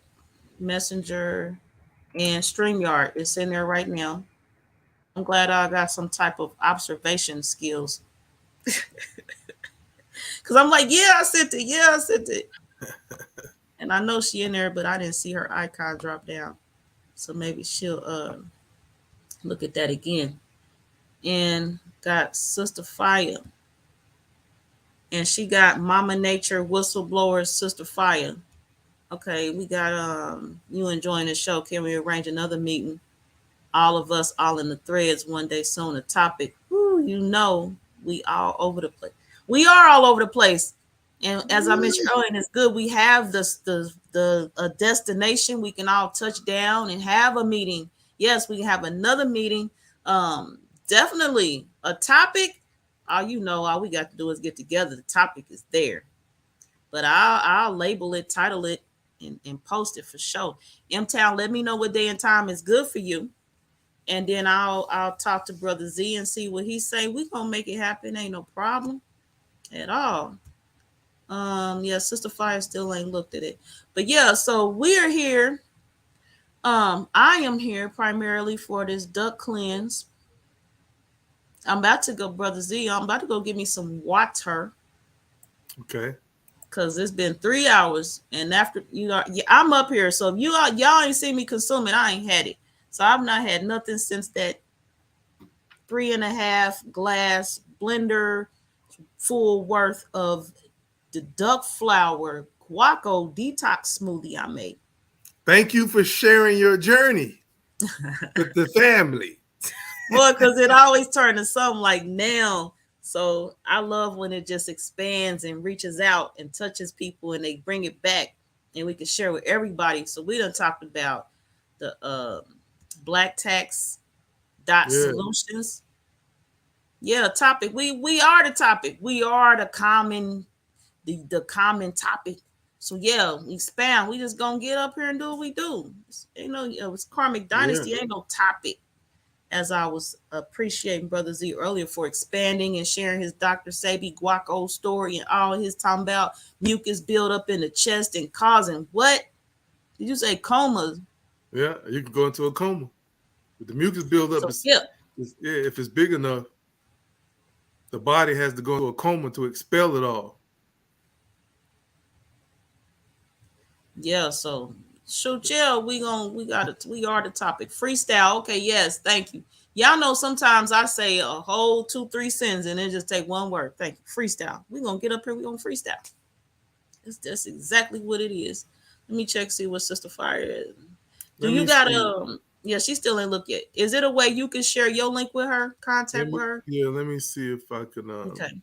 Messenger, and StreamYard. It's in there right now. I'm glad I got some type of observation skills. Cause I'm like, yeah, I sent it. Yeah, I sent it. And I know she in there, but I didn't see her icon drop down. So maybe she'll look at that again. And got Sister Fire. And she got Mama Nature Whistleblower Sister Fire. Okay, we got you enjoying the show. Can we arrange another meeting? All of us all in the threads one day soon. A topic. Whoo, you know we all over the place. We are all over the place. And as I mentioned earlier, and it's good we have the a destination we can all touch down and have a meeting. Yes, we can have another meeting. Definitely a topic. All we got to do is get together. The topic is there, but I'll label it, title it, and post it for sure. M Town, let me know what day and time is good for you, and then I'll talk to Brother Z and see what he say. We gonna make it happen. Ain't no problem at all. Yeah, Sister Fire still ain't looked at it. But yeah, so we're here. I am here primarily for this duck cleanse. I'm about to go, Brother Z. I'm about to go get me some water. Okay. Cause it's been 3 hours, and after yeah, I'm up here. So if y'all ain't seen me consume it, I ain't had it. So I've not had nothing since that 3.5 glass blender full worth of the duck flour guaco detox smoothie I made. Thank you for sharing your journey with the family. Well, because it always turned to something like now. So I love when it just expands and reaches out and touches people and they bring it back and we can share with everybody. So we done talked about the black tax dot Yeah. solutions. Yeah, topic. We are the topic. We are the common topic. So yeah, we spam. We just gonna get up here and do what we do. It's Karmic Dynasty. Yeah. Ain't no topic. As I was appreciating Brother Z earlier for expanding and sharing his Dr. Sabi Guaco story and all his talking about mucus build up in the chest and causing what? Did you say comas? Yeah, you can go into a coma. But the mucus buildup So is, yeah. if it's big enough, the body has to go into a coma to expel it all. Yeah, so shoot, yeah, we are the topic. Freestyle. Okay, yes, thank you. Y'all know sometimes I say a whole 2-3 sentences and then just take one word. Thank you. Freestyle. We're gonna get up here, we're gonna freestyle. That's exactly what it is. Let me check, see what Sister Fire is. Do Let you me got see. yeah, she still ain't looked yet. Is it a way you can share your link with her, contact with her? Let me see if I can Okay.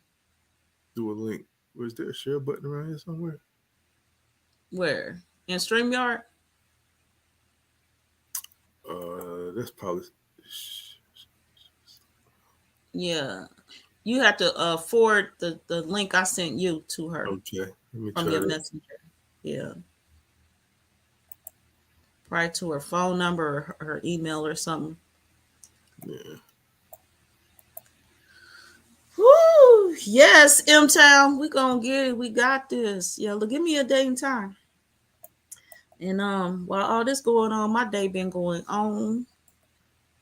do a link. Was there a share button around here somewhere? Where? In StreamYard? That's probably. Yeah. You have to forward the link I sent you to her. Okay, let me from try your that. messenger. Yeah. Probably to her phone number or her email or something. Yeah. Woo! Yes, M Town. We gonna get it. We got this. Yeah, look, give me a day and time. And while all this going on, my day been going on.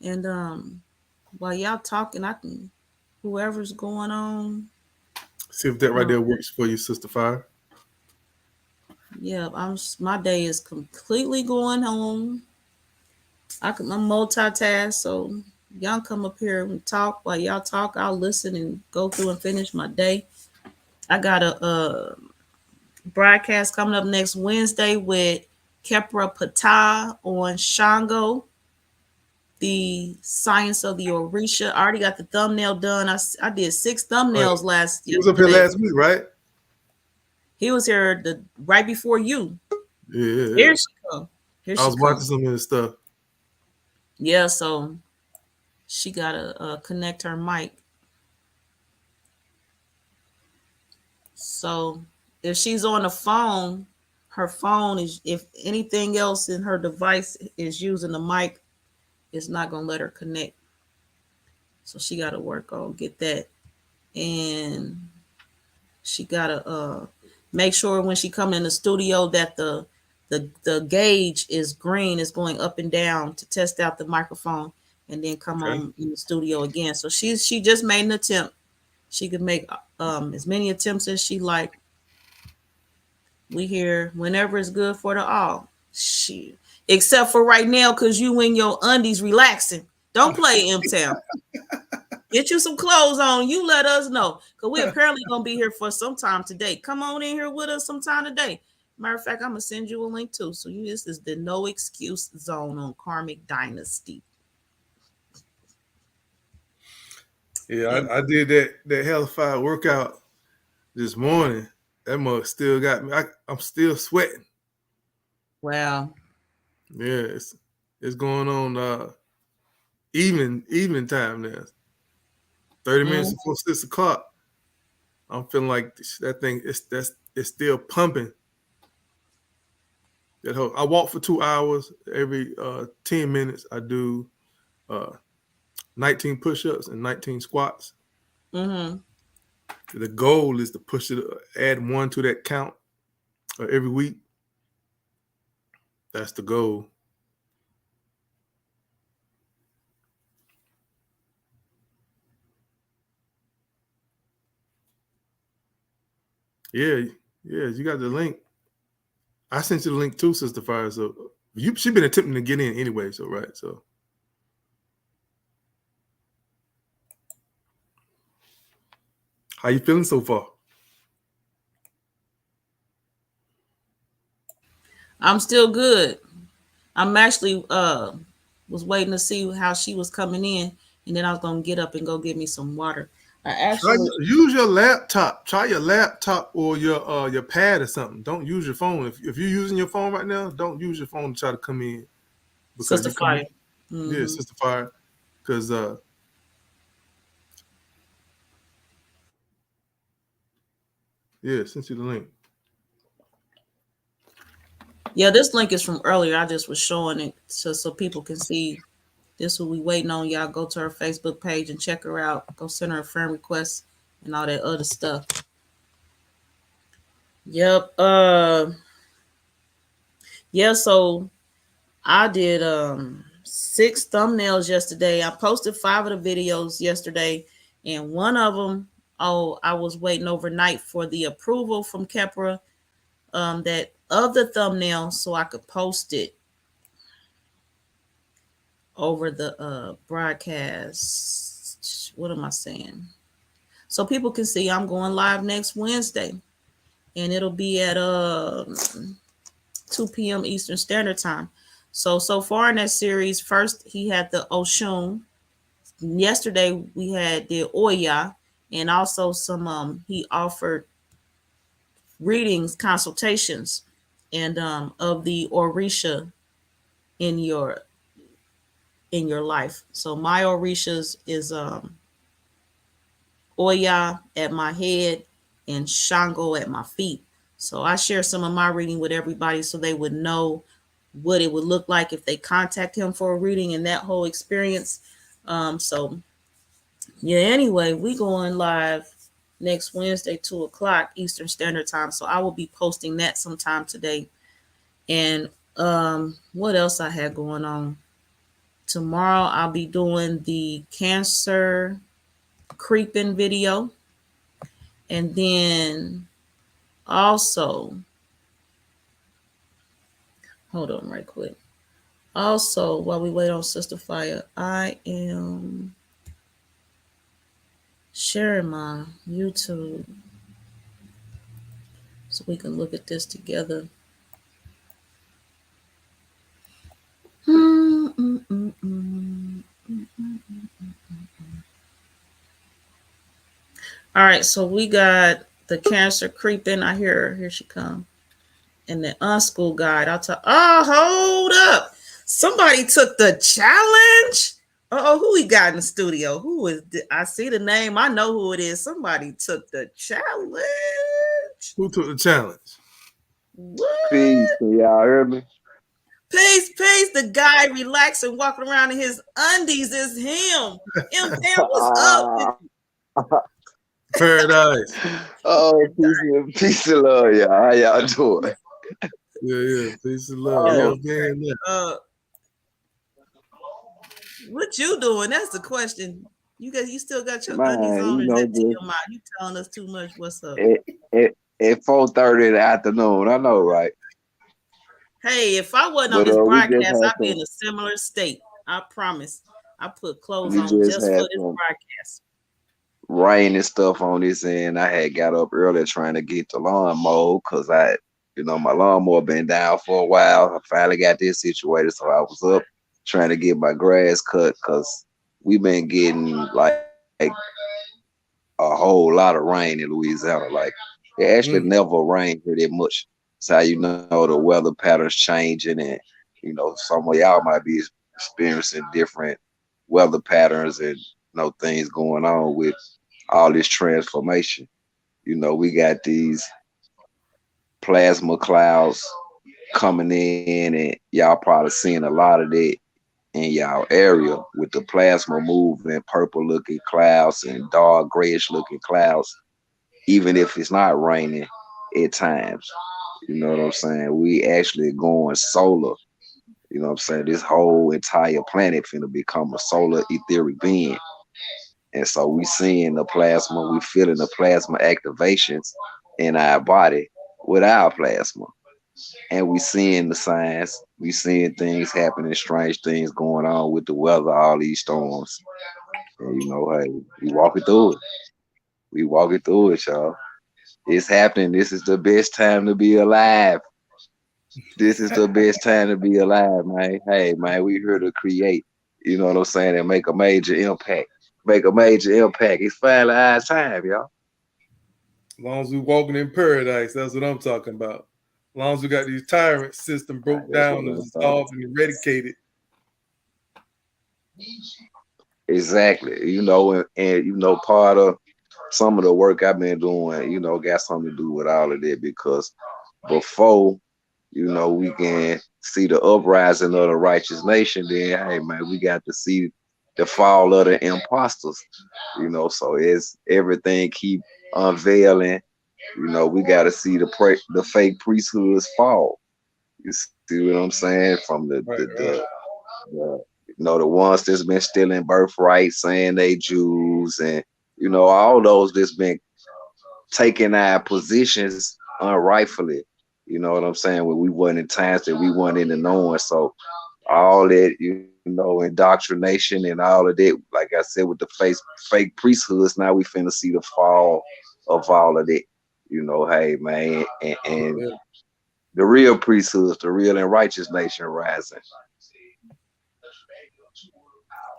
And while y'all talking, I can whoever's going on. See if that right there works for you, Sister Fire. Yeah, my day is completely going home. I'm multitask, so y'all come up here and talk. While y'all talk, I'll listen and go through and finish my day. I got a broadcast coming up next Wednesday with Kepra Patah on Shango, the science of the Orisha. I already got the thumbnail done. I did 6 Right. thumbnails last He was up here yesterday. last week, right? He was here right before you. Yeah. Here she come. Here I she was watching come. some of his stuff. Yeah, so she gotta connect her mic. So if she's on the phone, her phone is, if anything else in her device is using the mic, it's not gonna let her connect. So she gotta work on get that, and she gotta make sure when she come in the studio that the gauge is green, is going up and down to test out the microphone, and then come Okay. on in the studio again. So she just made an attempt. She could make as many attempts as she like. We here whenever it's good for the all. Shit. Except for right now, cause you in your undies relaxing. Don't play M Town. Get you some clothes on. You let us know. Cause we apparently gonna be here for some time today. Come on in here with us sometime today. Matter of fact, I'm gonna send you a link too. So this is the no excuse zone on Karmic Dynasty. Yeah, And I did that Hellfire workout this morning. That mug still got me. I'm still sweating. wow. Yeah, it's going on evening time now. 30 minutes Mm, before 6 o'clock. I'm feeling like that thing it's still pumping. I walk for 2 hours. Every 10 minutes I do uh 19 push-ups and 19 squats. mm-hmm. The goal is to push it, add one to that count every week. That's the goal. Yeah, yeah. You got the link. I sent you the link too, Sister Fire. So she been attempting to get in anyway. So right. So how you feeling so far? I'm still good. I'm actually was waiting to see how she was coming in, and then I was gonna get up and go get me some water. I actually Use your laptop. Try your laptop or your pad or something. Don't use your phone. If you're using your phone right now, don't use your phone to try to come in because Sister you come Fire. in. Yeah, Mm-hmm. Sister Fire. Because yeah, sent you the link. Yeah, this link is from earlier. I just was showing it so people can see this. What we waiting on. Y'all go to her Facebook page and check her out. Go send her a friend request and all that other stuff. Yep. Yeah. So I did 6 thumbnails yesterday. I posted 5 of the videos yesterday, and one of them, oh, I was waiting overnight for the approval from Kepra that of the thumbnail so I could post it over the broadcast. What am I saying? So people can see I'm going live next Wednesday, and it'll be at 2 p.m. Eastern Standard Time. So far in that series, first he had the Oshun. Yesterday we had the Oya, and also some he offered readings, consultations, and of the Orisha in your life. So my Orishas is Oya at my head and Shango at my feet. So I share some of my reading with everybody so they would know what it would look like if they contact him for a reading and that whole experience. So yeah, anyway, we going live next Wednesday, 2 o'clock Eastern Standard Time. So I will be posting that sometime today. And what else I had going on? Tomorrow I'll be doing the cancer creeping video. And then also Hold on right quick. Also, while we wait on Sister Fire, I am sharing my YouTube so we can look at this together. All right, so we got the cancer creeping. I hear her. Here she come. And the unschool guide. I'll tell. Oh, hold up! Somebody took the challenge. Oh, who we got in the studio? Who is? I see the name. I know who it is. Somebody took the challenge. Who took the challenge? Peace. What? Can y'all hear me? Peace, peace. The guy relaxing, walking around in his undies is him. Pam, what's up with you? Paradise. Oh, peace and love, y'all. How y'all doing? Yeah. Peace and love. Yeah. Oh, How's being there? What you doing? That's the question. You still got your undies man, on, you or is know, that just TMI? You telling us too much? What's up? at 4:30 in the afternoon. I know, right? Hey, if I wasn't on But this we just broadcast, had I'd be in some. a similar state. I promise. I put clothes We on just just for had this some broadcast. rain and stuff on this end. I had got up early trying to get the lawn mowed because my lawnmower been down for a while. I finally got this situated, so I was up trying to get my grass cut because we've been getting like a whole lot of rain in Louisiana. Like it actually never rained pretty much. That's how you know the weather patterns changing, and some of y'all might be experiencing different weather patterns and things going on with all this transformation. We got these plasma clouds coming in, and y'all probably seeing a lot of that in y'all area with the plasma moving, purple looking clouds and dark grayish looking clouds, even if it's not raining at times. You know what I'm saying? We actually going solar. You know what I'm saying? This whole entire planet finna become a solar etheric being. And so we seeing the plasma, we feeling the plasma activations in our body with our plasma. And we seeing the signs, we seeing things happening, strange things going on with the weather, all these storms. And hey, we walking through it. We walking through it, y'all. It's happening. This is the best time to be alive. This is the best time to be alive, man. Hey, man, we here to create. You know what I'm saying? And make a major impact. Make a major impact. It's finally our time, y'all. As long as we walking in paradise, that's what I'm talking about. As long as we got these tyrant system broke That's what down and I'm talking. dissolved and eradicated. Exactly. And part of some of the work I've been doing, got something to do with all of that because before, we can see the uprising of the righteous nation, then hey man, we got to see the fall of the imposters, so it's everything keep unveiling. We got to see the fake priesthoods fall. You see what I'm saying? From Right. the the ones that's been stealing birthright, saying they Jews, and all those that's been taking our positions unrightfully. You know what I'm saying? When we weren't in times that we weren't in the knowing. So all that, indoctrination and all of that, like I said, with the fake priesthoods, now we finna see the fall of all of that. Hey man, and Yeah. the real priesthoods, the real and righteous nation rising.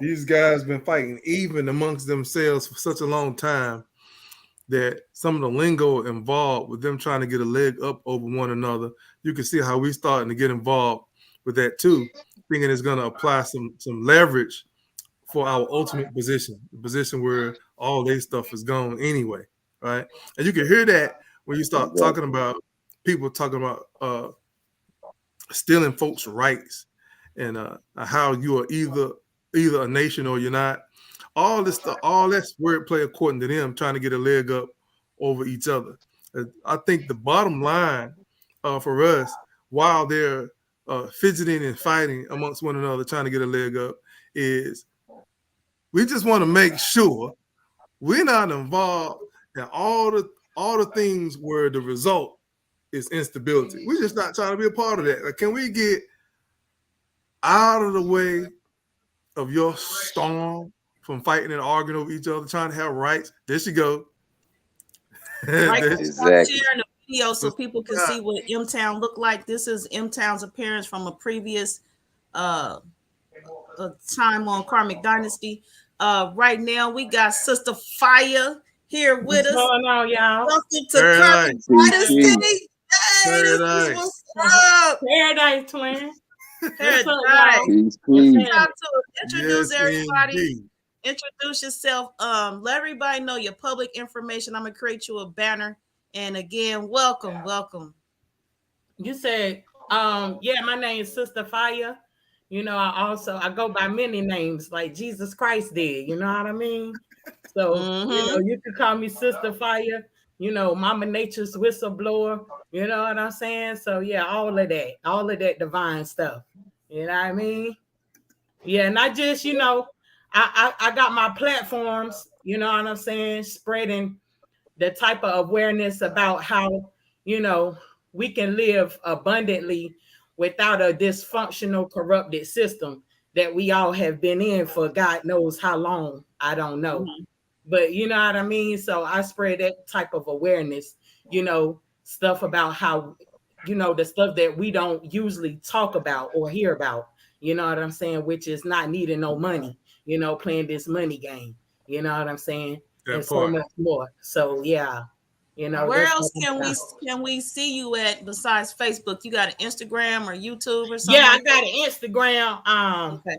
These guys been fighting even amongst themselves for such a long time that some of the lingo involved with them trying to get a leg up over one another, you can see how we starting to get involved with that too, thinking it's going to apply some leverage for our ultimate position, the position where all their stuff is gone anyway, right? And you can hear that when you start talking Exactly. about people talking about stealing folks' rights and how you are either a nation or you're not. All this stuff, all that's wordplay according to them, trying to get a leg up over each other. I think the bottom line for us, while they're fidgeting and fighting amongst one another, trying to get a leg up, is we just want to make sure we're not involved in all the things where the result is instability. We're just not trying to be a part of that. Like, can we get out of the way of your storm from fighting and arguing over each other, trying to have rights? There she go. Right, I'm Exactly. sharing the video so people can see what M Town looked like. This is M Town's appearance from a previous time on Karmic Dynasty. Right now, we got Sister Fire here with us. What's going on, y'all? Welcome to Karmic Dynasty. Hey, this is what's up. Paradise Twin. Paradise. Peace, Talk peace. to us. Introduce Yes, everybody. indeed. Introduce yourself. Let everybody know your public information. I'm gonna create you a banner. And again, welcome. You said, yeah, my name is Sister Fire. You know, I go by many names like Jesus Christ did. You know what I mean? So, you know, you could call me Sister Fire, you know, Mama Nature's whistleblower. You know what I'm saying? So, yeah, all of that divine stuff. You know what I mean? Yeah, and I just, you know, I got my platforms, you know what I'm saying, spreading the type of awareness about how, you know, we can live abundantly without a dysfunctional, corrupted system that we all have been in for God knows how long. I don't know. But you know what I mean? So I spread that type of awareness, you know, stuff about how, you know, the stuff that we don't usually talk about or hear about, you know what I'm saying? Which is not needing no money, you know, playing this money game, you know what I'm saying? And so much more. So yeah, you know. Where else can we see you at besides Facebook? You got an Instagram or YouTube or something? Yeah, I got an Instagram. Okay.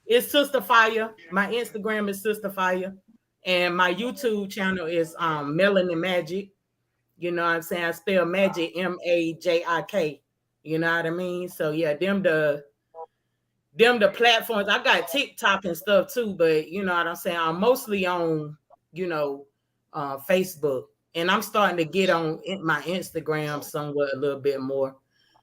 It's Sister Fire. My Instagram is Sister Fire. And my YouTube channel is Melanin Magic. You know what I'm saying? I spell magic MAJIK. You know what I mean? So yeah, them the platforms. I got TikTok and stuff too, but you know what I'm saying? I'm mostly on, you know, Facebook. And I'm starting to get on my Instagram somewhat a little bit more.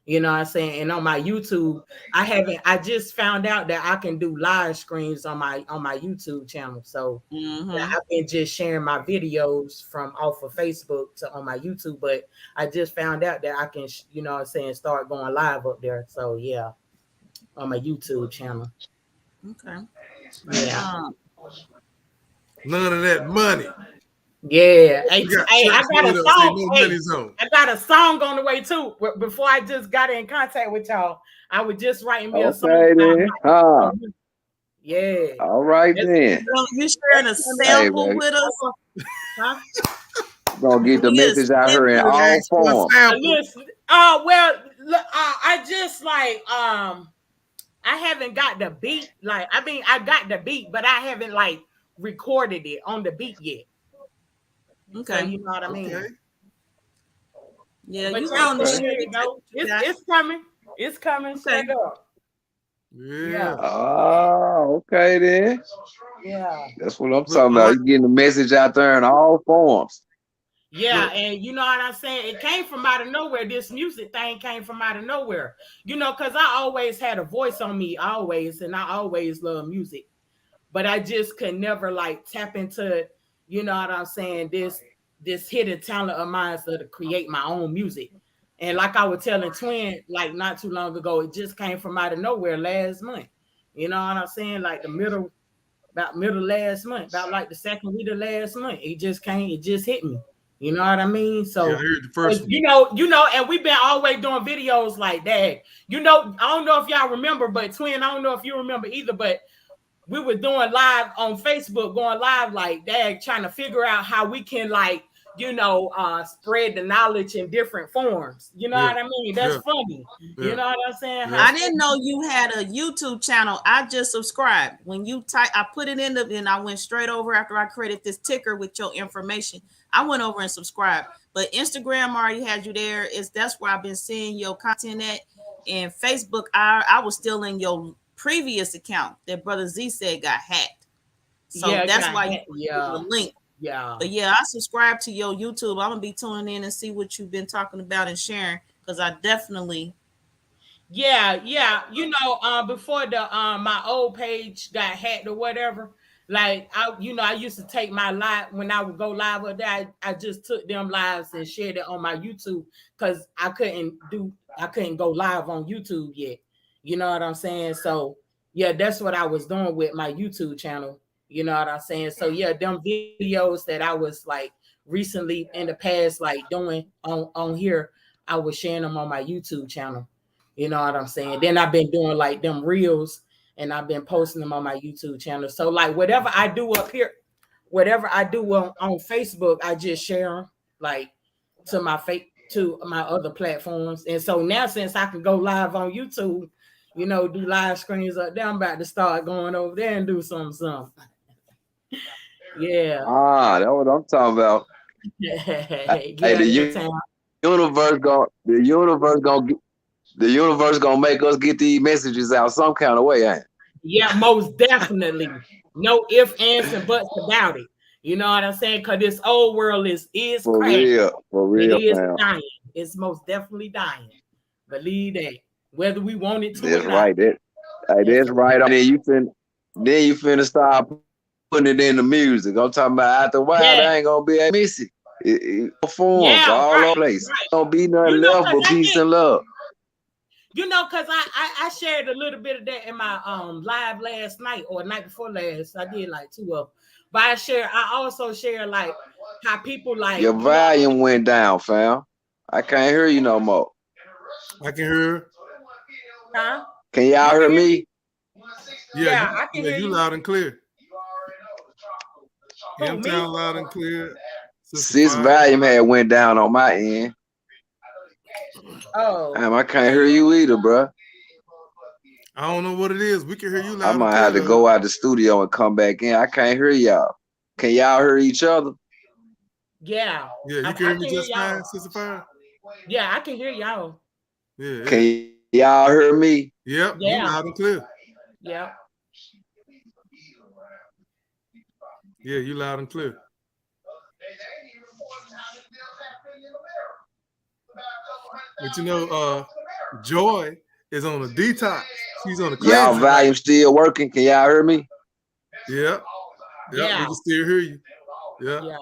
You know what I'm saying? And on my YouTube, I just found out that I can do live streams on my YouTube channel. So yeah, I've been just sharing my videos from off of Facebook to on my YouTube, but I just found out that I can, you know what I'm saying, start going live up there. So yeah, on my YouTube channel. Okay. Yeah. None of that money. Yeah, I got a song. I got a song on the way too. Before I just got in contact with y'all, I was just writing me a song. Yeah. All right then. You sharing a sample with us? Huh? Gonna get the message out here in all forms. I just like I haven't got the beat. Like I got the beat, but I haven't like recorded it on the beat yet. Okay, so you know what I mean. Okay. Yeah, but you on the it's coming. It's coming. Straight up. Yeah. Oh, okay then. Yeah. That's what I'm talking about. You getting the message out there in all forms. Yeah, and you know what I'm saying? It came from out of nowhere. This music thing came from out of nowhere. You know, because I always had a voice on me, and I always love music. But I just could never like tap into, you know what I'm saying, this hidden talent of mine to create my own music. And like I was telling Twin, like not too long ago, it just came from out of nowhere last month. You know what I'm saying? Like middle last month, about like the second week of last month. It just hit me. You know what I mean? So yeah, I heard the first you know, and we've been always doing videos like that. You know, I don't know if y'all remember, but Twin, I don't know if you remember either, but we were doing live on Facebook, going live like that, trying to figure out how we can like, you know, spread the knowledge in different forms. You know what I mean? That's funny. You know what I'm saying? I didn't know you had a YouTube channel. I just subscribed. When you I put it in and I went straight over after I created this ticker with your information. I went over and subscribed. But Instagram already had you there. That's where I've been seeing your content at. And Facebook, I was still in your previous account that Brother Z said got hacked. So that's why you put the link. Yeah. But yeah, I subscribe to your YouTube. I'm gonna be tuning in and see what you've been talking about and sharing, because I definitely. Yeah. You know, before the my old page got hacked or whatever, Like I used to take my live when I would go live up there. I just took them lives and shared it on my YouTube because I couldn't go live on YouTube yet. You know what I'm saying? So yeah, that's what I was doing with my YouTube channel. You know what I'm saying? So yeah, them videos that I was like recently in the past, like doing on here, I was sharing them on my YouTube channel. You know what I'm saying? Then I've been doing like them reels and I've been posting them on my YouTube channel. So like whatever I do up here, whatever I do on Facebook, I just share them like to my other platforms. And so now since I can go live on YouTube, do live screens up there, I'm about to start going over there and do something. Yeah. That's what I'm talking about. Yeah, Hey, the universe gonna make us get these messages out some kind of way, ain't it? Yeah, most definitely. No ifs, ands, and buts about it. You know what I'm saying? Because this old world is for crashing. For real, it is man. dying. It's most definitely dying. Believe that. Whether we want it to That's or not. right. That's right. Then you finna start putting it in the music. I'm talking about after a while, I ain't gonna be able to miss it. It performs all over the place. Right. Don't be nothing left but peace and love. Because I shared a little bit of that in my live last night or night before last. I did like 2 of them. But I also share like how people like your volume went down, fam. I can't hear you no more. I can hear. Huh? Can y'all hear me? Yeah, I can hear you you loud and clear. M-Town loud and clear. Sis volume had went down on my end. Oh, damn, I can't hear you either, bro. I don't know what it is. We can hear you loud. I might have to go out the studio and come back in. I can't hear y'all. Can y'all hear each other? Yeah. Yeah, you can hear me just fine, Sister Fire? Yeah, I can hear y'all. Yeah. Can y'all hear me? Yep. Yeah. You loud and clear. Yep. Yeah, you loud and clear. But Joy is on a detox. She's on a cleanse. Y'all volume still working. Can y'all hear me? Yep. Yeah. We can still hear you. Yeah.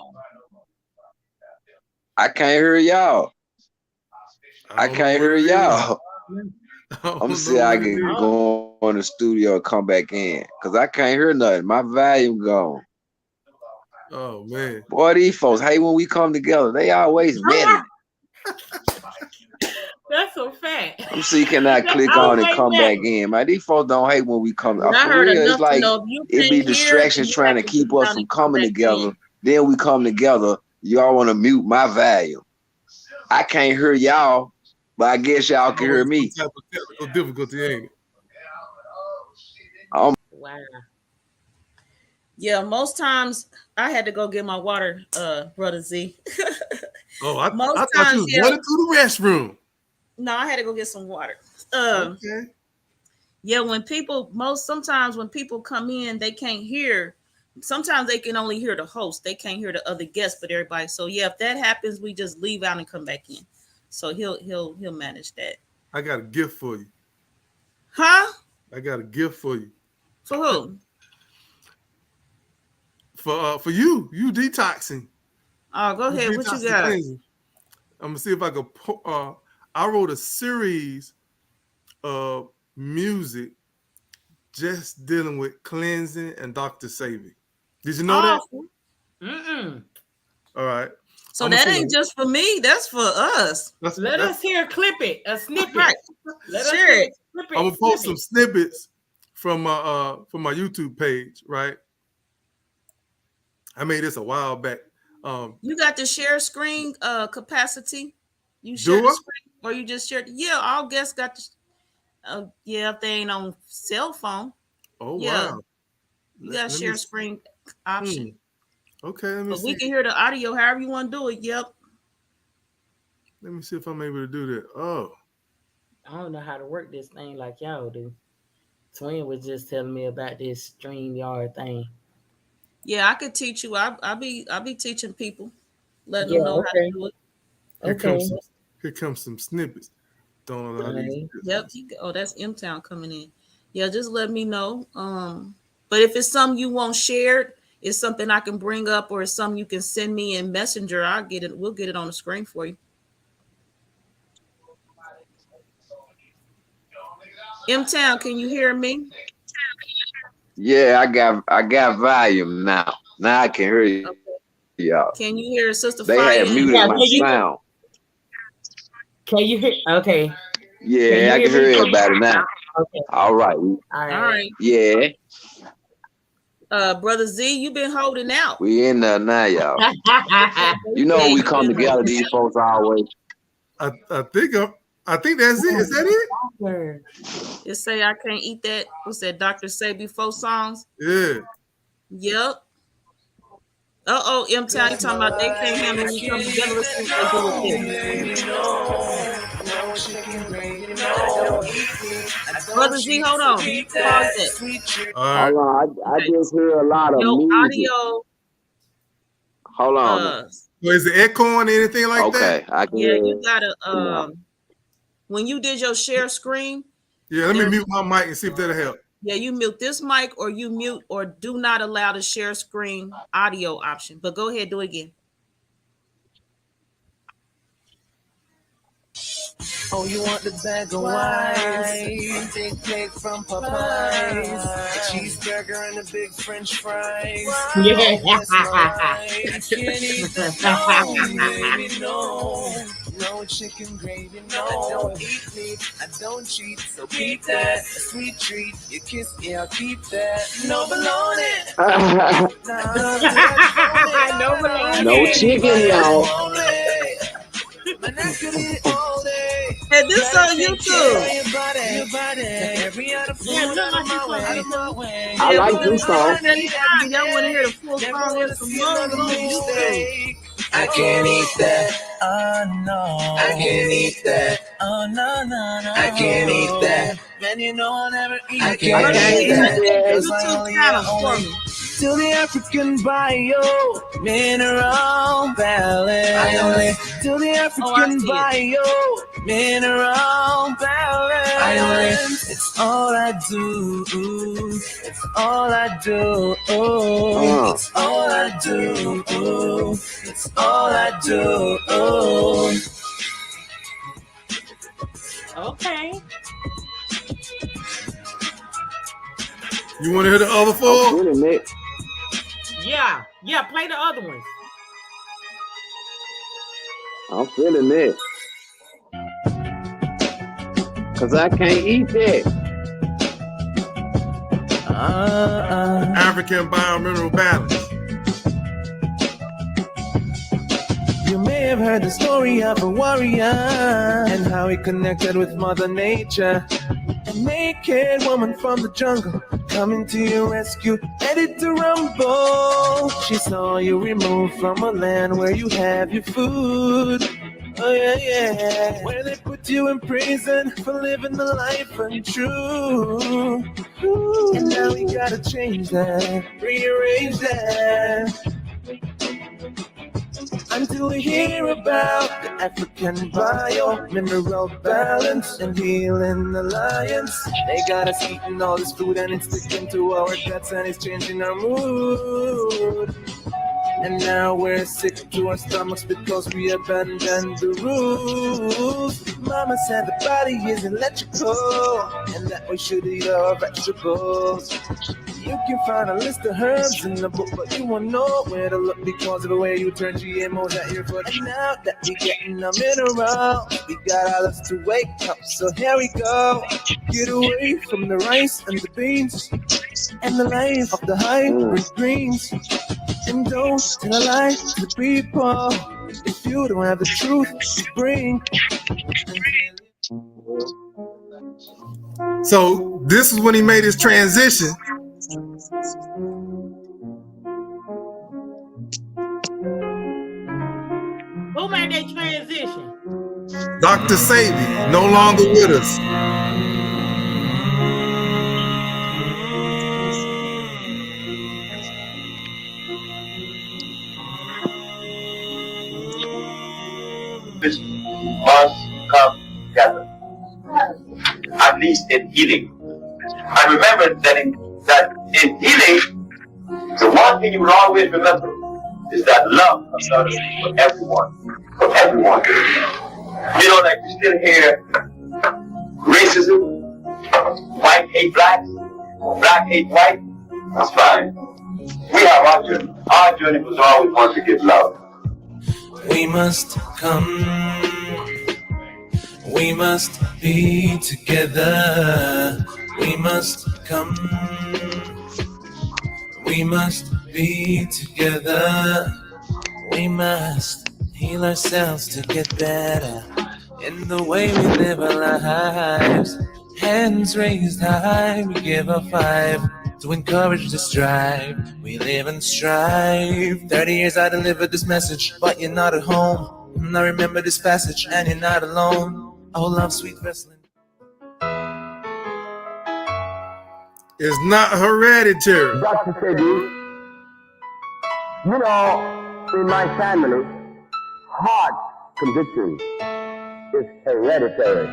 I can't hear y'all. I can't hear y'all. I'm gonna see I can go on the studio and come back in because I can't hear nothing. My volume gone. Oh man. Boy, these folks hate when we come together. They always ready. That's a fact. I'm see can I click on and come back in. Man, these folks don't hate when we come. I For real, it's like it be distractions trying to keep us from coming together. Then we come together. Y'all want to mute my volume. I can't hear y'all, but I guess y'all can hear me. Some type of technical difficulty, ain't it? Wow. Yeah, most times I had to go get my water, Brother Z. I thought you was running to the restroom. No, I had to go get some water. Okay. Yeah, sometimes when people come in, they can't hear. Sometimes they can only hear the host. They can't hear the other guests, but everybody. So yeah, if that happens, we just leave out and come back in. So he'll manage that. I got a gift for you. Huh? I got a gift for you. For who? For you detoxing. Oh, go ahead. What you got? Cleansing. I'm gonna see if I could. I wrote a series of music just dealing with cleansing and Dr. Saving. Did you know that? Mm-mm. All right. So that ain't just for me. That's for us. Let us hear a snippet. Right. Let us hear it. I'm gonna post some snippets from my YouTube page. Right. I made this a while back. You got the share screen capacity. You share the screen, or you just shared? Yeah, all guests got the. If they ain't on cell phone. Oh yeah. Wow. You got share screen option. Okay, let me see. We can hear the audio however you want to do it. Yep. Let me see if I'm able to do that. Oh. I don't know how to work this thing like y'all do. Twin was just telling me about this StreamYard thing. Yeah, I could teach you. I'll be teaching people, letting them know how to do it. Here comes some snippets. Don't allow these. Yep. That's M-Town coming in. Yeah, just let me know. But if it's something you want shared, it's something I can bring up, or it's something you can send me in Messenger, I'll get it. We'll get it on the screen for you. M-Town, can you hear me? Yeah, I got volume now. Now I can hear you. Okay. Y'all. Can you hear Sister They Fire? had muted my sound. Can you hear? Okay. Yeah, I can hear everybody now. Okay. All right. All right. Yeah. Brother Z, you've been holding out. We in there now, y'all. You know we come together, these folks always. I think that's it. Is that it? It say I can't eat that. What's that? Dr. Say before songs. Yeah. Yep. M-Town, you talking about they can't handle when we come together. Let's see what they do with this. Brother Z, hold on. Pause it. All right. Hold on, I just hear a lot of music. Audio. Hold on. So is it echoing or anything like that? Okay, I can Yeah, hear. you gotta when you did your share screen. Yeah, let me mute my mic and see if that'll help. Yeah, you mute this mic, or you mute or do not allow the share screen audio option. But go ahead, do it again. Oh, you want the bag of wise? Big plate from Popeyes, a cheeseburger and a big French fries. Yeah. That's my life. Can't eat that. No, baby, no. No chicken gravy, no. I don't eat meat, I don't cheat, so keep that. A sweet treat, you kiss, yeah, I'll keep that. No bologna. No bologna. No chicken, y'all. Man, I could eat it all day. Hey, this on YouTube. I like this song. Y'all want to hear the full song? There's some more on YouTube. I can't eat that. Oh no. I can't eat that. Oh no, no, no. I can't eat that. Man, you know I'll never eat. I can't eat that. YouTube channel for me. To the African bio mineral balance. To the African bio mineral balance. It's all I do. It's all I do. It's all I do. It's all I do. Okay. You want to hear the other four? Yeah, play the other ones. I'm feeling it. Cause I can't eat that. African Biomineral Balance. You may have heard the story of a warrior and how he connected with Mother Nature. A naked woman from the jungle coming to your rescue, ready to rumble. She saw you removed from a land where you have your food. Oh yeah, yeah. Where they put you in prison for living the life untrue. And now we gotta change that, rearrange that. Until we hear about the African bio-mineral balance and healing alliance. They got us eating all this food and it's sticking to our guts and it's changing our mood. And now we're sick to our stomachs because we abandoned the rules. Mama said the body is electrical and that we should eat our vegetables. You can find a list of herbs in the book, but you won't know where to look because of the way you turn GMOs at your foot. And now that we getting a mineral, we got our lives to wake up. So here we go. Get away from the rice and the beans and the life of the hybrid greens. And don't tell a lie to the people if you don't have the truth to bring. So this is when he made his transition. Who made that transition? Dr. Sabi, no longer with us. Must come together, at least in healing. I remember that In healing, the one thing you will always remember is that love is for everyone. For everyone. You know, like you still hear racism, white hate blacks, black hate white. That's fine. We have our journey. Our journey was always one to give love. We must come, we must be together. We must come, we must be together. We must heal ourselves to get better in the way we live our lives. Hands raised high, we give a five to encourage the strive. We live and strive. 30 years I delivered this message, but you're not at home. And I remember this passage, and you're not alone. Oh, love, sweet wrestling. It's not hereditary. Dr. Sebi, you know, in my family, heart condition is hereditary.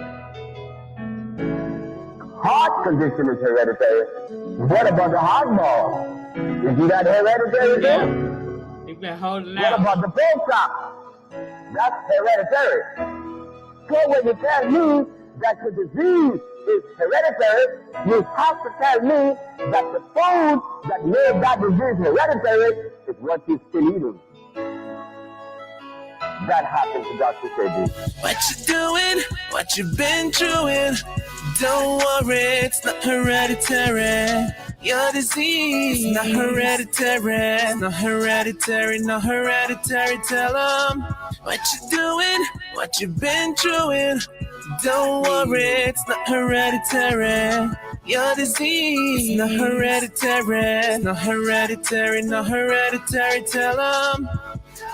Heart condition is hereditary. What about the heart ball? Is that hereditary too? You've been holding What out. about the pulse up? That's hereditary. So when you tell me that the disease is hereditary, you have to tell me that the food that made that disease hereditary is what you're still eating. That happened to Dr. Sebi. What you doing? What you been doing? Don't worry, it's not hereditary. Your disease is not hereditary. It's not hereditary, not hereditary. Tell them what you doing, what you been doing. Don't worry, it's not hereditary. Your disease is not hereditary. It's not hereditary, not hereditary. Tell them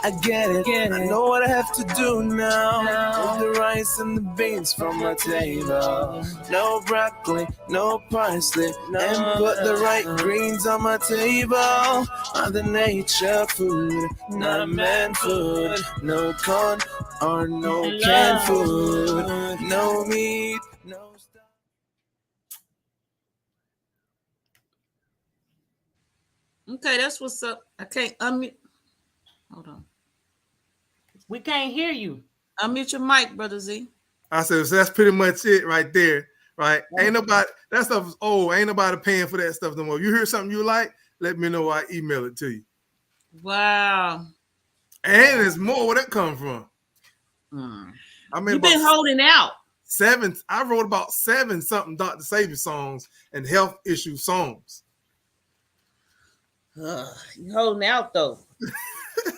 I get it. I know what I have to do now. Move the rice and the beans from my table. No broccoli, no parsley, and put the right greens on my table. Mother Nature food, not man food. No corn or no canned food. No meat, no stuff. Okay, that's what's up. I can't unmute. Hold on. We can't hear you. Unmute your mic, Brother Z. I said, so that's pretty much it right there, right? Ain't nobody, that stuff is old. Ain't nobody paying for that stuff no more. You hear something you like, let me know. I email it to you. Wow. And there's more where that come from. I mean, You've been holding out. I wrote about 7 something Dr. Sebi songs and health issue songs. You holding out though.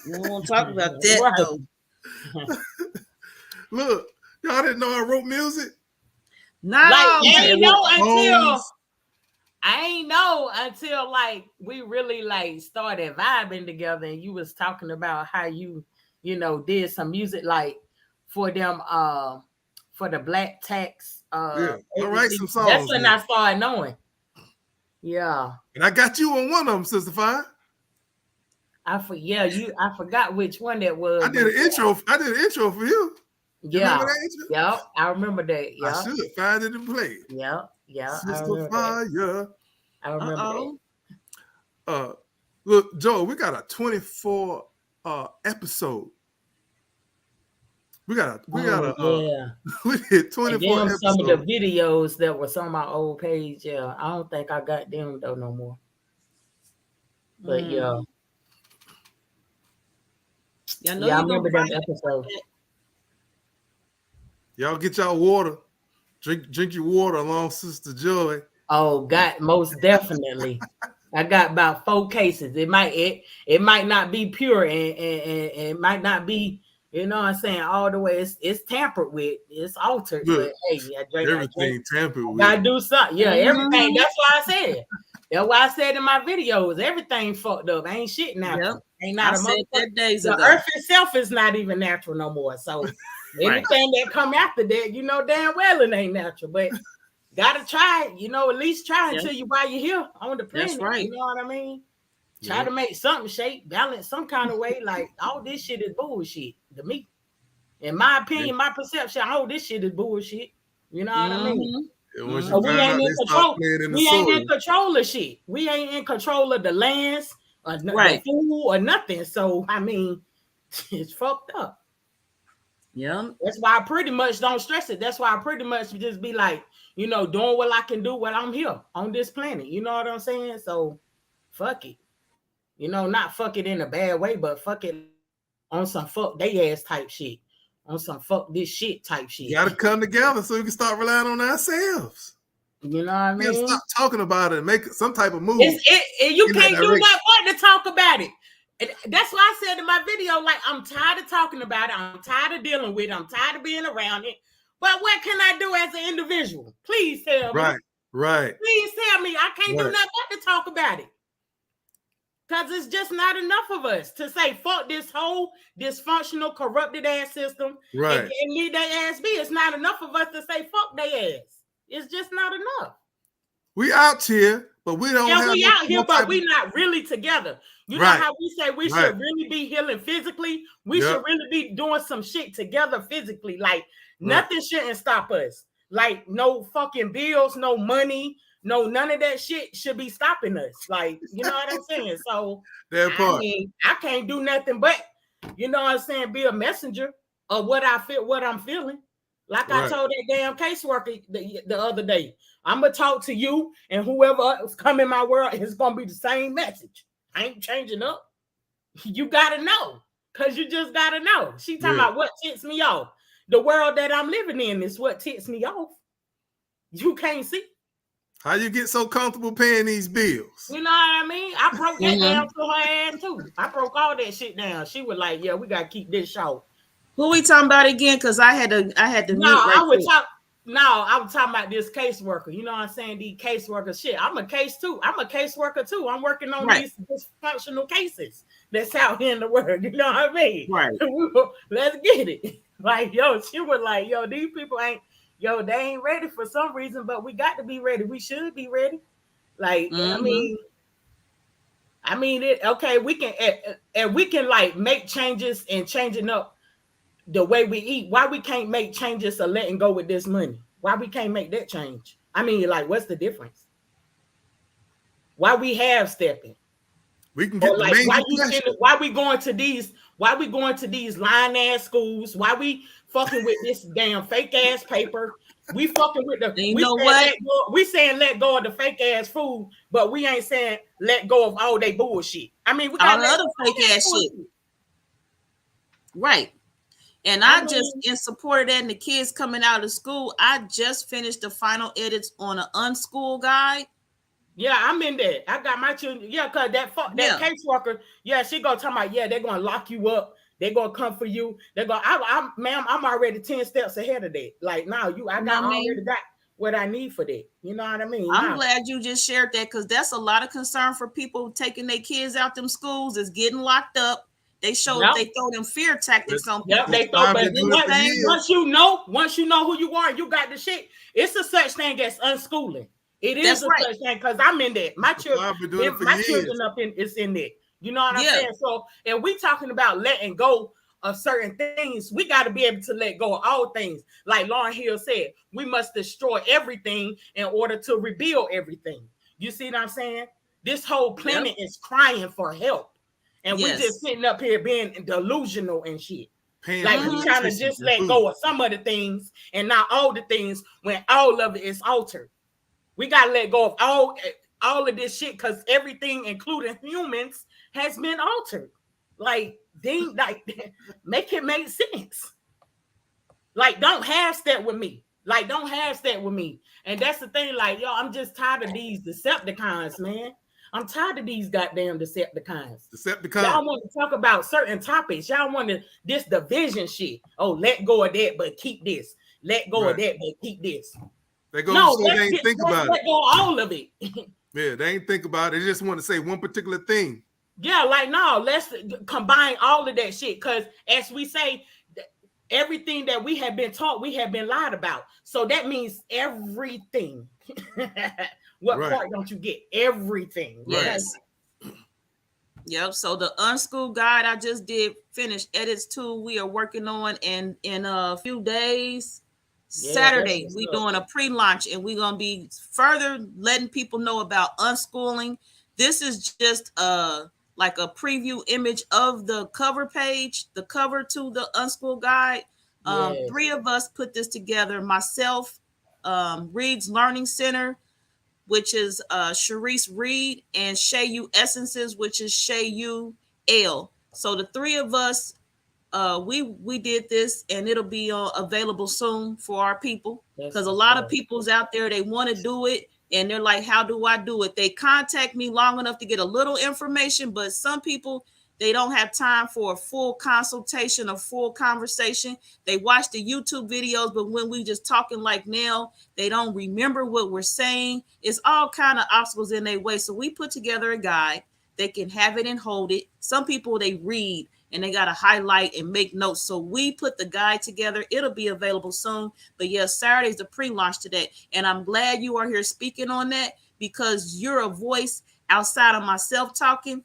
You don't want to talk about that Right. though. Look, y'all didn't know I wrote music? No, Like, I ain't know until like we really like started vibing together, and you was talking about how you did some music like for them for the Black Tax Yeah, I write some songs. That's when man. I started knowing. Yeah. And I got you on one of them, Sister Fine. I forgot which one that was. I did an intro for you. Yeah. Remember that intro? Yep. I remember that. I Yeah. should find it and play it. Yep. Yeah. Sister Fire. I remember that. Look, Joe, we got a 24 episode. We got we did 24 And then episodes. some of the videos that was on my old page, yeah. I don't think I got them though no more. But yeah. I know Yeah, I you remember them episodes. Y'all get y'all water. Drink your water along Sister Joy. Oh, God, most definitely. I got about 4 cases. It might not be pure and it might not be, you know what I'm saying, all the way. It's tampered with. It's altered. Look, but hey, I drink everything tampered with. Gotta do something. Yeah, everything. That's why I said. That's why I said in my videos, everything fucked up. Ain't shit natural. Yep. Ain't not I a said that days The ago. earth itself is not even natural no more. So anything that come after that, you know damn well it ain't natural. But gotta try it, at least try until while you're here on the planet. That's right. You know what I mean? Try to make something shape, balance some kind of way. Like all this shit is bullshit to me. In my opinion, my perception, this shit is bullshit. You know what I mean? And once So you we find ain't out, in they start control. playing in the We ain't soil. in control of shit. We ain't in control of the lands, or Right. the food, or nothing. So I mean, it's fucked up. Yeah. That's why I pretty much don't stress it. That's why I pretty much just be like, you know, doing what I can do when I'm here on this planet. You know what I'm saying? So fuck it. You know, not fuck it in a bad way, but fuck it on some fuck they ass type shit. On some fuck this shit type shit. You got to come together so we can start relying on ourselves. You know what I You mean? stop talking about it and make some type of move. You in can't that do direction. nothing but to talk about it. And that's why I said in my video, like, I'm tired of talking about it. I'm tired of dealing with it. I'm tired of being around it. But what can I do as an individual? Please tell me. Right. Please tell me. I can't do Right. nothing but to talk about it. Because it's just not enough of us to say, fuck this whole dysfunctional, corrupted ass system Right. and leave their ass be. It's not enough of us to say, fuck their ass. It's just not enough. We out here, but we don't have we no out here, more but type we of- not really together. You Right. know how we say we Right. should really be healing physically? We Yep. should really be doing some shit together physically. Like, Right. nothing shouldn't stop us. Like, no fucking bills, no money, no none of that shit should be stopping us. Like, you know what I'm saying? So, That I part. mean, I can't do nothing but, you know what I'm saying, be a messenger of what I feel, what I'm feeling. Like I Right. told that damn caseworker the other day, I'm gonna talk to you, and whoever else come in my world is gonna be the same message. I ain't changing up. You gotta know, cause you just gotta know. She talking Yeah. about what ticks me off. The world that I'm living in is what ticks me off. You can't see. How you get so comfortable paying these bills? You know what I mean? I broke that Mhm. down to her ass too. I broke all that shit down. She was like, "Yeah, we gotta keep this short." Who we talking about again? Because I had to No, mute right I was quick. talking. No, I was talking about this caseworker. You know what I'm saying? These caseworkers shit. I'm a case too. I'm a caseworker too. I'm working on Right. these dysfunctional cases that's out here in the world. You know what I mean? Right. Let's get it. Like, yo, she was like, yo, these people ain't, yo, they ain't ready for some reason, but we got to be ready. We should be ready. Like, Mhm. I mean, okay, we can, and we can like make changes and changing up the way we eat. Why we can't make changes or letting go with this money? Why we can't make that change? I mean, like, what's the difference? Why we half stepping? We can get Or the like, main why question. why we going to these lying ass schools? Why we fucking with this damn fake ass paper? We fucking with the And you know what? we saying let go of the fake ass food, but we ain't saying let go of all they bullshit. I mean, we got All the other fake ass shit. Right. And I just, in support of that and the kids coming out of school, I just finished the final edits on an unschool guide. Yeah, I'm in there. I got my children. Yeah, because that caseworker, yeah, she gonna talk about, yeah, they're gonna lock you up. They're gonna come for you. They're gonna, ma'am, I'm already 10 steps ahead of that. Like, now already got what I need for that. You know what I mean? I'm glad you just shared that, because that's a lot of concern for people taking their kids out them schools, is getting locked up. They they throw them fear tactics on people. Yep, they throw, but once you know who you are, you got the shit. It's a such thing as unschooling. It is such thing, because I'm in there. My children, children up in is in there. You know what I'm saying? So, and we talking about letting go of certain things. We got to be able to let go of all things. Like Lauryn Hill said, we must destroy everything in order to rebuild everything. You see what I'm saying? This whole planet is crying for help. And we just sitting up here being delusional and shit. Like, we trying to just let go of some of the things and not all the things, when all of it is altered. We got to let go of all of this shit, because everything, including humans, has been altered. Like, make it make sense. Like, don't half-step with me. And that's the thing, like, yo, I'm just tired of these Decepticons, man. I'm tired of these goddamn Decepticons. Y'all want to talk about certain topics. Y'all want this division shit. Oh, let go of that, but keep this. Let go of that, but keep this. They ain't think about it. Let go of all of it. Yeah, they ain't think about it. They just want to say one particular thing. Yeah, like, no, let's combine all of that shit. Because as we say, everything that we have been taught, we have been lied about. So that means everything. What part don't you get? Everything. Yes. Yep. So the unschool guide I just did finish edits too. We are working on in a few days. Saturday, we doing a pre-launch, and we're gonna be further letting people know about unschooling. This is just like a preview image of the cover page, the cover to the unschool guide. 3 of us put this together. Myself, Reed's Learning Center, which is Sharice Reed, and Shayu Essences, which is Shayu L. So the 3 of us, we did this, and it'll be available soon for our people, because a lot of people's out there, they want to do it, and they're like, how do I do it? They contact me long enough to get a little information, but some people, they don't have time for a full consultation, a full conversation. They watch the YouTube videos, but when we just talking like now, they don't remember what we're saying. It's all kind of obstacles in their way. So we put together a guide. They can have it and hold it. Some people, they read and they got to highlight and make notes. So we put the guide together. It'll be available soon. But yes, Saturday's the pre-launch today. And I'm glad you are here speaking on that, because you're a voice outside of myself talking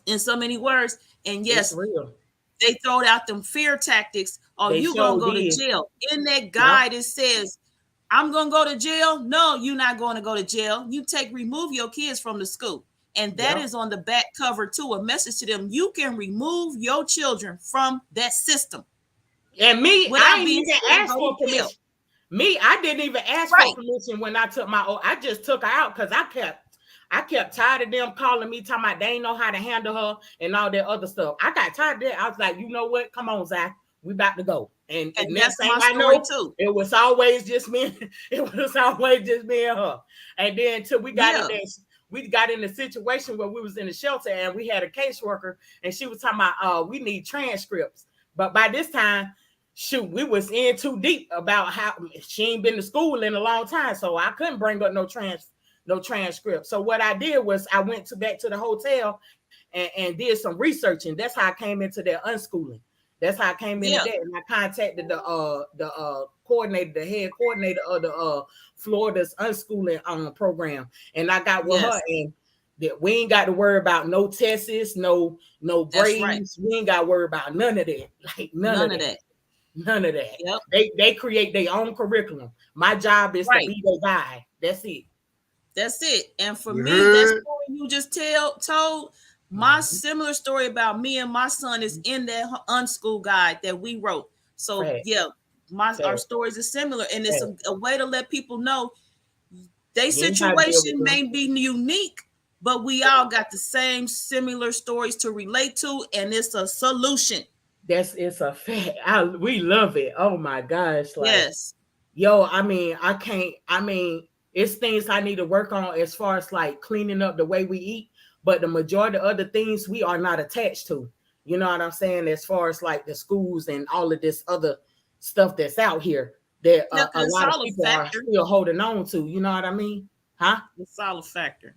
in so many words. And yes, they throw out them fear tactics. Oh, you going to go to jail. In that guide, it says, I'm going to go to jail. No, you're not going to go to jail. Remove your kids from the school. And that is on the back cover too, a message to them. You can remove your children from that system. And me, I didn't even ask for permission. I didn't even ask for permission when I took I just took her out, because I kept tired of them calling me, talking about they ain't know how to handle her and all that other stuff. I got tired of that. I was like, you know what? Come on, Zach. We about to go. And that's my story too. It was always just me. It was always just me and her. And then till we got in this. We got in a situation where we was in the shelter, and we had a caseworker, and she was talking about, we need transcripts. But by this time, we was in too deep about how she ain't been to school in a long time. So I couldn't bring up no transcript. So what I did was I went back to the hotel and did some research, and that's how I came into that unschooling. That's how I came into that, and I contacted the coordinator, the head coordinator of the Florida's unschooling program, and I got with her, and that we ain't got to worry about no tests, no grades. Right. We ain't got to worry about none of that. Like none of that. None of that. Yep. They create their own curriculum. My job is to be their guide. That's it. That's it. And for me, that story you just told. My similar story about me and my son is in that unschool guide that we wrote. So our stories are similar, and it's a way to let people know their situation may be unique, but we all got the same similar stories to relate to, and it's a solution. It's a fact. We love it. Oh my gosh. Like, yo, it's things I need to work on as far as like cleaning up the way we eat. But the majority of other things we are not attached to. You know what I'm saying? As far as like the schools and all of this other stuff that's out here that a lot of people are still holding on to. You know what I mean? Huh? It's all a factor.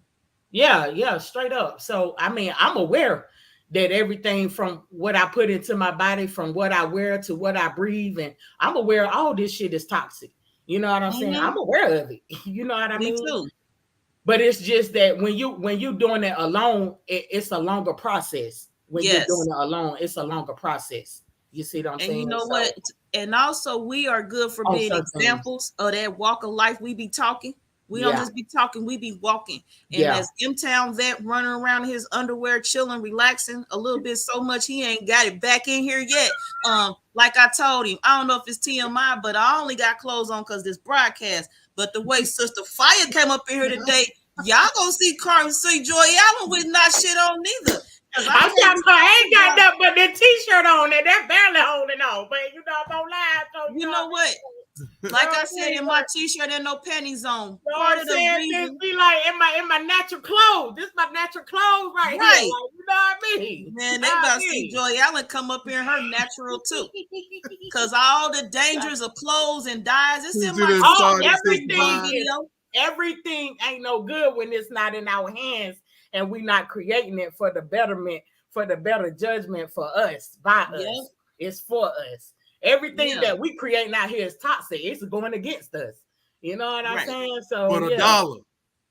Yeah, straight up. So, I mean, I'm aware that everything from what I put into my body, from what I wear to what I breathe, and I'm aware all this shit is toxic. You know what I'm saying? I'm aware of it. You know what I mean? Me too. But it's just that when you're doing it alone, it's a longer process. When you're doing it alone, it's a longer process. You see what I'm saying? And you know what? And also, we are good for being examples of that walk of life. We be talking. We don't just be talking. We be walking. And as M-Town vet running around in his underwear, chilling, relaxing a little bit so much he ain't got it back in here yet. Like I told him, I don't know if it's TMI, but I only got clothes on because this broadcast. But the way Sister Fire came up in here today, y'all gonna see Carmen, see Joy Allen with not shit on neither. I ain't got nothing but the t-shirt on and that barely holding on. But you know, I'm on live. So you know what? Like I said, in my t-shirt and no panties on. Part of the reason be like in my natural clothes. This is my natural clothes right here. Like, you know what I mean? Man, they about to see Joy Allen come up here in her natural too. Because all the dangers of clothes and dyes, it's in my everything ain't no good when it's not in our hands and we not creating it for the betterment, for the better judgment for us, by us. It's for us. Everything that we creating out here is toxic. It's going against us. You know what I'm saying? So for $1,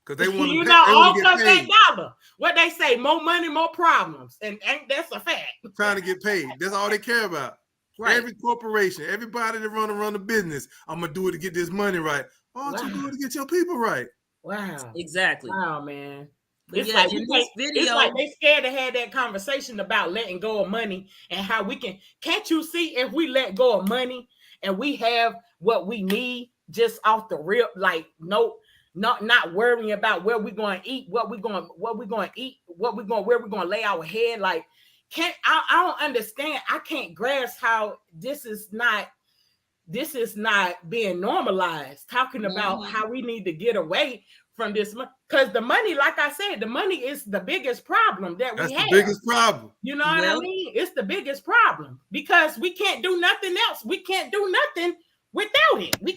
because they want to all because that dollar. What they say, more money, more problems, and that's a fact. Trying to get paid. That's all they care about. Right. Every corporation, everybody that run a business, I'm gonna do it to get this money right. Why don't you do it to get your people right? Wow. Exactly. Wow, man. But It's yeah, like in this video, it's like they scared to have that conversation about letting go of money and how we can't you see if we let go of money and we have what we need just off the real, like not worrying about where we're going to eat, where we're going to lay our head. Like, I don't understand. I can't grasp how this is not being normalized, talking about how we need to get away from this, because the money, like I said, the money is the biggest problem that we have. That's the biggest problem. You know what I mean? It's the biggest problem because we can't do nothing else. We can't do nothing without it. We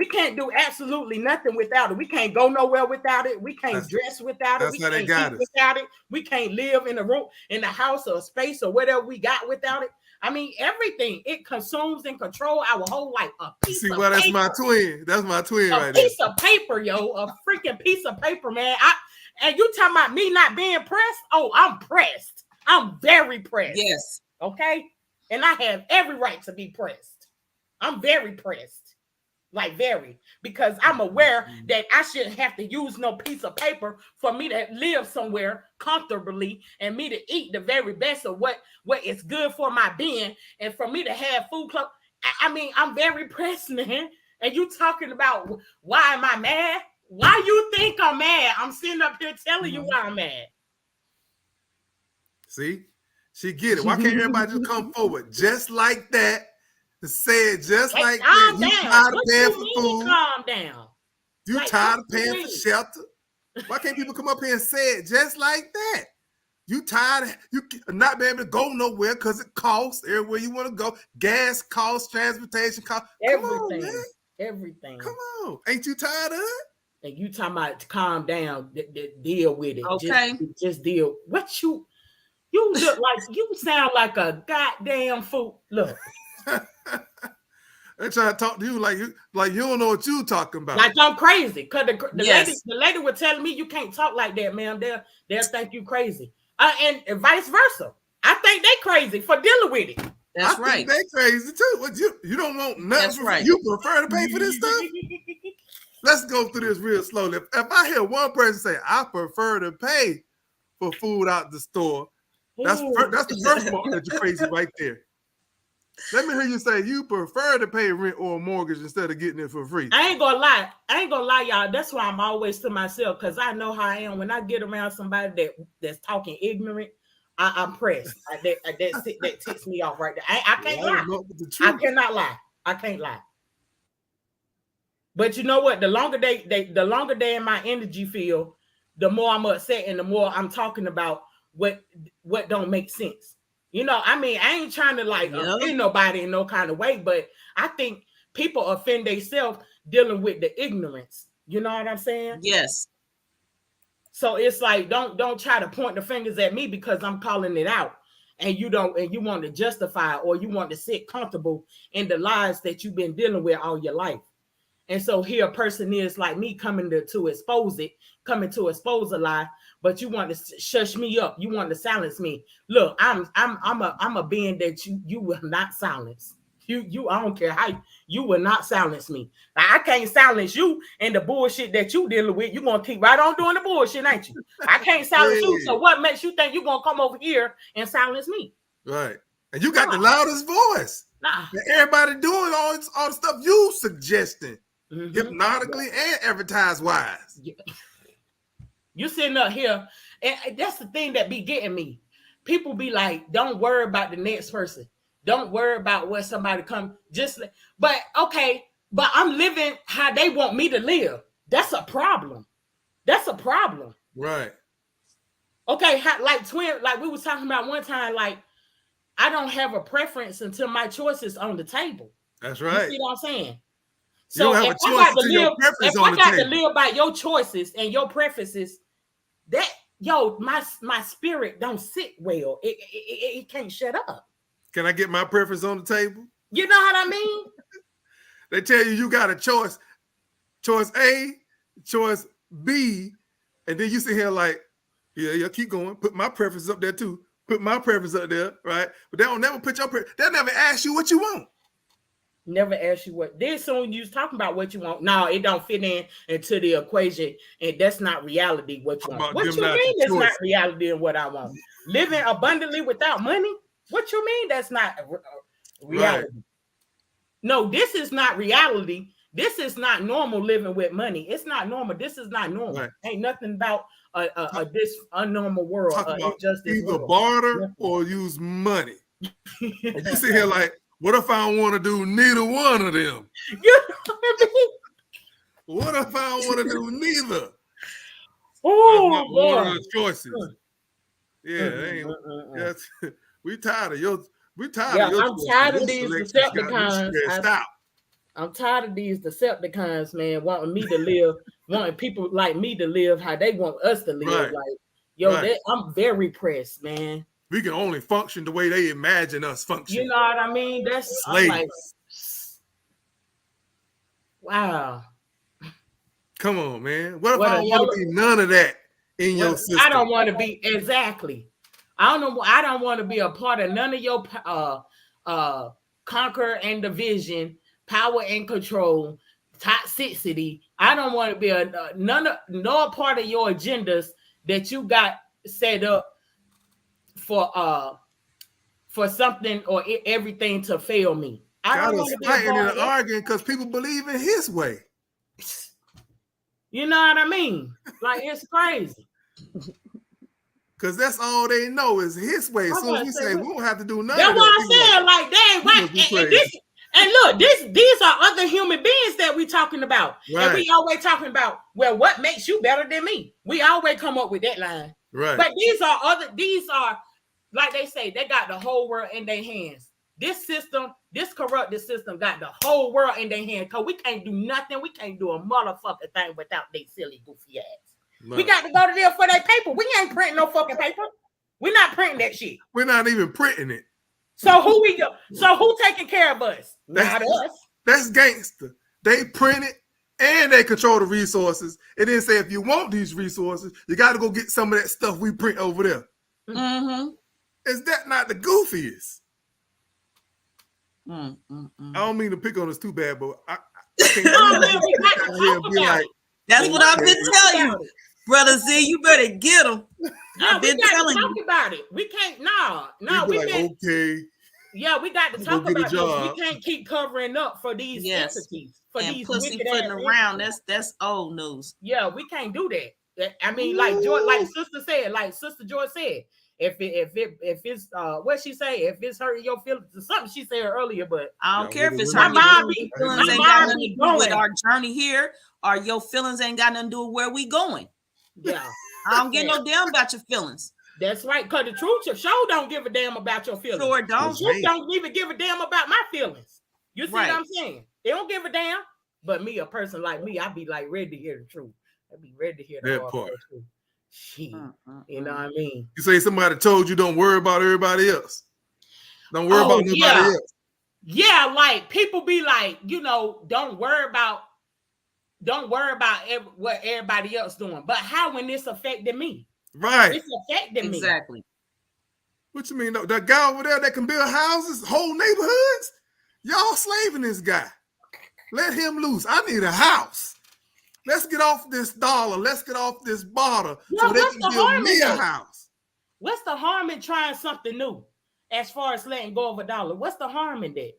can't do absolutely nothing without it. We can't go nowhere without it. We can't dress without it. We can't eat without it. We can't live in a room, in the house or a space or whatever we got without it. I mean, everything. It consumes and controls our whole life. A piece of paper. That's my twin. That's my twin right there. A piece of paper, yo. A freaking piece of paper, man. And you talking about me not being pressed? Oh, I'm pressed. I'm very pressed. Yes. Okay? And I have every right to be pressed. I'm very pressed. Like very, because I'm aware that I shouldn't have to use no piece of paper for me to live somewhere comfortably and me to eat the very best of what is good for my being and for me to have food. I mean, I'm very pressed, man. And you talking about why am I mad? Why you think I'm mad? I'm sitting up here telling you why I'm mad. See, she get it. Why can't everybody just come forward just like that? Say it just like that. You tired of paying for food. Calm down. You tired of paying for shelter. Why can't people come up here and say it just like that? You tired of you not being able to go nowhere because it costs everywhere you want to go. Gas costs, transportation costs. Everything. Come on, man. Everything. Come on. Ain't you tired of it? And you talking about to calm down, deal with it. Okay. Just deal. What you look like, you sound like a goddamn fool. Look. They trying to talk to you like you don't know what you talking about. Like I'm crazy. Because the lady was telling me you can't talk like that, ma'am. They'll think you crazy. And vice versa. I think they crazy for dealing with it. That's right. Think they crazy too. What you don't want nothing. That's right. You prefer to pay for this stuff? Let's go through this real slowly. If I hear one person say, I prefer to pay for food out the store, that's the first part that you're crazy right there. Let me hear you say you prefer to pay rent or a mortgage instead of getting it for free. I ain't gonna lie, y'all. That's why I'm always to myself, because I know how I am. When I get around somebody that's talking ignorant, I'm pressed. That ticks me off right there. I can't lie. I cannot lie. I can't lie. But you know what? The longer they in my energy field, the more I'm upset and the more I'm talking about what don't make sense. You know, I mean, I ain't trying to offend nobody in no kind of way, but I think people offend themselves dealing with the ignorance. You know what I'm saying? Yes. So it's like, don't try to point the fingers at me because I'm calling it out, and you want to justify or you want to sit comfortable in the lies that you've been dealing with all your life. And so here a person is like me coming to expose a lie, but you want to shush me up. You want to silence me. Look, I'm a being that you will not silence. You I don't care how you will not silence me. Now, I can't silence you and the bullshit that you dealing with. You're gonna keep right on doing the bullshit, ain't you? I can't silence you. So what makes you think you're gonna come over here and silence me? Right. And you got the loudest voice. Nah. And everybody doing all the stuff you suggesting. Hypnotically and advertise wise. You sitting up here, and that's the thing that be getting me. People be like, don't worry about the next person. Don't worry about what somebody come. But I'm living how they want me to live. That's a problem. That's a problem. Right. Okay, like we was talking about one time, like I don't have a preference until my choice is on the table. That's right. You see what I'm saying? So if I got to live by your choices and your preferences, my spirit don't sit well. It can't shut up. Can I get my preference on the table? You know what I mean? They tell you got a choice A, choice B, and then you sit here like, yeah, keep going. Put my preference up there too. put my preference up there, right? But they don't never put your preference. They'll never ask you what you want. Never ask you what. Then soon you was talking about what you want. No, it don't fit into the equation, and that's not reality. What you want? What you mean? That's not reality and what I want. Living abundantly without money. What you mean? That's not reality. Right. No, this is not reality. This is not normal living with money. It's not normal. This is not normal. Right. Ain't nothing about this unnormal world. Either barter or use money. You sit here like, what if I don't want to do neither one of them? What if I don't want to do neither? Oh, one of the choices. Yeah, we tired of your. We tired of your. I'm tired of these Decepticons. I'm tired of these Decepticons, man, wanting me to live, wanting people like me to live how they want us to live. Right. Like, I'm very pressed, man. We can only function the way they imagine us function. You know what I mean? That's like, wow. Come on, man. What if I don't want to be none of that in your system? I don't want to be exactly. I don't want to be a part of none of your conquer and division, power and control, toxicity. I don't want to be no part of your agendas that you got set up for something or everything to fail me. I don't want to be fighting and arguing because people believe in his way. You know what I mean? Like, it's crazy. Because that's all they know is his way. As soon as we say we don't have to do nothing. That's what I'm saying. Like, dang, right. And look, these are other human beings that we talking about. Right. And we always talking about, well, what makes you better than me? We always come up with that line. Right. But these are, like they say, they got the whole world in their hands. This system, this corrupted system got the whole world in their hands. Because we can't do nothing. We can't do a motherfucking thing without they silly, goofy ass. No. We got to go to them for their paper. We ain't printing no fucking paper. We're not printing that shit. We're not even printing it. So who taking care of us? Not us. That's gangster. They print it and they control the resources. It didn't say if you want these resources, you got to go get some of that stuff we print over there. Mm-hmm. Is that not the goofiest? I don't mean to pick on us too bad, but I can't be like, that's what I've been telling you. Brother Z, you better get them. I've been telling you about it. We can't. We can't. Okay. Yeah, we got to talk about this. We can't keep covering up for these entities. For and these pussyfooting around. That's old news. Yeah, we can't do that. I mean, like Sister Joy said, if it's what she say, if it's hurting your feelings, something she said earlier, but I don't care if it's hurting your feelings. Ain't got nothing to do with our journey here, or your feelings ain't got nothing to do with where we going. Yeah, I don't give no damn about your feelings. That's right, because the truth show don't give a damn about your feelings. Sure don't. The truth don't even give a damn about my feelings. You see what I'm saying? They don't give a damn. But me, a person like me, I be like ready to hear the truth. I be ready to hear the truth. Shit. You know what I mean? You say somebody told you don't worry about everybody else. Don't worry about nobody else. Yeah, like people be like, don't worry about what everybody else doing. But how when it's affecting me? Right. It's affecting me. Exactly. What you mean? That guy over there that can build houses, whole neighborhoods? Y'all slaving this guy. Let him loose. I need a house. Let's get off this dollar. Let's get off this barter so they can build me a house. What's the harm in trying something new? As far as letting go of a dollar, what's the harm in that?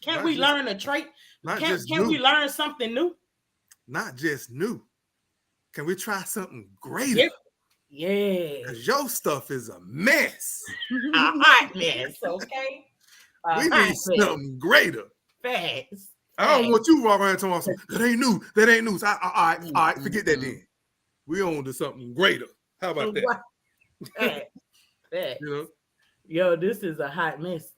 Can't we learn a trait? Can we learn something new? Not just new. Can we try something greater? Yeah. Because your stuff is a mess. A hot mess, okay? We need something greater. Facts. I don't want you walking around talking about something that ain't new. That ain't new. So all right, forget that then. We on to something greater. How about that? Yo, this is a hot mess.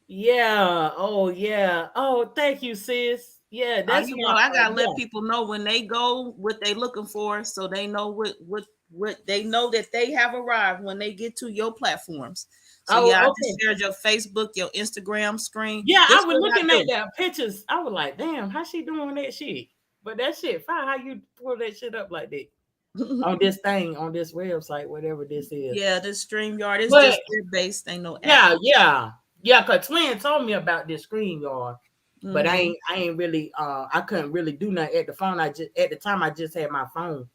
Yeah. Oh, yeah. Oh, thank you, sis. Yeah, that's I gotta let people know when they go what they looking for, so they know what they know that they have arrived when they get to your platforms. So I just shared your Facebook, your Instagram screen. Yeah, I was looking at the pictures. I was like, damn, how she doing that shit? But that shit fine. How you pull that shit up like that? on this thing, on this website, whatever this is. Yeah, this StreamYard is But just web-based. Ain't no app. yeah. Cause Twin told me about this StreamYard, but I ain't really I couldn't really do nothing at the phone. At the time I just had my phone.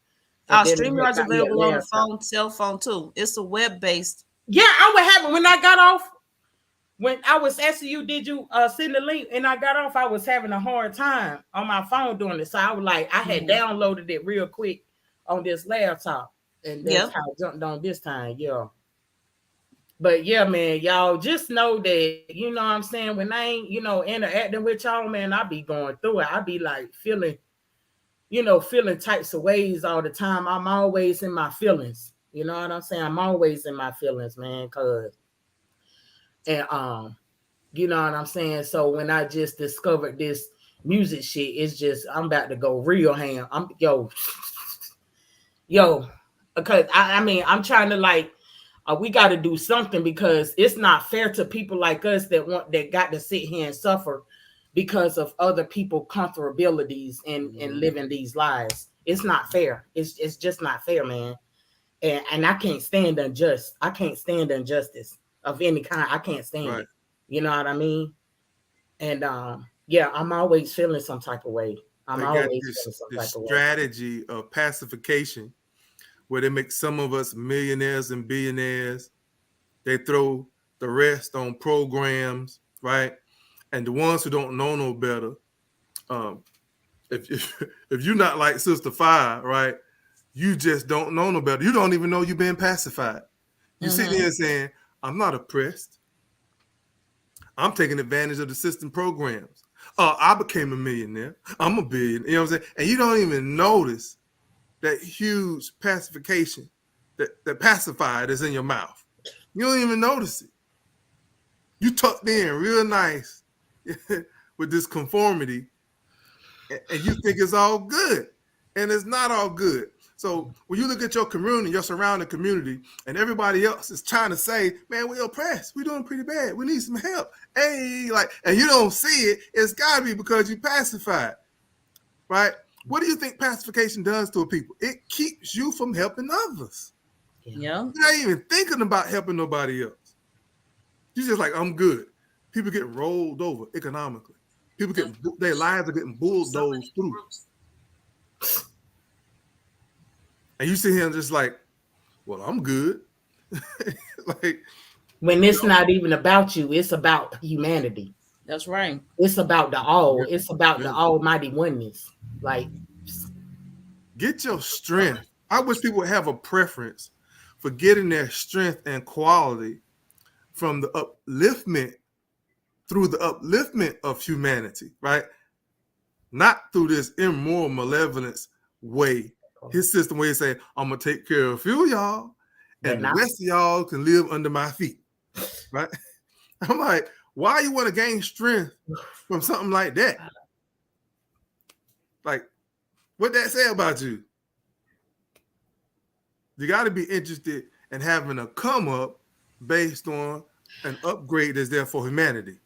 StreamYard's available on the phone, cell phone too. It's a web-based. Yeah, I would have it when I got off. When I was asking you, did you send the link? And I got off, I was having a hard time on my phone doing it. So I was like, I had downloaded it real quick on this laptop. And that's how I jumped on this time. Yeah. But yeah, man, y'all just know that, you know what I'm saying? When I ain't, interacting with y'all, man, I be going through it. I be like feeling types of ways all the time. I'm always in my feelings. You know what I'm saying? I'm always in my feelings, man, and you know what I'm saying? So when I just discovered this music shit, it's just I'm about to go real ham. Because I'm trying to we got to do something because it's not fair to people like us that got to sit here and suffer because of other people's comfortabilities and living these lives. It's not fair. It's just not fair, man. And I can't stand injustice. I can't stand injustice of any kind. I can't stand it. You know what I mean? And I'm always feeling some type of way. I'm always feeling some type of way. Strategy of pacification where they make some of us millionaires and billionaires. They throw the rest on programs, right? And the ones who don't know no better, if you're not like Sister Fire, right? You just don't know no better. You don't even know you've been pacified. You sit there saying, I'm not oppressed. I'm taking advantage of the system programs. I became a millionaire. I'm a billionaire. You know what I'm saying? And you don't even notice that huge pacification, that pacifier that's in your mouth. You don't even notice it. You tucked in real nice with this conformity, and you think it's all good. And it's not all good. So when you look at your community, your surrounding community, and everybody else is trying to say, man, we're oppressed. We're doing pretty bad. We need some help. Hey, and you don't see it, it's gotta be because you pacified. Right? What do you think pacification does to people? It keeps you from helping others. Yeah. You're not even thinking about helping nobody else. You're just like, I'm good. People get rolled over economically. People their lives are getting bulldozed through. And you sit here and just like, well, I'm good. When it's not even about you, it's about humanity. That's right. It's about the all. It's about the almighty oneness. Get your strength. I wish people would have a preference for getting their strength and quality from the upliftment through the upliftment of humanity, right? Not through this immoral malevolence way. His system where he say, I'm going to take care of a few of y'all and the rest of y'all can live under my feet, right? I'm like, why you want to gain strength from something like that? Like, what that say about you? You got to be interested in having a come up based on an upgrade that's there for humanity.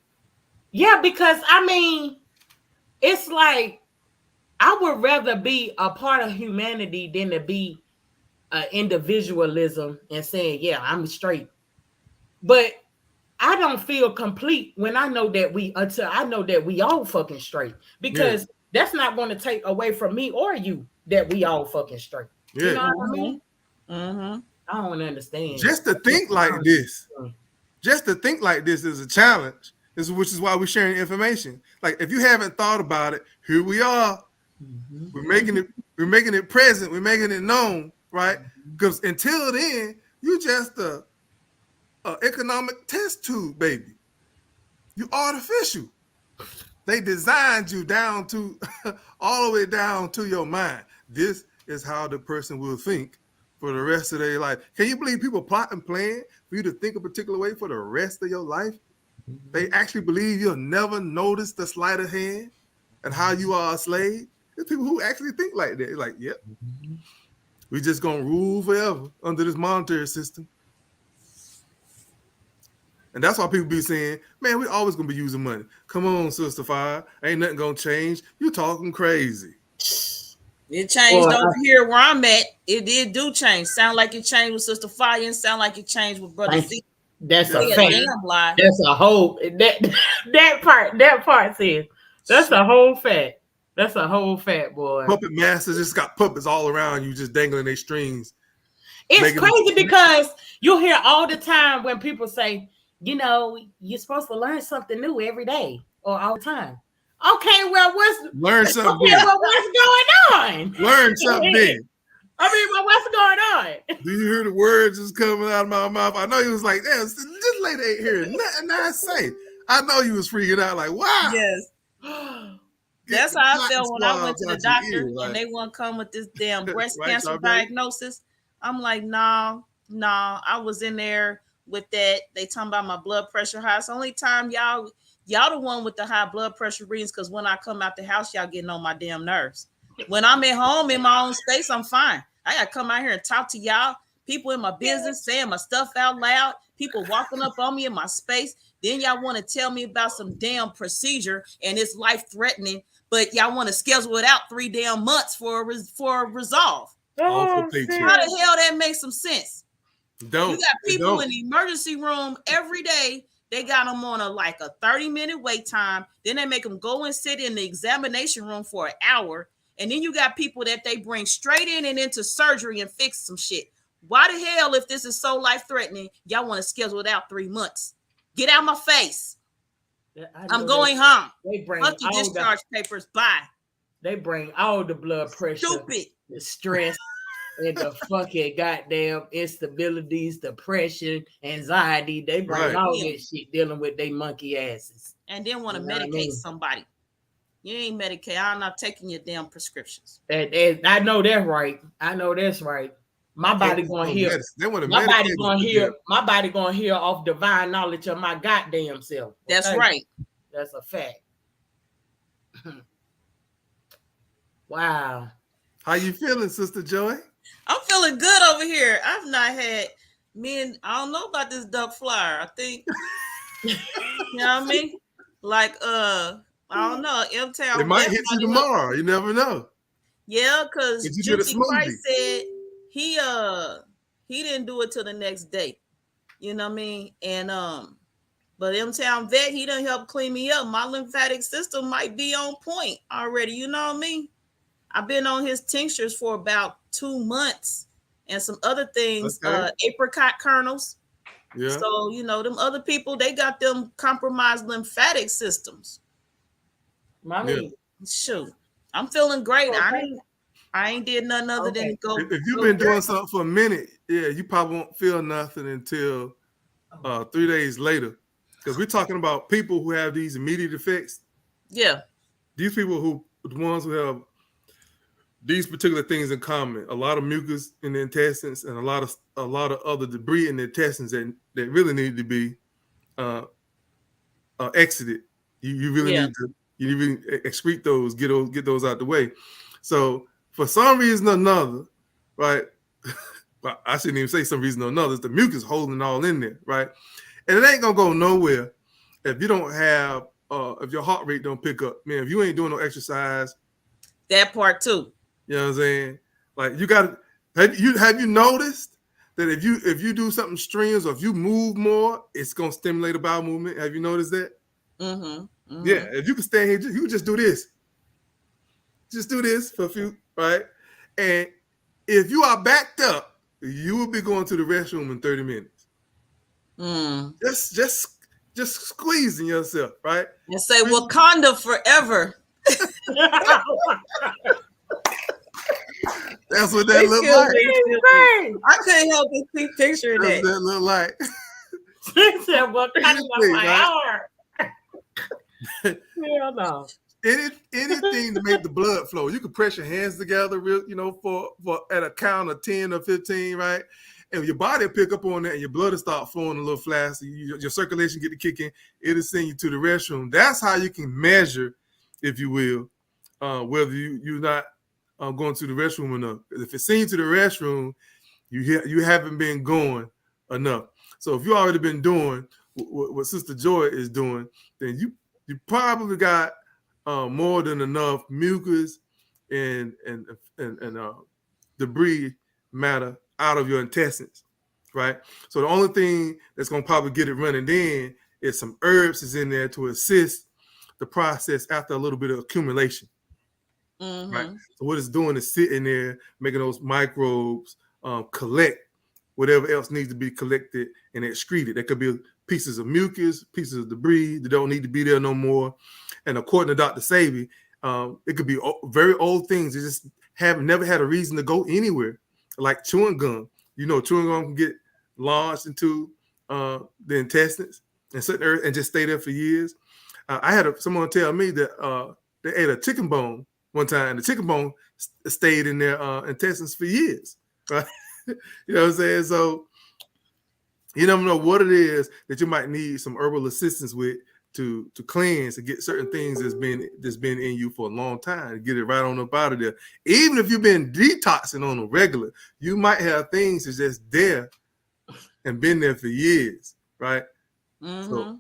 Yeah, because it's like I would rather be a part of humanity than to be individualism and saying, yeah, I'm straight. But I don't feel complete when I know that we all fucking straight. Because that's not going to take away from me or you that we all fucking straight. Yeah. You know what I mean? Mm-hmm. I don't understand. Just to think like this is a challenge. Which is why we're sharing information. Like if you haven't thought about it, here we are. Mm-hmm. We're making it present. We're making it known, right? Because until then, you just a economic test tube, baby. You artificial. They designed you down to all the way down to your mind. This is how the person will think for the rest of their life. Can you believe people plot and plan for you to think a particular way for the rest of your life? Mm-hmm. They actually believe you'll never notice the sleight of hand and how you are a slave. There's people who actually think like that. They're like, yep, we just gonna rule forever under this monetary system. And that's why people be saying, man, we always gonna be using money. Come on, Sister Fire. Ain't nothing gonna change. You talking crazy. It changed over here where I'm at. It do change. Sound like it changed with Sister Fire and sound like it changed with Brother Z. That's a fact. Damn lie. That's a whole that part says that's a whole fact. That's a whole fact, boy. Puppet masters just got puppets all around you, just dangling their strings. It's crazy because you'll hear all the time when people say, you know, you're supposed to learn something new every day or all the time. Okay, well, learn something? Okay, well, what's going on? Learn something. I mean, well, what's going on? Do you hear the words just coming out of my mouth? I know he was like, "Damn, this lady ain't hearing nothing I say." I know you was freaking out, like, "Wow." Yes. That's how I felt when I went to the doctor and they wouldn't come with this damn breast cancer diagnosis. I'm like, no. I was in there with that. They talking about my blood pressure high. It's the only time y'all the one with the high blood pressure readings, because when I come out the house, y'all getting on my damn nerves. When I'm at home in my own space, I'm fine. I gotta come out here and talk to y'all. People in my business saying my stuff out loud. People walking up on me in my space. Then y'all want to tell me about some damn procedure and it's life threatening, but y'all want to schedule it out 3 damn months for a resolve. How the hell that makes some sense? You got people in the emergency room every day. They got them on a 30-minute wait time. Then they make them go and sit in the examination room for an hour. And then you got people that they bring straight in and into surgery and fix some shit. Why the hell, if this is so life-threatening, y'all want to schedule it out 3 months? Get out my face. I'm going home. They bring fuck your discharge papers. Bye. They bring all the blood pressure, stupid, the stress, and the fucking goddamn instabilities, depression, anxiety. They bring all that shit dealing with they monkey asses. And then want to medicate somebody. You ain't Medicaid. I'm not taking your damn prescriptions. I know that's right. I know that's right. My body going to heal. My body going to heal. My body going to heal off divine knowledge of my goddamn self. Okay? That's right. That's a fact. Wow. How you feeling, Sister Joy? I'm feeling good over here. I've not had I don't know about this duck flyer. I think you know what I mean? I don't know. M-Town. It might hit you tomorrow. You never know. Yeah, because Gypsy Christ said he didn't do it till the next day. You know what I mean? And but M-Town Vet, he done help clean me up. My lymphatic system might be on point already. You know what I mean? I've been on his tinctures for about 2 months and some other things, apricot kernels. Yeah. So, you know, them other people, they got them compromised lymphatic systems. Mommy, shoot, I'm feeling great. I ain't did nothing other than go. If you've been doing something for a minute, you probably won't feel nothing until 3 days later. Because we're talking about people who have these immediate effects. Yeah. These people the ones who have these particular things in common, a lot of mucus in the intestines and a lot of other debris in the intestines that really need to be exited. You really need to excrete those, get those out the way. So for some reason or another, right? Well, I shouldn't even say some reason or another. It's the mucus holding it all in there, right? And it ain't gonna go nowhere if you don't have if your heart rate don't pick up. Man, if you ain't doing no exercise. That part too. You know what I'm saying? Like you got have you noticed that if you do something streams or if you move more, it's gonna stimulate the bowel movement? Have you noticed that? Mm-hmm. Mm-hmm. Yeah, if you can stand here, you just do this. Just do this for a few, right? And if you are backed up, you will be going to the restroom in 30 minutes. Just squeezing yourself, right? And say Wakanda forever. That's what that look like. I couldn't help but see picture of that. That look like. She said, Wakanda forever. Hell no. Anything to make the blood flow. You can press your hands together, for at a count of 10 or 15, right? And your body will pick up on that, and your blood will start flowing a little faster. Your circulation get to kicking. It'll send you to the restroom. That's how you can measure, if you will, whether you're not going to the restroom enough. If it's sent you to the restroom, you haven't been going enough. So if you already been doing what Sister Joy is doing, then you probably got more than enough mucus and debris matter out of your intestines, right? So the only thing that's gonna probably get it running then is some herbs is in there to assist the process after a little bit of accumulation, right? So what it's doing is sitting there making those microbes collect whatever else needs to be collected and excreted. There could be pieces of mucus, pieces of debris that don't need to be there no more. And according to Dr. Sabi, it could be very old things that just have never had a reason to go anywhere, like chewing gum. You know, chewing gum can get lodged into the intestines and certain areas and just stay there for years. I had someone tell me that they ate a chicken bone one time, and the chicken bone stayed in their intestines for years, right? You know what I'm saying? So you never know what it is that you might need some herbal assistance with to cleanse, to get certain things that's been in you for a long time, to get it right on up out of there. Even if you've been detoxing on a regular, you might have things that's just there and been there for years, right? So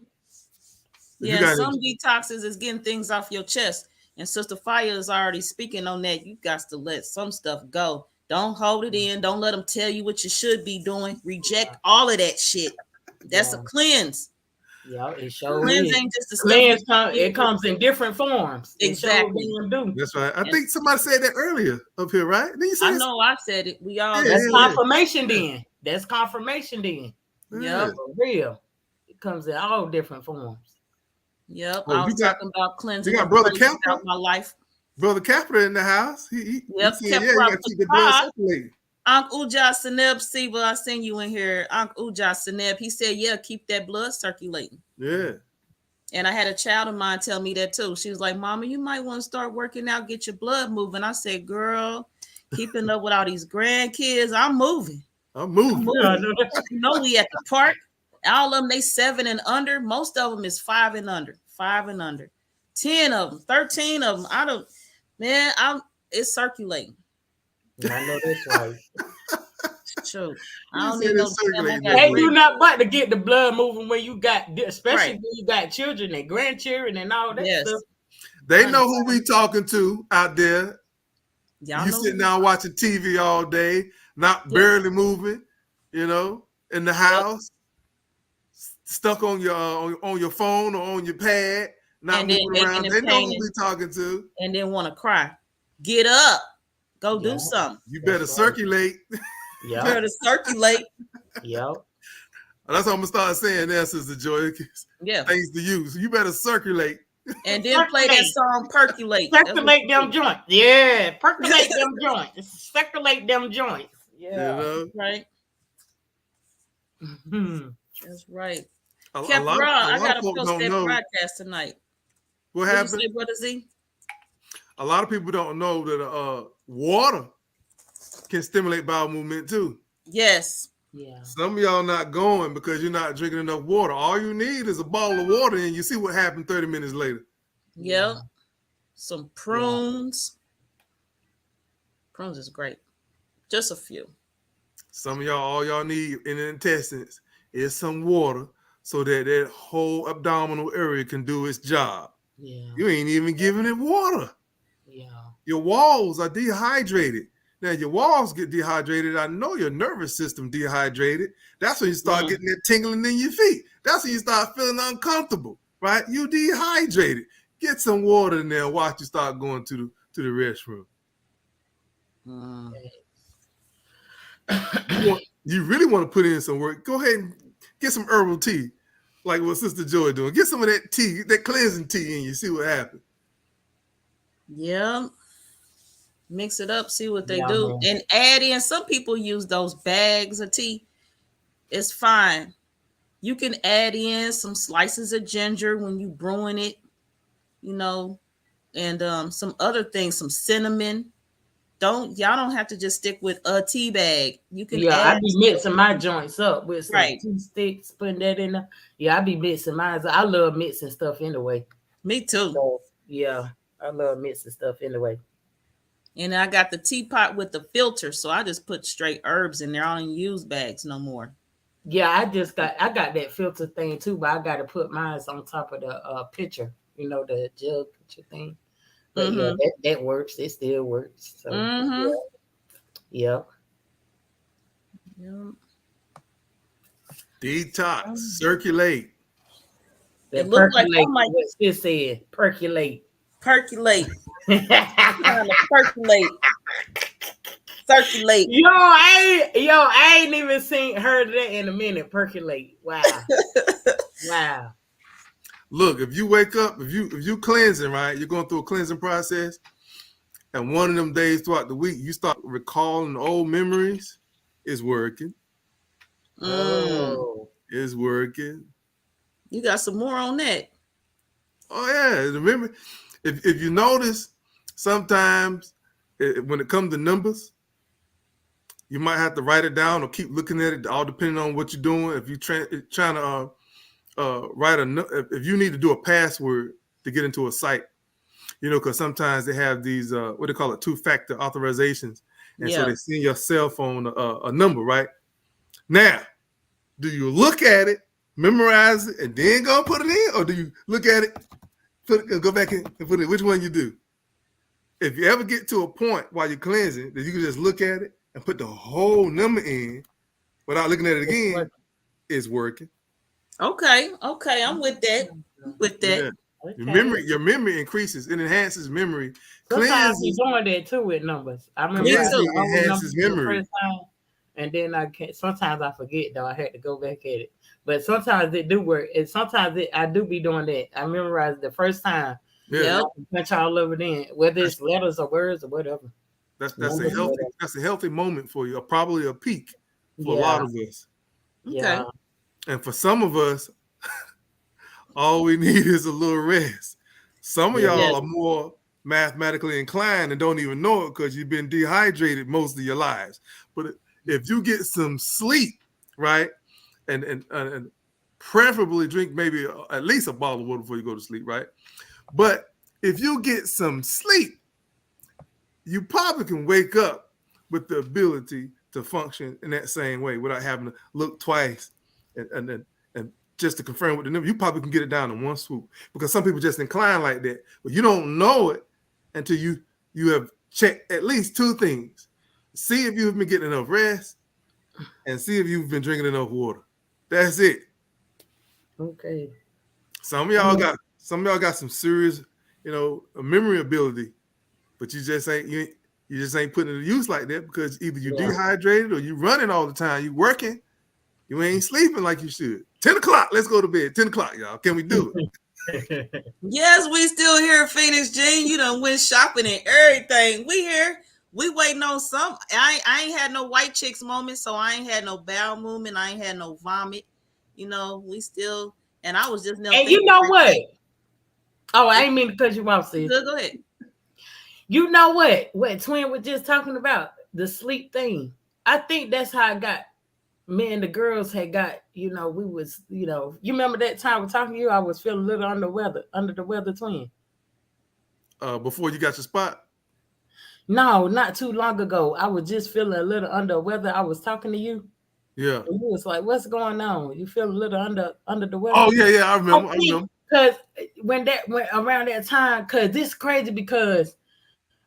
yeah, some detoxes is getting things off your chest. And Sister Fire is already speaking on that. You got to let some stuff go. Don't hold it in. Don't let them tell you what you should be doing. Reject all of that shit. That's a cleanse. Yeah, it shows. Cleanse ain't just the cleanse. It comes in different forms. Exactly. That's right. I think somebody said that earlier up here, right? Didn't you say I know I said it. We all. That's confirmation then. That's confirmation then. Yeah, for real. It comes in all different forms. Yep. I was talking about cleansing. You got Brother Capra out my life. Brother Capra in the house. He said, you gotta keep the blood circulating. Uncle Uja Seneb Siva, I seen you in here. Uncle Uja Seneb, he said, yeah, keep that blood circulating. Yeah. And I had a child of mine tell me that too. She was like, Mama, you might want to start working out, get your blood moving. I said, girl, keeping up with all these grandkids, I'm moving. I'm moving. You know, we at the park. All of them, they 7 and under. Most of them is 5 and under. 5 and under. 10 of them, 13 of them. It's circulating. I know that's right. True. I don't need no. They do not but to get the blood moving when you got, especially when you got children and grandchildren and all that stuff. They know who we talking to out there. Y'all you sitting down watching TV all day, not barely moving, you know, in the house, stuck on your phone or on your pad, not moving around. They know who we talking to. And then want to cry. Get up. Go do something. You better circulate. You better circulate. Yep. That's what I'm gonna start saying there, Sister Joy. Yeah. Thanks to you. So you better circulate. And then play that song, Percolate. Circulate them joints. Yeah. Percolate them joints. Circulate them joints. Yeah. You know? Right. Mm-hmm. That's right. I got to post that broadcast tonight. What happened? You say, Brother Z? A lot of people don't know that water can stimulate bowel movement too. Yes. Yeah. Some of y'all not going because you're not drinking enough water. All you need is a bottle of water, and you see what happened 30 minutes later. Yep. Some prunes. Prunes is great. Just a few. Some of y'all, all y'all need in the intestines is some water so that whole abdominal area can do its job. Yeah. You ain't even giving it water. Yeah. Your walls are dehydrated. Now, your walls get dehydrated. I know your nervous system dehydrated. That's when you start getting that tingling in your feet. That's when you start feeling uncomfortable, right? You dehydrated. Get some water in there and watch you start going to the restroom. You really want to put in some work, go ahead and get some herbal tea, like what Sister Joy doing. Get some of that tea, that cleansing tea in you, see what happens. Yeah. Mix it up, see what they do. And add in, some people use those bags of tea. It's fine. You can add in some slices of ginger when you brewing it, you know, and some other things, some cinnamon. Y'all don't have to just stick with a tea bag. You can I be mixing my joints up with some tea sticks, putting that in there. Yeah, I be mixing mine. I love mixing stuff anyway. Me too. So, yeah, I love mixing stuff anyway. And I got the teapot with the filter, so I just put straight herbs in there. I don't use bags no more. Yeah, I got that filter thing too, but I got to put mine on top of the pitcher, you know, the jug pitcher thing. But yeah, that works. It still works. So yeah. Detox, circulate. It looks like I might what Sis said. Percolate. Percolate. Trying to percolate. Circulate. Yo, I ain't even heard that in a minute. Percolate. Wow. Wow. Look, if you wake up, if you cleansing, right, you're going through a cleansing process, and one of them days throughout the week, you start recalling old memories, it's working. Oh. It's working. You got some more on that. Oh, yeah. Remember, if you notice, sometimes when it comes to numbers, you might have to write it down or keep looking at it, all depending on what you're doing. If you're trying to if you need to do a password to get into a site, because sometimes they have these what they call it, 2-factor authorizations, and so they send your cell phone a number, right? Now, do you look at it, memorize it, and then go put it in, or do you look at it, go back in and put it? Which one you do? If you ever get to a point while you're cleansing that you can just look at it and put the whole number in without looking at it again, it's working. Okay, I'm with that. Yeah. Okay. Your memory increases. It enhances memory. Sometimes you're doing that too with numbers. I remember enhances memory. And then sometimes I forget though. I had to go back at it. But sometimes it do work. And sometimes I do be doing that. I memorize the first time. Yeah. I can punch all over it in, whether it's letters or words or whatever. That's a healthy moment for you, or probably a peak for a lot of us. Okay. Yeah. And for some of us, all we need is a little rest. Some of y'all are more mathematically inclined and don't even know it because you've been dehydrated most of your lives. But if you get some sleep, right, and preferably drink maybe at least a bottle of water before you go to sleep, right? But if you get some sleep, you probably can wake up with the ability to function in that same way without having to look twice and just to confirm with the number. You probably can get it down in one swoop, because some people just incline like that, but you don't know it until you have checked at least two things. See if you've been getting enough rest, and see if you've been drinking enough water. That's it. Okay. Some of y'all got some serious, memory ability, but you just ain't putting it to use like that because either you're dehydrated or you're running all the time. You working, you ain't sleeping like you should. 10 o'clock, let's go to bed. 10 o'clock, y'all. Can we do it? Yes, we still here, Phoenix Jean. You done went shopping and everything. We here. We waiting on some. I ain't had no white chicks moment, so I ain't had no bowel movement. I ain't had no vomit. We still, and I was just now. And you know what? Oh, I ain't mean to cut you off, sis. Go ahead. You know what? What Twin was just talking about, the sleep thing. I think that's how I got. Me and the girls had got, we was, you remember that time we're talking to you? I was feeling a little under the weather, Twin. Before you got your spot? No, not too long ago. I was just feeling a little under the weather. I was talking to you. Yeah. And you was like, what's going on? You feel a little under the weather? Oh, yeah, I remember. Because when around that time, because this is crazy, because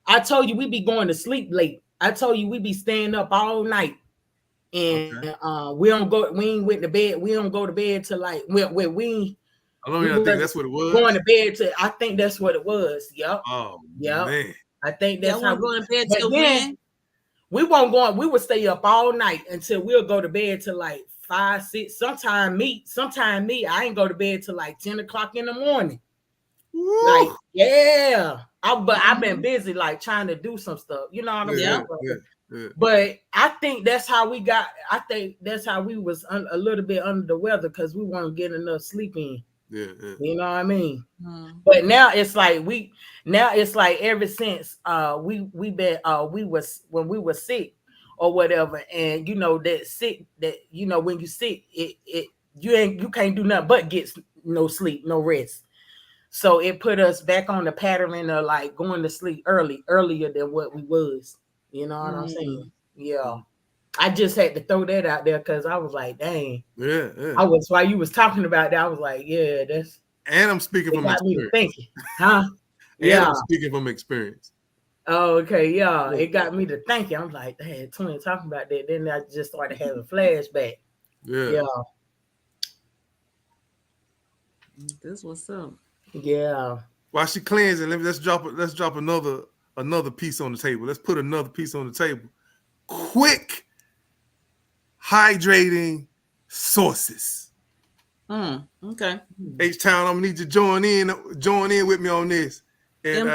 I told you we be going to sleep late. I told you we be staying up all night. And we ain't went to bed. We don't go to bed till like I think that's what it was. Going to bed till I think that's what it was. Yep. Oh yep. Man. I think that's how going to bed till when? We won't go. We would stay up all night until we'll go to bed till like 5, 6. Sometime me. I ain't go to bed till like 10 o'clock in the morning. Woo. Like I've been busy like trying to do some stuff. You know what I mean? Yeah. But I think that's how we got. I think that's how we was a little bit under the weather because we weren't getting enough sleep in. Yeah. You know what I mean? But now it's like ever since when we were sick or whatever, and that sick that when you sick you can't do nothing but get no sleep, no rest. So it put us back on the pattern of like going to sleep earlier than what we was. You know what I'm saying? Yeah. I just had to throw that out there because I was like, dang. Yeah. While you was talking about that, I was like, yeah, that's. And I'm speaking from experience. Thinking, huh? And I'm speaking from experience. Oh, okay, yeah. It got me to thinking. I'm like, hey, Twin talking about that. Then I just started having flashback. Yeah. This what's up. Yeah. While she cleansing, let's drop another piece on the table. Let's put another piece on the table. Quick hydrating sources. Okay. H-Town, I'm gonna need you to join in with me on this. And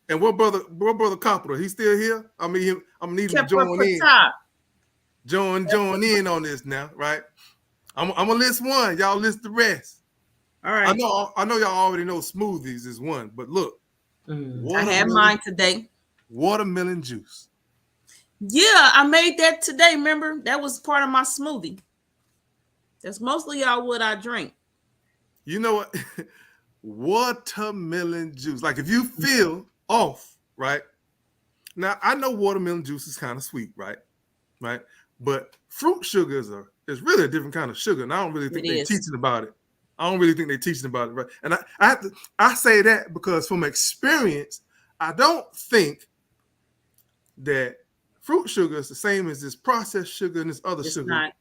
and what brother Carpenter? He's still here? I'm gonna need him to join in. Join in on this now, right? I'm gonna list one. Y'all list the rest. All right. I know y'all already know smoothies is one, but look, I had mine today. Watermelon juice. Yeah, I made that today. Remember, that was part of my smoothie. That's mostly what I drink. You know what? Watermelon juice. Like if you feel off, right? Now I know watermelon juice is kind of sweet, right? Right? But fruit sugars is really a different kind of sugar, and I don't really think they're teaching about it. Right? And I say that because from experience, I don't think that fruit sugar is the same as this processed sugar and this other sugar. Not.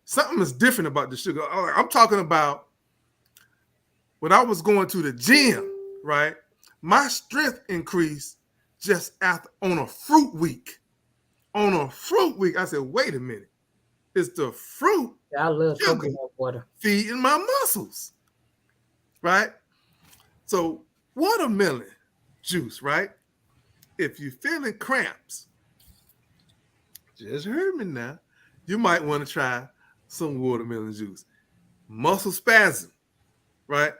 Something is different about the sugar. I'm talking about when I was going to the gym, right? My strength increased just on a fruit week. On a fruit week, I said, wait a minute. It's the fruit I love coconut water feeding my muscles, right? So watermelon juice, right? If you're feeling cramps, just heard me now, you might want to try some watermelon juice. Muscle spasm, right?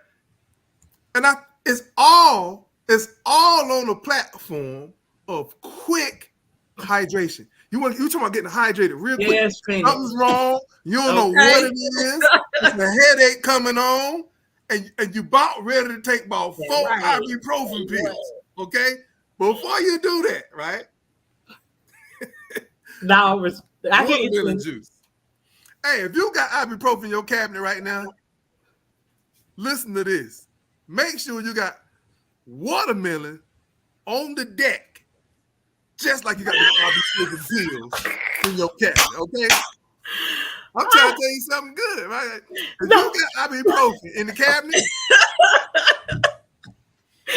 And it's all on the platform of quick hydration. You talking about getting hydrated real quick. Yes, something's wrrong. You don't know what it is. It's a headache coming on, and you about ready to take about 4 ibuprofen pills. Okay? Before you do that, right? Now I watermelon juice. Hey, if you got ibuprofen in your cabinet right now, listen to this. Make sure you got watermelon on the deck. Just like you got the ibuprofen pills in your cabinet, okay? I'm trying to tell you something good, right? If you got ibuprofen in the cabinet,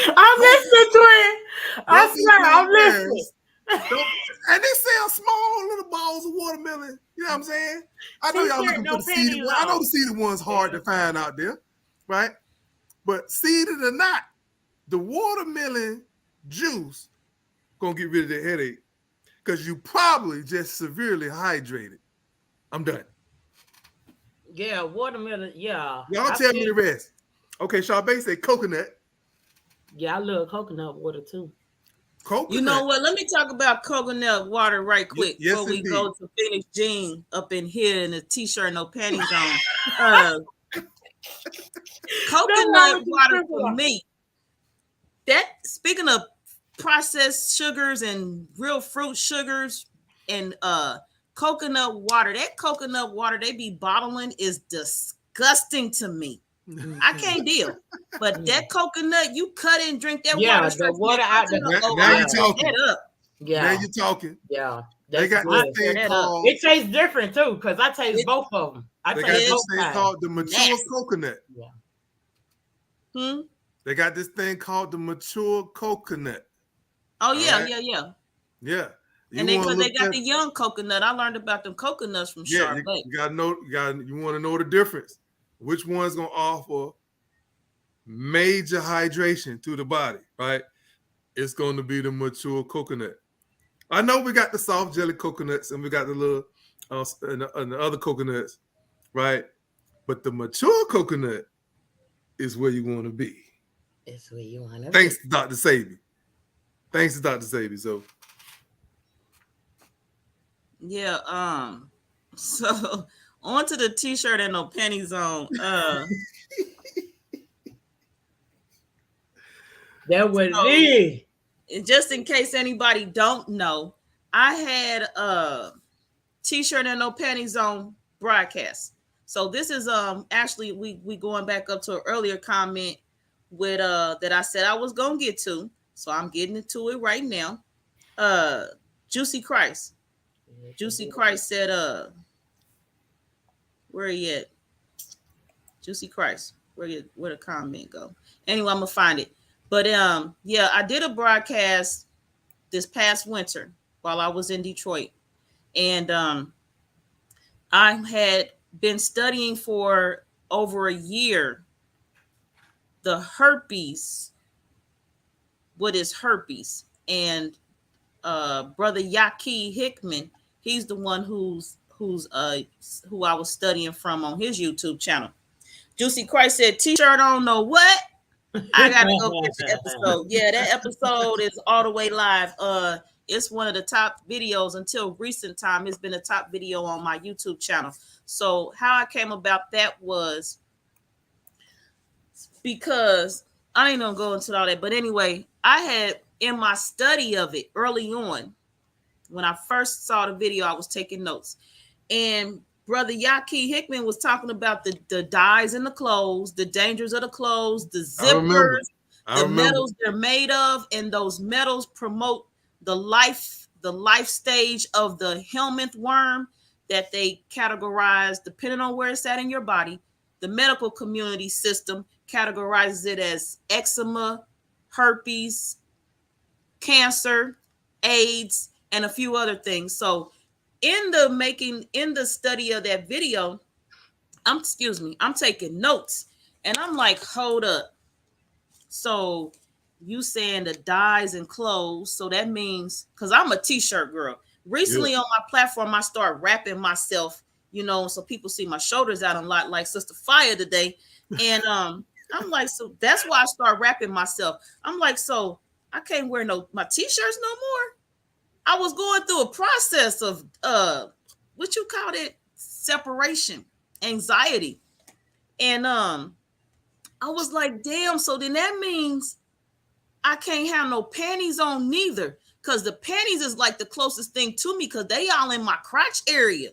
I'm listening to it. I swear, I'm listening. And they sell small little balls of watermelon. You know what I'm saying? I know y'all looking for the seeded one. I know the seeded one's hard to find out there, right? But seeded or not, the watermelon juice gonna get rid of that headache because you probably just severely hydrated. I'm done. Yeah, watermelon. Yeah. Y'all tell me the rest. Okay, Sharpay said coconut. Yeah, I love coconut water too. Coconut. You know what? Let me talk about coconut water right quick before we go to Phoenix Jean up in here in a t-shirt, no panties on. Coconut water for me. That, speaking of processed sugars and real fruit sugars and coconut water, that coconut water they be bottling is disgusting to me. I can't deal. But that coconut, you cut it and drink that water. Yeah, the water out there. Now you're talking. Yeah. Now you're talking. Yeah. They got this thing called. It tastes different too, because I taste both of them. They got this thing called the mature coconut. Yeah. They got this thing called the mature coconut. Oh yeah, right? Yeah. And because they got the young coconut. I learned about them coconuts from Charlotte. You gotta know. You want to know the difference. Which one's gonna offer major hydration to the body, right? It's going to be the mature coconut. I know we got the soft jelly coconuts and we got the little and the other coconuts, right? But the mature coconut is where you want to be. It's where you want to be. Thanks to Dr. Sabi. So yeah, so on to the t-shirt and no panties on. That what it is. Just in case anybody don't know, I had a t-shirt and no panties on broadcast. So this is actually we going back up to an earlier comment with that I said I was gonna get to. So I'm getting into it right now. Juicy Christ. Juicy Christ said, where he at? Juicy Christ. Where the comment go? Anyway, I'm gonna find it. But yeah, I did a broadcast this past winter while I was in Detroit. And I had been studying for over a year the herpes. What is herpes? And brother Yaki Hickman, he's the one who I was studying from on his YouTube channel. Juicy Christ said, T-shirt on know what? I gotta go get the episode. Yeah, that episode is all the way live. It's one of the top videos until recent time. It's been a top video on my YouTube channel. So how I came about that was because I ain't gonna go into all that, but anyway, I had in my study of it early on, when I first saw the video, I was taking notes. And Brother Yaki Hickman was talking about the dyes in the clothes, the dangers of the clothes, the zippers, the metals they're made of, and those metals promote the life stage of the helminth worm that they categorize depending on where it's at in your body. The medical community system categorizes it as eczema, herpes, cancer, AIDS, and a few other things. So in the study of that video, I'm taking notes, and I'm like, hold up. So you saying the dyes and clothes, so that means, because I'm a t-shirt girl. Recently on my platform, I start wrapping myself, so people see my shoulders out a lot, like Sister Fire today. And I'm like, so that's why I start wrapping myself. I'm like, so I can't wear my t-shirts no more. I was going through a process of what you call it, separation, anxiety. And I was like, damn, so then that means I can't have no panties on neither. Because the panties is like the closest thing to me, because they all in my crotch area.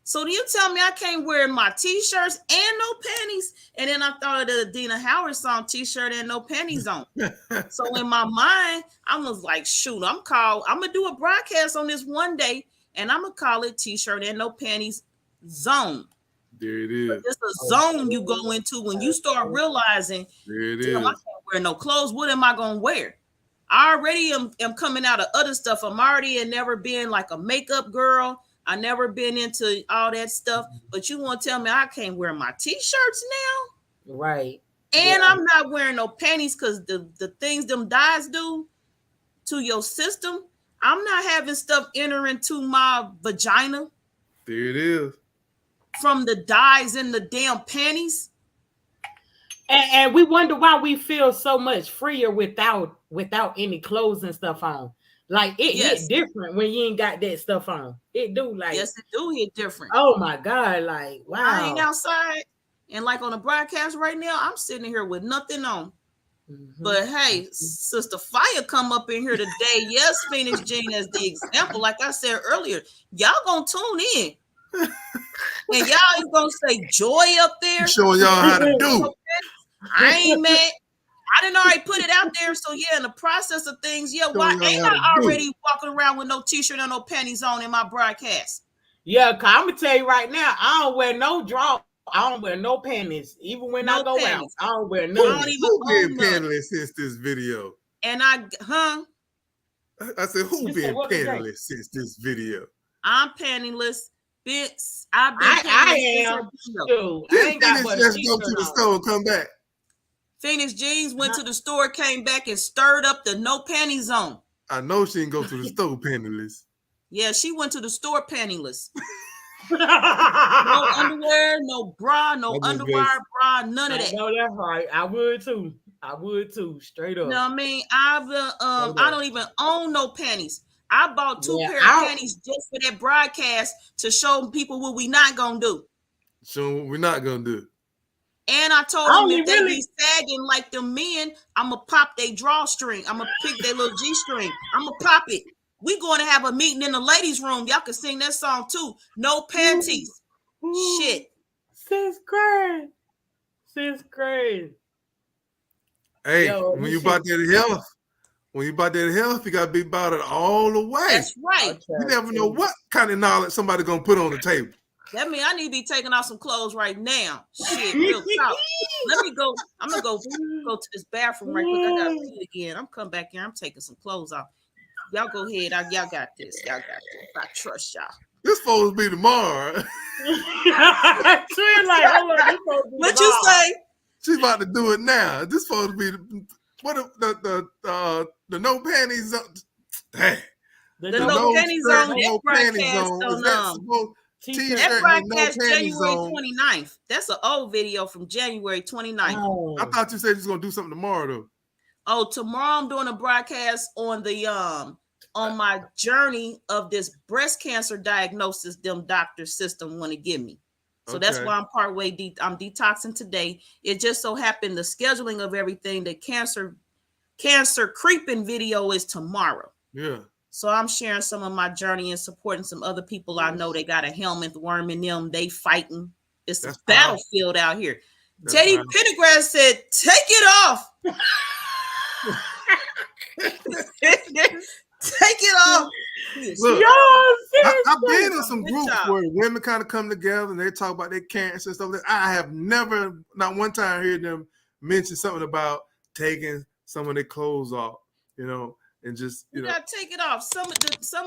So do you tell me I can't wear my t-shirts and no panties? And then I thought of the Dina Howard song, T-shirt and no panties on. So in my mind, I was like, shoot, I'm gonna do a broadcast on this one day, and I'm gonna call it T-shirt and no panties zone. There it is. It's a zone you go into when you start realizing, there it is. I can't wear no clothes. What am I gonna wear? I already am coming out of other stuff. I'm already never been like a makeup girl. I never been into all that stuff, but you want to tell me I can't wear my t-shirts now? Right. And I'm not wearing no panties, because the things them dyes do to your system, I'm not having stuff enter into my vagina. There it is. From the dyes in the damn panties. And we wonder why we feel so much freer without any clothes and stuff on. Like it hit different when you ain't got that stuff on. It do, like, yes, it do hit different. Oh my God, like wow. I ain't outside, and like on the broadcast right now, I'm sitting here with nothing on. Mm-hmm. But hey, Sister Fire come up in here today. Yes, Phoenix Jean as the example. Like I said earlier, y'all gonna tune in. And y'all is gonna say joy up there. Showing y'all how to do. I ain't mad. I didn't already put it out there. So yeah, in the process of things, why ain't I already walking around with no t-shirt and no panties on in my broadcast? Yeah, cause I'm gonna tell you right now, I don't wear no drawers. I don't wear no panties. Even when I go out, I don't wear none. Who been pantless since this video? And I said, who been pantless since this video? I'm pantyless. Bitch, I've been pantless. I am. I ain't got but a just go to the store and come back. Phoenix Jeans went to the store, came back, and stirred up the no panties zone. I know she didn't go to the store pantyless. Yeah, she went to the store pantyless. No underwear, no bra, no underwear bra, none of that. No, that's right. I would too. Straight up. You know what I mean? I don't even own no panties. I bought two pair of panties just for that broadcast to show people what we not gonna do. Show what we're not gonna do. And I told them if they be sagging like them men, I'm going to pop their drawstring. I'm going to pick their little G-string. I'm going to pop it. We going to have a meeting in the ladies' room. Y'all can sing that song too. No panties. Shit. Sis crazy. Hey, Yo, when you about that health, you gotta be about it all the way. That's right. You never know what kind of knowledge somebody gonna put on the table. That means I need to be taking off some clothes right now. Shit, real talk. Let me go. I'm gonna go to this bathroom right quick. I gotta pee again. I'm coming back here. I'm taking some clothes off. Y'all go ahead. Y'all got this. Y'all got this. I trust y'all. This supposed to be tomorrow. Like, hold on, what you say? She's about to do it now. This supposed to be the no panties. Dang. The no panties on that broadcast on T-shirt that broadcast no January on. 29th. That's an old video from January 29th. Oh. I thought you said you was gonna do something tomorrow though. Oh, tomorrow I'm doing a broadcast on the on my journey of this breast cancer diagnosis them doctor system want to give me. So that's why I'm partway I'm detoxing today. It just so happened the scheduling of everything, the cancer creeping video is tomorrow. Yeah. So I'm sharing some of my journey and supporting some other people I know. They got a helmet worm in them. They fighting. It's a battlefield out here. JD Pendergrass said, take it off. Take it off. Look, I've been in some groups where women kind of come together and they talk about their cancer and stuff. I have never, not one time, heard them mention something about taking some of their clothes off, and just you gotta take it off. Some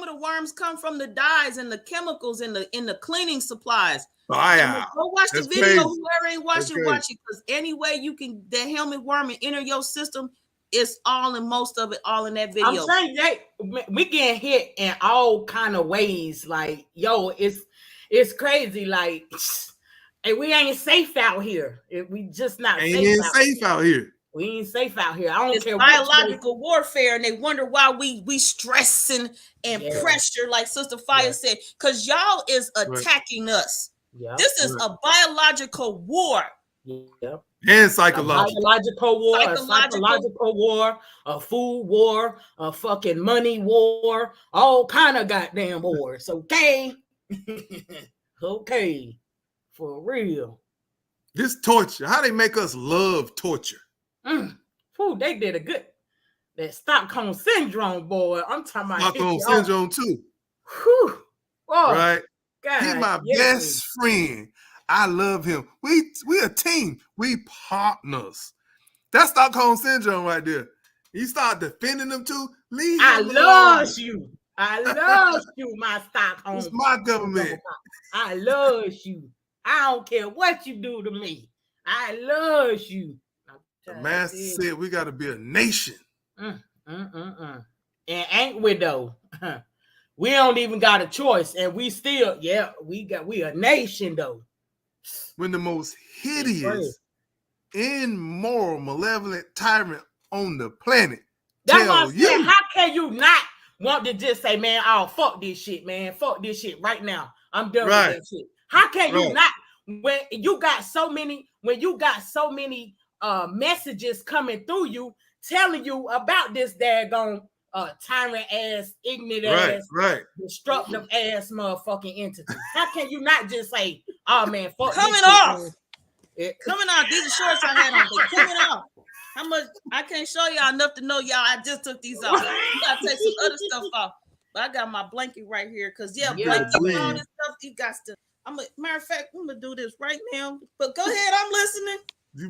of the worms come from the dyes and the chemicals in the cleaning supplies. Oh, yeah. Go watch the video. Whoever ain't watching, watch it, because any way you can the helmet worm and enter your system. It's all in most of it, all in that video. I'm saying we getting hit in all kind of ways. Like, yo, it's crazy. Like, and we ain't safe out here. We just not safe out here. We ain't safe out here. I don't care. Biological warfare, and they wonder why we stressing and pressure, like Sister Fire said, because y'all is attacking us. Yep. This is a biological war. Yep. And psychological. A psychological war, a food war, a fucking money war, all kind of goddamn wars. Okay. Okay. For real. This torture, how they make us love torture. Ooh, they did a good. That Stockholm syndrome, boy. I'm talking about Stockholm syndrome too. Whew. Oh, right? God, he's my best friend. I love him. We a team. We partners. That's Stockholm syndrome right there. You start defending them too. Leave. I love you. I love you, my Stockholm. It's my government. I love you. I don't care what you do to me. I love you. The master said we got to be a nation. And ain't we though? We don't even got a choice, and we still, we a nation though. When the most hideous, immoral, malevolent tyrant on the planet that's what I'm saying. How can you not want to just say, man, oh, fuck this shit, man. Fuck this shit right now. I'm done with that shit. How can you not, when you got so many messages coming through you telling you about this daggone tyrant ass, ignorant ass, destructive ass motherfucking entity? How can you not just say, oh man, fuck coming this off? Shit, coming off. These are shorts I had on. They coming off. How much? I can't show y'all enough to know y'all. I just took these off. You gotta take some other stuff off. But I got my blanket right here because blanket and all this stuff. You got to. Matter of fact, I'm gonna do this right now. But go ahead, I'm listening.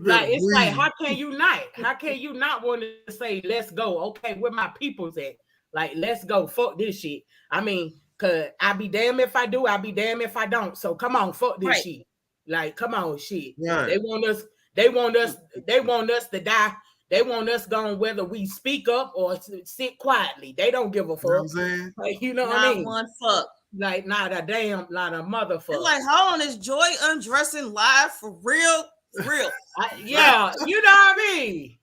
Like it's like, how can you not? How can you not want to say, let's go? Okay, where my people's at? Like, let's go. Fuck this shit. I mean, cause I be damned if I do, I be damned if I don't. So come on, fuck this shit. Like, come on, shit. Right. They want us to die. They want us gone whether we speak up or sit quietly. They don't give a fuck. You know what I'm saying? Like, you know not what I mean? One fuck. Like, not a motherfucker. It's like, hold on, is Joy undressing live for real? Real. You know what I mean?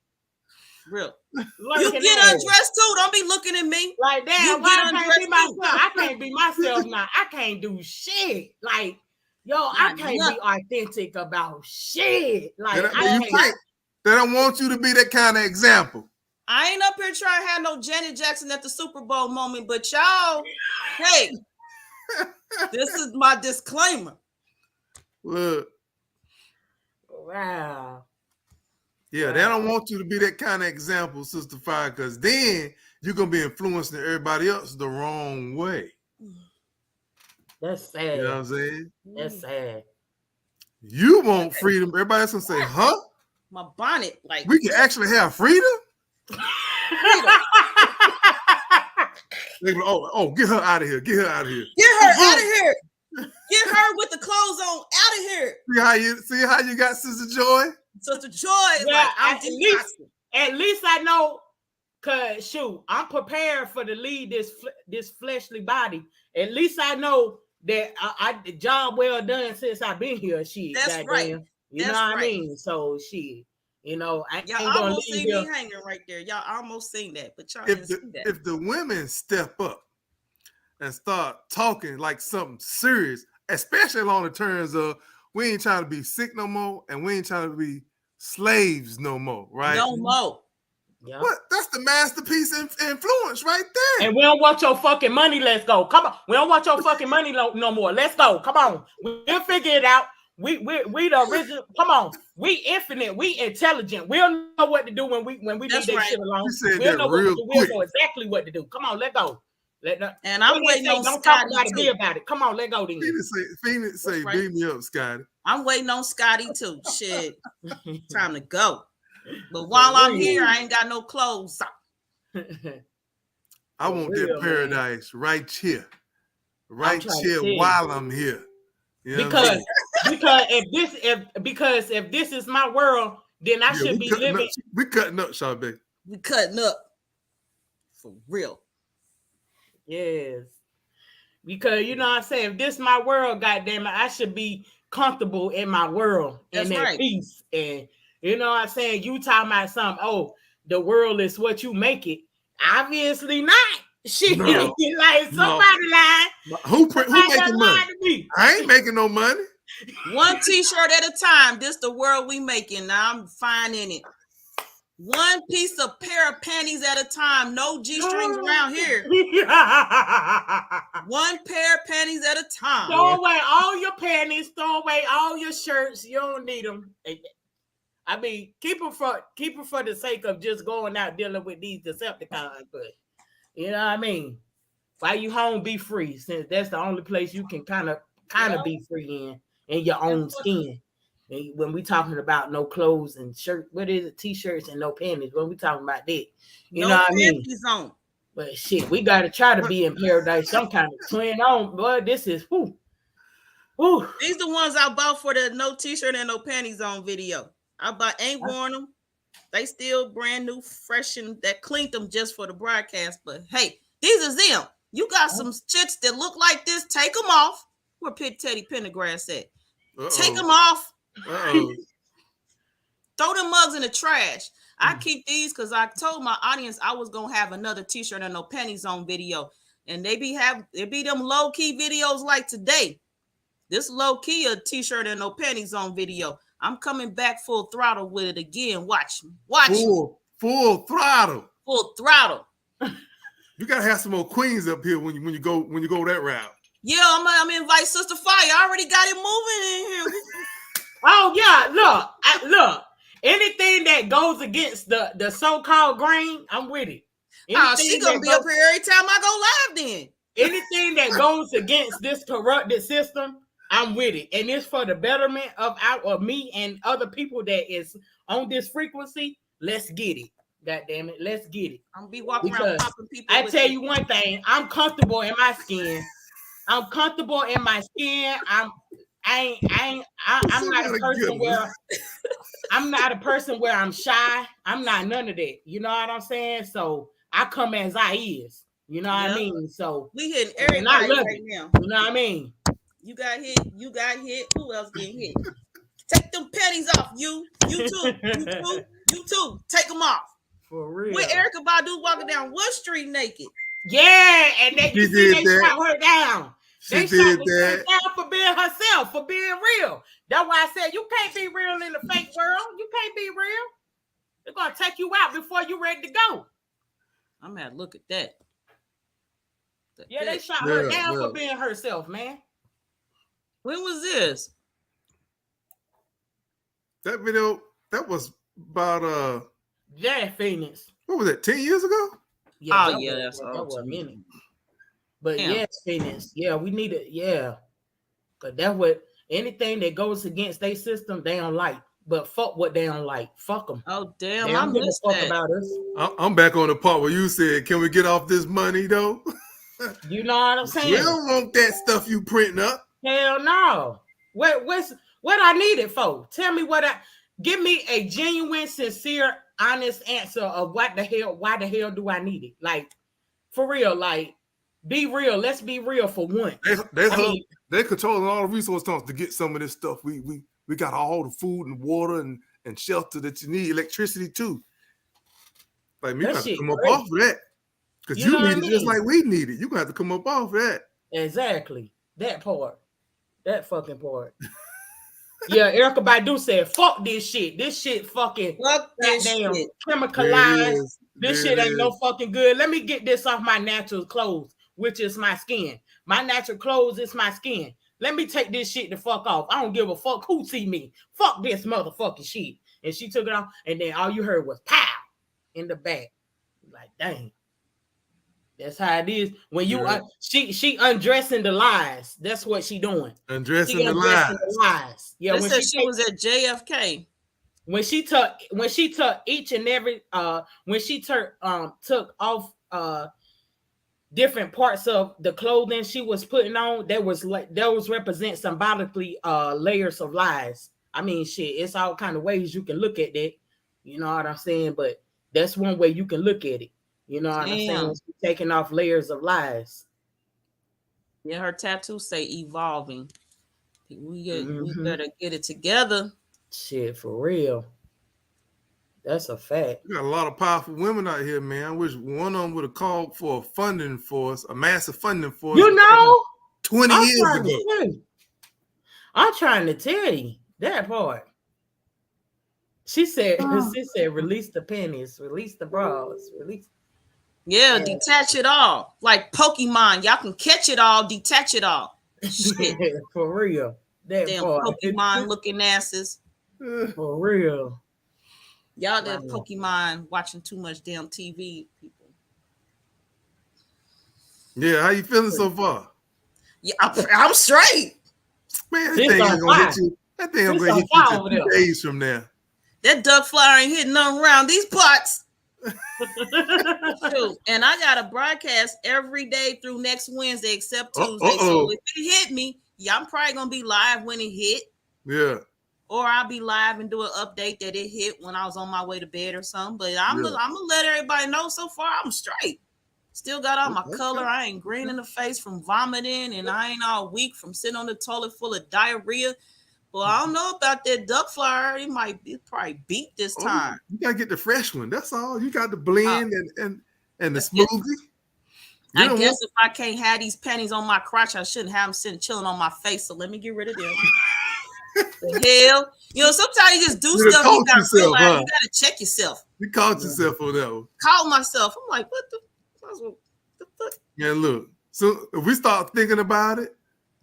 Real. You get undressed too. Don't be looking at me. Like, damn, why I can't be myself? I can't be myself now. I can't do shit. Like, yo, I can't be authentic about shit. Like, they don't want you to be that kind of example. I ain't up here trying to have no Janet Jackson at the Super Bowl moment, but y'all, hey, this is my disclaimer. Look. Wow. Yeah, they don't want you to be that kind of example, Sister Fire, because then you're gonna be influencing everybody else the wrong way. That's sad. You know what I'm saying? That's sad. You want freedom. Everybody else gonna say, huh? My bonnet, like We can actually have freedom? Oh, get her out of here. Get her out of here. Get her out of here. Get her with the clothes on out of here. See how you got Sister Joy? Sister Joy, yeah, like, at least I know, cause shoot, I'm prepared for to lead this fleshly body. At least I know that I job well done since I've been here. Shit, that's right. You know what I mean? So shit, you know, I y'all ain't almost see me hanging right there. Y'all almost seen that, but y'all didn't see that. If the women step up and start talking like something serious, especially along the terms of we ain't trying to be sick no more, and we ain't trying to be slaves no more, right? No more. Yeah. What? That's the masterpiece influence right there. And we don't want your fucking money. Let's go. Come on. We don't want your fucking money no more. Let's go. Come on. We'll figure it out. We the original. Come on. We infinite. We intelligent. We'll know what to do when we leave that shit alone. We'll know what to do. We'll know exactly what to do. Come on. Let go. And I'm waiting on don't Scotty talk about it. Be about it. Come on. Let go. Then. Phoenix say, right. Beat me up, Scotty. I'm waiting on Scotty too. Shit. Time to go. But while I'm here, I ain't got no clothes on. I want that paradise right here. Right here while I'm here. You know because if this is my world, then I should be living. We cutting up, Sean Baker. We cutting up. For real. Yes. Because you know what I'm saying, if this is my world, goddamn it, I should be comfortable in my world and at peace. And you know what I'm saying? You talking about something, oh, the world is what you make it. Obviously not. Shit. No. Like somebody lying. Who making money? I ain't making no money. One t-shirt at a time. This the world we making. Now I'm fine in it. One piece of pair of panties at a time. No G-strings around here. One pair of panties at a time. Throw away all your panties. Throw away all your shirts. You don't need them. I mean, keep them for the sake of just going out dealing with these Decepticons. But you know what I mean? While you home, be free. Since that's the only place you can kind of be free in your own skin. And when we talking about no clothes and shirt, what is it? T-shirts and no panties. When we talking about that, you know what I mean? On. But shit, we got to try to be in paradise some kind of twin on. Boy, this is whoo. These the ones I bought for the no T-shirt and no panties on video. Ain't worn them. They still brand new, fresh, and that cleaned them just for the broadcast. But hey, these are them. You got some shits that look like this. Take them off. Where Teddy Pendergrass at? Take them off. Throw them mugs in the trash. I keep these because I told my audience I was gonna have another T-shirt and no panties on video, and they be them low key videos like today. This low key a T-shirt and no panties on video. I'm coming back full throttle with it again. Watch me. Full throttle. Full throttle. You gotta have some more queens up here when you go that route. Yeah, I'm invite Sister Fire. I already got it moving in here. Oh yeah, look. Anything that goes against the so-called grain, I'm with it. She gonna be up here every time I go live. Then anything that goes against this corrupted system, I'm with it, and it's for the betterment of me and other people that is on this frequency. Let's get it. God damn it, let's get it. I'm gonna be walking around popping people. I tell you one thing, I'm comfortable in my skin. I'm comfortable in my skin. I'm not a person where I'm not a person where I'm shy. I'm not none of that. You know what I'm saying? So I come as I is. You know what I mean? So we hitting everybody right now. You know what I mean? You got hit. You got hit. Who else getting hit? Take them panties off. You too. You too. Take them off. For real. With Erykah Badu walking down what street naked? Yeah, and they shot her down. They did that down for being herself, for being real. That's why I said you can't be real in the fake world. You can't be real. They're gonna take you out before you're ready to go. I'm gonna look at that. Yeah, they shot her down for being herself, man. When was this? That video, that was about Phoenix. what was that, 10 years ago? Yeah, Oh, yeah, that's that all was a too. minute. But Damn. yeah, Phoenix. Yeah, we need it. Yeah. Because that's what anything that goes against their system, they don't like. But fuck what they don't like. Fuck them. Oh, damn. They I don't give a missed fuck that. about us. I'm back on the part where you said, can we get off this money, though? You know what I'm We saying? don't want that stuff you printing up. Hell no. What I need it for? Tell me give me a genuine, sincere, honest answer of why the hell do I need it? Like, for real, like, be real. Let's be real for once. They're controlling all the resource terms to get some of this stuff. We got all the food and water and shelter that you need, electricity too. Like me, you have to come up off of that. Because you need it just like we need it. You're gonna have to come up off of that. Exactly. That part. That fucking part. Yeah, Erica Badu said, fuck this shit. This shit fucking goddamn chemicalized. This shit ain't no fucking good. Let me get this off my natural clothes, which is my skin. My natural clothes is my skin. Let me take this shit the fuck off. I don't give a fuck who see me. Fuck this motherfucking shit. And she took it off, and then all you heard was pow in the back. Like, dang. That's how it is. When you she undressing the lies. That's what she doing. Undressing the lies. Yeah, when she was at JFK. When she took each and every when she took off different parts of the clothing she was putting on, those represent symbolically layers of lies. I mean, shit, it's all kind of ways you can look at that. You know what I'm saying? But that's one way you can look at it. You know what I'm saying? She's taking off layers of lies. Yeah, her tattoos say evolving. We better get it together. Shit, for real. That's a fact. We got a lot of powerful women out here, man. I wish one of them would have called for a massive funding for us. You know, 20 years ago. I'm trying to tell you that part. She said, release the pennies, release the bras, release. Yeah, detach it all. Like Pokemon. Y'all can catch it all, detach it all. Shit. For real. That damn part. Pokemon looking asses. For real. Y'all that Pokemon watching too much damn TV, people. Yeah, how you feeling so far? Yeah, I'm straight. Man, that thing ain't gonna hit you. That thing ain't gonna hit you 2 days from now. That duck flower ain't hitting nothing around these pots. And I got a broadcast every day through next Wednesday except Tuesday. So if it hit me, I'm probably gonna be live when it hit. Yeah. Or I'll be live and do an update that it hit when I was on my way to bed or something. But I'm gonna let everybody know so far I'm straight. Still got all my color. I ain't green in the face from vomiting, and I ain't all weak from sitting on the toilet full of diarrhea. Well, I don't know about that duck flower. It might be probably beat this time. You gotta get the fresh one. That's all. You got the blend and the smoothie. I guess if I can't have these panties on my crotch, I shouldn't have them sitting chilling on my face. So let me get rid of them. The hell, sometimes you just do stuff you gotta realize. You gotta check yourself. You caught yourself on that one. Caught myself. I'm like, what the fuck? Yeah, look. So if we start thinking about it,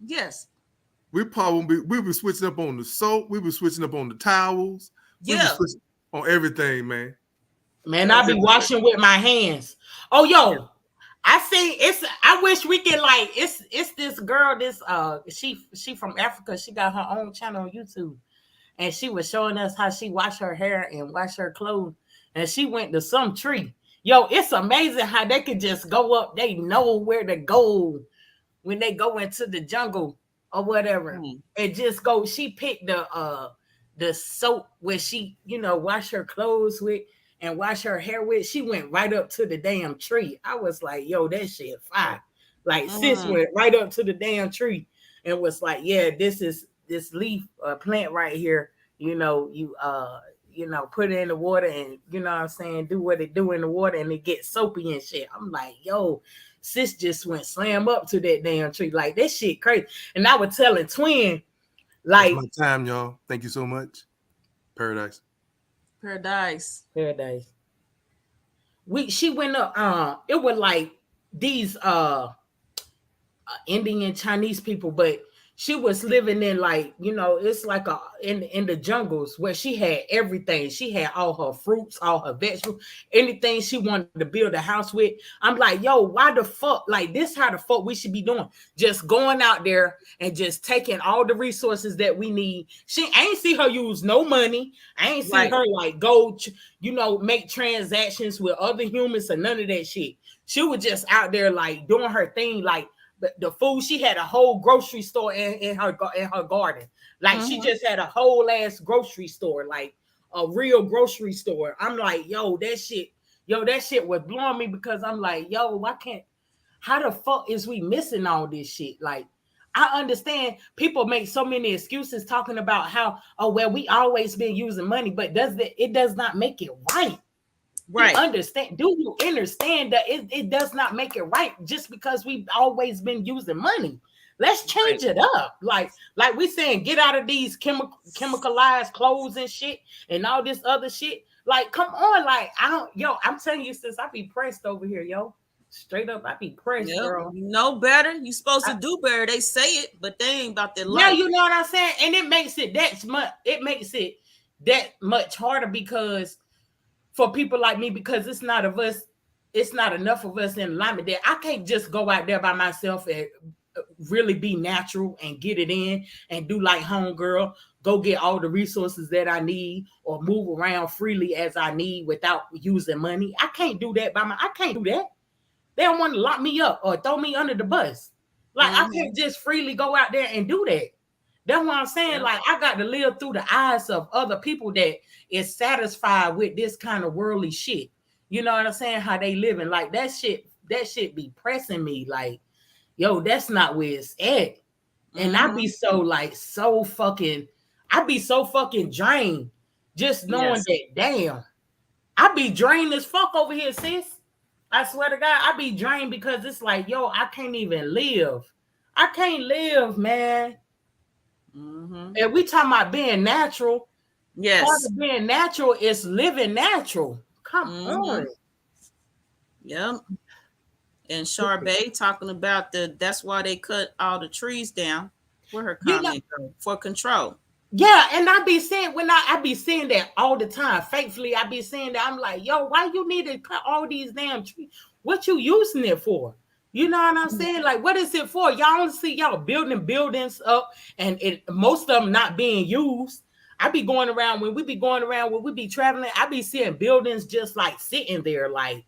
yes. We be switching up on the soap. We be switching up on the towels. Yeah. On everything, man. Man, I be washing with my hands. Oh, yo, I wish we could it's this girl, she from Africa. She got her own channel on YouTube. And she was showing us how she wash her hair and wash her clothes. And she went to some tree. Yo, it's amazing how they can just go up. They know where to go when they go into the jungle or whatever. And just go. She picked the soap where she, wash her clothes with and wash her hair with. She went right up to the damn tree. I was like, yo, that shit fire. Like sis went right up to the damn tree and was like, yeah, this is this leaf plant right here. Put it in the water and you know what I'm saying, do what it do in the water and it gets soapy and shit. I'm like, yo, sis just went slam up to that damn tree. Like that shit crazy. And I was telling Twin, like, that's my time, y'all. Thank you so much. Paradise. She went up, it was like these Indian Chinese people, but she was living in like, you know, it's like a in the jungles where she had everything. She had all her fruits, all her vegetables, anything she wanted to build a house with. I'm like, yo, why the fuck? Like, this how the fuck we should be doing. Just going out there and just taking all the resources that we need. I ain't see her use no money. I ain't see her like go, you know, make transactions with other humans or none of that shit. She was just out there like doing her thing, like the food. She had a whole grocery store in her garden. Like she just had a whole ass grocery store, like a real grocery store. I'm like, yo, that shit was blowing me, because I'm like, yo, how the fuck is we missing all this shit? Like, I understand people make so many excuses talking about how, oh, well, we always been using money, but it does not make it right. Right. Do you understand that it does not make it right just because we've always been using money? Let's change it up. Like we saying, get out of these chemicalized clothes and shit and all this other shit. Like, come on. Like, I'm telling you, sis, I be pressed over here, yo. Straight up, I be pressed, girl. You know better. You supposed to do better. They say it, but they ain't about their life. Yeah, you know what I'm saying? And it makes it that much harder because for people like me, because it's not enough of us in alignment that I can't just go out there by myself and really be natural and get it in and do like homegirl, go get all the resources that I need or move around freely as I need without using money. I can't do that I can't do that. They don't want to lock me up or throw me under the bus. Like, I can't just freely go out there and do that. That's what I'm saying. Like, I got to live through the eyes of other people that is satisfied with this kind of worldly shit. You know what I'm saying? How they living. Like, that shit be pressing me. Like, yo, that's not where it's at. And I be so fucking drained just knowing that, damn, I be drained as fuck over here, sis. I swear to God, I be drained because it's like, yo, I can't even live. I can't live, man. And we talking about being natural. Yes. Part of being natural is living natural. Come on. Yep. And Charbay talking about that's why they cut all the trees down. Where her comment go? For control. Yeah, and I be saying I be saying that all the time. Faithfully, I be saying that. I'm like, yo, why you need to cut all these damn trees? What you using it for? You know what I'm saying? Like, what is it for? Y'all don't see y'all building buildings up and most of them not being used. I be going around when we be traveling, I be seeing buildings just like sitting there, like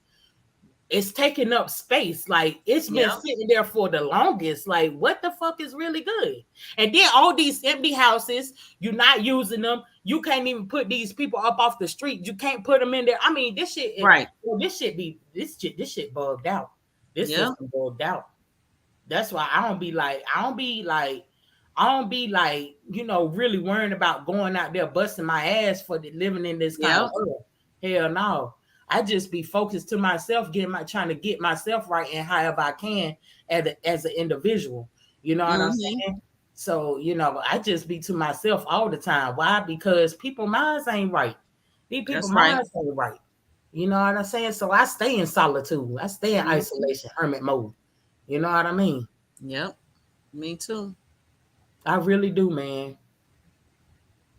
it's taking up space. Like, it's been sitting there for the longest. Like, what the fuck is really good? And then all these empty houses, you're not using them. You can't even put these people up off the street. You can't put them in there. I mean, this shit, this shit bugged out. This is bugged out. That's why I don't be like, you know, really worrying about going out there busting my ass for living in this kind of world. Hell no. I just be focused to myself, trying to get myself right and however I can as an individual. You know what I'm saying? So, you know, I just be to myself all the time. Why? Because people's minds ain't right. These people's minds ain't right. You know what I'm saying? So I stay in solitude. I stay in isolation, hermit mode. You know what I mean? Yep. Me too. I really do, man.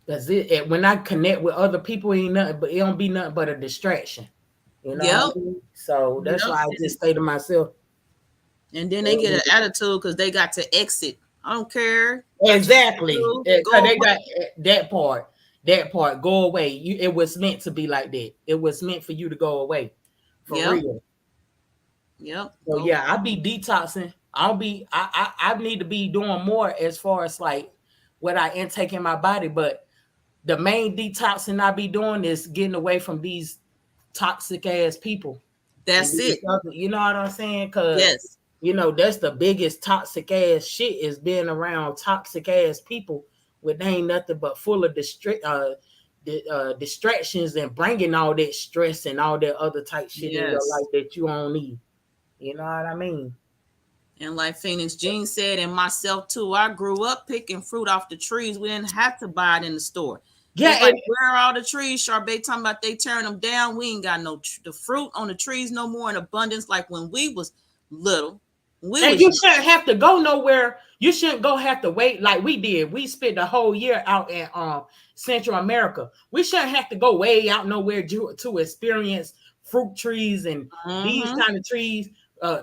That's it. When I connect with other people, it don't be nothing but a distraction. You know what I mean? So that's why I just stay to myself. And then they get an attitude because they got to exit. I don't care. Exactly. They got that part. Go away. It was meant to be like that. It was meant for you to go away. For real. Yep. So I be detoxing. I need to be doing more as far as like what I intake in my body. But the main detoxing I be doing is getting away from these toxic ass people. That's it. You know what I'm saying? Because you know, that's the biggest toxic ass shit, is being around toxic ass people with ain't nothing but full of distractions and bringing all that stress and all that other type shit in your life that you don't need. You know what I mean? And like Phoenix Jean said, and myself too, I grew up picking fruit off the trees. We didn't have to buy it in the store. Yeah, like, where are all the trees? Charbay talking about they tearing them down. We ain't got the fruit on the trees no more in abundance like when we was little. And you shouldn't have to go nowhere. You shouldn't have to wait like we did. We spent the whole year out in Central America. We shouldn't have to go way out nowhere to experience fruit trees and these kind of trees,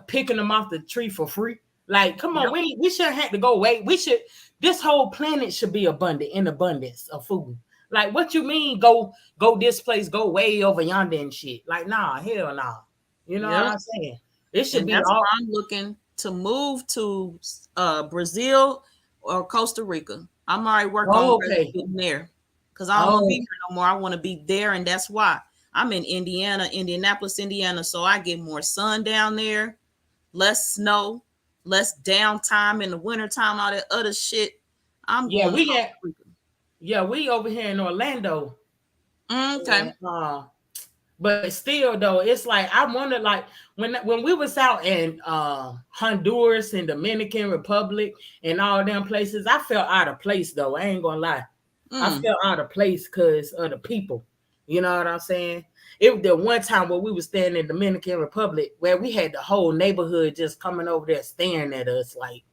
picking them off the tree for free. Like, come on, we shouldn't have to go wait. This whole planet should be abundant in abundance of food. Like, what you mean go this place, go way over yonder and shit? Like, nah, hell nah. You know what I'm saying? It should be all. I'm looking to move to Brazil or Costa Rica. I'm already working on getting there because I don't want to be here no more. I want to be there, and that's why I'm in Indianapolis, Indiana. So I get more sun down there, less snow, less downtime in the wintertime, all that other shit. We over here in Orlando. Okay. And, but still, though, it's like I wonder, like when we was out in Honduras and Dominican Republic and all them places, I felt out of place. Though I ain't gonna lie, I felt out of place because of the people. You know what I'm saying? It was the one time where we was staying in Dominican Republic where we had the whole neighborhood just coming over there staring at us like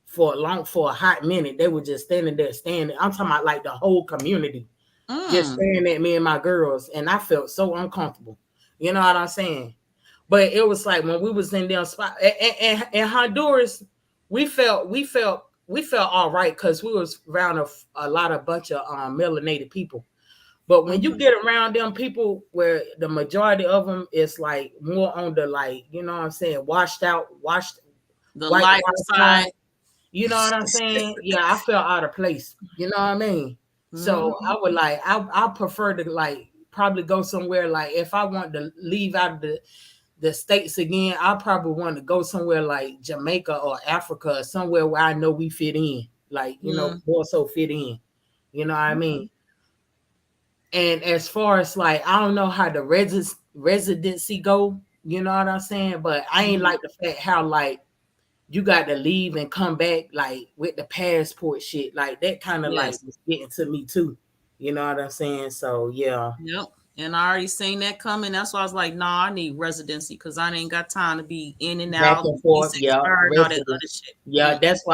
for a hot minute. They were just standing there I'm talking about like the whole community. Just staring at me and my girls, and I felt so uncomfortable. You know what I'm saying? But it was like when we was in them spot in Honduras, we felt all right because we was around a bunch of melanated people. But when you get around them people where the majority of them is like more on the like, you know what I'm saying, washed the light side. You know what I'm saying? Yeah, I felt out of place. You know what I mean? So I would like I prefer to like probably go somewhere like if I want to leave out of the States again, I probably want to go somewhere like Jamaica or Africa or somewhere where I know we fit in, like you know, more so fit in. You know what I mean? And as far as like I don't know how the residency go, you know what I'm saying? But I ain't like the fact how like you got to leave and come back like with the passport shit. Like that kind of like was getting to me too. You know what I'm saying? So yeah. Yep. And I already seen that coming. That's why I was like, nah, I need residency because I ain't got time to be in and back out. And forth. Yeah. All that other shit. Yeah, that's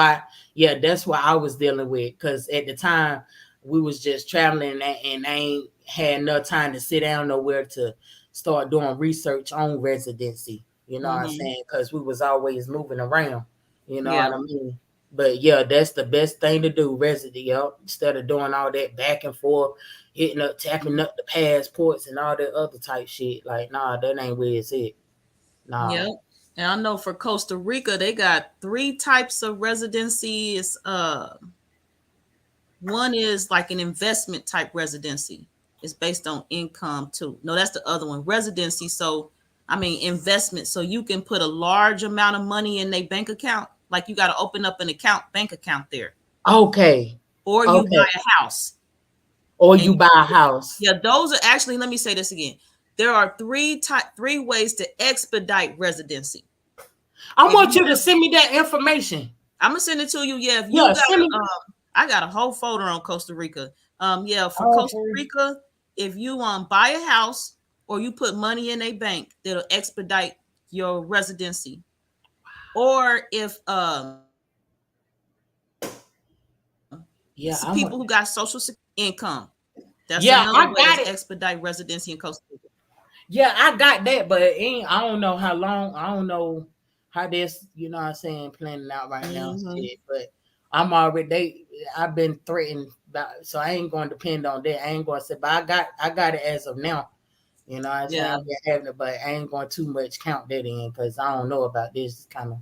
why I was dealing with. Cause at the time we was just traveling and I ain't had enough time to sit down nowhere to start doing research on residency. You know what I'm saying? Because we was always moving around. You know what I mean? But yeah, that's the best thing to do, instead of doing all that back and forth, tapping up the passports and all that other type shit. Like, nah, that ain't where it's at. Nah. Yep. And I know for Costa Rica, they got 3 types of residency. It's one is like an investment type residency. It's based on income too. No, that's the other one. Residency. So investment. So you can put a large amount of money in their bank account. Like you got to open up an bank account there. Okay. Or you buy a house. Yeah, those are actually, let me say this again. There are 3 ways to expedite residency. I want you to send me that information. I'm going to send it to you. Yeah. If you got I got a whole folder on Costa Rica. Costa Rica, if you buy a house or you put money in a bank, that'll expedite your residency. Or if people who got social security income, that's another way to expedite residency in Costa Rica. Yeah, I got that, but I don't know how long. I don't know how this, you know what I'm saying, planning out right now. But I've been threatened about, so I ain't going to depend on that. I ain't going to say, but I got it as of now. You know, I've been having it, but I ain't going to too much count that in because I don't know about this kind of,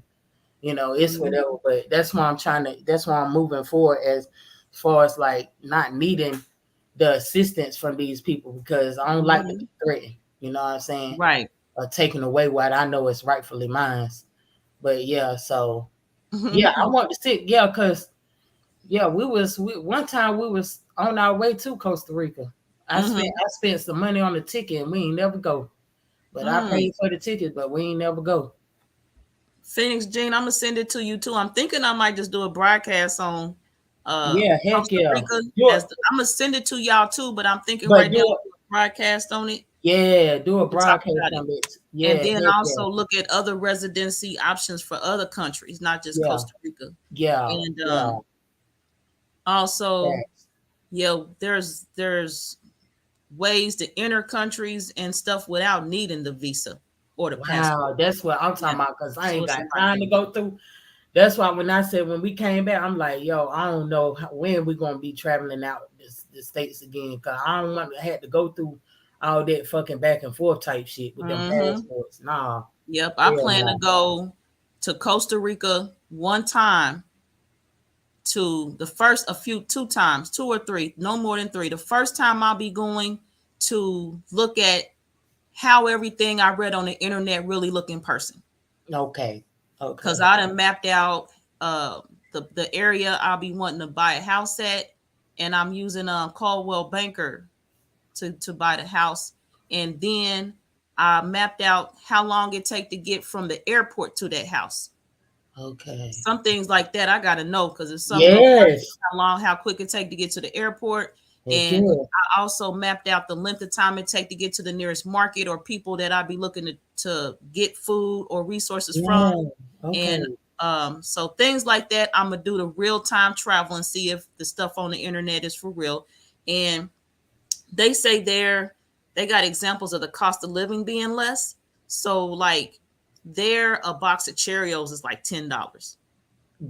you know, it's whatever. But that's why that's why I'm moving forward as far as like not needing the assistance from these people because I don't like to be threatened. You know what I'm saying? Right. Or taking away what I know is rightfully mine. But yeah, so yeah, I want to sit. Yeah, because one time we was on our way to Costa Rica. I spent some money on the ticket and we ain't never go. But I paid for the ticket, but we ain't never go. Phoenix Jean, I'm gonna send it to you too. I'm thinking I might just do a broadcast on Costa Rica. I'm gonna send it to y'all too, but I'm thinking right now a broadcast on it. Yeah, do a We can talk broadcast about it. on it. And Yeah, then heck also look at other residency options for other countries, not just yeah, Costa Rica. yeah, And yeah. also, Facts. yeah, there's ways to enter countries and stuff without needing the visa or the passport. Wow, that's what I'm Yeah. talking about. Cause I So ain't it's got a lot. time to go through. That's why when I said when we came back, I'm like, yo, I don't know when we're gonna be traveling out the states again. Cause I don't want to have to go through all that fucking back and forth type shit with them passports. Nah. Yep, I Hell plan to no. go to Costa Rica one time, to the first two times, two or three, no more than three. The first time I'll be going to look at how everything I read on the internet really look in person. Okay. Because Okay. I done mapped out the area I'll be wanting to buy a house at, and I'm using Caldwell Banker to buy the house, and then I mapped out how long it take to get from the airport to that house. Okay. Some things like that I gotta know, because if something goes Yes. how quick it take to get to the airport, Heck and yeah. I also mapped out the length of time it take to get to the nearest market or people that I'd be looking to get food or resources from. Yeah. Okay. And so things like that, I'm gonna do the real time travel and see if the stuff on the internet is for real. And they say they got examples of the cost of living being less. So like there, a box of Cheerios is like $10.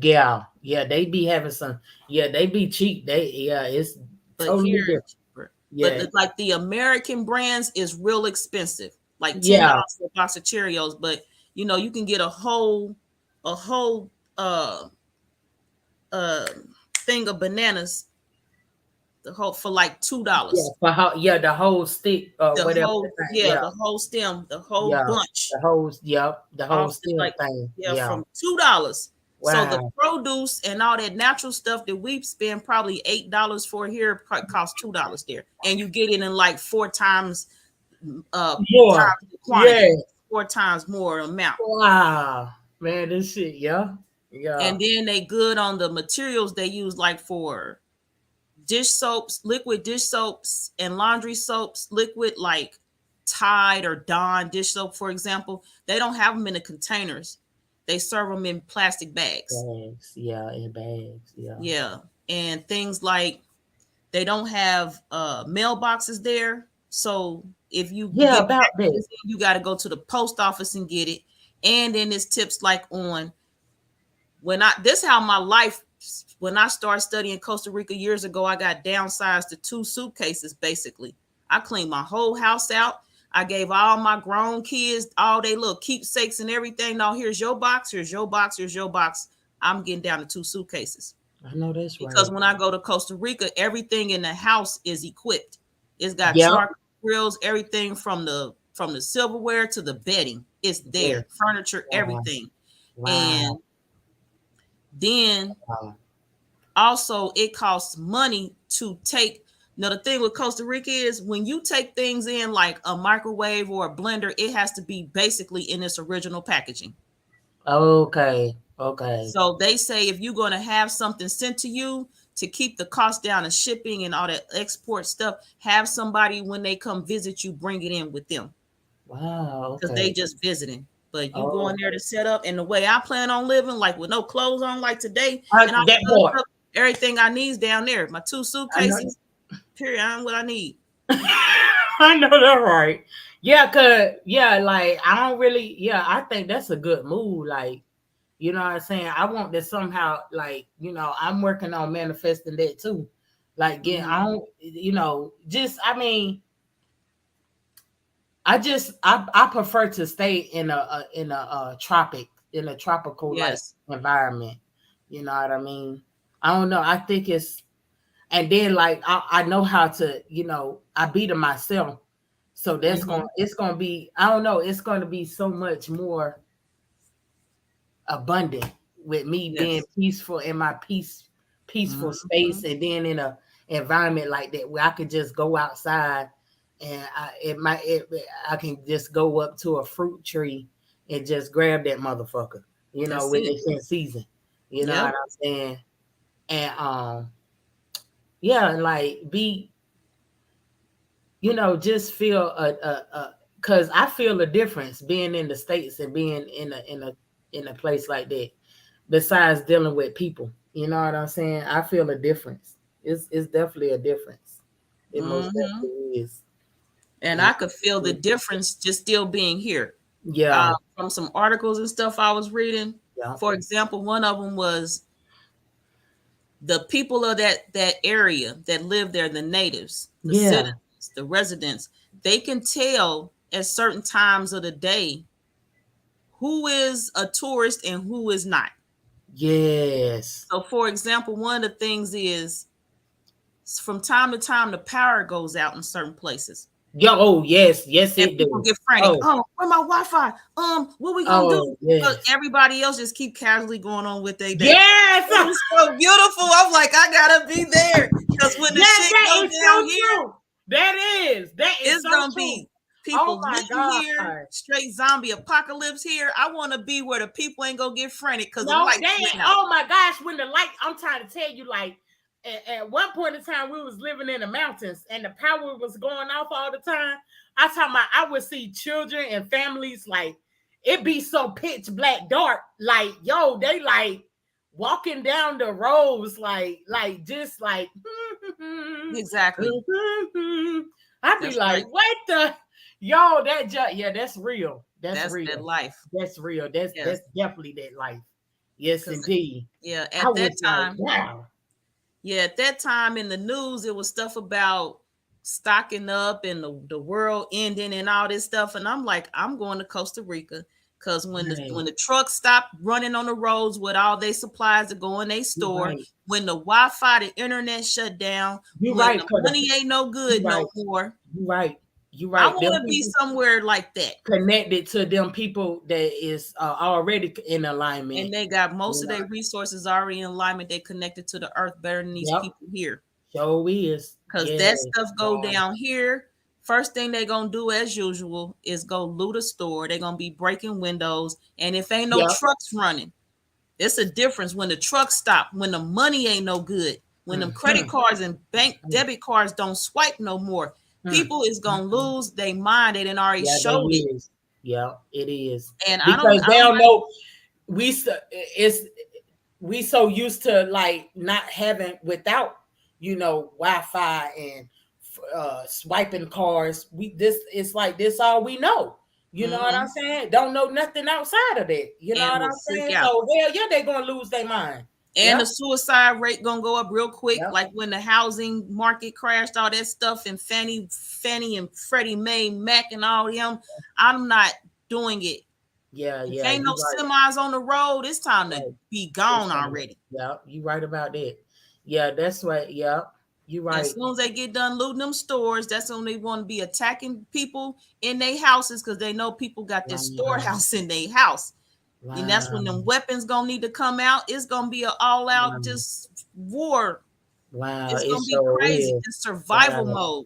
Yeah. Yeah. They be having some. Yeah. They be cheap. It's But totally here different. it's cheaper. But Yeah. like the American brands is real expensive, like Yeah. $10 for a box of Cheerios. But you can get a whole uh thing of bananas, the whole for like $2. Yeah. For how? Yeah. The whole stick or The whatever. whole Yeah. the whole stem, the whole Yeah. bunch. The whole. Yep. The whole Off still like thing. yeah, Yeah. from $2. So the Wow. produce and all that natural stuff that we spend probably $8 for here costs $2 there, and you get it in like four times More. times the Yeah. quantity, four times more amount. Wow. Man, this shit. Yeah. Yeah. And then they good on the materials they use, like for dish soaps, liquid dish soaps, and laundry soaps, liquid like Tide or Dawn dish soap, for example. They don't have them in the containers. They serve them in plastic bags. Bags. Yeah. In bags. Yeah. Yeah. And things like they don't have mailboxes there. So if you Yeah. get About that. packages in, you got to go to the post office and get it. And then there's tips like on how my life, when I started studying Costa Rica years ago, I got downsized to 2 suitcases basically. I cleaned my whole house out. I gave all my grown kids all they little keepsakes and everything. Now here's your box, here's your box, here's your box. I'm getting down to 2 suitcases. I know that's Because right. when I go to Costa Rica, everything in the house is equipped. It's got Yep. charcoal grills, everything from the silverware to the bedding. It's there, Yeah. furniture, Wow. everything. Wow. And then Wow. also it costs money to take. Now the thing with Costa Rica is when you take things in like a microwave or a blender, it has to be basically in its original packaging. Okay. Okay. So they say if you're going to have something sent to you, to keep the cost down of shipping and all that export stuff, have somebody when they come visit you bring it in with them, Wow. because Okay. they just visiting. But you go Oh, in there to set up, and the way I plan on living, like with no clothes on, like today, and I that cooked part. up everything I need down there. My 2 I know. suitcases, period. I'm what I need. I know that right. Yeah, like I don't really. Yeah, I think that's a good move. Like, you know what I'm saying? I want to somehow, like, I'm working on manifesting that too. Like, I don't, I mean, I prefer to stay in a tropical like Yes. environment. You know what I mean? I don't know. I think it's, and then like I know how to, I be to myself. So that's it's gonna be, I don't know, it's gonna be so much more abundant with me being peaceful in my peaceful space, and then in a environment like that where I could just go outside and I can just go up to a fruit tree and just grab that motherfucker, when it's in season. You know what I'm saying? And yeah, like just feel because I feel a difference being in the States and being in a place like that. Besides dealing with people, you know what I'm saying? I feel a difference. It's definitely a difference. It most definitely is. And I could feel the difference just still being here. Yeah. From some articles and stuff I was reading. Yeah. For example, one of them was the people of that area that live there, the natives, the citizens, the residents, they can tell at certain times of the day who is a tourist and who is not. Yes. So, for example, one of the things is from time to time the power goes out in certain places. Yo, oh yes, yes, and it people does. get frantic. Oh, where my Wi-Fi? What we gonna do? Yes. But everybody else just keep casually going on with their day. Yes, it was so beautiful. I'm like, I gotta be there because when the shit goes down here, that is it's so gonna true. be people living here, straight zombie apocalypse here. I want to be where the people ain't gonna get frantic because the No, lights went out. oh my gosh, when the light, I'm trying to tell you, like at one point in time, we was living in the mountains and the power was going off all the time. I would see children and families, like it be so pitch black dark, like yo, they like walking down the roads, like just like exactly. I'd be like, what the yo, that's real. That's real. That life. That's real. That's definitely that life. Yes, indeed. Yeah, at that time. Like, wow. Yeah, at that time in the news, it was stuff about stocking up and the world ending and all this stuff. And I'm like, I'm going to Costa Rica because when the trucks stop running on the roads with all their supplies to go in their store, when the Wi-Fi, the internet shut down, when the money ain't no good no more. You're right. You're right. I want to be somewhere like that. Connected to them people that is already in alignment. And they got most of their resources already in alignment. They connected to the earth better than these people here. So is. Because that stuff go down here. First thing they're going to do as usual is go loot a store. They're going to be breaking windows. And if ain't no trucks running, it's a difference when the trucks stop, when the money ain't no good, when them credit cards and bank debit cards don't swipe no more. People is gonna lose their mind. They didn't already show it. Yeah, it is. And because they don't know. We so used to like not having without Wi-Fi and swiping cards. It's like this all we know. You know what I'm saying? Don't know nothing outside of that. You know what I'm saying? So they're gonna lose their mind. And the suicide rate gonna go up real quick, like when the housing market crashed, all that stuff, and Fannie and Freddie Mae, Mac, and all them. I'm not doing it. If ain't no semis on the road, it's time to be gone already. Yeah, you right about that. Yeah, that's right. Yeah, you right. As soon as they get done looting them stores, that's when they want to be attacking people in their houses because they know people got their storehouse in their house. Wow. And that's when them weapons gonna need to come out. It's gonna be an all-out just war. Wow, it's gonna be crazy. It's survival mode.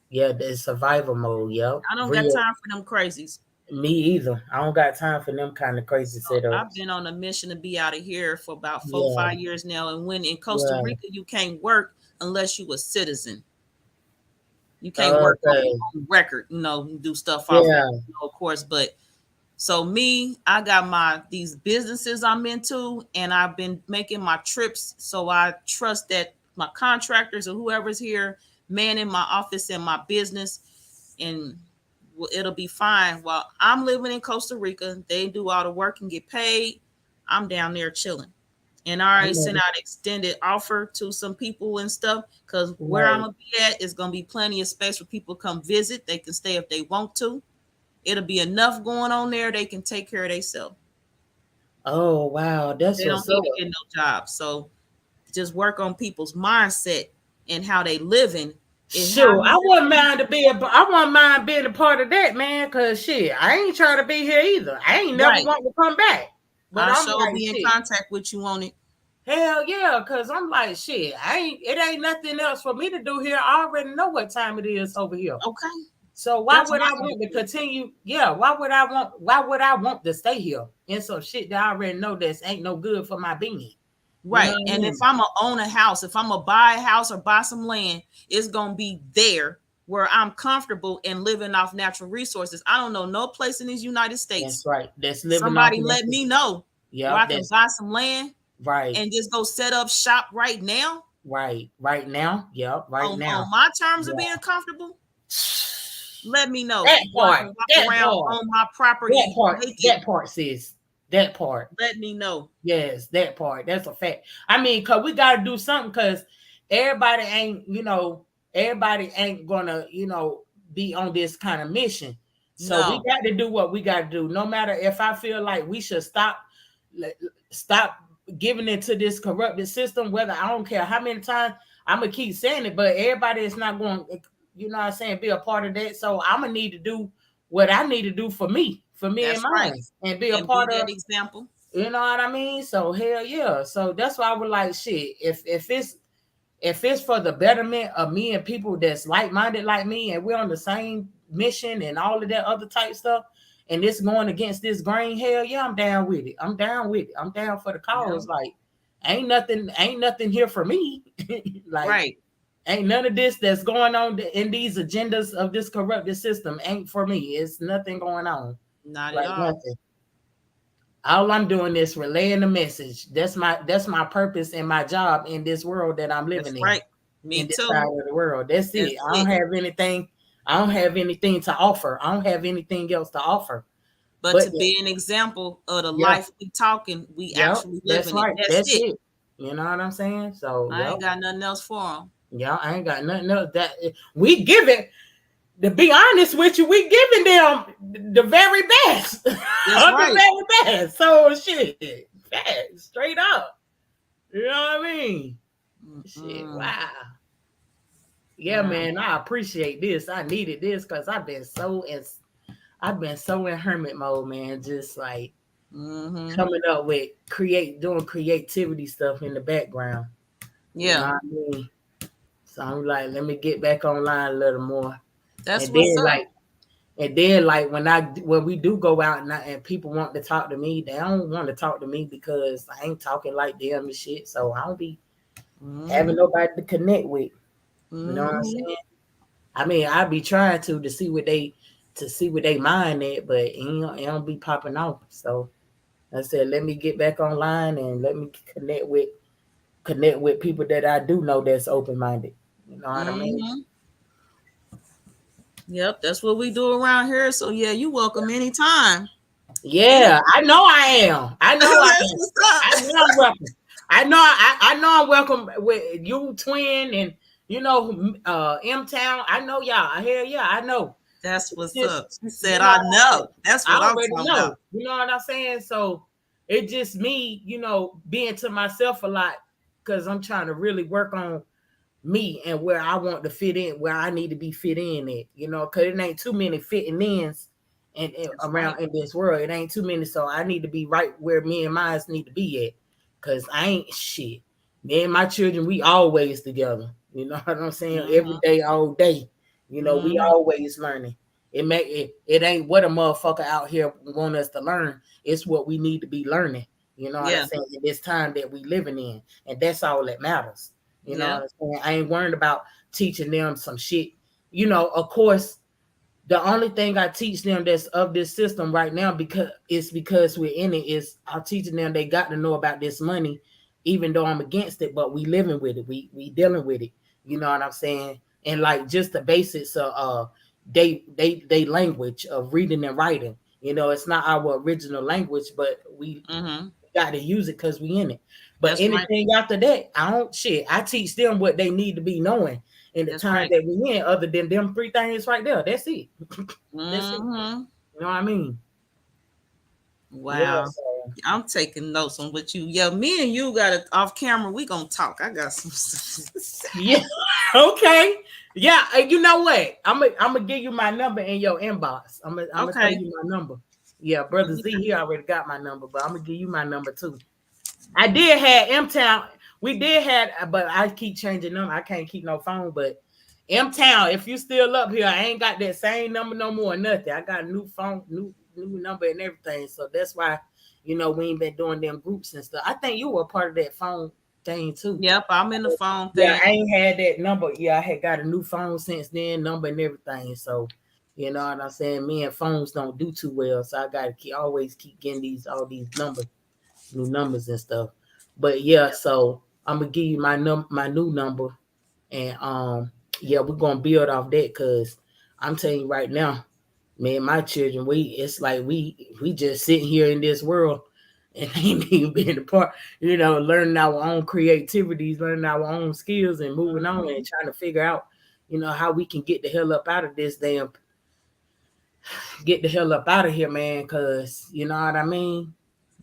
Yeah, it's survival mode. Yep. I don't got time for them crazies. Me either. I don't got time for them kind of crazy setups. I've been on a mission to be out of here for about 4-5 years now. And when in Costa Rica, you can't work unless you a citizen. You can't work on record, do stuff off of course, but. So I got these businesses I'm into, and I've been making my trips. So I trust that my contractors or whoever's here manning my office and my business, and it'll be fine. While I'm living in Costa Rica, they do all the work and get paid. I'm down there chilling. And I already sent out extended offer to some people and stuff because where I'm going to be at is going to be plenty of space for people to come visit. They can stay if they want to. It'll be enough going on there. They can take care of themselves. Oh, wow. They don't need to get no job. So just work on people's mindset and how they living. Sure. I wouldn't mind being a part of that, man. Cause I ain't trying to be here either. I ain't never want to come back. But I'll sure be in contact with you on it. Hell yeah, cause I'm like it ain't nothing else for me to do here. I already know what time it is over here. Okay. So why would I want to continue? Yeah, why would I want to stay here in some shit that I already know that ain't no good for my being? Right. And if I'm gonna own a house, if I'm gonna buy a house or buy some land, it's gonna be there where I'm comfortable and living off natural resources. I don't know no place in these United States. That's right. That's living. Somebody let me know where I can buy some land, right, and just go set up shop right now. Right now. Yep, right now. On my terms of being comfortable. Let me know. That part. Walk around on my property. That part, sis. That part. Let me know. Yes, that part. That's a fact. I mean, cause we gotta do something, cause everybody ain't gonna, be on this kind of mission. So we got to do what we got to do. No matter if I feel like we should stop giving into this corrupted system, whether I don't care how many times I'm gonna keep saying it, but everybody is not going, be a part of that. So I'm gonna need to do what I need to do for me and mine, and be a part of that example. You know what I mean? So hell yeah. So that's why I would like shit. If it's for the betterment of me and people that's like-minded like me, and we're on the same mission and all of that other type stuff, and it's going against this grain, hell yeah, I'm down with it. I'm down for the cause. Yeah. Like, ain't nothing here for me. Like, ain't none of this that's going on in these agendas of this corrupted system ain't for me. It's nothing going on. Not at all. Nothing. All I'm doing is relaying the message. That's my purpose and my job in this world that I'm living in. Right. Me in this too. side of the world. That's it. I don't have anything to offer. I don't have anything else to offer. But to be an example of the life we talking, we actually living it. That's it. You know what I'm saying? So I ain't got nothing else for them. Yeah, I ain't got nothing else. That we give it. To be honest with you, we giving them the very best. That's right. The very best. So shit, straight up. You know what I mean? Shit, wow. Yeah, man, I appreciate this. I needed this because I've been so in hermit mode, man. Just like coming up with doing creativity stuff in the background. Yeah. You know what I mean? So I'm like, let me get back online a little more. That's what's up. And then when we do go out and people want to talk to me, they don't want to talk to me because I ain't talking like them and shit. So I don't be having nobody to connect with. You know what I'm saying? I mean, I be trying to see what they mind at, but it don't be popping off. So I said, let me get back online and let me connect with people that I do know that's open-minded. You know what I mean? Yep, that's what we do around here. So yeah, you welcome anytime. Yeah, I know I am. I know I am. I know I'm welcome. I know I'm welcome with you, Twin, and M-Town. I know y'all. Hell yeah, I know. That's what's up. She said, I know. That's what I'm talking about. You know what I'm saying? So it's just me, being to myself a lot because I'm trying to really work on me and where I want to fit in, where I need to be fit in at, because it ain't too many fitting ins and around in this world. It ain't too many, so I need to be right where me and mine need to be at, because I ain't shit. Me and my children, we always together. You know what I'm saying? Every day, all day. We always learning. It ain't what a motherfucker out here want us to learn. It's what we need to be learning. You know what I'm saying? In this time that we living in, and that's all that matters. You know what I'm saying? I ain't worried about teaching them some shit. Of course, the only thing I teach them that's of this system right now, because we're in it, is I'm teaching them they got to know about this money, even though I'm against it, but we living with it. We dealing with it. You know what I'm saying? And like just the basics of they language of reading and writing. It's not our original language, but we got to use it because we in it. But anything after that, I teach them what they need to be knowing in the time that we in, other than them 3 things right there. That's it. That's it. You know what I mean? Wow. Yeah, so. I'm taking notes on what you, me and you got it off camera. We gonna talk. I got some. Yeah. Okay. Yeah. You know what? I'm gonna give you my number in your inbox. I'm gonna tell you my number. Yeah, Brother Z, he already got my number, but I'm gonna give you my number too. I did have M-Town. We did have, but I keep changing them. I can't keep no phone, but M-Town, if you still up here, I ain't got that same number no more, nothing. I got a new phone, new number and everything. So that's why, we ain't been doing them groups and stuff. I think you were part of that phone thing too. Yep, I'm in the phone Yeah, thing. I ain't had that number. Yeah, I had got a new phone since then, number and everything. So, you know what I'm saying? Me and phones don't do too well, so I gotta always keep getting all these numbers, new numbers and stuff. But yeah, so I'm gonna give you my new number, and yeah, we're gonna build off that because I'm telling you right now, me and my children, it's like we just sitting here in this world and ain't even been a part, you know, learning our own creativities, learning our own skills and moving on and trying to figure out, you know, how we can get the hell up out of this get the hell up out of here, man, because you know what I mean?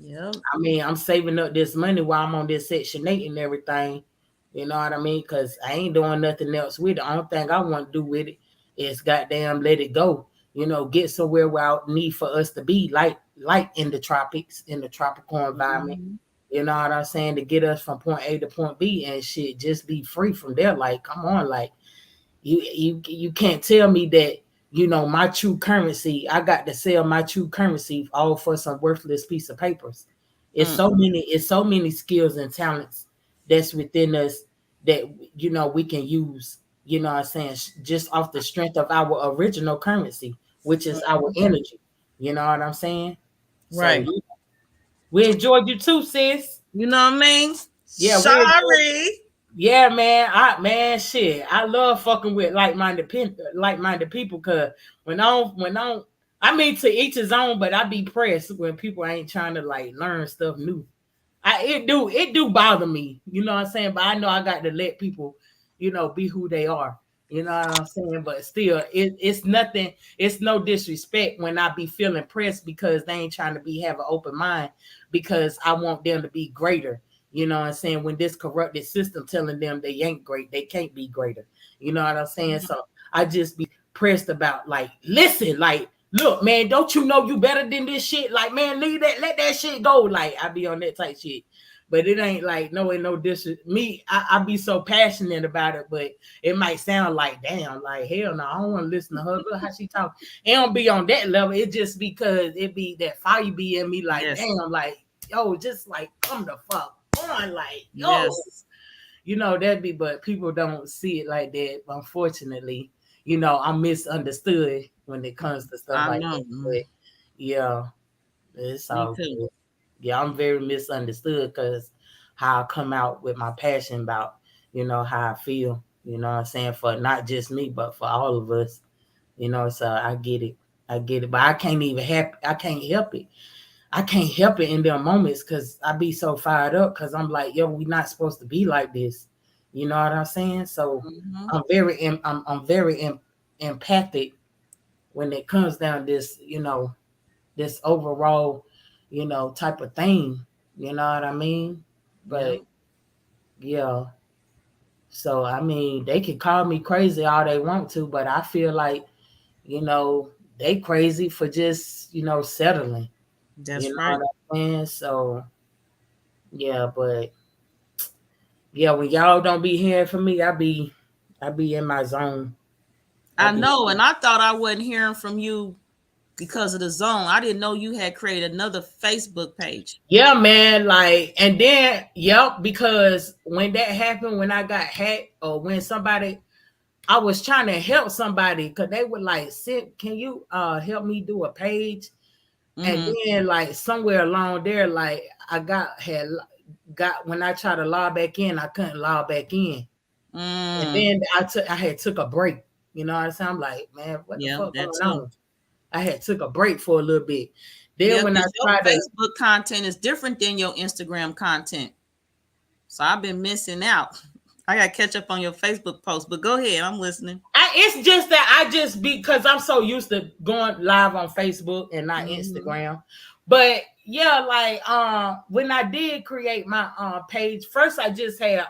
Yep. I mean, I'm saving up this money while I'm on this Section 8 and everything. You know what I mean? Because I ain't doing nothing else with it. The only thing I want to do with it is goddamn let it go. You know, get somewhere without need for us to be, like in the tropics, in the tropical environment. Mm-hmm. You know what I'm saying? To get us from point A to point B and shit, just be free from there. Like, come on, like you can't tell me that, you know, my true currency, I got to sell my true currency all for some worthless piece of papers. It's so many skills and talents that's within us that, you know, we can use, you know what I'm saying, just off the strength of our original currency, which is our energy. You know what I'm saying? Right. So we enjoyed you too, sis. You know what I mean? Yeah, sorry. Yeah, man, shit. I love fucking with like-minded people, cause I mean, to each his own, but I be pressed when people ain't trying to like learn stuff new. It do bother me, you know what I'm saying? But I know I got to let people, you know, be who they are. You know what I'm saying? But still, it's nothing, it's no disrespect when I be feeling pressed because they ain't trying to have an open mind because I want them to be greater. You know what I'm saying? When this corrupted system telling them they ain't great, they can't be greater. You know what I'm saying? So I just be pressed about like, listen, like, look, man, don't you know you better than this shit? Like, man, leave that, let that shit go. Like, I be on that type shit. But it ain't like no me. I be so passionate about it, but it might sound like, damn, like hell no, I don't want to listen to her. Look how she talk. It don't be on that level. It just because it be that fire be in me, like, damn, like, yo, just like come the fuck on, like, yo. You know, that'd be, but people don't see it like that. Unfortunately, you know, I'm misunderstood when it comes to stuff like that. But yeah, it's all good. Yeah, I'm very misunderstood because how I come out with my passion about, you know, how I feel, you know what I'm saying, for not just me, but for all of us, you know, so I get it. But I can't help it. I can't help it in their moments because I be so fired up because I'm like, yo, we not supposed to be like this. You know what I'm saying? So I'm very empathic when it comes down this, you know, this overall, you know, type of thing. You know what I mean? But yeah. So I mean, they can call me crazy all they want to, but I feel like, you know, they crazy for just, you know, settling. That's you know right. what I'm saying? So yeah, but yeah, when y'all don't be hearing from me, I be in my zone. I know, and I thought I wasn't hearing from you because of the zone. I didn't know you had created another Facebook page. Yeah, man. Like, and then, because when that happened, when I got hacked, or when I was trying to help somebody, because they were like, can you help me do a page? And then, like, somewhere along there, like, I got when I tried to log back in, I couldn't log back in. And then I had took a break. You know what I'm saying? I'm like, man, what the fuck going on? I had took a break for a little bit. Then when I tried Facebook content is different than your Instagram content. So I've been missing out. I got to catch up on your Facebook post, but go ahead. I'm listening. It's just that because I'm so used to going live on Facebook and not Instagram. But yeah, like when I did create my page, first I just had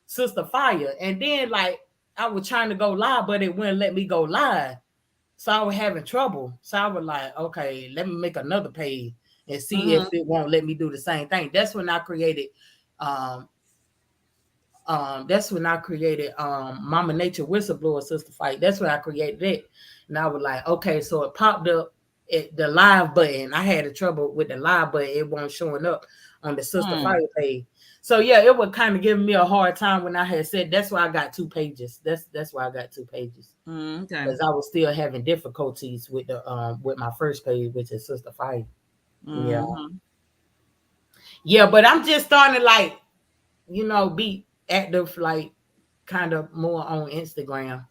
Sister Fire, and then like I was trying to go live, but it wouldn't let me go live. So I was having trouble. So I was like, okay, let me make another page and see if it won't let me do the same thing. That's when I created Mama Nature Whistleblower Sister Fight. That's when I created it. And I was like, okay, so it popped up the live button. I had a trouble with the live button. It wasn't showing up on the Sister Fire page. So yeah, it was kind of giving me a hard time when I had said that's why I got 2 pages. That's why I got 2 pages. Okay. Because I was still having difficulties with the with my first page, which is Sister Fire. Yeah. Yeah, but I'm just starting to like, be active, like kind of more on Instagram.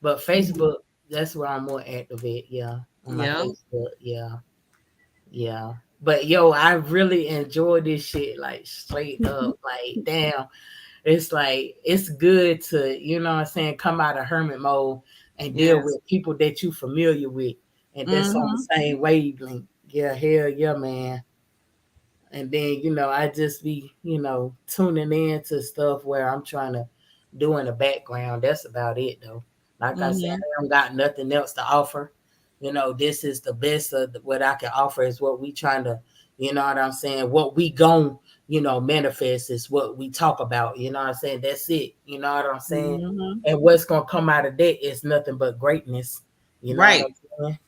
But Facebook, that's where I'm more active at. Yeah. On my Facebook. Yeah. Yeah. But yo, I really enjoy this shit, like straight up. Like, damn. It's like it's good to, what I'm saying, come out of hermit mode and deal with people that you familiar with. And that's on the same wavelength. Yeah, hell yeah, man. And then, I just be, tuning in to stuff where I'm trying to do in the background. That's about it though. Like I said, I don't got nothing else to offer. This is the best of what I can offer is what we trying to, you know what I'm saying? What we gon', manifest is what we talk about. You know what I'm saying? That's it. You know what I'm saying? And what's gonna come out of that is nothing but greatness. You know what I'm saying?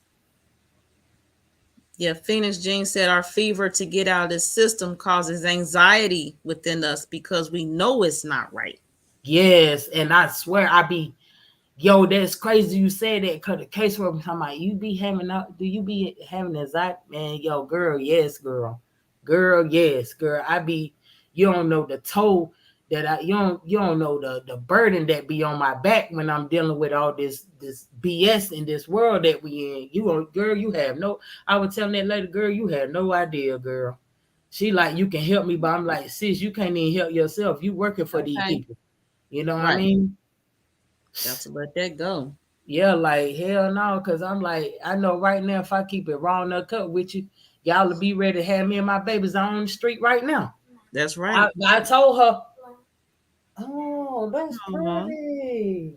Yeah, Phoenix Jean said our fever to get out of this system causes anxiety within us because we know it's not right. Yes, and I swear yo, that's crazy you said that, because the case where I'm talking about, do you be having anxiety? Man, yo, girl, yes, girl. Girl, yes, girl. You don't know the toll that you don't know the burden that be on my back when I'm dealing with all this BS in this world that we in. Girl, you have no, I was telling that lady, girl, you have no idea, girl. She like, you can help me, but I'm like, sis, you can't even help yourself. You working for these people. You know what I mean? Got to let that go. Yeah, like hell no, because I'm like, I know right now if I keep it raw and uncut with you, y'all will be ready to have me and my babies on the street right now. That's right. I told her, oh, that's pretty.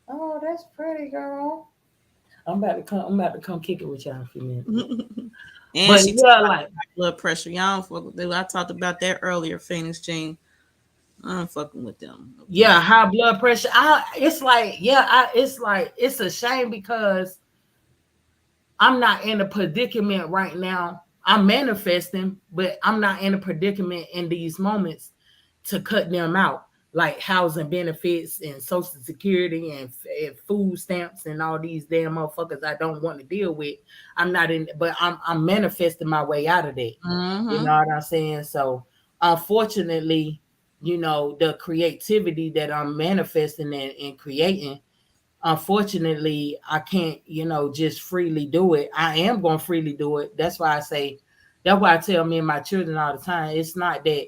Oh, that's pretty, girl. I'm about to come kick it with y'all in a few minutes. And but she yeah, like blood pressure. Y'all don't fuck with them. I talked about that earlier, Phoenix Jean. I'm fucking with them. Okay. Yeah, high blood pressure. It's a shame because I'm not in a predicament right now. I'm manifesting, but I'm not in a predicament in these moments to cut them out, like housing benefits and Social Security and food stamps and all these damn motherfuckers I don't want to deal with. I'm not in, but I'm manifesting my way out of that. You know what I'm saying? So unfortunately, the creativity that I'm manifesting and creating, unfortunately, I can't, just freely do it. I am going to freely do it. That's why I tell me and my children all the time, it's not that,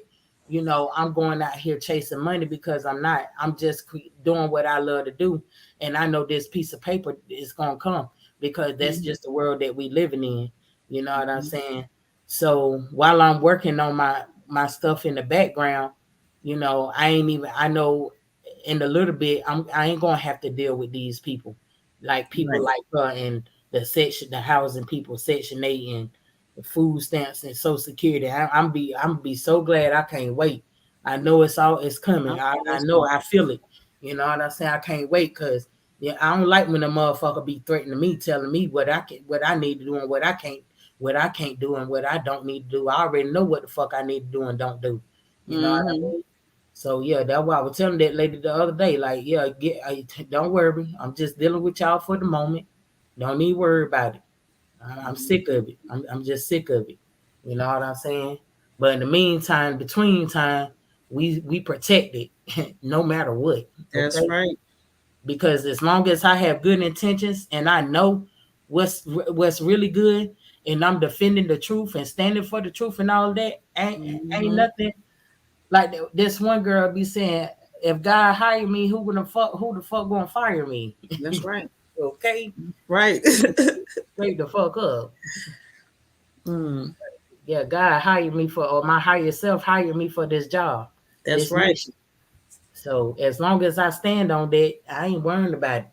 I'm going out here chasing money, because I'm not. I'm just doing what I love to do. And I know this piece of paper is going to come, because that's just the world that we living in. You know what I'm saying? So while I'm working on my stuff in the background, I know in a little bit, I ain't gonna have to deal with these people, like people like her and the housing people, Section 8 and the food stamps and Social Security. I'm be so glad. I can't wait. I know it's coming. I know, I feel it. You know what I'm saying? I can't wait, because I don't like when a motherfucker be threatening me, telling me what I need to do and what I can't do and what I don't need to do. I already know what the fuck I need to do and don't do. You know what I mean? So yeah, that's why I was telling that lady the other day, like, yeah, don't worry. I'm just dealing with y'all for the moment. Don't need to worry about it. I'm sick of it. I'm just sick of it. You know what I'm saying? But in the meantime, between time, we protect it no matter what. That's right. Because as long as I have good intentions and I know what's really good, and I'm defending the truth and standing for the truth and all that, ain't nothing. Like this one girl be saying, if God hired me, who the fuck gonna fire me? That's right. Okay. Right. Straight the fuck up. Yeah, God hired me or my higher self hired me for this job. That's this right. Mission. So as long as I stand on that, I ain't worrying about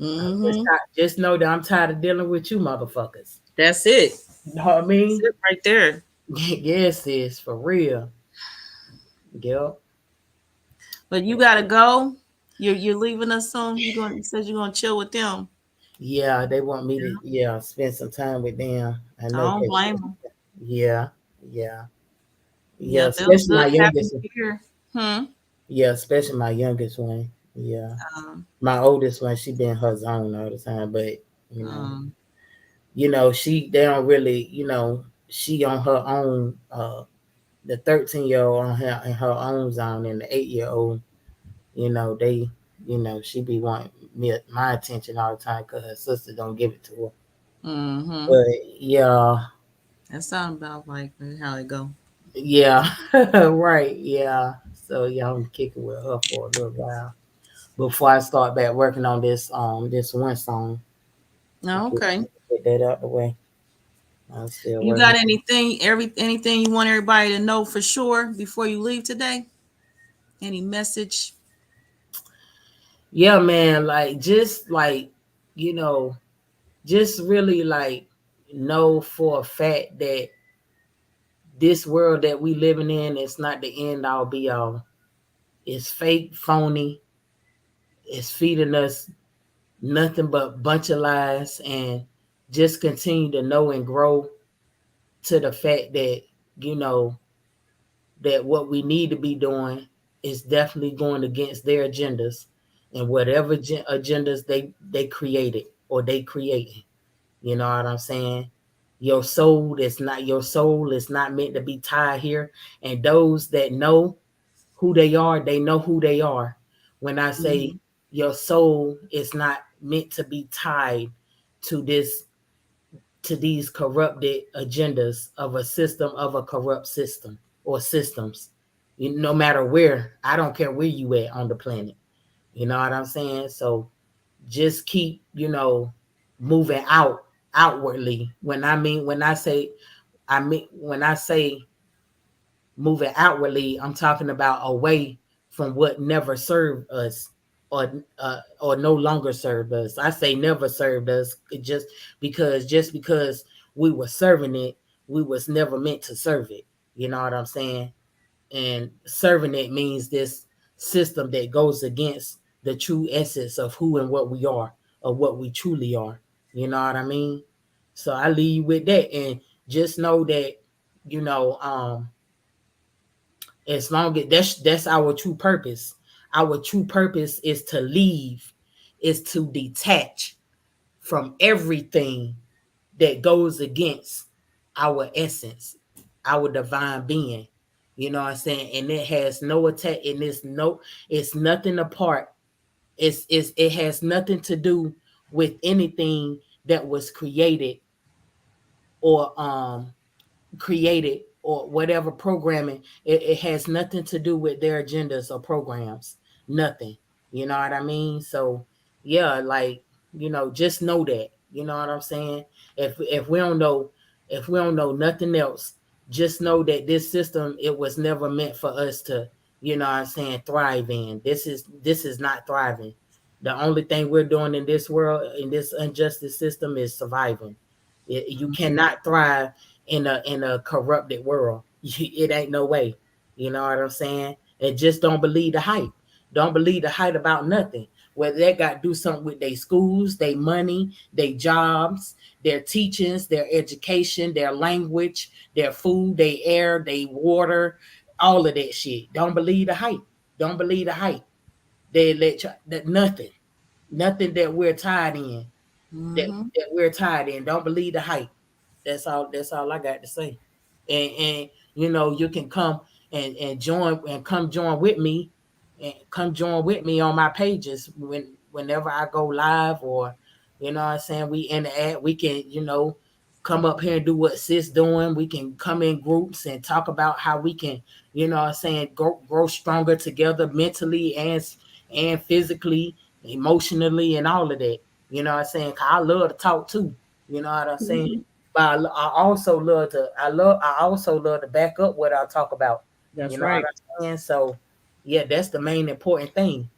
it. Just know that I'm tired of dealing with you motherfuckers. That's it. You know what I mean? That's it right there. Yes, sis, for real. Yep. But you gotta go. You're leaving us soon. You said you're gonna chill with them. Yeah, they want me to spend some time with them. I I know don't that. blame them. Yeah, yeah, yeah. Yeah, feels Especially my good, happy youngest. to hear. Hmm. Yeah, especially my youngest one. Yeah, Um, my oldest one. She been her zone all the time, but you know, um, they don't really, she on her own. The 13-year-old on her in her own zone, and the 8-year-old, they, she be wanting my attention all the time because her sister don't give it to her. mm-hmm. But yeah, That sounds about like how it go. yeah, right, yeah. So yeah, I'm kicking with her for a little while before I start back working on this one song to Oh, okay. get that out the way. I'm still You working. got anything you want everybody to know for sure before you leave today? Any message? Yeah, man, like just like you know, just really like know for a fact that this world that we living in is not the end all be all. It's fake, phony. It's feeding us nothing but bunch of lies, and just continue to know and grow to the fact that you know that what we need to be doing is definitely going against their agendas and whatever agendas they created or they creating. You know what I'm saying? Your soul is not meant to be tied here. And those that know who they are, they know who they are. When I say Mm-hmm. your soul is not meant to be tied to this to these corrupted agendas of a corrupt system or systems. No matter where, I don't care where you at on the planet. You know what I'm saying? So just keep, moving outwardly. When I say moving outwardly, I'm talking about away from what never served us or no longer served us. I say never served us just because we were serving it, we was never meant to serve it. You know what I'm saying? And serving it means this system that goes against the true essence of who and what we are, or what we truly are. You know what I mean? So I leave you with that, and just know that you know as long as that's our true purpose. Our true purpose is to leave, is to detach from everything that goes against our essence, our divine being. You know what I'm saying? And it has no attack, and it's nothing apart. It has nothing to do with anything that was or created or whatever programming. It has nothing to do with their agendas or programs. Nothing. You know what I mean? So yeah, like just know that. You know what I'm saying? If we don't know, if we don't know nothing else, just know that this system, it was never meant for us to, what I'm saying, thrive in. This is not thriving. The only thing we're doing in this world, in this injustice system, is surviving. You cannot thrive in a corrupted world. It ain't no way. You know what I'm saying? And just don't believe the hype. Don't believe the hype about nothing. Whether they got to do something with their schools, their money, their jobs, their teachings, their education, their language, their food, their air, their water, all of that shit. Don't believe the hype. Don't believe the hype. They let you, that nothing that we're tied in. That Mm-hmm. that we're tied in. Don't believe the hype. That's all I got to say. And you can come and join with me, and come join with me on my pages whenever I go live, or what I'm saying, we interact. We can, come up here and do what sis doing. We can come in groups and talk about how we can, what I'm saying, grow stronger together, mentally and physically, emotionally, and all of that. You know what I'm saying? 'Cause I love to talk too. You know what I'm saying? But I also love to back up what I talk about. You That's know what right. I'm saying? So yeah, that's the main important thing.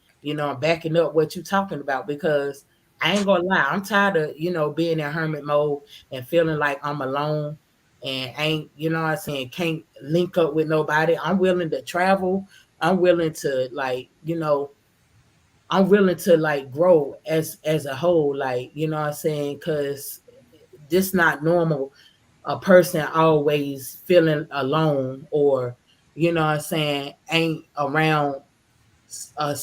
Backing up what you're talking about, because I ain't gonna lie, I'm tired of, being in hermit mode and feeling like I'm alone and ain't, what I'm saying, can't link up with nobody. I'm willing to travel. I'm willing to, like, I'm willing to like grow as a whole, like, you know what I'm saying? Cause this not normal. A person always feeling alone, or you know what I'm saying, ain't around a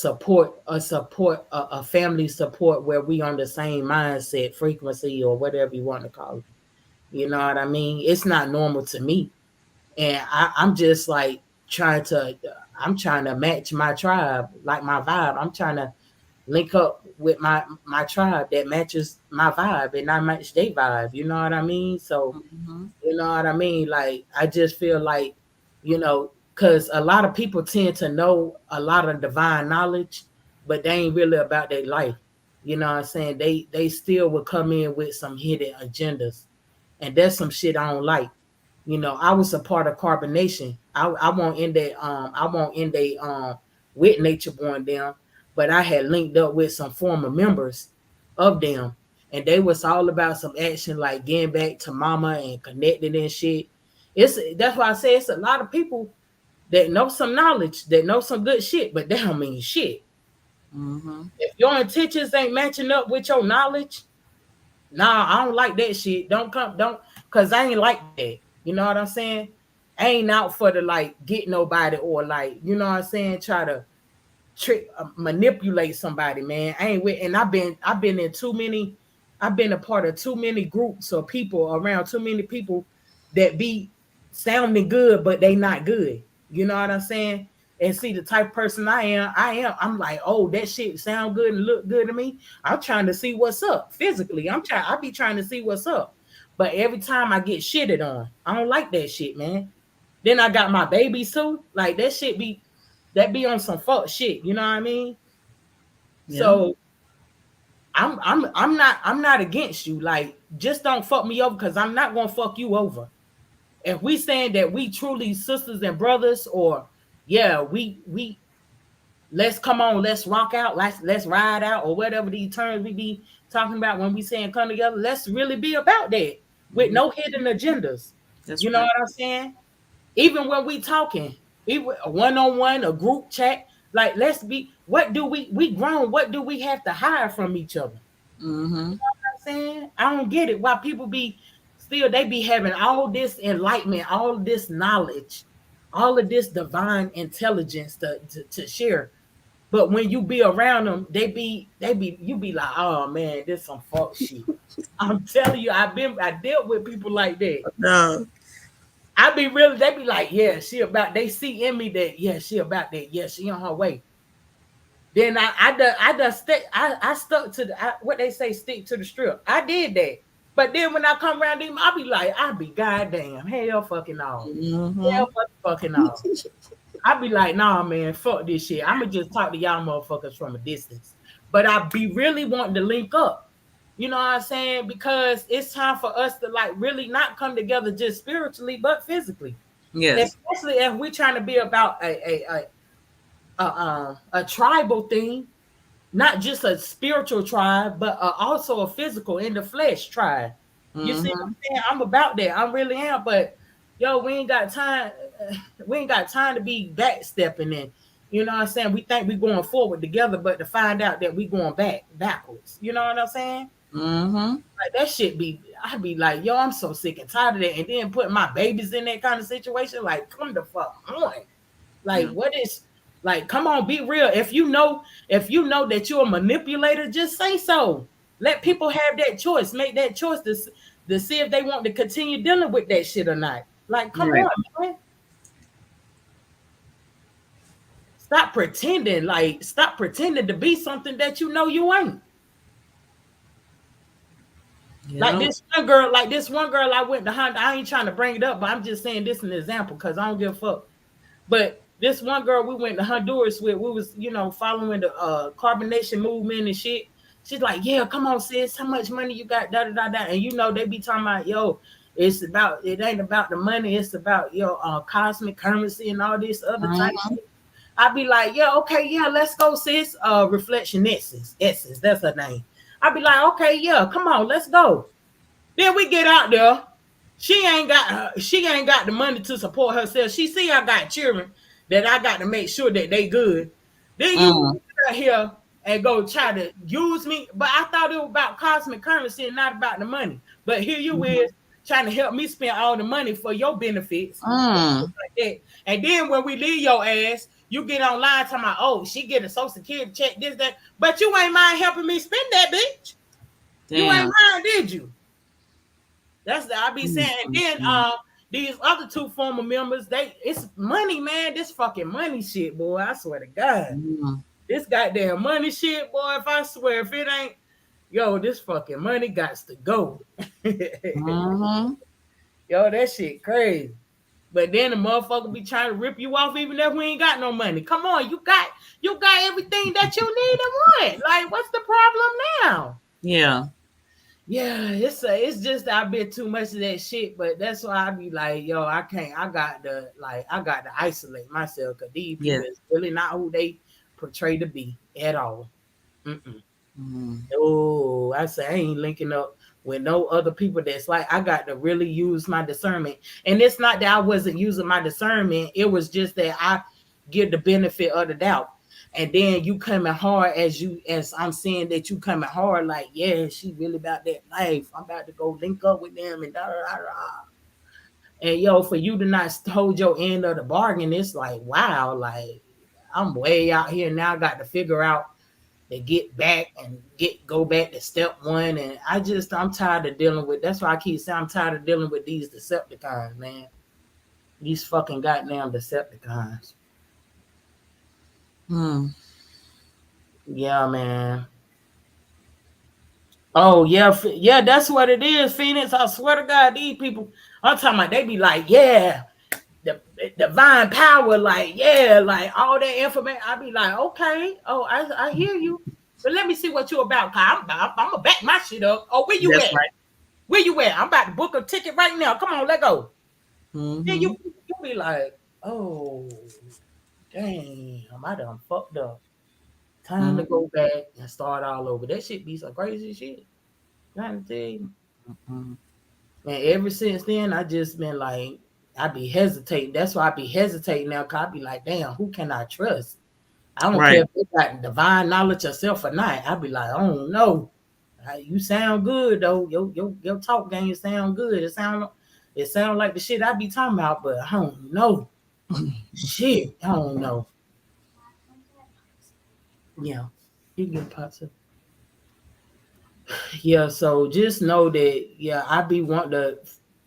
family support where we on the same mindset, frequency, or whatever you want to call it. You know what I mean? It's not normal to me. And I'm just like I'm trying to match my tribe, like my vibe. I'm trying to link up with my tribe that matches my vibe and I match their vibe. You know what I mean? So you know what I mean? Like I just feel like, because a lot of people tend to know a lot of divine knowledge, but they ain't really about their life. You know what I'm saying? They still will come in with some hidden agendas. And that's some shit I don't like. I was a part of carbonation. I won't end a with Nature Born down, but I had linked up with some former members of them, and they was all about some action, like getting back to mama and connecting and shit. That's why I say it's a lot of people that know some knowledge, that know some good shit, but they don't mean shit. If your intentions ain't matching up with your knowledge, nah, I don't like that shit. Don't, cause I ain't like that. You know what I'm saying? I ain't out for to like get nobody, or like, you know what I'm saying, try to trick, manipulate somebody, man. I ain't with, and I've been in too many, I've been a part of too many groups or people, around too many people that be sounding good, but they not good. You know what I'm saying? And see, the type of person I'm like, oh, that shit sound good and look good to me. I'm trying to see what's up physically. I be trying to see what's up. But every time I get shitted on, I don't like that shit, man. Then I got my babies too. Like that shit be on some fuck shit. You know what I mean? Yeah. So I'm not against you. Like, just don't fuck me over, because I'm not gonna fuck you over. If we saying that we truly sisters and brothers, or yeah, we let's come on, let's rock out, let's ride out, or whatever these terms we be talking about when we saying come together, let's really be about that with no hidden agendas. That's right. Know what I'm saying? Even when we talking, even one-on-one, a group chat, like let's be, what do we grown, what do we have to hide from each other? You know what I'm saying? I don't get it. Why people be still, they be having all this enlightenment, all this knowledge, all of this divine intelligence to share. But when you be around them, you be like, oh man, this some fuck shit. I'm telling you, I dealt with people like that. No. They be like, yeah, they see in me that, yeah, she about that, yeah, she on her way. Then I stuck to what they say, stick to the strip. I did that. But then when I come around them, I be goddamn, hell fucking all. Hell fucking all. I be like, nah, man, fuck this shit. I'ma just talk to y'all motherfuckers from a distance. But I be really wanting to link up. You know what I'm saying? Because it's time for us to like really not come together just spiritually, but physically. Yes. Especially if we're trying to be about a tribal thing, not just a spiritual tribe, but also a physical, in the flesh tribe. You see what I'm saying? I'm about that. I really am. But yo, we ain't got time. We ain't got time to be backstepping in. You know what I'm saying? We think we going forward together, but to find out that we going backwards. You know what I'm saying? Like that shit I be like, yo, I'm so sick and tired of that. And then putting my babies in that kind of situation, like, come the fuck on. Like, what is, like, come on, be real. If you know that you're a manipulator, just say so. Let people have that choice. Make that choice to see if they want to continue dealing with that shit or not. Like, come on, man. Stop pretending. Like, stop pretending to be something that you know you ain't. Like this one girl I went to Honda. I ain't trying to bring it up, but I'm just saying this is an example because I don't give a fuck. But this one girl we went to Honduras with, we was, following the carbonation movement and shit. She's like, yeah, come on, sis. How much money you got? Da da da da. And they be talking about, yo, it ain't about the money. It's about your cosmic currency and all this other type of shit. I be like, yeah, okay, yeah, let's go, sis. Reflection Essence, that's her name. I be like, okay, yeah, come on, let's go. Then we get out there. She ain't got the money to support herself. She see I got children that I got to make sure that they good. Then you out here and go try to use me. But I thought it was about cosmic currency and not about the money. But here you is trying to help me spend all the money for your benefits. Like and then when we leave your ass, you get online talking about, oh, she get a social security check, this, that. But you ain't mind helping me spend that, bitch. Damn. You ain't mind, did you? That's the I be saying. And then these other two former members, it's money, man. This fucking money shit, boy. I swear to God. This goddamn money shit, boy. If I swear, if it ain't, yo, this fucking money gots to go. Yo, that shit crazy. But then the motherfucker be trying to rip you off even if we ain't got no money. Come on, you got everything that you need and want. Like, what's the problem now? Yeah, it's just I bit too much of that shit. But that's why I be like, yo, I can't. I got to isolate myself because these people is really not who they portray to be at all. Oh, I say I ain't linking up with no other people. That's like, I got to really use my discernment. And it's not that I wasn't using my discernment. It was just that I give the benefit of the doubt. And then you coming hard as I'm saying that you coming hard, like, yeah, she really about that life. I'm about to go link up with them and da da da da. And yo, for you to not hold your end of the bargain, it's like, wow, like I'm way out here now. I got to figure out to get back and go back to step one. And I'm tired of dealing with. That's why I keep saying I'm tired of dealing with these Decepticons, man. These fucking goddamn Decepticons. Yeah, man. Oh, yeah, that's what it is, Phoenix. I swear to God, these people, I'm talking about, they be like, yeah, the divine power, like, yeah, like all that information. I be like, okay, oh, I hear you. But let me see what you about. I'm gonna back my shit up. Oh, where you at? Right. Where you at? I'm about to book a ticket right now. Come on, let go. Then you be like, oh, damn, I done fucked up. Time to go back and start all over. That shit be some crazy shit. Trying to tell you. And ever since then, I just been like, I be hesitating. That's why I be hesitating now, because I be like, damn, who can I trust? I don't care if they got divine knowledge yourself or not. I be like, I don't know. You sound good though. Your talk game sound good. It sound like the shit I be talking about, but I don't know. Shit, I don't know. Yeah, you can get pops up. Yeah, so just know that, yeah, I be wanting to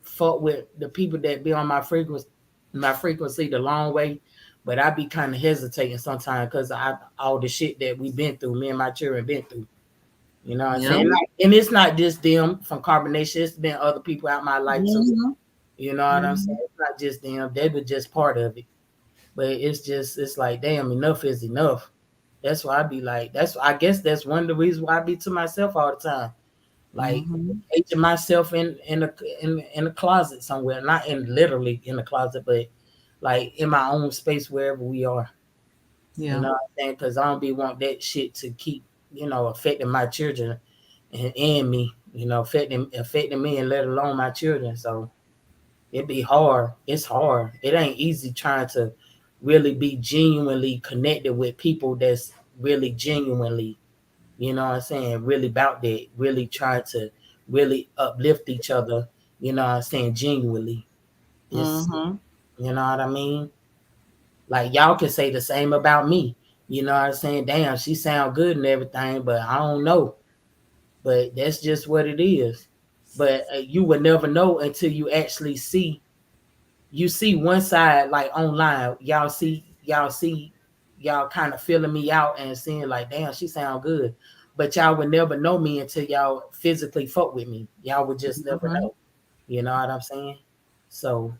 fuck with the people that be on my frequency the long way, but I be kind of hesitating sometimes because all the shit that we've been through, me and my children been through. You know what I'm saying? And it's not just them from carbonation, it's been other people out my life too. You know what I'm saying? It's not just them, they were just part of it. But it's like, damn, enough is enough. That's why I be like, I guess that's one of the reasons why I be to myself all the time. Like aging myself in a closet somewhere, not literally in the closet, but like in my own space wherever we are. Yeah. You know what I'm saying? Because I don't be want that shit to keep, affecting my children and me, affecting me and let alone my children. So it be hard. It's hard. It ain't easy trying to really be genuinely connected with people that's really genuinely, you know what I'm saying, really about that, really try to really uplift each other, you know what I'm saying, genuinely. You know what I mean? Like y'all can say the same about me. You know what I'm saying? Damn, she sound good and everything, but I don't know. But that's just what it is. But you would never know until you actually see. You see one side, like online, y'all kind of feeling me out and seeing like, damn, she sound good. But y'all would never know me until y'all physically fuck with me. Y'all would just never know. You know what I'm saying? So,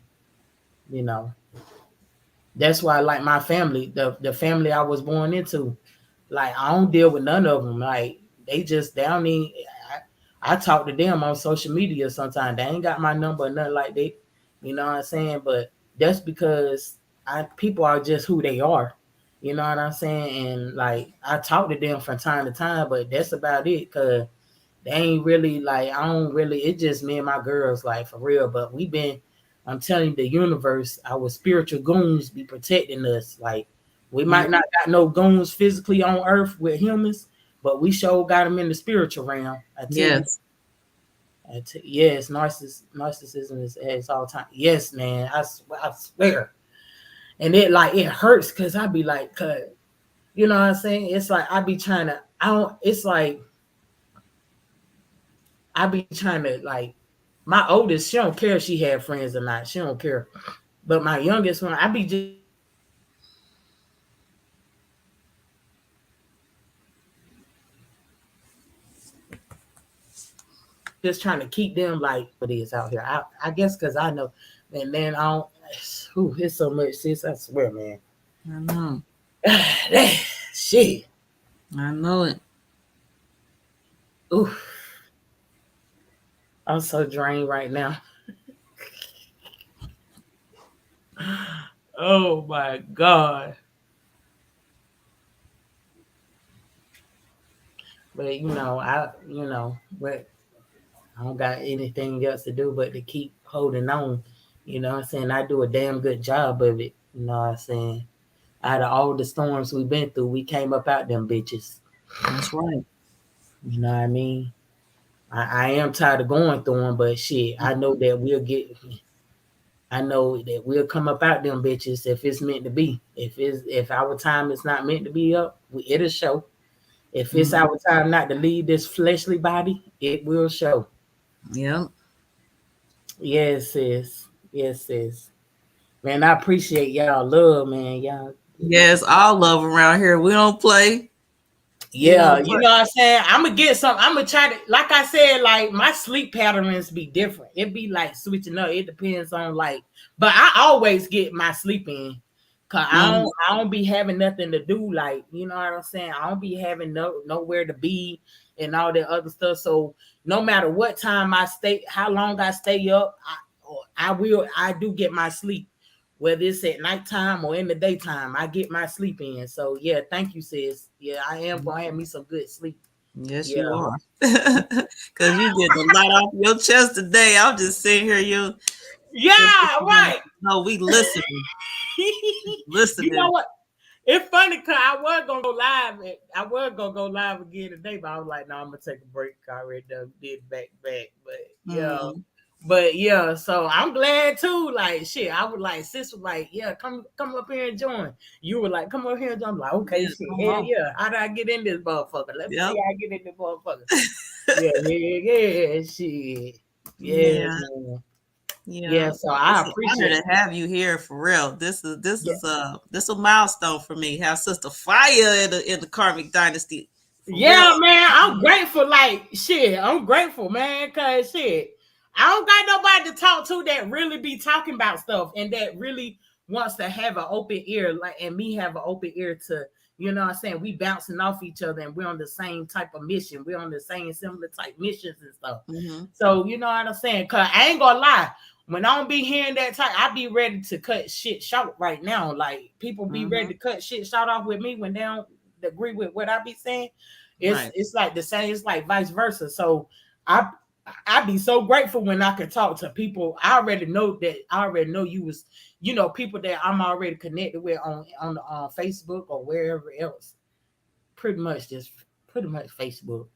that's why, like my family, the family I was born into, like I don't deal with none of them. Like they don't even. I talk to them on social media sometimes. They ain't got my number or nothing like that. You know what I'm saying? But that's because people are just who they are. You know what I'm saying? And like I talk to them from time to time, but that's about it. Cause they ain't really like, it's just me and my girls, like for real. But I'm telling you, the universe, our spiritual goons be protecting us. Like We might not got no goons physically on earth with humans, but we sure got them in the spiritual realm. I tell you. Yes, narcissism is all time. Yes, man. I swear. And it hurts because I be like, you know what I'm saying? It's like I be trying to, my oldest, she don't care if she had friends or not. She don't care. But my youngest one, I be just trying to keep them like what is out here. I guess because I know, and then I don't. It's so much, sis. I swear, man. I know. Shit. I know it. Ooh. I'm so drained right now. Oh my God. But but I don't got anything else to do but to keep holding on. You know what I'm saying? I do a damn good job of it. You know what I'm saying? Out of all the storms we've been through, we came up out them bitches. That's right. You know what I mean? I am tired of going through them, but shit, I know that we'll come up out them bitches if it's meant to be. If our time is not meant to be up, it'll show. If it's our time not to leave this fleshly body, it will show. Yeah. Yes, sis. Yes, sis. Man, I appreciate y'all love, man. Y'all. Yes, all love around here. We don't play. Yeah, you know what I'm saying? I'm going to get some. I'm going to try to, like I said, like my sleep patterns be different. It be like switching up. It depends on but I always get my sleep in. Cause I don't be having nothing to do. Like, you know what I'm saying? I don't be having nowhere to be and all that other stuff. So no matter what time how long I stay up, I do get my sleep. Whether it's at nighttime or in the daytime, I get my sleep in. So yeah, thank you, sis. Yeah, I am gonna have me some good sleep. Yes, you are. Cause you get the light off your chest today. I'm just sitting here, right. No, we listening. Listening. You know what? It's funny because I was gonna go live. I was gonna go live again today, but I was like, no, I'm gonna take a break. I already did back. But yeah, so I'm glad too. Like shit, I was like, sis was like, yeah, come up here and join. You were like, come up here and join. I'm like, okay, shit, hell yeah. How do I get in this motherfucker? Let me see how I get in this motherfucker. yeah, shit. Yeah, man. Yeah, so I appreciate it to have you here for real. This is a milestone for me. Have Sister Fire in the Karmic Dynasty. Yeah, man, I'm grateful. Like shit, I'm grateful, man, cause shit, I don't got nobody to talk to that really be talking about stuff and that really wants to have an open ear, and me have an open ear to, you know what I'm saying? We bouncing off each other and we're on the same type of mission. We're on the same similar type missions and stuff. So you know what I'm saying? Cause I ain't gonna lie. When I don't be hearing that type, I be ready to cut shit short right now. Like people be ready to cut shit short off with me when they don't agree with what I be saying. It's like the same. It's like vice versa. So I be so grateful when I can talk to people. I already know you was, people that I'm already connected with on Facebook or wherever else. Pretty much Facebook.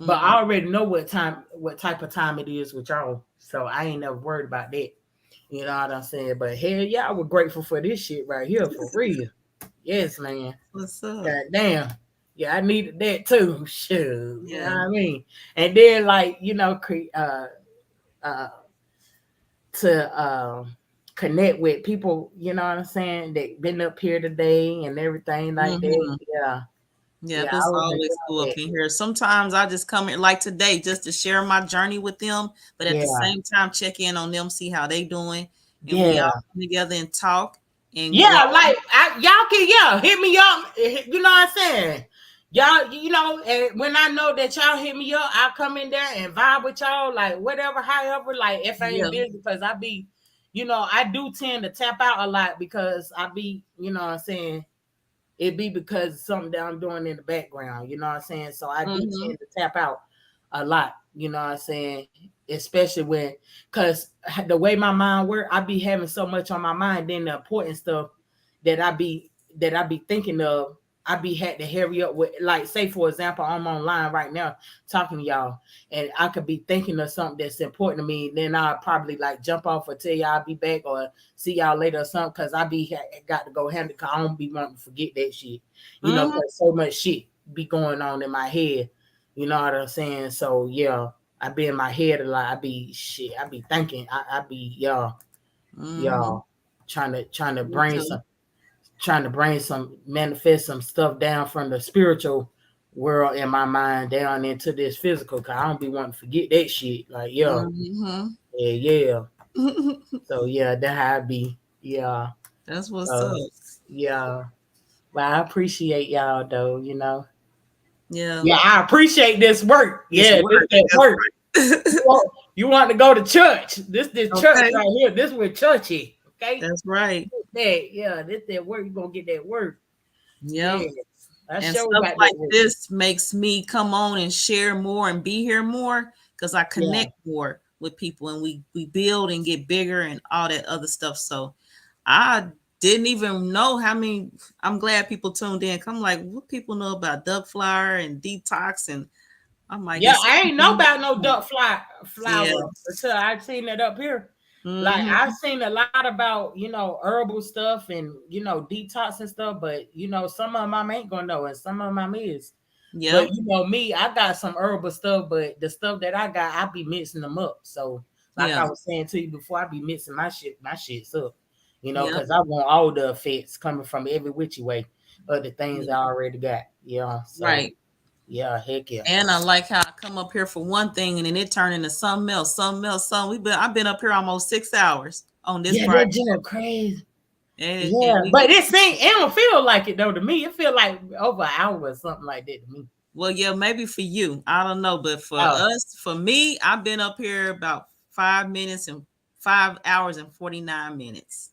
But I already know what type of time it is with y'all. So I ain't never worried about that. You know what I'm saying? But hell yeah, I was grateful for this shit right here for real. Yes, man. What's up? God damn. Yeah, I needed that too. Shoot. Yeah. You know what I mean? And then to connect with people, you know what I'm saying, that been up here today and everything like that. Yeah. Yeah, it's always cool up in here. Sometimes I just come in like today just to share my journey with them, but at the same time check in on them, see how they doing, and we all come together and talk. And y'all can hit me up. You know what I'm saying? Y'all, and when I know that y'all hit me up, I'll come in there and vibe with y'all, like whatever, however, like if I ain't busy, because I be, I do tend to tap out a lot because I be, you know what I'm saying. It be because of something that I'm doing in the background, you know what I'm saying? So I do tend to tap out a lot, you know what I'm saying? Especially because the way my mind works, I be having so much on my mind, then the important stuff that I be that I be thinking of, I be had to hurry up with, like, say for example, I'm online right now talking to y'all, and I could be thinking of something that's important to me. Then I'll probably like jump off or tell y'all I'll be back or see y'all later or something, because I be got to go handle, because I don't be wanting to forget that shit. You know, because so much shit be going on in my head. You know what I'm saying? So yeah, I be in my head a lot. I be thinking. I be y'all trying to bring some manifest some stuff down from the spiritual world in my mind down into this physical, because I don't be wanting to forget that shit. Like yeah. So yeah, that how I be. Yeah. That's what's up. Yeah. Well, I appreciate y'all though, you know. Yeah. Yeah, I appreciate this work. This work. You want to go to church. This church right here. This where church is. Okay. That's right. This that work. You're gonna get that work. Yep. Yeah. And stuff like this makes me come on and share more and be here more, because I connect more with people, and we build and get bigger and all that other stuff. So I didn't even know how many. I'm glad people tuned in. I'm like, what people know about duck flower and detox, and I'm like, I ain't know about no duck flower until I seen it up here. Like I've seen a lot about, you know, herbal stuff and, you know, detox and stuff, but you know, some of them I ain't gonna know and some of them is. Yeah. But you know me, I got some herbal stuff, but the stuff that I got, I be mixing them up. So like I was saying to you before, I be mixing my shits up, you know, because I want all the effects coming from every which way of the things I already got. Yeah. So, right. Yeah, heck yeah. And I like how I come up here for one thing and then it turned into something else. I've been up here almost 6 hours on this. Yeah, that's crazy. But it don't feel like it though to me. It feel like over an hour or something like that to me. Well, yeah, maybe for you. I don't know. But for us, for me, I've been up here about 5 hours and 49 minutes.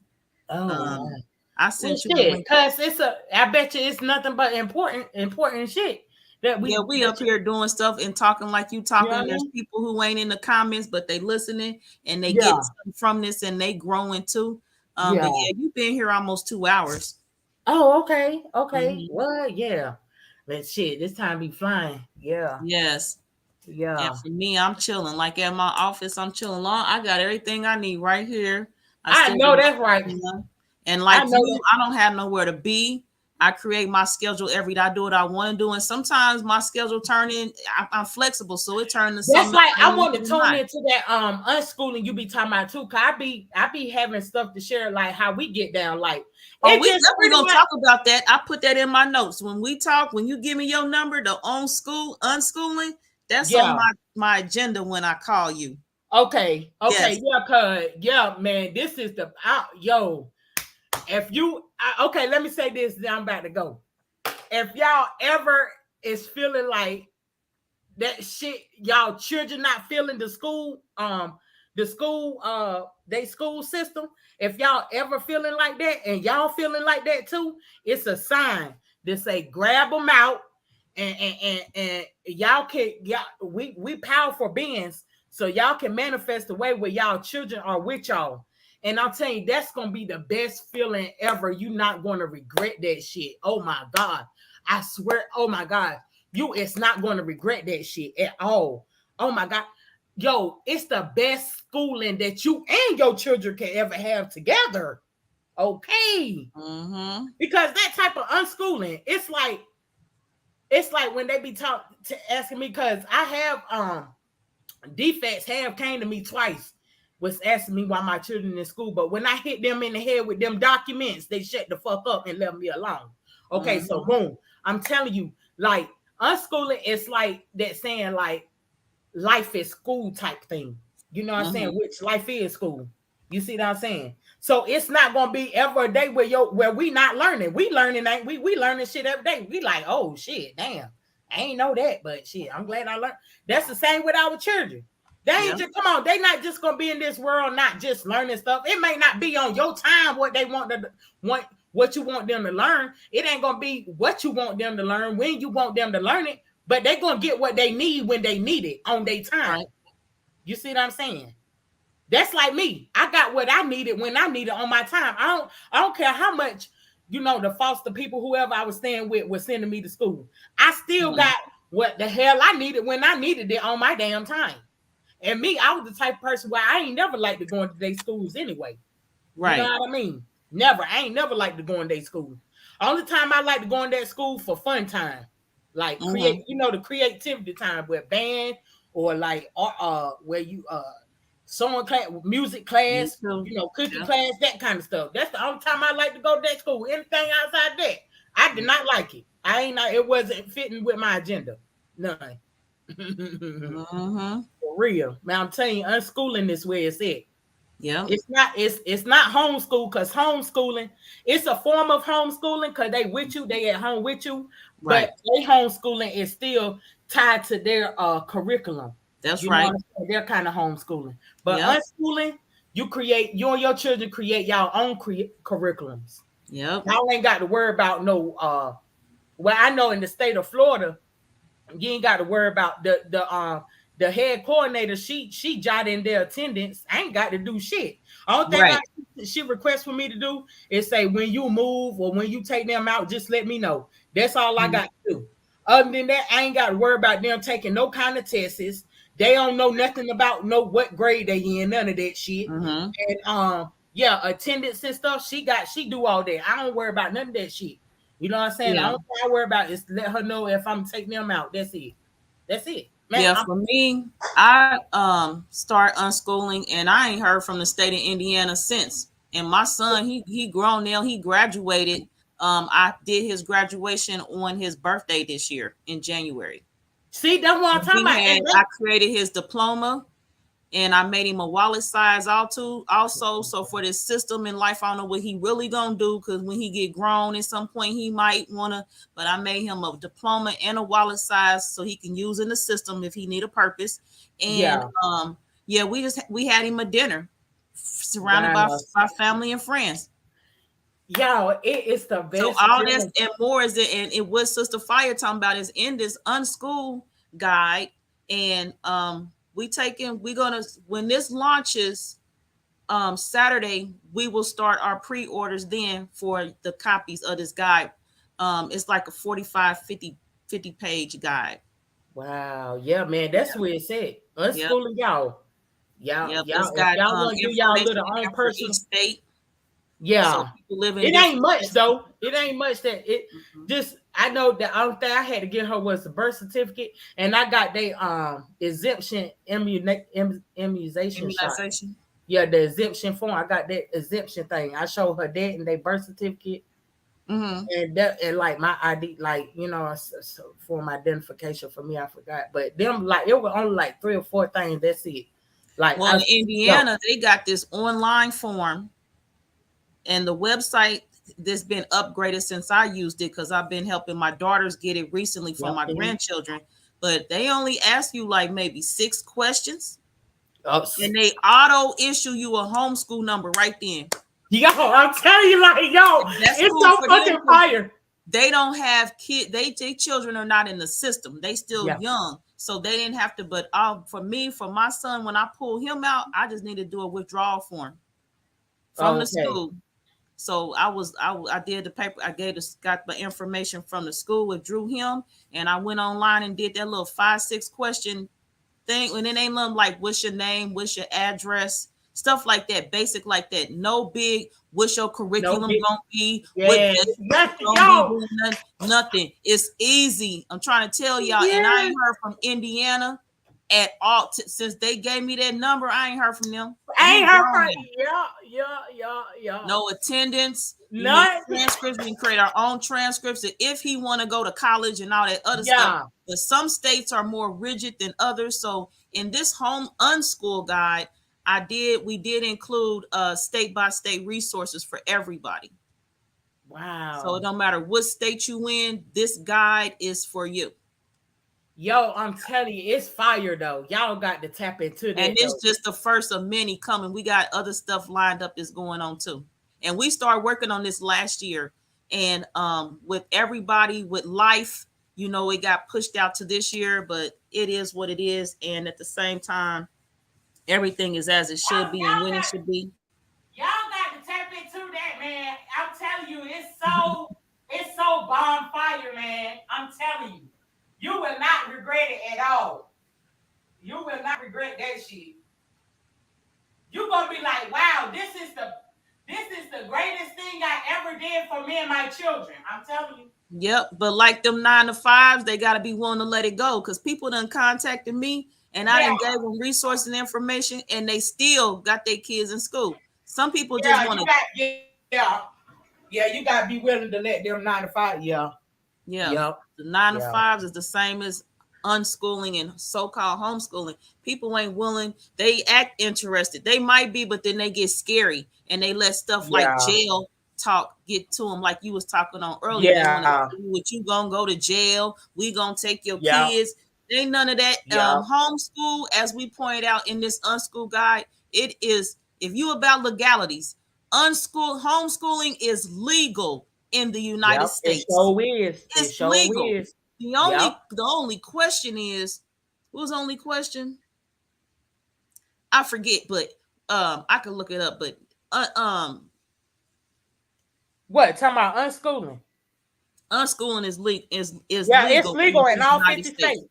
I sent you because I bet you it's nothing but important shit. We up here doing stuff and talking like you talking. You know There's people who ain't in the comments, but they listening and they get something from this and they growing too. But you've been here almost 2 hours. Oh, okay. Well, yeah. Let's shit. This time be flying. Yeah. Yes. Yeah. And for me, I'm chilling. Like at my office, I'm chilling. I got everything I need right here. I know that's right. And like you, I don't have nowhere to be. I create my schedule every day. I do what I want to do. And sometimes my schedule I'm flexible. So it turned to something. That's like I want to tune into that unschooling you be talking about too. Cause I be having stuff to share, like how we get down. Like we're gonna talk about that. I put that in my notes. When we talk, when you give me your number, the unschooling, that's on my agenda when I call you. Okay. Yes. Man, this is if you let me say this, then I'm about to go. If y'all ever is feeling like that shit, y'all children not feeling the school system, if y'all ever feeling like that and y'all feeling like that too, it's a sign to say grab them out and y'all can we powerful beings, so y'all can manifest the way where y'all children are with y'all. And I'm telling you, that's going to be the best feeling ever. You're not going to regret that shit. Oh, my God. I swear. Oh, my God. It's not going to regret that shit at all. Oh, my God. Yo, it's the best schooling that you and your children can ever have together. Okay. Because that type of unschooling, it's like when they be asking me, because I have defects came to me twice. Was asking me why my children in school, but when I hit them in the head with them documents, they shut the fuck up and left me alone. Okay, so boom, I'm telling you, like unschooling is like that saying, like life is school type thing. You know what I'm saying? Which life is school. You see what I'm saying? So it's not gonna be ever a day where we not learning. We learning, ain't we? We learning shit every day. We like, oh shit, damn, I ain't know that, but shit, I'm glad I learned. That's the same with our children. They ain't just come on. They not just gonna be in this world, not just learning stuff. It may not be on your time what they what you want them to learn. It ain't gonna be what you want them to learn when you want them to learn it. But they gonna get what they need when they need it on their time. Right. You see what I'm saying? That's like me. I got what I needed when I needed on my time. I don't care how much the foster people, whoever I was staying with, was sending me to school. I still got what the hell I needed when I needed it on my damn time. And me, I was the type of person where I ain't never liked to go into their schools anyway. Right. You know what I mean? Never. I ain't never liked to go in their school. Only time I like to go in that school for fun time. Like create, the creativity time with band or like where you song class, music class, cooking class, that kind of stuff. That's the only time I like to go to that school. Anything outside that, I did not like it. It wasn't fitting with my agenda. None. For real. Man, I'm telling you, unschooling is where it's at. Yeah. It's not homeschool, because homeschooling, it's a form of homeschooling because they with you, they at home with you. Right. But they homeschooling is still tied to their curriculum. That's right. They're kind of homeschooling. But unschooling, you and your children create y'all own curriculums. Yep. Y'all ain't got to worry about no well, I know in the state of Florida, you ain't got to worry about the head coordinator. She jot in their attendance. I ain't got to do shit. All thing she requests for me to do is say, when you move or when you take them out, just let me know. That's all I got to do. Other than that, I ain't got to worry about them taking no kind of tests. They don't know nothing about what grade they in, none of that shit. And attendance and stuff, she do all that. I don't worry about none of that shit. You know what I'm saying? The only thing I worry about is let her know if I'm taking them out. That's it. Man, for me, I start unschooling, and I ain't heard from the state of Indiana since. And my son, he grown now. He graduated. I did his graduation on his birthday this year in January. See, that's what I'm talking about. I created his diploma, and I made him a wallet size also. So for this system in life, I don't know what he really gonna do, because when he get grown at some point, he might wanna. But I made him a diploma and a wallet size so he can use in the system if he need a purpose. And we had him a dinner surrounded by family and friends. Y'all, it's the best. So all this and more is it, and it was Sister Fire talking about is in this unschool guide, and when this launches Saturday, we will start our pre-orders then for the copies of this guide. It's like a 50 page guide. Wow. Yeah, man, that's where it's at. Unschooling y'all. Y'all want to do y'all little own personal state. Yeah. So people live in it ain't much though. It ain't much that it just, I know the only thing I had to get her was the birth certificate, and I got the exemption immunization shot. Yeah, the exemption form. I got that exemption thing. I showed her that and their birth certificate. And like my ID, like, so for my identification for me, I forgot. But them, like, it was only like 3 or 4 things. That's it. Like, in Indiana, they got this online form. And the website that's been upgraded since I used it, because I've been helping my daughters get it recently for my grandchildren. But they only ask you like maybe 6 questions. And they auto issue you a homeschool number right then. Yo, I'm telling you, like, it's so fucking fire. They don't have kids. Their children are not in the system. They still young. So they didn't have to. But for my son, when I pull him out, I just need to do a withdrawal form from the school. So I did the paper. Got the information from the school, withdrew him, and I went online and did that little 5-6 question thing. And it ain't nothing like, what's your name, what's your address, stuff like that, basic like that. No big, what's your curriculum gonna be? Nothing. It's easy. I'm trying to tell y'all, and I ain't heard from Indiana at all since they gave me that number. I ain't heard from them. I ain't heard from no attendance, none. Transcripts. We can create our own transcripts if he want to go to college and all that other stuff. But some states are more rigid than others. So in this home unschool guide, we did include state by state resources for everybody. Wow. So it don't matter what state you in, this guide is for you. Yo, I'm telling you, it's fire though. Y'all got to tap into that. And it's just the first of many coming. We got other stuff lined up that's going on too. And we started working on this last year. And with everybody with life, it got pushed out to this year, but it is what it is. And at the same time, everything is as it should be and when it should be. Y'all got to tap into that, man. I'm telling you, it's so so bonfire, man. I'm telling you, you will not regret it at all. You will not regret that shit. You're gonna be like, wow, this is the greatest thing I ever did for me and my children. I'm telling you. Yep, but like them 9 to 5s, they got to be willing to let it go, because people done contacted me and I done gave them resources and information, and they still got their kids in school. Some people just want to. Yeah, you got to be willing to let them 9 to 5. Yeah. The 9 to 5s is the same as unschooling and so-called homeschooling. People ain't willing. They act interested. They might be, but then they get scary and they let stuff like jail talk get to them, like you was talking on earlier. They want to tell you what, you gonna go to jail, we gonna take your kids. Ain't none of that. Homeschool, as we pointed out in this unschool guide, it is, if you about legalities, homeschooling is legal in the United States. It sure is. It's legal. Is. The only question is, what was the only question? I forget, but I can look it up. But what, talking about unschooling? Unschooling is legal. Is legal. It's legal in all 50 states.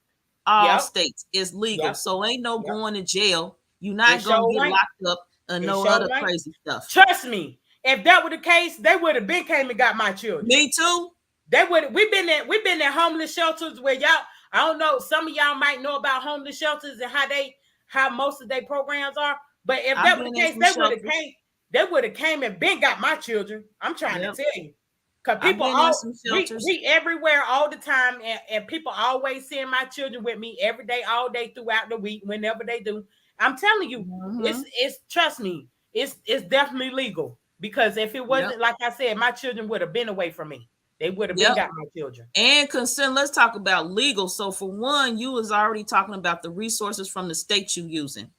All states is legal. So ain't no going to jail. You're not gonna get locked up and no other crazy stuff. Trust me. If that were the case, they would have been came and got my children. Me too. They would. We've been in homeless shelters where y'all. I don't know. Some of y'all might know about homeless shelters and how most of their programs are. But if that were the case, they would have came and been got my children. I'm trying to tell you, because people we everywhere all the time, and people always seeing my children with me every day, all day throughout the week, whenever they do. I'm telling you, it's trust me, it's definitely legal. Because if it wasn't, like I said, my children would have been away from me. They would have been got my children. And consent, let's talk about legal. So for one, you was already talking about the resources from the state you using.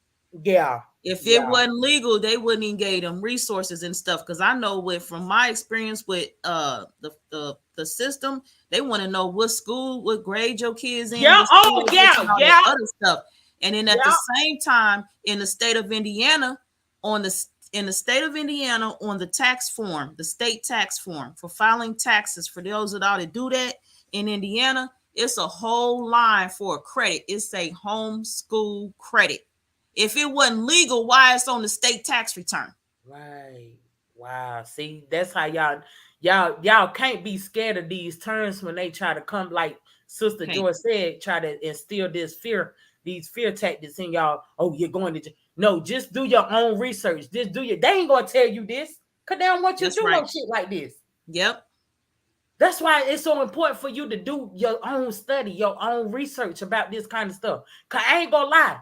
Yeah. If it wasn't legal, they wouldn't even give them resources and stuff. Because I know from my experience with the system, they want to know what school, what grade your kids in. Yeah. Other stuff. And then at the same time, in the state of Indiana, on the tax form, the state tax form for filing taxes, for those that ought to do that in Indiana, it's a whole line for a credit. It's a homeschool credit. If it wasn't legal, why it's on the state tax return? Right. Wow. See, that's how y'all can't be scared of these terms when they try to come, like Sister Joy said, try to instill these fear tactics in y'all. Oh, you're going to no, just do your own research. They ain't gonna tell you this because they don't want you to do no shit like this. Yep. That's why it's so important for you to do your own study, your own research about this kind of stuff. Cause I ain't gonna lie.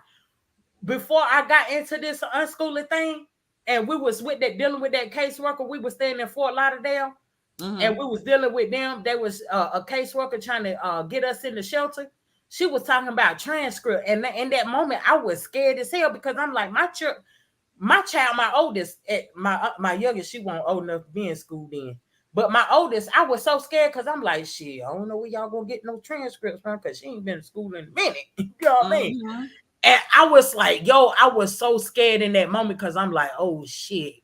Before I got into this unschooling thing, and we was dealing with that caseworker, we was staying in Fort Lauderdale, and we was dealing with them. There was a caseworker trying to get us in the shelter. She was talking about transcript, and in that moment, I was scared as hell because I'm like, my child, my oldest, my youngest, she wasn't old enough to be in school then. But my oldest, I was so scared because I'm like, shit, I don't know where y'all gonna get no transcripts from because she ain't been in school in a minute. You know what I mean? And I was like, I was so scared in that moment because I'm like, oh shit.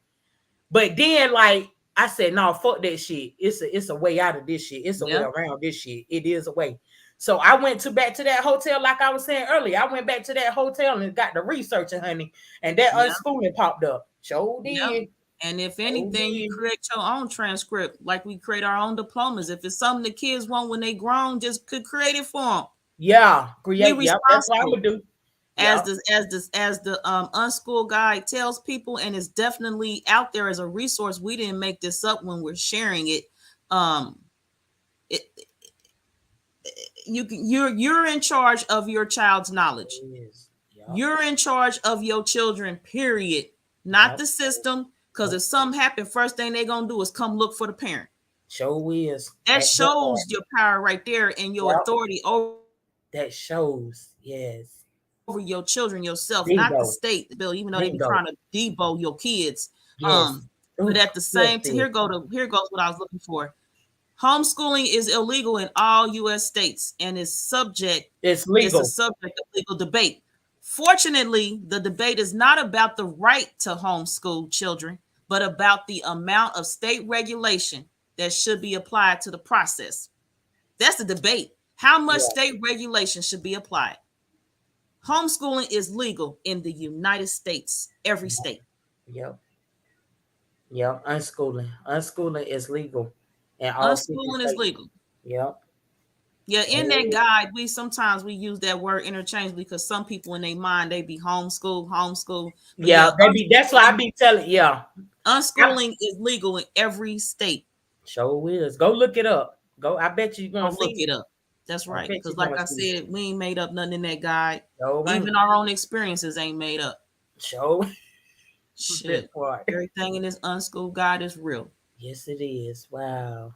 But then, like I said, no, fuck that shit. It's a way out of this shit. It's a way around this shit. It is a way. So I went back to that hotel, like I was saying earlier. I went back to that hotel and got the researching, honey, and that unschooling popped up. Sure did. And if anything, you create your own transcript, like we create our own diplomas. If it's something the kids want when they grown, just could create it for them. Yeah, create. Yep, that's what I would do. As the unschool guide tells people, and it's definitely out there as a resource. We didn't make this up when we're sharing it. You're in charge of your child's knowledge. You're in charge of your children, period. Not the system. Because if something happened, first thing they're gonna do is come look for the parent. Sure is. That shows your power right there and your authority over. That shows, yes. Over your children, yourself, not the state, Bill. Even though they be trying to debo your kids. Yes. But at the same time, here goes what I was looking for. Homeschooling is illegal in all U.S. states and it's legal. It's a subject of legal debate. Fortunately, the debate is not about the right to homeschool children, but about the amount of state regulation that should be applied to the process. That's the debate. How much state regulation should be applied? Homeschooling is legal in the United States, every state. Yep. Unschooling is legal. And unschooling is legal. Yep. Yeah, in that guide, we sometimes use that word interchangeably because some people in their mind they be homeschool. Yeah, that's why I be telling. Yeah, unschooling is legal in every state. Sure is. Go look it up. Go. I bet you're gonna look it up. That's right. Because like I said, we ain't made up nothing in that guide. Even our own experiences ain't made up. Sure. Shit. Everything in this unschooled guide is real. Yes, it is. Wow.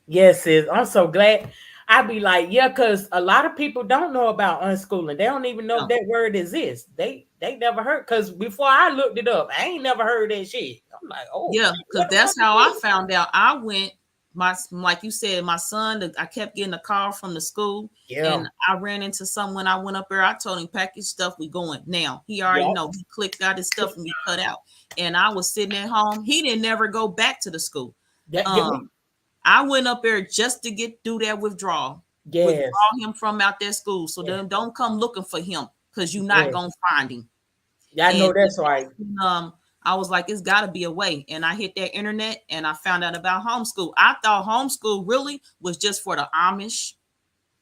Yes, it is. I'm so glad. I be like, yeah, because a lot of people don't know about unschooling. They don't even know that word exists. They never heard. Because before I looked it up, I ain't never heard that shit. I'm like, oh yeah, because that's how I found out. I went. Like you said, my son, I kept getting a call from the school, and I ran into someone. I went up there. I told him, pack your stuff. We going now. He already know. He clicked out his stuff and we cut out. And I was sitting at home. He didn't never go back to the school. I went up there just to do that withdrawal. Withdraw him from out that school. So then don't come looking for him because you're not gonna find him. Yeah, I know that's right. I was like, it's got to be a way. And I hit that internet and I found out about homeschool. I thought homeschool really was just for the Amish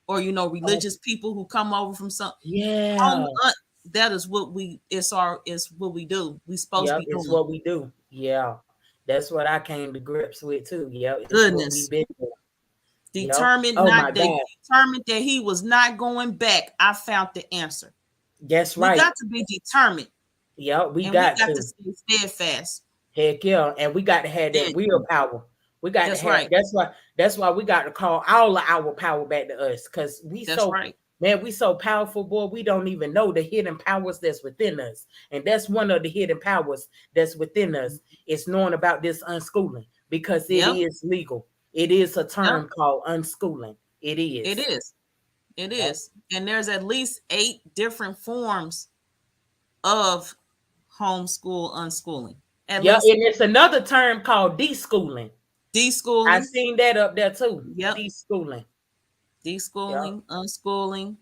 or, religious people who come over from something. Yeah. That is what it's what we do. We supposed to be doing. It's what we do. Yeah. That's what I came to grips with too. Yeah. Goodness. Determined determined that he was not going back. I found the answer. That's right. We got to be determined. Yeah, we got to stay steadfast. Heck yeah, and we got to have that willpower. We got to have. That's why we got to call all of our power back to us because we so powerful, boy. We don't even know the hidden powers that's within us, and that's one of the hidden powers that's within us. It's knowing about this unschooling because it is legal. It is a term called unschooling. It is. It is, and there's at least 8 different forms of homeschool unschooling. And it's another term called deschooling. I've seen that up there too. Yep. Deschooling, unschooling.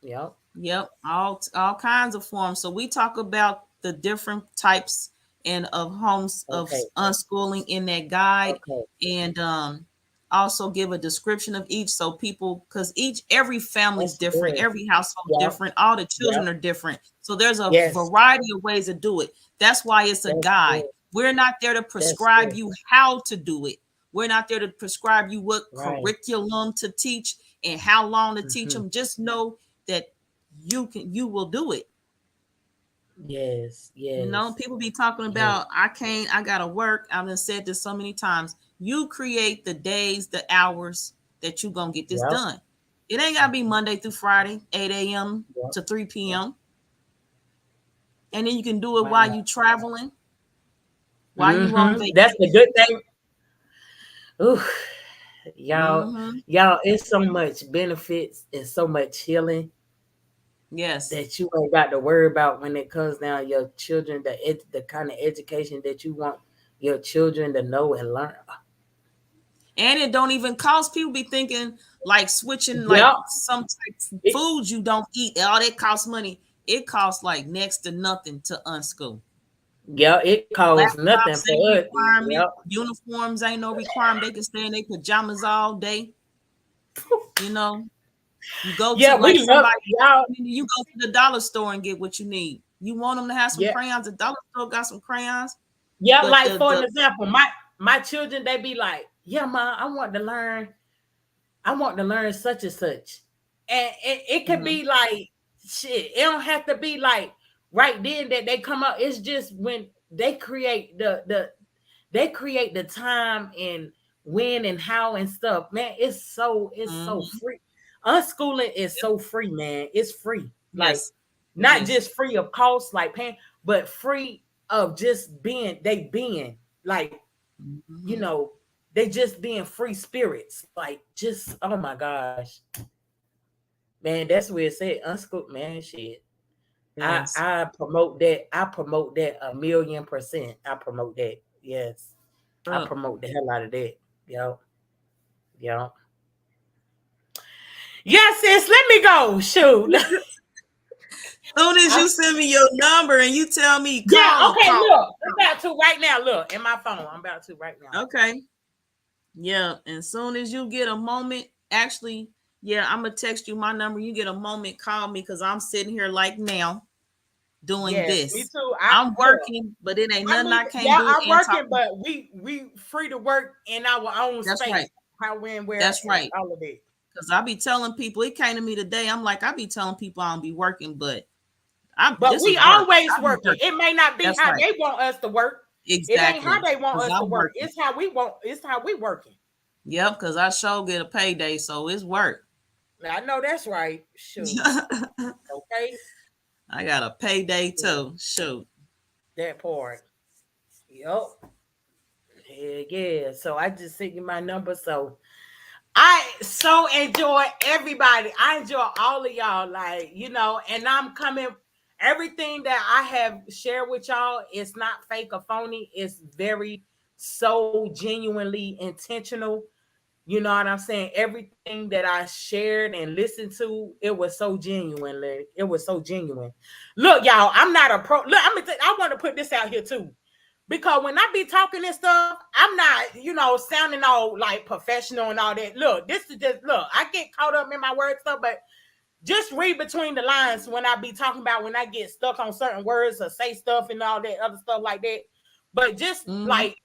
Yep. All kinds of forms. So we talk about the different types of unschooling in that guide, and also give a description of each so people, because every family is different, every household different, all the children are different, so there's a variety of ways to do it. That's why it's a guide. We're not there to prescribe you how to do it. We're not there to prescribe you what curriculum to teach and how long to teach them. Just know that you will do it. Yes. People be talking about I gotta work. I've said this so many times. You create the days, the hours that you're gonna get this done. It ain't gotta be Monday through Friday, 8 a.m. to 3 p.m. And then you can do it while you traveling, while you on vacation. That's the good thing. Ooh, y'all, it's so much benefits and so much healing. Yes, that you ain't got to worry about when it comes down to your children, the kind of education that you want your children to know and learn. And it don't even cost. People be thinking like switching some types of foods you don't eat. All that costs money. It costs like next to nothing to unschool. Yeah, it costs nothing for us. Uniforms ain't no requirement. They can stay in their pajamas all day. You go to you go to the dollar store and get what you need. You want them to have some crayons. The dollar store got some crayons. Yeah, like for an example, my children, they be like, yeah, Mom, I want to learn such and such. And it could be like shit. It don't have to be like right then that they come out. It's just when they create the time and when and how and stuff. Man, it's so free. Unschooling is so free, man. It's free. Like not just free of cost, like paying, but free of just being like, they just being free spirits. Like just, oh my gosh. Man, that's where it said unschooled, man, shit. Yes. I promote that. I promote that 1,000,000%. I promote that. Yes. I promote the hell out of that. Yo. Yes, sis, let me go. Shoot. Soon as you send me your number and you tell me, look, I'm about to right now. Look, in my phone. I'm about to right now. Okay. Yeah, and soon as you get a moment, actually, I'm gonna text you my number. You get a moment, call me, because I'm sitting here like now doing this. Me too. I'm working, but it ain't nothing I can't do. I'm working, but we free to work in our own space. Right. How, when, where, that's right. All of it. Because I be telling people, it came to me today. I'm like, I be telling people I don't be working, but we always working. It may not be that's how right. they want us to work. Exactly. It ain't how they want us to work. Working. It's how we want. It's how we working. Yep, because I sure get a payday, so it's work. I know that's right. Shoot. Okay. I got a payday too. Shoot. That part. Yep. Yeah. So I just sent you my number. So I so enjoy everybody. I enjoy all of y'all. Like, and I'm coming. Everything that I have shared with y'all is not fake or phony. It's very so genuinely intentional. You know what I'm saying? Everything that I shared and listened to, it was so genuine. It was so genuine. Look, y'all, I'm not a pro. Look, I want to put this out here too. Because when I be talking this stuff, I'm not, sounding all like professional and all that. Look, this is just, I get caught up in my word stuff, but just read between the lines when I be talking about when I get stuck on certain words or say stuff and all that other stuff like that. But just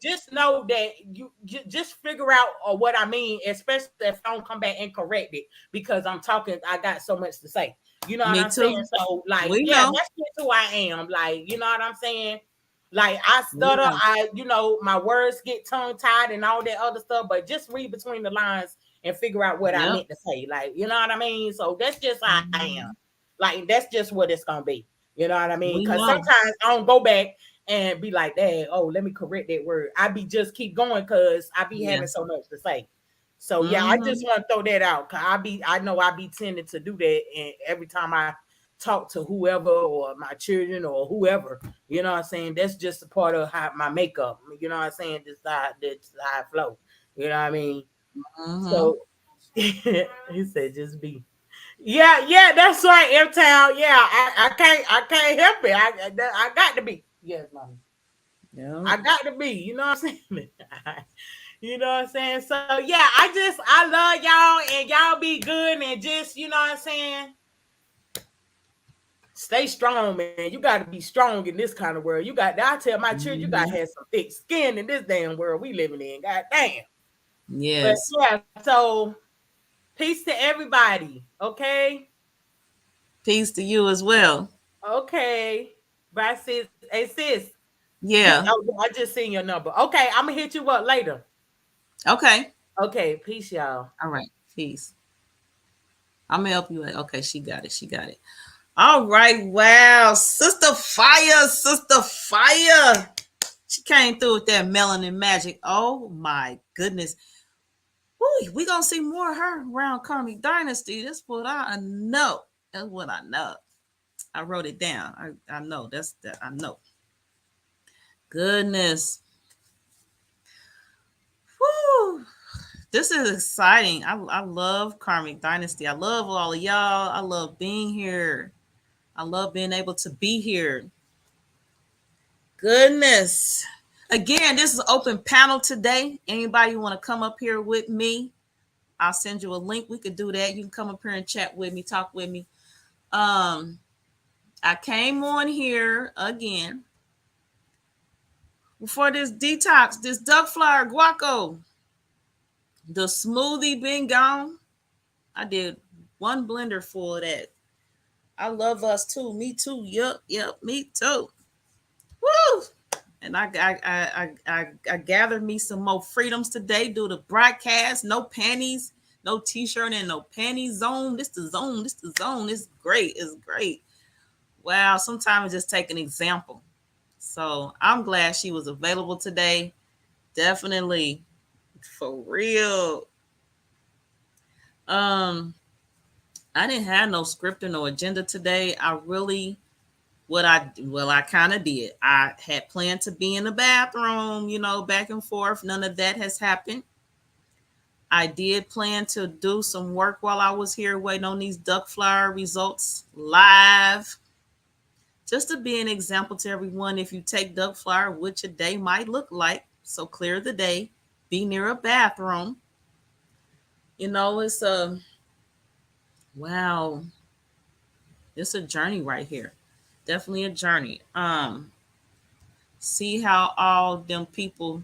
just know that you just figure out what I mean, especially if I don't come back and correct it, because I'm talking, I got so much to say. You know what I'm saying? So like, that's just who I am. Like, you know what I'm saying? Like I stutter, my words get tongue tied and all that other stuff, but just read between the lines and figure out what I meant to say. Like, you know what I mean? So that's just how I am. Like, that's just what it's gonna be. You know what I mean? Because sometimes I don't go back and be like, Dad, let me correct that word. I be just keep going because I be having so much to say. So I just want to throw that out. Cause I know I be tending to do that, and every time I talk to whoever or my children or whoever, you know what I'm saying? That's just a part of how my makeup, you know what I'm saying? That's how I flow. You know what I mean? So he said, just be. Yeah, that's right, M-Town. Yeah, I can't help it. I got to be. Yes, mommy. Yeah. I got to be. You know what I'm saying? You know what I'm saying? So yeah, I love y'all, and y'all be good, and just, you know what I'm saying? Stay strong, man. You got to be strong in this kind of world. I tell my children, you got to have some thick skin in this damn world we living in. God damn. Yes. But yeah, so peace to everybody. Okay. Peace to you as well. Okay. Bye, sis. Hey, sis. Yeah. I just seen your number. Okay, I'm gonna hit you up later. Okay. Okay. Peace, y'all. All right. Peace. I'm gonna help you. Okay, she got it. All right. Wow. Sister Fire. She came through with that melanin magic. Oh my goodness. Woo, we gonna see more of her around Karmic Dynasty. That's what I know. That's what I know. I wrote it down. I know. I know. Goodness. Woo. This is exciting. I love Karmic Dynasty. I love all of y'all. I love being here. I love being able to be here. Goodness. Again, this is an open panel today. Anybody want to come up here with me? I'll send you a link. We could do that. You can come up here and chat with me, talk with me. I came on here again for this detox, this duck flower guaco. The smoothie been gone. I did one blender full of that. I love us too. Me too. Yep. Me too. Woo! And I gathered me some more freedoms today. Do the broadcast. No panties, no t-shirt, and no panties zone. This the zone. It's great. Wow. Sometimes just take an example. So I'm glad she was available today. Definitely. For real. I didn't have no script or no agenda today. I really I kind of did. I had planned to be in the bathroom, back and forth. None of that has happened. I did plan to do some work while I was here waiting on these duck flower results live. Just to be an example to everyone, if you take duck flower, what your day might look like. So clear the day, be near a bathroom. It's wow, it's a journey right here. Definitely a journey. See how all them people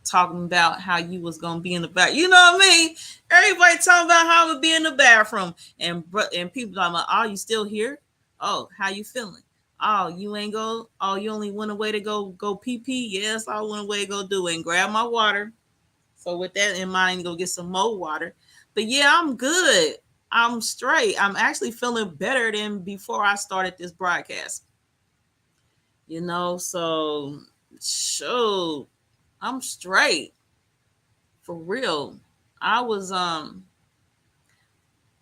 talking about how you was gonna be in the bath. You know what I mean? Everybody talking about how I would be in the bathroom, and people talking about, oh, you still here? Oh, how you feeling? Oh, you ain't go. Oh, you only went away to go pee pee. Yes, I went away to go do it and grab my water. So with that in mind, go get some more water. But yeah, I'm good. I'm straight. I'm actually feeling better than before I started this broadcast. So shoot, I'm straight. For real. I was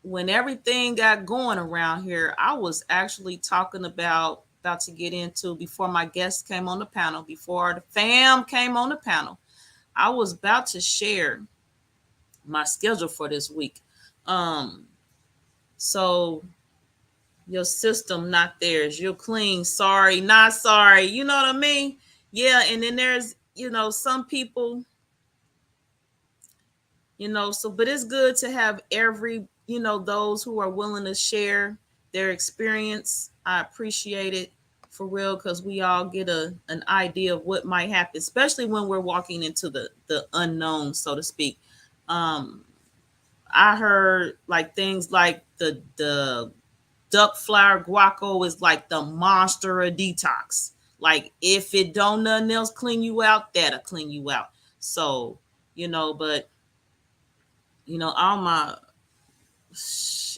when everything got going around here, I was actually talking about to get into before my guests came on the panel, before the fam came on the panel. I was about to share my schedule for this week. So your system not theirs. You're clean, sorry, not sorry. You know what I mean? Yeah, and then there's, some people, but it's good to have those who are willing to share their experience. I appreciate it for real, because we all get an idea of what might happen, especially when we're walking into the unknown, so to speak. I heard like things like the duck flower guaco is like the monster of detox. Like if it don't nothing else clean you out, that'll clean you out. So, but all my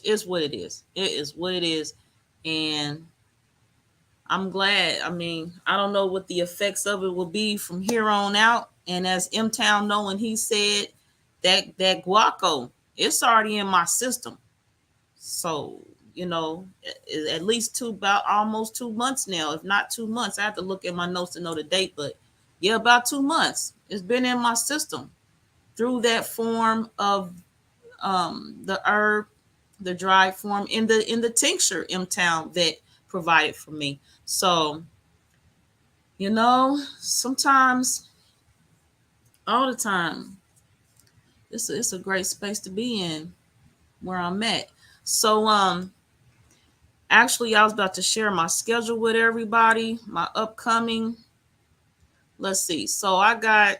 is what it is. It is what it is. And I'm glad. I mean, I don't know what the effects of it will be from here on out. And as M Town knowing, he said that guaco, it's already in my system. So, at least about almost 2 months now, if not 2 months. I have to look at my notes to know the date, but yeah, about 2 months. It's been in my system through that form of the herb, the dried form in the tincture M Town that provided for me. So, sometimes, all the time, it's a great space to be in where I'm at. So, actually, I was about to share my schedule with everybody, my upcoming. Let's see. So I got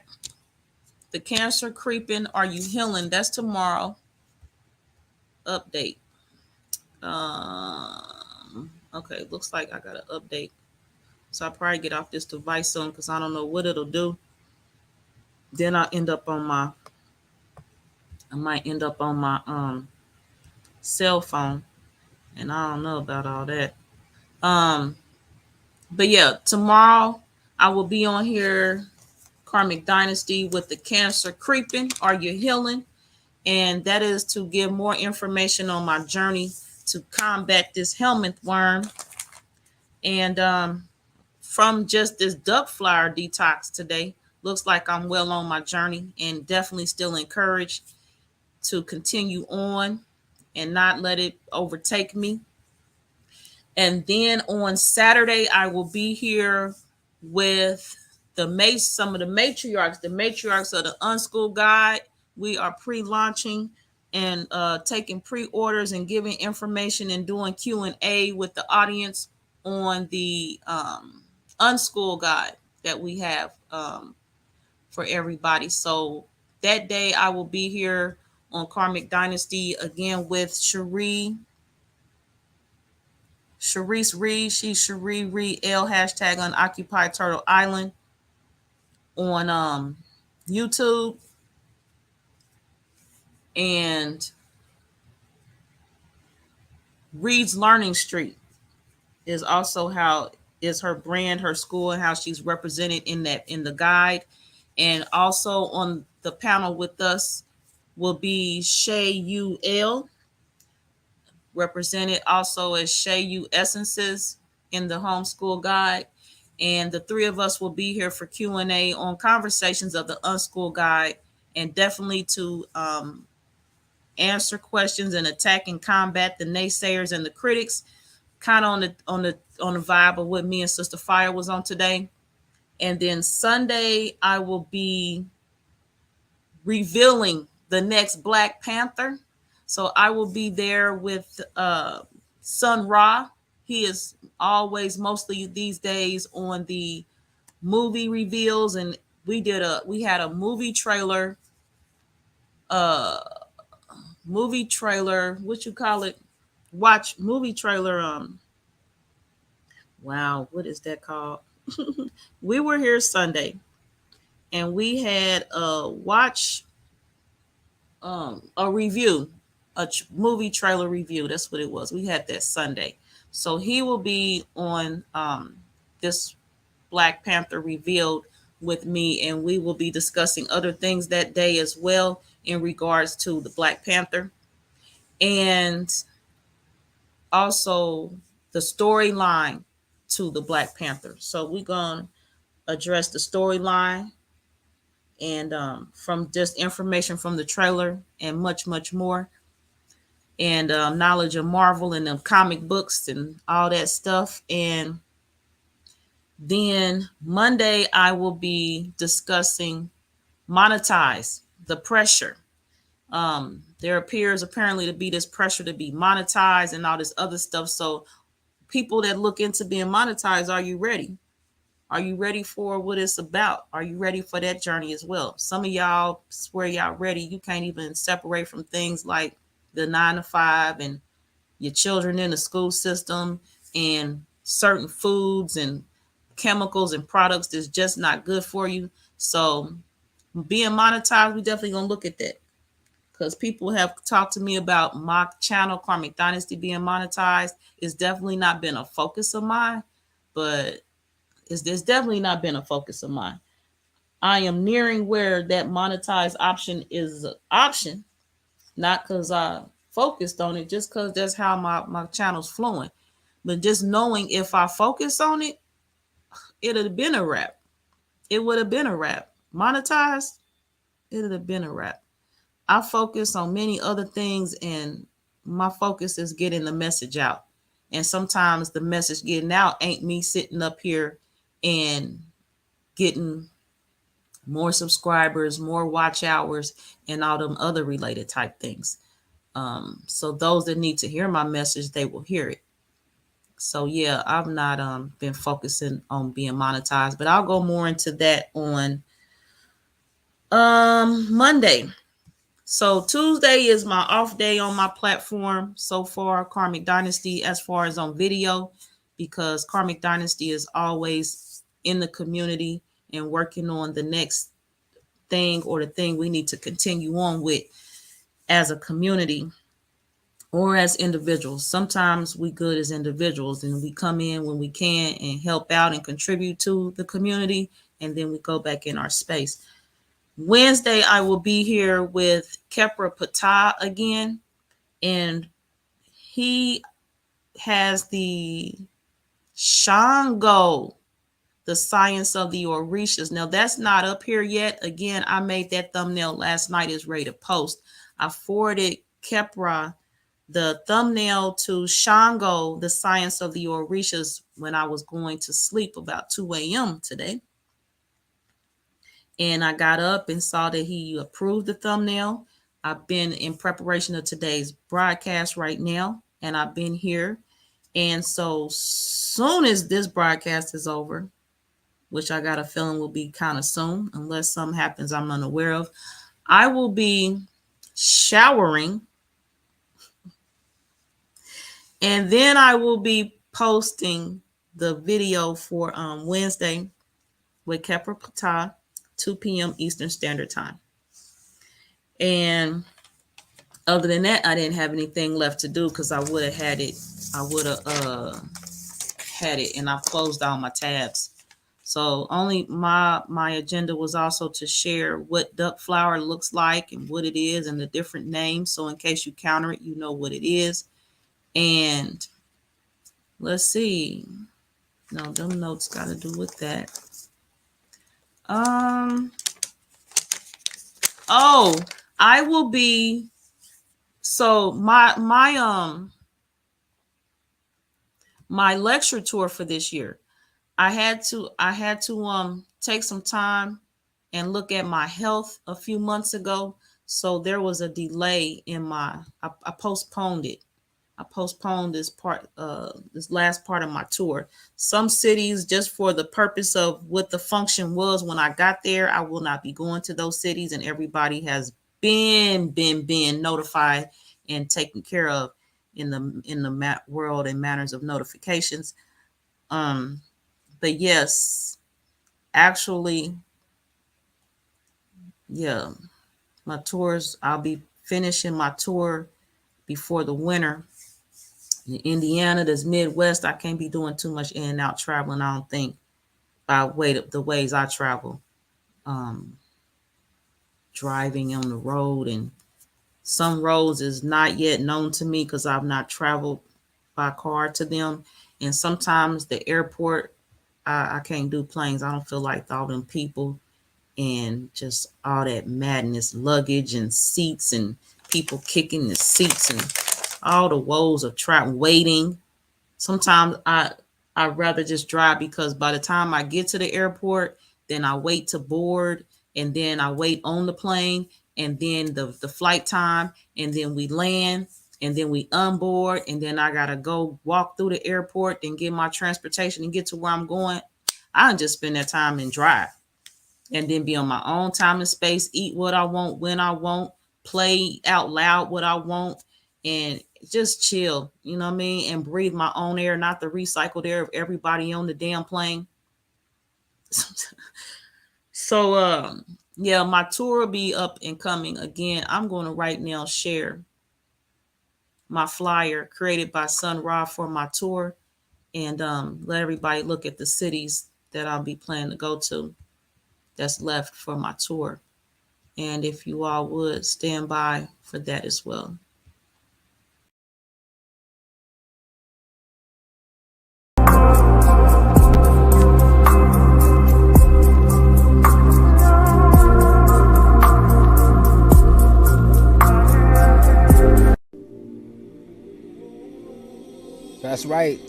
the Cancer Creeping. Are You Healing? That's tomorrow. Update. Okay, looks like I got an update. So I'll probably get off this device soon because I don't know what it'll do. Then I might end up on my cell phone. And I don't know about all that. But yeah, tomorrow I will be on here, Karmic Dynasty, with the Cancer Creeping. Are You Healing? And that is to give more information on my journey to combat this helminth worm. And from just this duck flower detox today, looks like I'm well on my journey and definitely still encouraged to continue on and not let it overtake me. And then on Saturday, I will be here with some of the matriarchs of the Unschooled Guide. We are pre-launching and taking pre-orders and giving information and doing Q&A with the audience on the Unschooled Guide that we have for everybody. So that day I will be here on Karmic Dynasty again with Cherise Reed. She's Cherie Reed L hashtag Unoccupied Turtle Island on YouTube. And Reed's Learning Street is also how is her brand, her school, and how she's represented in the guide. And also on the panel with us will be Shay UL, represented also as Shay U Essences. in the homeschool guide. And the three of us will be here for Q&A on conversations of the unschool guide, and definitely to answer questions and attack and combat the naysayers and the critics, kind of on the vibe of what me and Sister Fire was on today. And then Sunday, I will be revealing the next Black Panther. So I will be there with Sun Ra. He is always, mostly these days, on the movie reveals, and we had a movie trailer, what you call it? Watch movie trailer. Wow, what is that called? We were here Sunday, and we had a watch a review, movie trailer review. That's what it was. We had that Sunday. So he will be on this Black Panther revealed with me, and we will be discussing other things that day as well in regards to the Black Panther, and also the storyline to the Black Panther. So we're going to address the storyline, and from just information from the trailer and much, much more, and knowledge of Marvel and the comic books and all that stuff. And then Monday, I will be discussing monetize, the pressure. There appears apparently to be this pressure to be monetized and all this other stuff. So people that look into being monetized, are you ready? Are you ready for what it's about? Are you ready for that journey as well? Some of y'all swear y'all ready. You can't even separate from things like the 9 to 5 and your children in the school system and certain foods and chemicals and products that's just not good for you. So being monetized, we definitely gonna look at that, because people have talked to me about my channel, Karmic Dynasty, being monetized. It's definitely not been a focus of mine, but it's definitely not been a focus of mine. I am nearing where that monetized option is an option, not because I focused on it, just because that's how my channel's flowing. But just knowing if I focus on it, it'd have been a wrap. It would have been a wrap. Monetized, it would have been a wrap. I focus on many other things, and my focus is getting the message out. And sometimes the message getting out ain't me sitting up here and getting more subscribers, more watch hours, and all them other related type things. So those that need to hear my message, they will hear it. So yeah, I've not been focusing on being monetized, but I'll go more into that on Monday. So Tuesday is my off day on my platform so far, Karmic Dynasty, as far as on video, because Karmic Dynasty is always in the community and working on the next thing or the thing we need to continue on with as a community or as individuals. Sometimes we good as individuals and we come in when we can and help out and contribute to the community, and then we go back in our space. Wednesday, I will be here with Kepra Patah again, and he has the Shango, the science of the Orishas. Now, that's not up here yet. Again, I made that thumbnail last night. It's ready to post. I forwarded Kepra the thumbnail to Shango, the science of the Orishas, when I was going to sleep about 2 a.m. today. And I got up and saw that he approved the thumbnail. I've been in preparation of today's broadcast right now, and I've been here. And so soon as this broadcast is over, which I got a feeling will be kind of soon, unless something happens I'm unaware of, I will be showering. And then I will be posting the video for Wednesday with Kepra Patah, 2 p.m. Eastern Standard Time. And other than that, I didn't have anything left to do, because I would have had it. I would have had it, and I've closed all my tabs. So only my agenda was also to share what duck flower looks like and what it is and the different names. So in case you counter it, you know what it is. And let's see. No, them notes got to do with that. Oh, I will be. So my lecture tour for this year, I had to take some time and look at my health a few months ago. So there was a delay in I postponed it. I postponed this last part of my tour. Some cities, just for the purpose of what the function was when I got there, I will not be going to those cities, and everybody has been notified and taken care of in the world and matters of notifications. But yes, actually, yeah, my tours. I'll be finishing my tour before the winter. In Indiana, this Midwest, I can't be doing too much in and out traveling. I don't think by the ways I travel, driving on the road, and some roads is not yet known to me because I've not traveled by car to them. And sometimes the airport, I can't do planes. I don't feel like all them people and just all that madness, luggage and seats and people kicking the seats and all the woes of waiting. Sometimes I'd rather just drive, because by the time I get to the airport, then I wait to board, and then I wait on the plane, and then the flight time, and then we land, and then we unboard, and then I gotta go walk through the airport and get my transportation and get to where I'm going. I just spend that time and drive, and then be on my own time and space, eat what I want, when I want, play out loud what I want, and just chill, you know what I mean? And breathe my own air, not the recycled air of everybody on the damn plane. So, yeah, my tour will be up and coming again. I'm going to right now share my flyer created by Sun Ra for my tour, and let everybody look at the cities that I'll be planning to go to that's left for my tour. And if you all would stand by for that as well. That's right.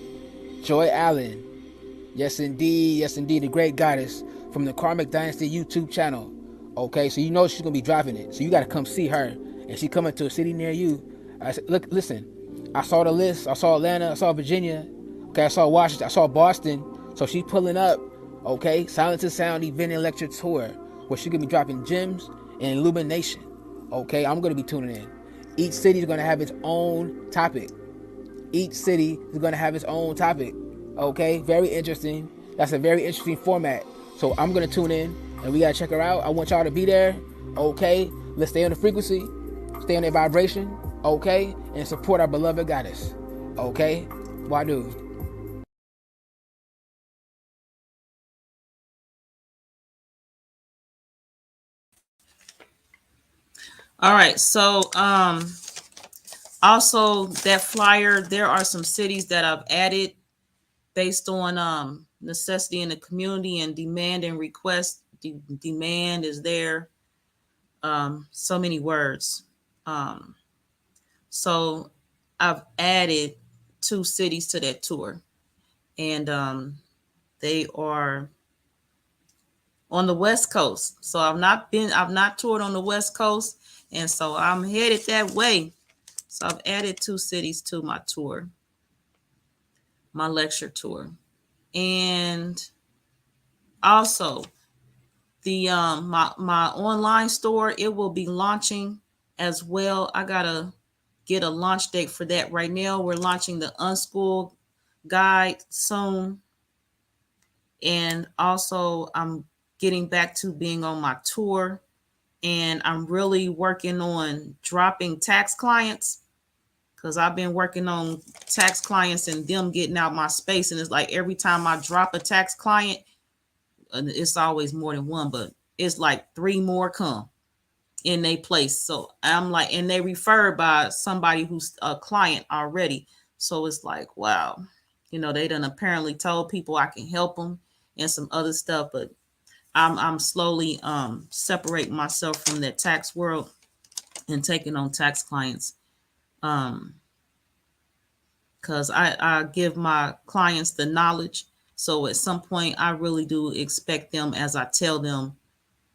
Joy Allen. Yes, indeed, the great goddess from the Karmic Dynasty YouTube channel. Okay, so you know she's going to be driving it. So you got to come see her. And she coming to a city near you. I said, look, listen, I saw the list. I saw Atlanta. I saw Virginia. Okay, I saw Washington. I saw Boston. So she's pulling up. Okay, Silence and Sound event and lecture tour, where she's going to be dropping gems and illumination. Okay, I'm going to be tuning in. Each city is going to have its own topic. Okay, very interesting. That's a very interesting format. So I'm going to tune in, and we got to check her out. I want y'all to be there. Okay, let's stay on the frequency, stay on that vibration. Okay, and support our beloved goddess. Okay, Wadu. All right, so also that flyer, there are some cities that I've added based on necessity in the community and demand and request. Demand is there. So many words. So I've added 2 cities to that tour, and they are on the West Coast. So I've not toured on the West Coast, and so I'm headed that way. So I've added 2 cities to my tour, my lecture tour. And also the my online store, it will be launching as well. I gotta get a launch date for that. Right now we're launching the Unschooled guide soon, and also I'm getting back to being on my tour, and I'm really working on dropping tax clients, because I've been working on tax clients and them getting out my space. And it's like every time I drop a tax client, it's always more than one, but it's like 3 more come in their place. So I'm like, and they referred by somebody who's a client already. So it's like, wow. They done apparently told people I can help them and some other stuff, but I'm slowly separating myself from that tax world and taking on tax clients. Because I give my clients the knowledge. So at some point, I really do expect them, as I tell them,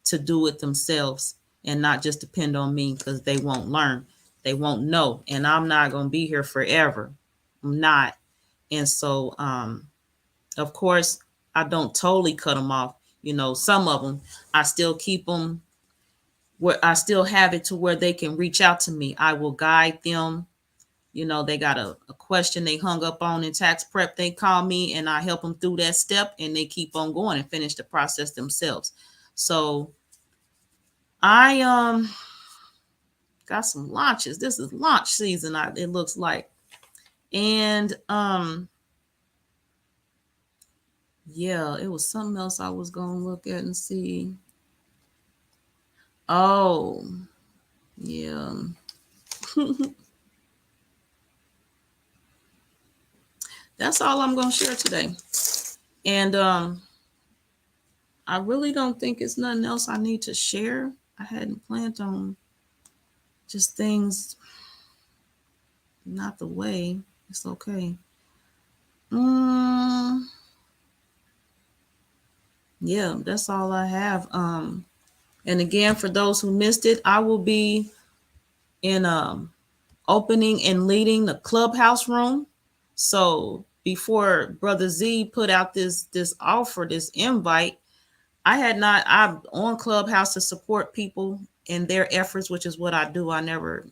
to do it themselves and not just depend on me, because they won't learn. They won't know. And I'm not going to be here forever. I'm not. And so, of course, I don't totally cut them off. Some of them, I still keep them where I still have it to where they can reach out to me. I will guide them. They got a question they hung up on in tax prep. They call me and I help them through that step, and they keep on going and finish the process themselves. So I got some launches. This is launch season, it looks like. And yeah, it was something else I was gonna look at and see. Oh, yeah. That's all I'm gonna share today. And I really don't think it's nothing else I need to share. I hadn't planned on just things not the way. It's okay. Yeah, that's all I have. And again, for those who missed it, I will be in opening and leading the clubhouse room. So before Brother Z put out this offer, this invite, I'm on Clubhouse to support people in their efforts, which is what I do. I never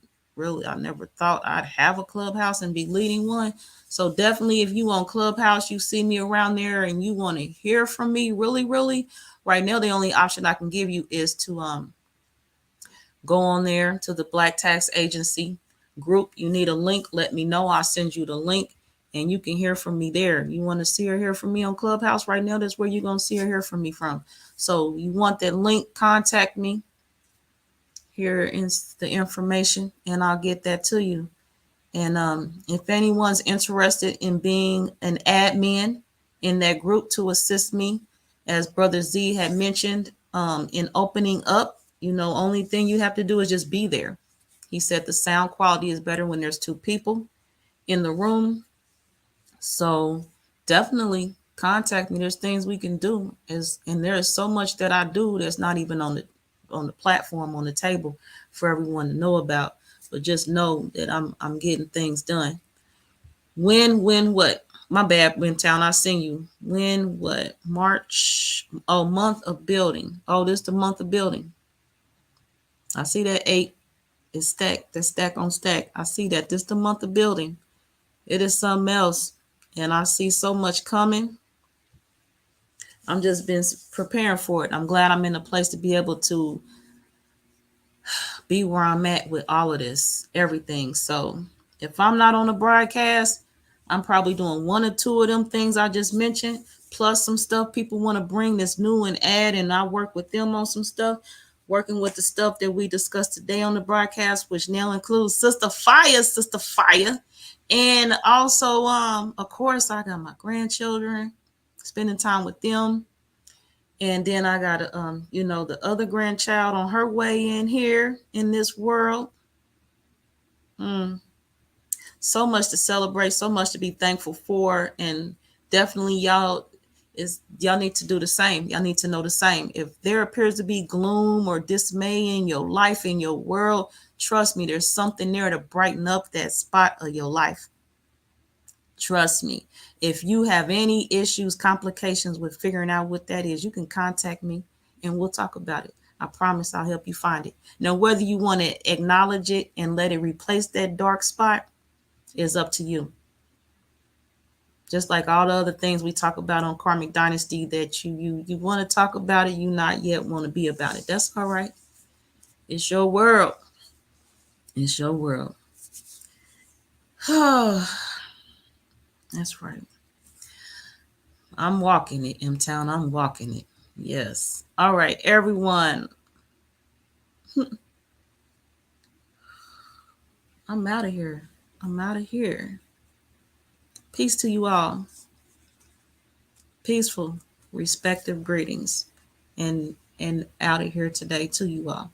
thought I'd have a clubhouse and be leading one. So definitely, if you on Clubhouse, you see me around there and you want to hear from me, really, really, right now, the only option I can give you is to go on there to the Black Tax Agency group. You need a link, let me know. I'll send you the link and you can hear from me there. You want to see or hear from me on Clubhouse right now, that's where you're going to see or hear from me from. So you want that link, contact me. Here is the information and I'll get that to you. And if anyone's interested in being an admin in that group to assist me, as Brother Z had mentioned, in opening up, only thing you have to do is just be there. He said the sound quality is better when there's two people in the room. So definitely contact me. There's things we can do, and there is so much that I do that's not even on the platform, on the table for everyone to know about. But just know that I'm getting things done. When what? My bad, Town. I seen you. When what? March. Oh, month of building. Oh, this the month of building. I see that 8 is stacked. That's stack on stack. I see that. This the month of building. It is something else. And I see so much coming. I'm just been preparing for it. I'm glad I'm in a place to be able to be where I'm at with all of this, everything. So if I'm not on the broadcast, I'm probably doing one or two of them things I just mentioned, plus some stuff people want to bring that's new and add, and I work with them on some stuff, working with the stuff that we discussed today on the broadcast, which now includes Sister Fire. And also, of course, I got my grandchildren, spending time with them. And then I got, the other grandchild on her way in here in this world. So much to celebrate, so much to be thankful for. And definitely y'all need to do the same. Y'all need to know the same. If there appears to be gloom or dismay in your life, in your world, trust me, there's something there to brighten up that spot of your life. Trust me. If you have any issues, complications with figuring out what that is, you can contact me and we'll talk about it. I promise I'll help you find it. Now, whether you want to acknowledge it and let it replace that dark spot is up to you. Just like all the other things we talk about on Karmic Dynasty that you want to talk about it, you not yet want to be about it. That's all right. It's your world. It's your world. Oh, that's right. I'm walking it, M-Town. I'm walking it. Yes. All right, everyone. I'm out of here. Peace to you all. Peaceful, respective greetings, and out of here today to you all.